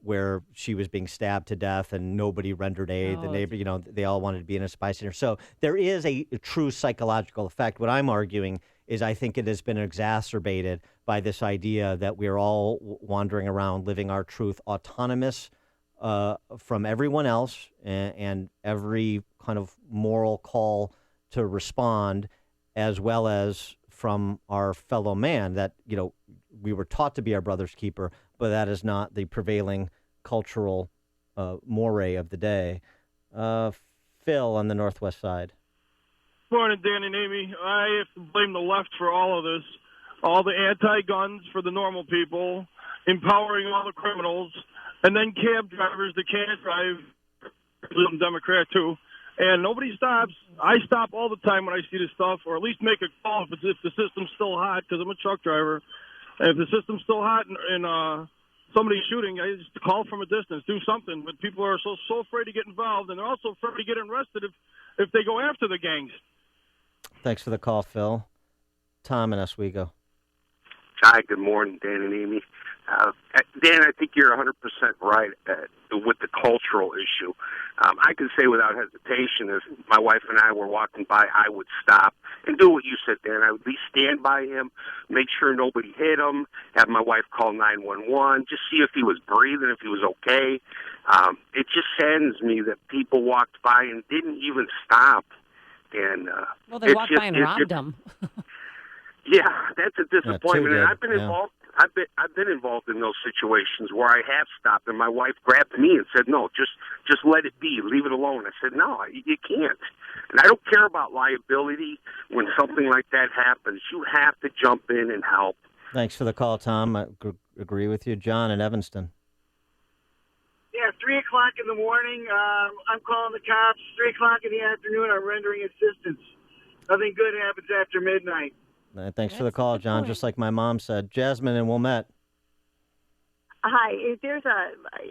where she was being stabbed to death and nobody rendered aid. The neighbor, they all wanted to be in a bystander. So there is a true psychological effect. What I'm arguing is I think it has been exacerbated by this idea that we're all wandering around living our truth autonomous from everyone else and every kind of moral call to respond, as well as from our fellow man, that, we were taught to be our brother's keeper, but that is not the prevailing cultural moray of the day. Phil on the Northwest Side. Morning, Dan and Amy. I have to blame the left for all of this. All the anti-guns for the normal people, empowering all the criminals, and then cab drivers that can't drive, I'm Democrat too. And nobody stops. I stop all the time when I see this stuff, or at least make a call if the system's still hot, because I'm a truck driver. And if the system's still hot and somebody's shooting, I just call from a distance, do something. But people are so afraid to get involved, and they're also afraid to get arrested if they go after the gangs. Thanks for the call, Phil. Tom in Oswego. Hi, good morning, Dan and Amy. Dan, I think you're 100% right with the cultural issue. I can say without hesitation, if my wife and I were walking by, I would stop and do what you said, Dan. I would at least stand by him, make sure nobody hit him, have my wife call 911, just see if he was breathing, if he was okay. It just saddens me that people walked by and didn't even stop. And well, they walked by and robbed him. Yeah, that's a disappointment. did, And I've been yeah. involved. I've been involved in those situations where I have stopped, and my wife grabbed me and said, "No, just let it be, leave it alone." I said, "No, you can't." And I don't care about liability when something like that happens. You have to jump in and help. Thanks for the call, Tom. I agree with you. John in Evanston. Yeah, 3 o'clock in the morning. I'm calling the cops. 3 o'clock in the afternoon, I'm rendering assistance. Nothing good happens after midnight. Thanks for the call, John. Just like my mom said. Jasmine in Wilmette. Hi. If there's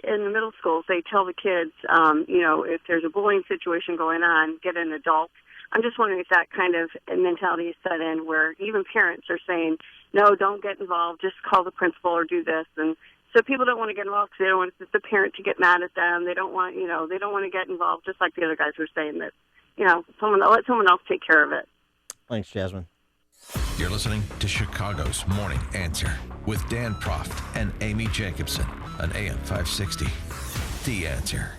in the middle schools, they tell the kids, if there's a bullying situation going on, get an adult. I'm just wondering if that kind of mentality is set in where even parents are saying, no, don't get involved, just call the principal or do this. And so people don't want to get involved because they don't want the parent to get mad at them. They don't want, they don't want to get involved, just like the other guys were saying that, let someone else take care of it. Thanks, Jasmine. You're listening to Chicago's Morning Answer with Dan Proft and Amy Jacobson on AM 560. The Answer.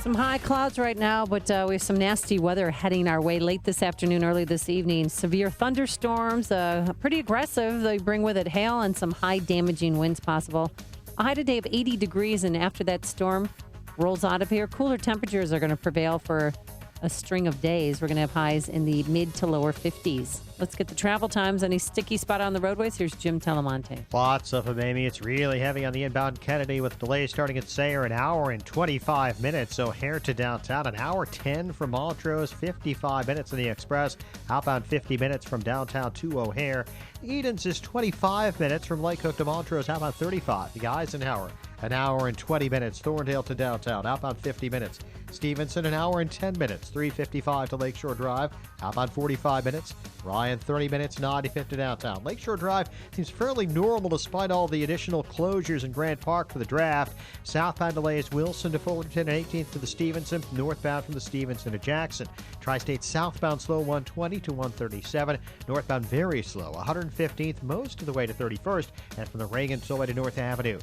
Some high clouds right now, but we have some nasty weather heading our way late this afternoon, early this evening. Severe thunderstorms, pretty aggressive. They bring with it hail and some high damaging winds possible. A high today of 80 degrees, and after that storm rolls out of here, cooler temperatures are going to prevail for a string of days. We're going to have highs in the mid to lower 50s. Let's get the travel times. Any sticky spot on the roadways? Here's Jim Telemonte. Lots of them, Amy. It's really heavy on the inbound Kennedy with delays starting at Sayre, an hour and 25 minutes. O'Hare to downtown, an hour 10 from Montrose, 55 minutes in the Express. Outbound 50 minutes from downtown to O'Hare. Edens is 25 minutes from Lake Hook to Montrose. Outbound 35. The Eisenhower, an hour and 20 minutes. Thorndale to downtown. Outbound 50 minutes. Stevenson, an hour and 10 minutes. 355 to Lakeshore Drive. Outbound 45 minutes. Ryan, 30 minutes. 95 to downtown. Lakeshore Drive seems fairly normal despite all the additional closures in Grant Park for the draft. Southbound delays Wilson to Fullerton and 18th to the Stevenson. Northbound from the Stevenson to Jackson. Tri-State southbound slow 120 to 137. Northbound very slow 115th most of the way to 31st. And from the Reagan all the way to North Avenue.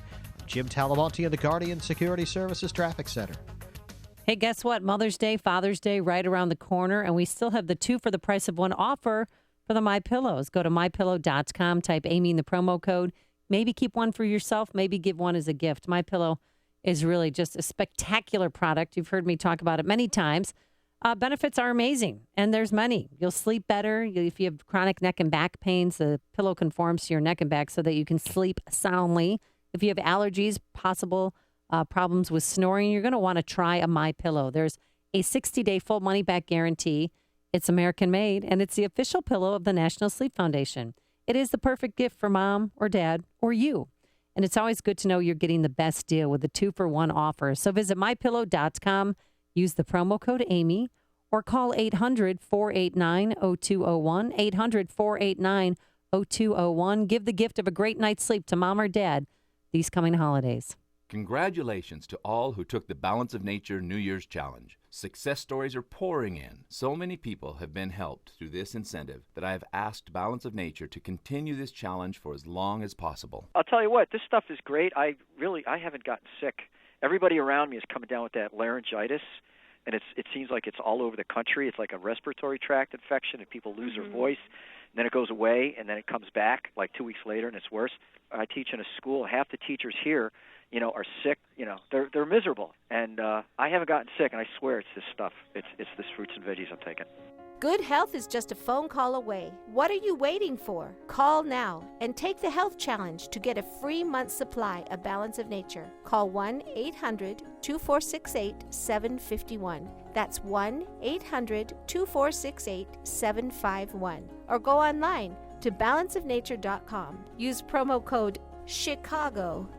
Jim Talamonte in the Guardian Security Services Traffic Center. Hey, guess what? Mother's Day, Father's Day, right around the corner, and we still have the 2 for the price of 1 offer for the MyPillows. Go to MyPillow.com, type Amy in the promo code. Maybe keep one for yourself, maybe give one as a gift. MyPillow is really just a spectacular product. You've heard me talk about it many times. Benefits are amazing, and there's many. You'll sleep better. If you have chronic neck and back pains, the pillow conforms to your neck and back so that you can sleep soundly. If you have allergies, possible problems with snoring, you're going to want to try a MyPillow. There's a 60-day full money-back guarantee. It's American-made, and it's the official pillow of the National Sleep Foundation. It is the perfect gift for mom or dad or you. And it's always good to know you're getting the best deal with the 2-for-1 offer. So visit MyPillow.com, use the promo code Amy, or call 800-489-0201, 800-489-0201. Give the gift of a great night's sleep to mom or dad these coming holidays. Congratulations to all who took the Balance of Nature New Year's Challenge. Success stories are pouring in. So many people have been helped through this incentive that I have asked Balance of Nature to continue this challenge for as long as possible. I'll tell you what, this stuff is great. I haven't gotten sick. Everybody around me is coming down with that laryngitis, and it seems like it's all over the country. It's like a respiratory tract infection, and people lose their voice. And then it goes away, and then it comes back like 2 weeks later, and it's worse. I teach in a school. Half the teachers here, are sick. They're miserable. And I haven't gotten sick, and I swear it's this stuff. It's this fruits and veggies I'm taking. Good health is just a phone call away. What are you waiting for? Call now and take the health challenge to get a free month's supply of Balance of Nature. Call 1-800-2468-751. That's 1-800-2468-751. Or go online to balanceofnature.com. Use promo code CHICAGO.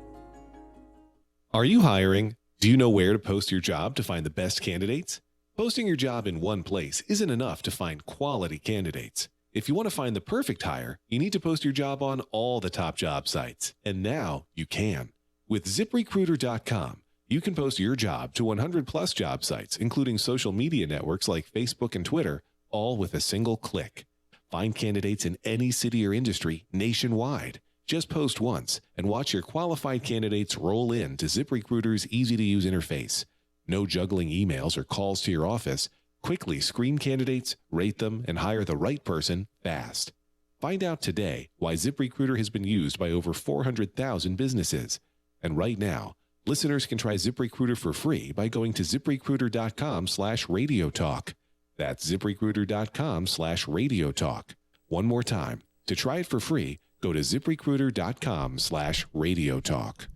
Are you hiring? Do you know where to post your job to find the best candidates? Posting your job in one place isn't enough to find quality candidates. If you want to find the perfect hire, you need to post your job on all the top job sites. And now you can. With ZipRecruiter.com, you can post your job to 100 plus job sites, including social media networks like Facebook and Twitter, all with a single click. Find candidates in any city or industry nationwide. Just post once and watch your qualified candidates roll in to ZipRecruiter's easy-to-use interface. No juggling emails or calls to your office. Quickly screen candidates, rate them, and hire the right person fast. Find out today why ZipRecruiter has been used by over 400,000 businesses. And right now, listeners can try ZipRecruiter for free by going to ZipRecruiter.com/radiotalk. That's ZipRecruiter.com/radiotalk. One more time. To try it for free, go to ZipRecruiter.com/radiotalk.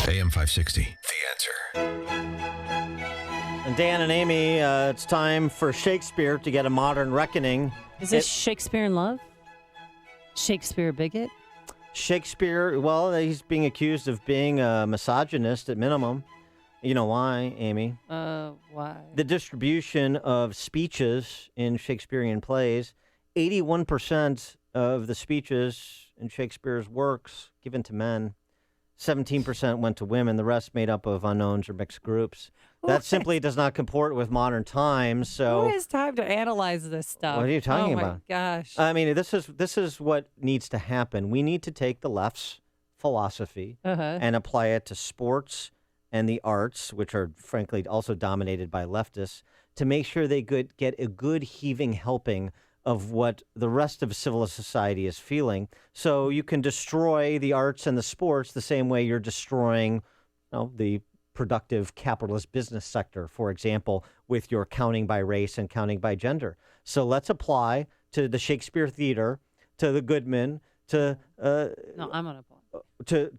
AM 560, The Answer. And Dan and Amy, it's time for Shakespeare to get a modern reckoning. Is this Shakespeare in Love? Shakespeare bigot? Shakespeare, well, he's being accused of being a misogynist at minimum. You know why, Amy? Why? The distribution of speeches in Shakespearean plays, 81% of the speeches in Shakespeare's works given to men, 17% went to women. The rest made up of unknowns or mixed groups. That simply does not comport with modern times. So who has time to analyze this stuff? What are you talking about? Oh my gosh! I mean, this is what needs to happen. We need to take the left's philosophy and apply it to sports and the arts, which are frankly also dominated by leftists, to make sure they get a good heaving helping of what the rest of civil society is feeling. So you can destroy the arts and the sports the same way you're destroying, the productive capitalist business sector, for example, with your counting by race and counting by gender. So let's apply to the Shakespeare Theater, to the Goodman, to No, I'm gonna apply. to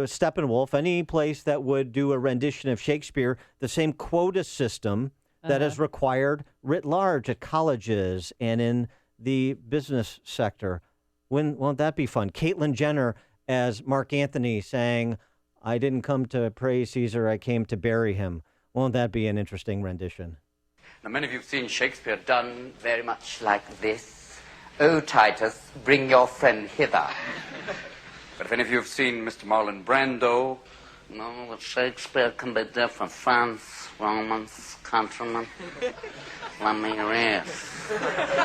Steppenwolf, any place that would do a rendition of Shakespeare, the same quota system that is required writ large at colleges and in the business sector. Won't that be fun? Caitlyn Jenner as Mark Antony saying, "I didn't come to praise Caesar, I came to bury him." Won't that be an interesting rendition? Now, many of you have seen Shakespeare done very much like this. "O Titus, bring your friend hither." But if any of you have seen Mr. Marlon Brando, no, but Shakespeare can be different. France, Romans, countrymen. Let me rest.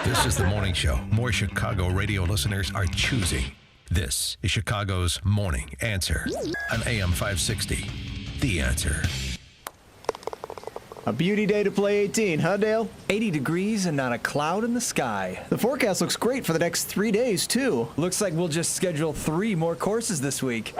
This is the morning show more Chicago radio listeners are choosing. This is Chicago's Morning Answer on AM 560. The Answer. A beauty day to play 18, huh, Dale? 80 degrees and not a cloud in the sky. The forecast looks great for the next 3 days, too. Looks like we'll just schedule 3 more courses this week.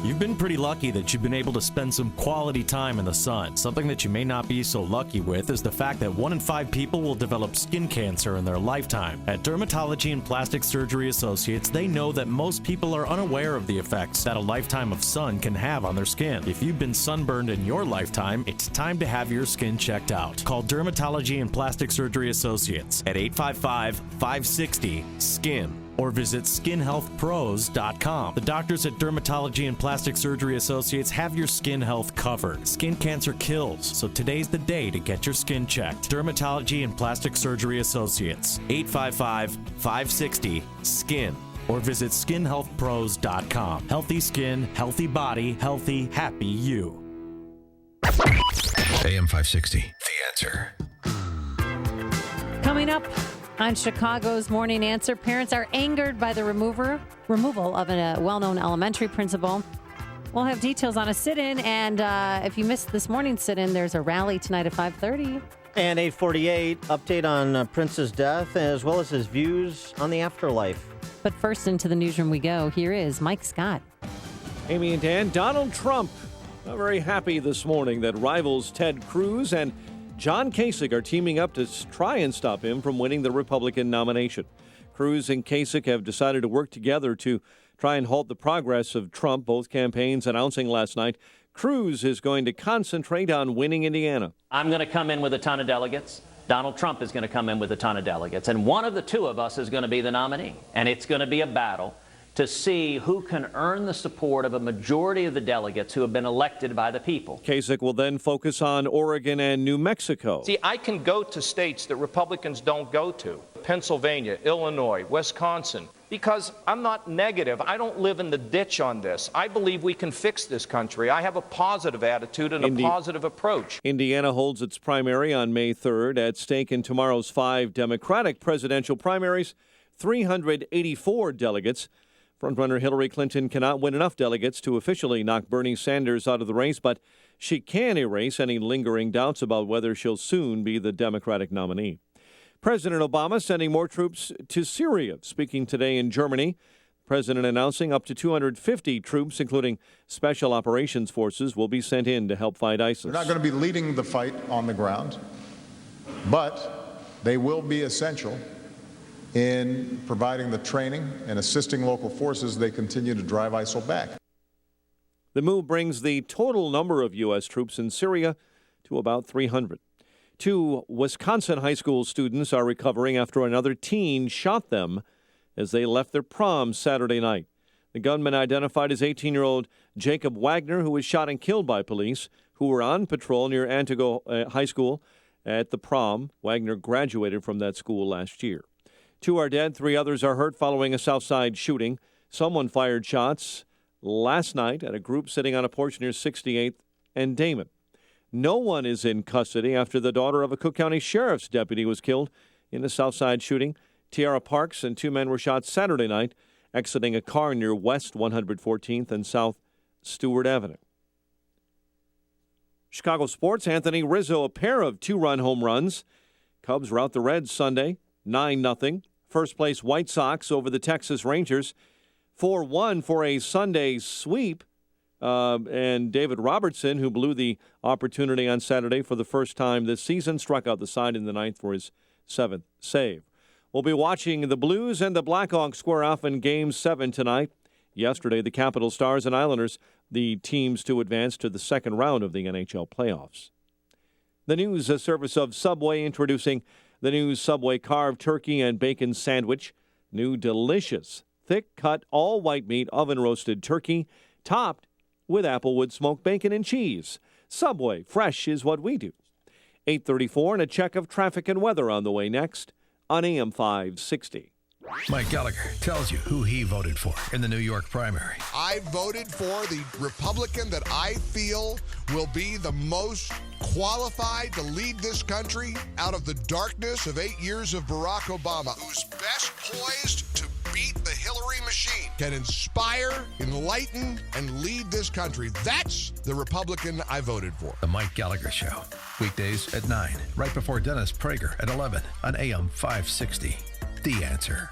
You've been pretty lucky that you've been able to spend some quality time in the sun. Something that you may not be so lucky with is the fact that 1 in 5 people will develop skin cancer in their lifetime. At Dermatology and Plastic Surgery Associates, they know that most people are unaware of the effects that a lifetime of sun can have on their skin. If you've been sunburned in your lifetime, it's time to have your skin checked out. Call Dermatology and Plastic Surgery Associates at 855-560-SKIN. or visit skinhealthpros.com. The doctors at Dermatology and Plastic Surgery Associates have your skin health covered. Skin cancer kills, so today's the day to get your skin checked. Dermatology and Plastic Surgery Associates, 855-560-SKIN. or visit skinhealthpros.com. Healthy skin, healthy body, healthy, happy you. AM 560, The Answer. Coming up on Chicago's Morning Answer, parents are angered by the removal of a well-known elementary principal. We'll have details on a sit-in, and if you missed this morning's sit-in, there's a rally tonight at 5:30. And 8:48, update on Prince's death, as well as his views on the afterlife. But first, into the newsroom we go. Here is Mike Scott. Amy and Dan, Donald Trump not very happy this morning that rivals Ted Cruz and John Kasich are teaming up to try and stop him from winning the Republican nomination. Cruz and Kasich have decided to work together to try and halt the progress of Trump, both campaigns announcing last night Cruz is going to concentrate on winning Indiana. I'm going to come in with a ton of delegates. Donald Trump is going to come in with a ton of delegates. And one of the two of us is going to be the nominee. And it's going to be a battle to see who can earn the support of a majority of the delegates who have been elected by the people. Kasich will then focus on Oregon and New Mexico. See, I can go to states that Republicans don't go to, Pennsylvania, Illinois, Wisconsin, because I'm not negative. I don't live in the ditch on this. I believe we can fix this country. I have a positive attitude and a positive approach. Indiana holds its primary on May 3rd. At stake in tomorrow's 5 Democratic presidential primaries, 384 delegates. Frontrunner Hillary Clinton cannot win enough delegates to officially knock Bernie Sanders out of the race, but she can erase any lingering doubts about whether she'll soon be the Democratic nominee. President Obama sending more troops to Syria. Speaking today in Germany, the president announcing up to 250 troops, including special operations forces, will be sent in to help fight ISIS. They're not going to be leading the fight on the ground, but they will be essential in providing the training and assisting local forces as they continue to drive ISIL back. The move brings the total number of U.S. troops in Syria to about 300. 2 Wisconsin high school students are recovering after another teen shot them as they left their prom Saturday night. The gunman identified as 18-year-old Jacob Wagner, who was shot and killed by police who were on patrol near Antigo High School at the prom. Wagner graduated from that school last year. 2 are dead, 3 others are hurt following a Southside shooting. Someone fired shots last night at a group sitting on a porch near 68th and Damon. No one is in custody after the daughter of a Cook County Sheriff's deputy was killed in a Southside shooting. Tiara Parks and 2 men were shot Saturday night exiting a car near West 114th and South Stewart Avenue. Chicago sports, Anthony Rizzo, a pair of 2-run home runs. Cubs rout the Reds Sunday, 9-0. First place White Sox over the Texas Rangers, 4-1 for a Sunday sweep. And David Robertson, who blew the opportunity on Saturday for the first time this season, struck out the side in the 9th for his 7th save. We'll be watching the Blues and the Blackhawks square off in Game 7 tonight. Yesterday, the Capital Stars and Islanders, the teams to advance to the second round of the NHL playoffs. The news service of Subway introducing the new Subway carved turkey and bacon sandwich. New delicious, thick-cut, all-white meat oven-roasted turkey, topped with Applewood smoked bacon and cheese. Subway, fresh is what we do. 8:34 and a check of traffic and weather on the way next on AM 560. Mike Gallagher tells you who he voted for in the New York primary. I voted for the Republican that I feel will be the most qualified to lead this country out of the darkness of 8 years of Barack Obama, who's best poised to beat the Hillary machine, can inspire, enlighten, and lead this country. That's the Republican I voted for. The Mike Gallagher Show, weekdays at 9, right before Dennis Prager at 11 on AM 560. The Answer.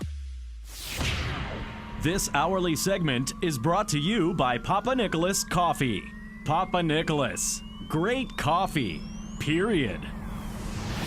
This hourly segment is brought to you by Papa Nicholas Coffee. Papa Nicholas. Great coffee. Period.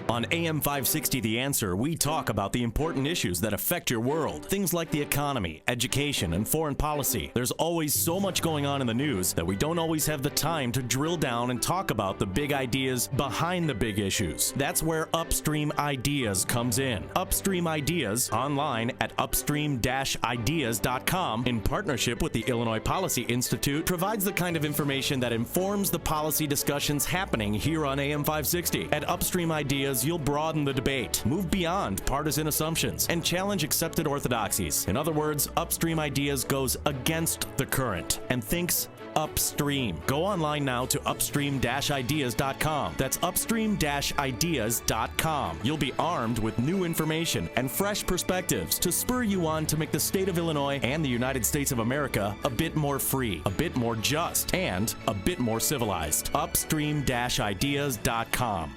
On AM 560 The Answer, we talk about the important issues that affect your world. Things like the economy, education, and foreign policy. There's always so much going on in the news that we don't always have the time to drill down and talk about the big ideas behind the big issues. That's where Upstream Ideas comes in. Upstream Ideas, online at upstream-ideas.com, in partnership with the Illinois Policy Institute, provides the kind of information that informs the policy discussions happening here on AM 560. At Upstream Ideas, you'll broaden the debate, move beyond partisan assumptions, and challenge accepted orthodoxies. In other words, Upstream Ideas goes against the current and thinks upstream. Go online now to upstream-ideas.com. That's upstream-ideas.com. You'll be armed with new information and fresh perspectives to spur you on to make the state of Illinois and the United States of America a bit more free, a bit more just, and a bit more civilized. Upstream-ideas.com.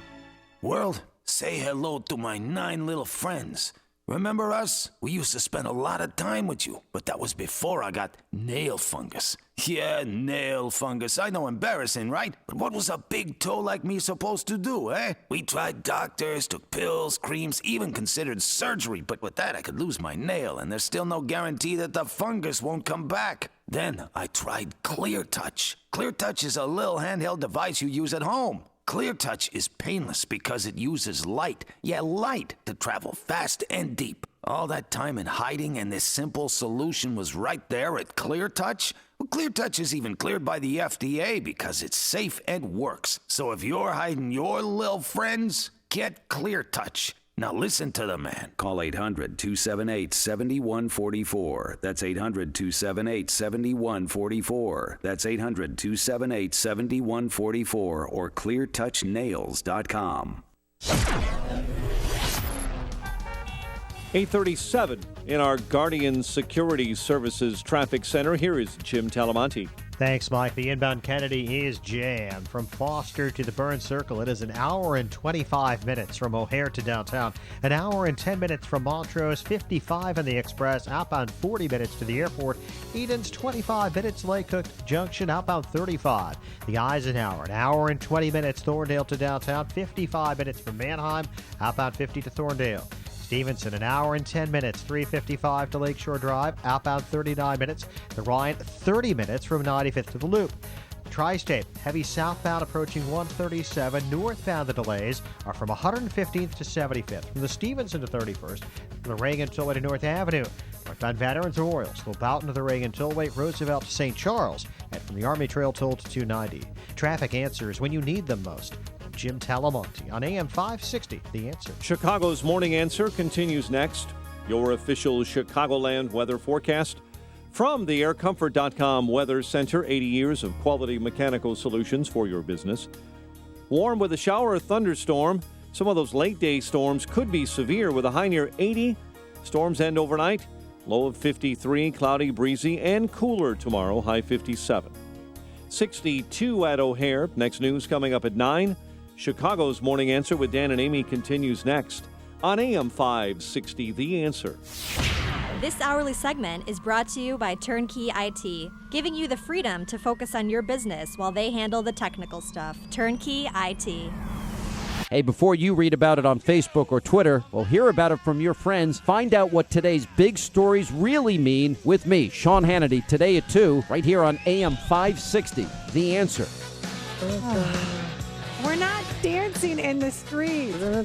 World, say hello to my 9 little friends. Remember us? We used to spend a lot of time with you, but that was before I got nail fungus. Yeah, nail fungus. I know, embarrassing, right? But what was a big toe like me supposed to do, eh? We tried doctors, took pills, creams, even considered surgery, but with that I could lose my nail, and there's still no guarantee that the fungus won't come back. Then I tried Clear Touch. Clear Touch is a little handheld device you use at home. Clear Touch is painless because it uses light, light, to travel fast and deep. All that time in hiding, and this simple solution was right there at Clear Touch. Well, Clear Touch is even cleared by the FDA because it's safe and works. So if you're hiding your little friends, get Clear Touch. Now listen to the man. Call 800-278-7144. That's 800-278-7144. That's 800-278-7144 or cleartouchnails.com. 8:37 in our Guardian Security Services Traffic Center. Here is Jim Talamonte. Thanks, Mike. The inbound Kennedy is jammed. From Foster to the Burn Circle, it is an hour and 25 minutes from O'Hare to downtown. An hour and 10 minutes from Montrose, 55 on the Express, outbound 40 minutes to the airport. Eden's 25 minutes, Lake Cook Junction, outbound 35. The Eisenhower, an hour and 20 minutes, Thorndale to downtown, 55 minutes from Manheim, outbound 50 to Thorndale. Stevenson, an hour and 10 minutes, 355 to Lakeshore Drive, outbound 39 minutes. The Ryan, 30 minutes from 95th to the Loop. Tri-State, heavy southbound approaching 137. Northbound, the delays are from 115th to 75th. From the Stevenson to 31st, from the Reagan Tollway to North Avenue. Northbound Veterans Memorial, Slowboughton to the Reagan Tollway, Roosevelt to St. Charles, and from the Army Trail Toll to 290. Traffic answers when you need them most. Jim Talamonte on AM 560, The Answer. Chicago's Morning Answer continues next. Your official Chicagoland weather forecast from the aircomfort.com Weather Center. 80 years of quality mechanical solutions for your business. Warm with a shower or thunderstorm. Some of those late day storms could be severe with a high near 80. Storms end overnight. Low of 53, cloudy, breezy, and cooler tomorrow, high 57. 62 at O'Hare. Next news coming up at 9. Chicago's Morning Answer with Dan and Amy continues next on AM 560, The Answer. This hourly segment is brought to you by Turnkey IT, giving you the freedom to focus on your business while they handle the technical stuff. Turnkey IT. Hey, before you read about it on Facebook or Twitter, well, hear about it from your friends. Find out what today's big stories really mean with me, Sean Hannity, today at 2, right here on AM 560, The Answer. We're not dancing in the street. I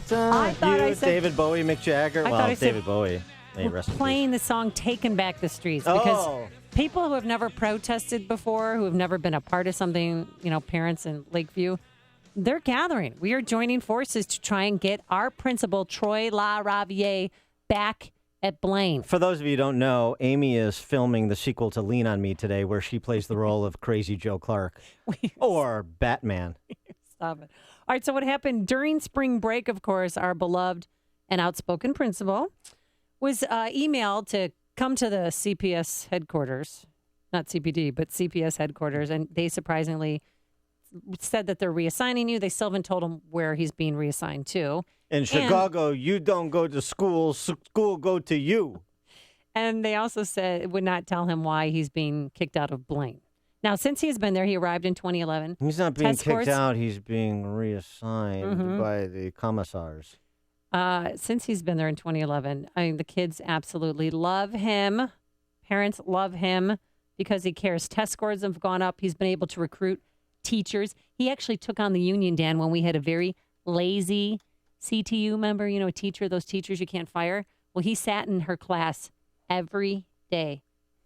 thought I said David Bowie, Mick Jagger. Well, David Bowie. We're playing the song "Taking Back the Streets" because people who have never protested before, who have never been a part of something, parents in Lakeview, they're gathering. We are joining forces to try and get our principal, Troy LaRaviere, back at Blaine. For those of you who don't know, Amy is filming the sequel to Lean on Me today, where she plays the role of Crazy Joe Clark or Batman. Stop it. All right, so what happened during spring break, of course, our beloved and outspoken principal was emailed to come to the CPS headquarters, not CPD, but CPS headquarters, and they surprisingly said that they're reassigning you. They still haven't told him where he's being reassigned to. In Chicago, you don't go to school, school go to you. And they also said it would not tell him why he's being kicked out of Blaine. Now, since he's been there, he arrived in 2011. He's not being kicked out. He's being reassigned by the commissars. Since he's been there in 2011, the kids absolutely love him. Parents love him because he cares. Test scores have gone up. He's been able to recruit teachers. He actually took on the union, Dan, when we had a very lazy CTU member, a teacher, those teachers you can't fire. Well, he sat in her class every day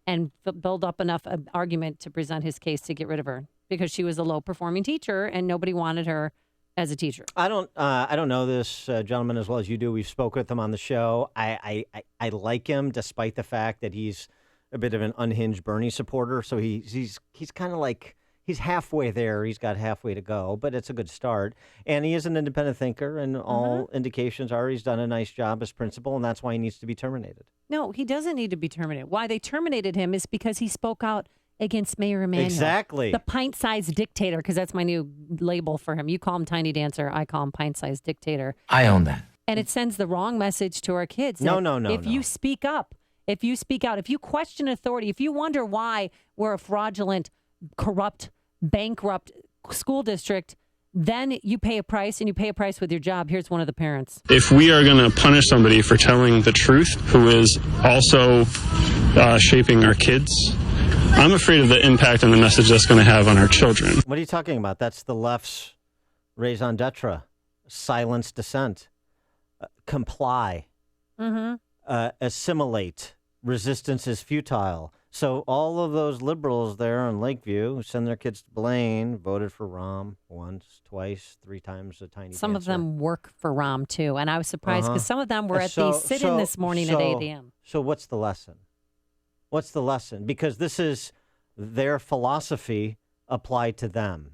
and build up enough argument to present his case to get rid of her because she was a low-performing teacher and nobody wanted her as a teacher. I don't know this gentleman as well as you do. We've spoke with him on the show. I like him despite the fact that he's a bit of an unhinged Bernie supporter. So he's kind of like he's halfway there. He's got halfway to go, but it's a good start. And he is an independent thinker, and all indications are he's done a nice job as principal, and that's why he needs to be terminated. No, he doesn't need to be terminated. Why they terminated him is because he spoke out against Mayor Emanuel. Exactly. The pint-sized dictator, because that's my new label for him. You call him Tiny Dancer. I call him pint-sized dictator. I own that. And it sends the wrong message to our kids. No. If you speak up, if you speak out, if you question authority, if you wonder why we're a fraudulent, corrupt, bankrupt school district, then you pay a price, and you pay a price with your job. Here's one of the parents. If we are going to punish somebody for telling the truth, who is also shaping our kids, I'm afraid of the impact and the message that's going to have on our children. What are you talking about? That's the left's raison d'etre. Silence dissent. Comply. Assimilate. Resistance is futile. So all of those liberals there in Lakeview who send their kids to Blaine voted for Rahm once, twice, 3 times a Tiny Some Dancer. of them work for Rahm, too. And I was surprised because some of them were at the sit-in this morning at 8 a.m. So what's the lesson? What's the lesson? Because this is their philosophy applied to them.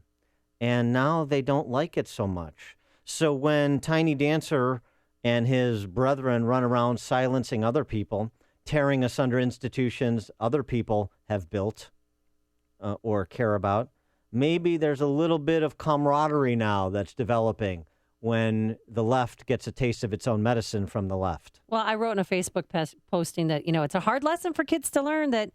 And now they don't like it so much. So when Tiny Dancer and his brethren run around silencing other people, tearing asunder institutions other people have built or care about, maybe there's a little bit of camaraderie now that's developing when the left gets a taste of its own medicine from the left. Well, I wrote in a Facebook posting that, it's a hard lesson for kids to learn that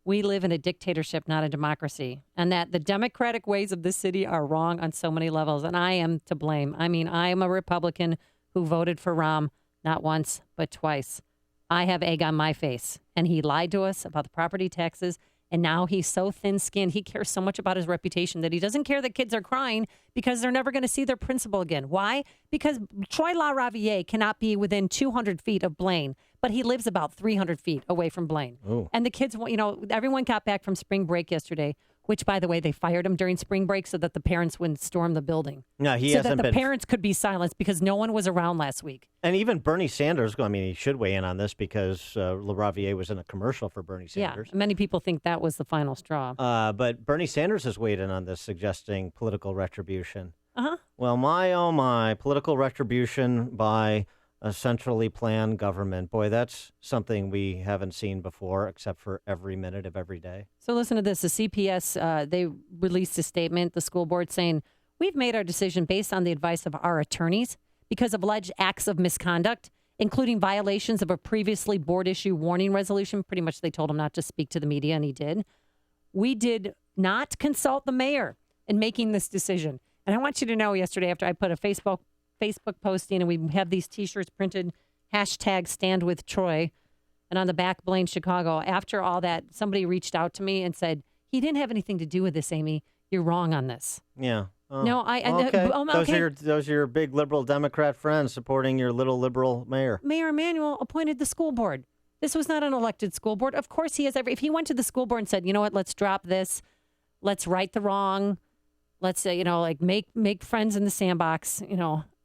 we live in a dictatorship, not a democracy, and that the democratic ways of this city are wrong on so many levels, and I am to blame. I mean, I am a Republican who voted for Rahm not once, but twice. I have egg on my face, and he lied to us about the property taxes, and now he's so thin-skinned. He cares so much about his reputation that he doesn't care that kids are crying because they're never going to see their principal again. Why? Because Troy LaRaviere cannot be within 200 feet of Blaine, but he lives about 300 feet away from Blaine. Ooh. And the kids, everyone got back from spring break yesterday, which, by the way, they fired him during spring break so that the parents wouldn't storm the building. No, he so hasn't that the been. parents could be silenced because no one was around last week. And even Bernie Sanders, he should weigh in on this because LaRaviere was in a commercial for Bernie Sanders. Yeah, many people think that was the final straw. But Bernie Sanders has weighed in on this, suggesting political retribution. Uh-huh. Well, my, oh my, political retribution by a centrally planned government. Boy, that's something we haven't seen before, except for every minute of every day. So listen to this. The CPS, they released a statement, the school board, saying, we've made our decision based on the advice of our attorneys because of alleged acts of misconduct, including violations of a previously board-issue warning resolution. Pretty much they told him not to speak to the media, and he did. We did not consult the mayor in making this decision. And I want you to know, yesterday after I put a Facebook posting, and we have these T-shirts printed, #StandWithTroy, and on the back, Blaine, Chicago. After all that, somebody reached out to me and said, he didn't have anything to do with this, Amy. You're wrong on this. Yeah. Oh. No, okay. okay. Those are your big liberal Democrat friends supporting your little liberal mayor. Mayor Emanuel appointed the school board. This was not an elected school board. Of course, he has if he went to the school board and said, you know what, let's drop this, let's right the wrong, let's say, make friends in the sandbox,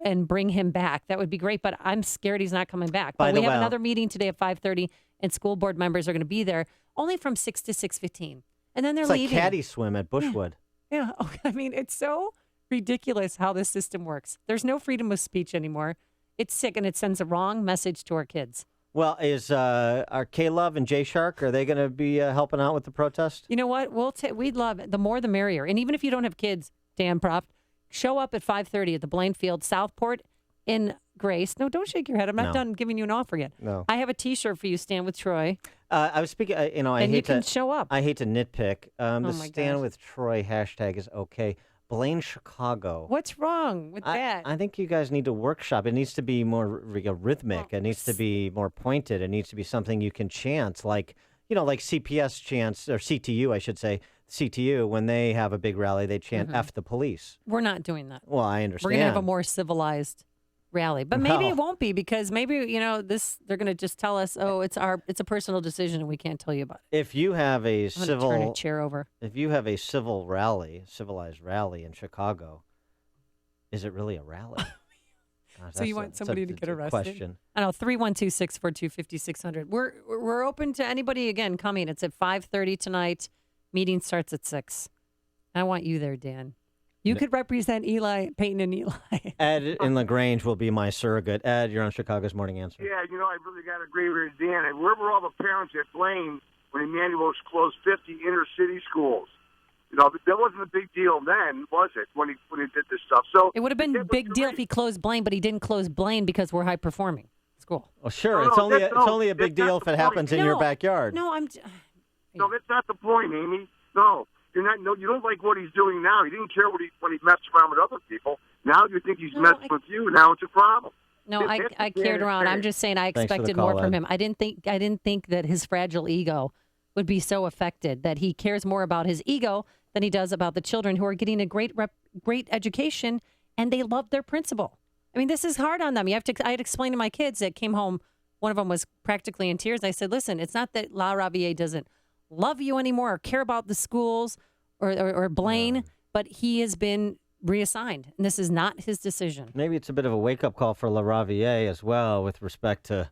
and bring him back. That would be great, but I'm scared he's not coming back. But we have another meeting today at 5:30, and school board members are going to be there only from 6 to 6:15. And then they're leaving. It's like caddy swim at Bushwood. Yeah. I mean, it's so ridiculous how this system works. There's no freedom of speech anymore. It's sick, and it sends a wrong message to our kids. Well, are K-Love and J-Shark, are they going to be helping out with the protest? You know what? We'd love it. The more the merrier. And even if you don't have kids, Dan Proft, show up at 5:30 at the Blaine Field, Southport in Grace. No, don't shake your head. I'm not done giving you an offer yet. No. I have a T-shirt for you, Stand With Troy. I was speaking, you can show up. I hate to nitpick. The Stand gosh. With Troy hashtag is okay. Blaine, Chicago. What's wrong with that? I think you guys need to workshop. It needs to be more rhythmic. It needs to be more pointed. It needs to be something you can chant, like CPS chants, or CTU, I should say. CTU, when they have a big rally, they chant F the police. We're not doing that. Well, I understand. We're going to have a more civilized rally. But maybe it won't be, because maybe, they're going to just tell us, oh, it's a personal decision and we can't tell you about it. If you have a turn a chair over. If you have a civilized rally in Chicago, is it really a rally? So you want somebody to get arrested? Question. I know, 312-642-5600. We're open to anybody, again, coming. It's at 5:30 tonight. Meeting starts at 6. I want you there, Dan. You could represent Peyton and Eli. Ed in LaGrange will be my surrogate. Ed, you're on Chicago's Morning Answer. Yeah, I really got to agree with Dan. And where were all the parents at Blaine when Emanuel's closed 50 inner city schools? That wasn't a big deal then, was it, when he did this stuff? So it would have been a big deal if he closed Blaine, but he didn't close Blaine because we're high performing school. Well, sure. It's only a big deal if it happens in your backyard. No, No, that's not the point, Amy. No, you're not. No, you don't like what he's doing now. He didn't care when he messed around with other people. Now you think he's messing with you. Now it's a problem. No, I cared around. I'm just saying I expected more from him. I didn't think that his fragile ego would be so affected, that he cares more about his ego than he does about the children who are getting a great education and they love their principal. I mean, this is hard on them. I had explained to my kids that came home. One of them was practically in tears. I said, listen, it's not that LaRaviere doesn't love you anymore or care about the schools or Blaine, but he has been reassigned, and this is not his decision. Maybe it's a bit of a wake-up call for LaRaviere as well, with respect to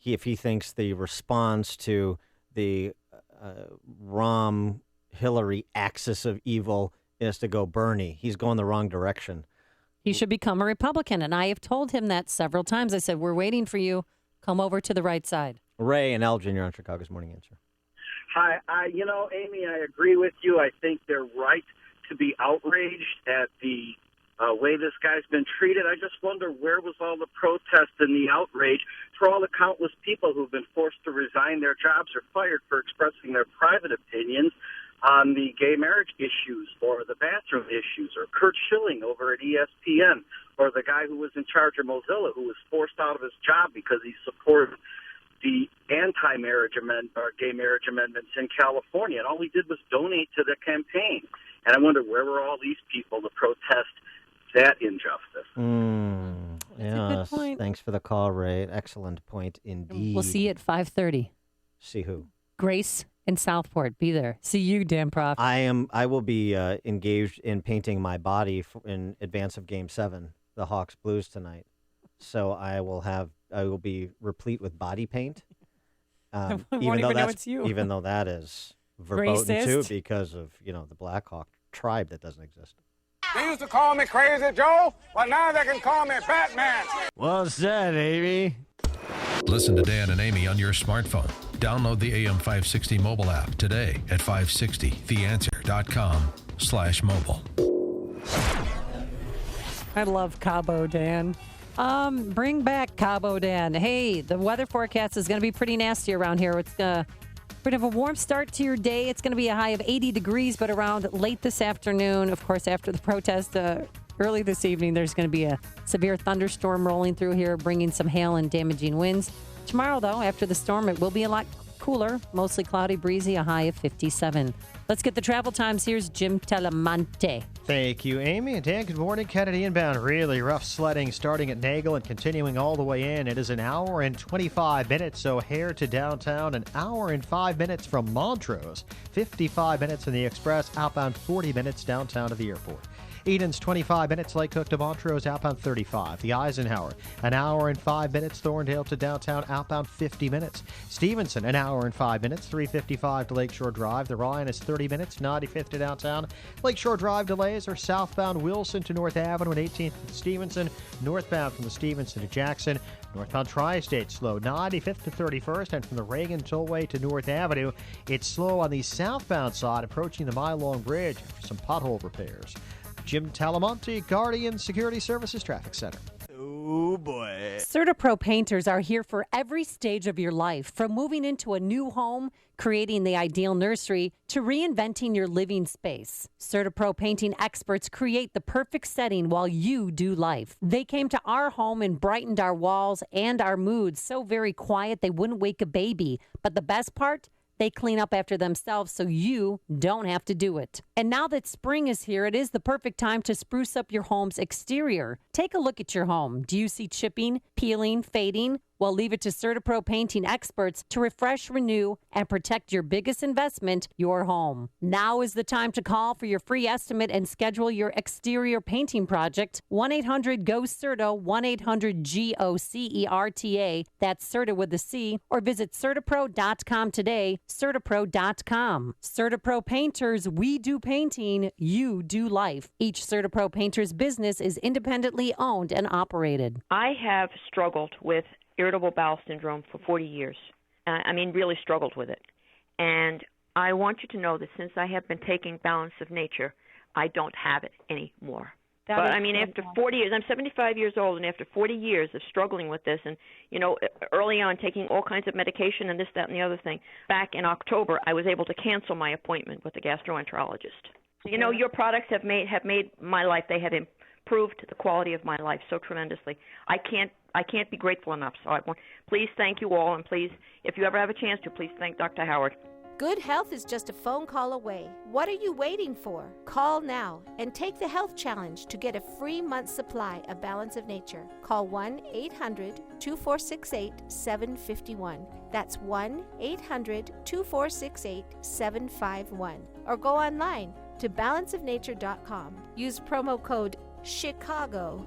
if he thinks the response to the Rahm-Hillary axis of evil is to go Bernie. He's going the wrong direction. He should become a Republican. And I have told him that several times. I said, we're waiting for you. Come over to the right side. Ray and Elgin, you're on Chicago's Morning Answer. Hi. Amy, I agree with you. I think they're right to be outraged at the way this guy's been treated. I just wonder, where was all the protest and the outrage for all the countless people who've been forced to resign their jobs or fired for expressing their private opinions on the gay marriage issues or the bathroom issues, or Kurt Schilling over at ESPN, or the guy who was in charge of Mozilla who was forced out of his job because he supported the anti-marriage amendment or gay marriage amendments in California, and all he did was donate to the campaign. And I wonder, where were all these people to protest that injustice? Yes. Thanks for the call, Ray. Excellent point indeed. We'll see you at 5:30. See who? Grace in Southport. Be there. See you, Dan Prof. I will be engaged in painting my body in advance of Game 7, the Hawks Blues tonight. So I will be replete with body paint. Even though that is verboten too, because of the Blackhawk tribe that doesn't exist. They used to call me Crazy Joe, but now they can call me Batman. What's that, Amy? Listen to Dan and Amy on your smartphone. Download the AM560 mobile app today at 560theanswer.com/mobile. I love Cabo Dan. Bring back Cabo Dan. Hey, the weather forecast is going to be pretty nasty around here. It's going to have a warm start to your day. It's going to be a high of 80 degrees, but around late this afternoon, of course, after the protest early this evening, there's going to be a severe thunderstorm rolling through here, bringing some hail and damaging winds. Tomorrow, though, after the storm, it will be a lot cooler, mostly cloudy, breezy, a high of 57. Let's get the travel times. Here's Jim Telemonte. Thank you, Amy. And Dan, good morning. Kennedy inbound. Really rough sledding starting at Nagel and continuing all the way in. It is an hour and 25 minutes, so Hare to downtown, an hour and 5 minutes from Montrose, 55 minutes in the Express, outbound 40 minutes downtown to the airport. Eden's 25 minutes, Lake Cook to Montrose, outbound 35. The Eisenhower, an hour and 5 minutes, Thorndale to downtown, outbound 50 minutes. Stevenson, an hour and 5 minutes, 355 to Lakeshore Drive. The Ryan is 30 minutes, 95th to downtown. Lakeshore Drive delays are southbound Wilson to North Avenue and 18th to Stevenson, northbound from the Stevenson to Jackson. Northbound Tri-State slow, 95th to 31st, and from the Reagan Tollway to North Avenue, it's slow on the southbound side, approaching the Mylong Bridge after some pothole repairs. Jim Talamonte, Guardian Security Services Traffic Center. Oh, boy. CertaPro painters are here for every stage of your life, from moving into a new home, creating the ideal nursery, to reinventing your living space. CertaPro painting experts create the perfect setting while you do life. They came to our home and brightened our walls and our moods so very quiet they wouldn't wake a baby. But the best part? They clean up after themselves so you don't have to do it. And now that spring is here, it is the perfect time to spruce up your home's exterior. Take a look at your home. Do you see chipping, peeling, fading? Well, leave it to CertaPro painting experts to refresh, renew, and protect your biggest investment, your home. Now is the time to call for your free estimate and schedule your exterior painting project. 1-800-GO-CERTA, 1-800-GOCERTA. That's CERTA with a C. Or visit CertaPro.com today. CertaPro.com. CertaPro Painters, we do painting, you do life. Each CertaPro Painters business is independently owned and operated. I have struggled with irritable bowel syndrome for 40 years. Really struggled with it. And I want you to know that since I have been taking Balance of Nature, I don't have it anymore. After 40 years, I'm 75 years old, and after 40 years of struggling with this, and, early on taking all kinds of medication and this, that, and the other thing, back in October, I was able to cancel my appointment with the gastroenterologist. Your products have made my life, they have improved the quality of my life so tremendously. I can't be grateful enough. So please thank you all, and please, if you ever have a chance to, please thank Dr. Howard. Good health is just a phone call away. What are you waiting for? Call now and take the health challenge to get a free month's supply of Balance of Nature. Call 1-800-2468-751. That's 1-800-2468-751. Or go online to balanceofnature.com. Use promo code CHICAGO.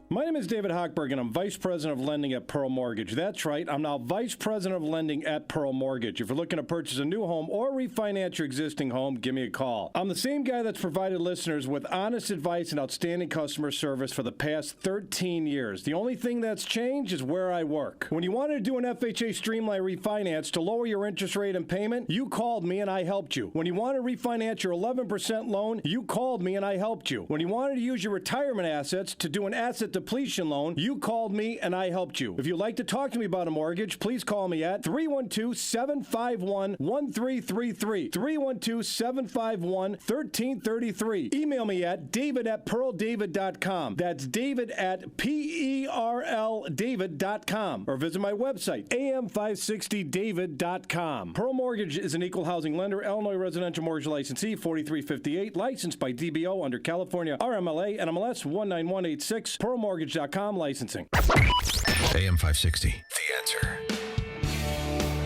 My name is David Hochberg, and I'm Vice President of Lending at Pearl Mortgage. That's right, I'm now Vice President of Lending at Pearl Mortgage. If you're looking to purchase a new home or refinance your existing home, give me a call. I'm the same guy that's provided listeners with honest advice and outstanding customer service for the past 13 years. The only thing that's changed is where I work. When you wanted to do an FHA Streamline refinance to lower your interest rate and payment, you called me and I helped you. When you wanted to refinance your 11% loan, you called me and I helped you. When you wanted to use your retirement assets to do an asset depletion loan, you called me and I helped you. If you'd like to talk to me about a mortgage, please call me at 312-751-1333. 312-751-1333. Email me at david@pearldavid.com. That's david@PERLDavid.com. Or visit my website, am560david.com. Pearl Mortgage is an equal housing lender, Illinois residential mortgage licensee, 4358, licensed by DBO under California RMLA NMLS 19186. PearlMortgage.com licensing. AM 560, The Answer.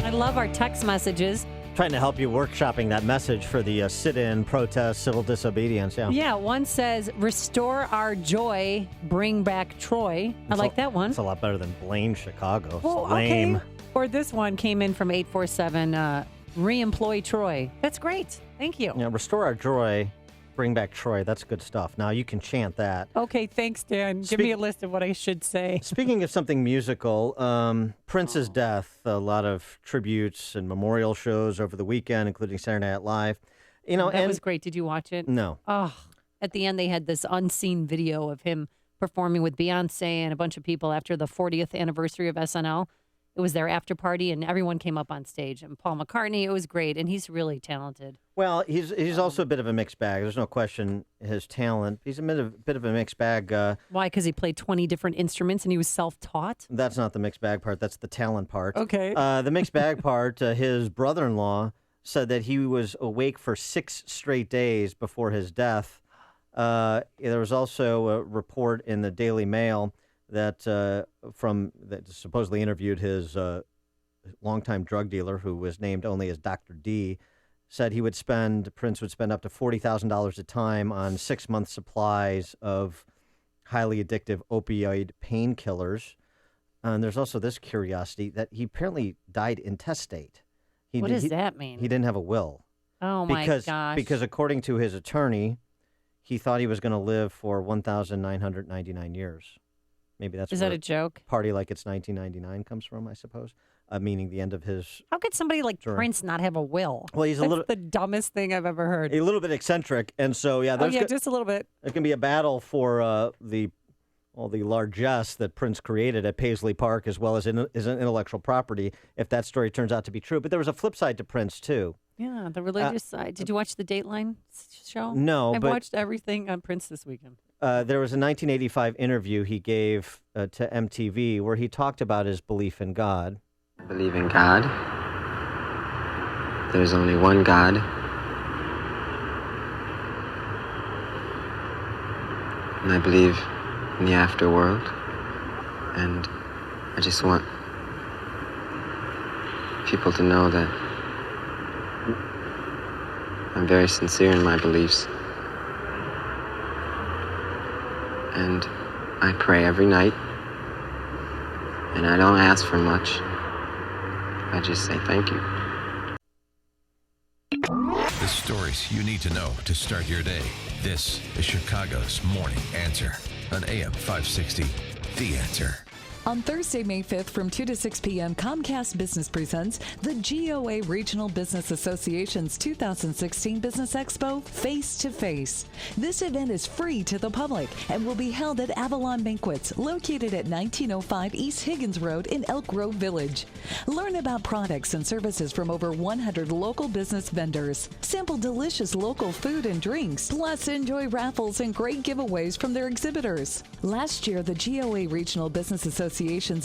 I love our text messages. Trying to help you workshopping that message for the sit-in, protest, civil disobedience. Yeah, one says, restore our joy, bring back Troy. I like that one. It's a lot better than blame Chicago. Well, it's lame. Okay. Or this one came in from 847, re-employ Troy. That's great. Thank you. Yeah, restore our joy, bring back Troy. That's good stuff. Now, you can chant that. Okay, thanks, Dan. Give me a list of what I should say. Speaking of something musical, Prince's death, a lot of tributes and memorial shows over the weekend, including Saturday Night Live. That was great. Did you watch it? No. Oh, at the end, they had this unseen video of him performing with Beyonce and a bunch of people after the 40th anniversary of SNL. It was their after party, and everyone came up on stage. And Paul McCartney, it was great, and he's really talented. Well, he's also a bit of a mixed bag. There's no question his talent. He's a bit of a mixed bag. Why? Because he played 20 different instruments, and he was self-taught? That's not the mixed bag part. That's the talent part. Okay. The mixed bag part, his brother-in-law said that he was awake for 6 straight days before his death. There was also a report in the Daily Mail that supposedly interviewed his longtime drug dealer, who was named only as Dr. D, said Prince would spend up to $40,000 a time on 6-month supplies of highly addictive opioid painkillers. And there's also this curiosity that he apparently died intestate. What does that mean? He didn't have a will. Oh, my gosh. Because according to his attorney, he thought he was going to live for 1,999 years. Maybe that's Is that a joke? Party Like It's 1999 comes from, I suppose, meaning the end of his... How could somebody like Prince not have a will? Well, That's the dumbest thing I've ever heard. A little bit eccentric, and so, just a little bit. It can be a battle for all the largesse that Prince created at Paisley Park, as well as his intellectual property, if that story turns out to be true. But there was a flip side to Prince, too. Yeah, the religious side. Did you watch the Dateline show? No, I watched everything on Prince this weekend. There was a 1985 interview he gave to MTV where he talked about his belief in God. I believe in God. There's only one God. And I believe in the afterworld. And I just want people to know that I'm very sincere in my beliefs. And I pray every night. And I don't ask for much. I just say thank you. The stories you need to know to start your day. This is Chicago's Morning Answer on AM 560, The Answer. On Thursday, May 5th from 2 to 6 p.m., Comcast Business presents the GOA Regional Business Association's 2016 Business Expo Face to Face. This event is free to the public and will be held at Avalon Banquets, located at 1905 East Higgins Road in Elk Grove Village. Learn about products and services from over 100 local business vendors. Sample delicious local food and drinks, plus enjoy raffles and great giveaways from their exhibitors. Last year, the GOA Regional Business Association's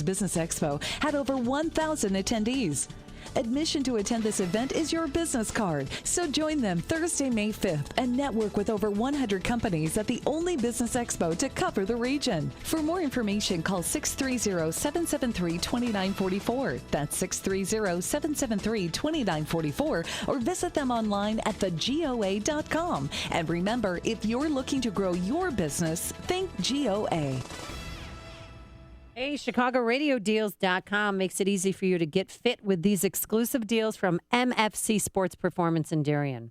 Business Expo had over 1,000 attendees. Admission to attend this event is your business card, so join them Thursday, May 5th and network with over 100 companies at the only business expo to cover the region. For more information, call 630-773-2944. That's 630-773-2944, or visit them online at thegoa.com. And remember, if you're looking to grow your business, think GOA. Hey, ChicagoRadioDeals.com makes it easy for you to get fit with these exclusive deals from MFC Sports Performance in Darien.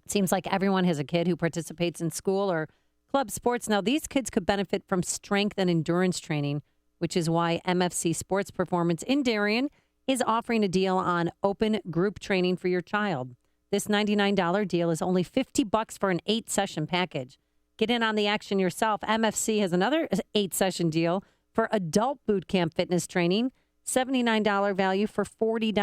It seems like everyone has a kid who participates in school or club sports. Now, these kids could benefit from strength and endurance training, which is why MFC Sports Performance in Darien is offering a deal on open group training for your child. This $99 deal is only $50 for an 8-session package. Get in on the action yourself. MFC has another 8-session deal for adult boot camp fitness training, $79 value for $40.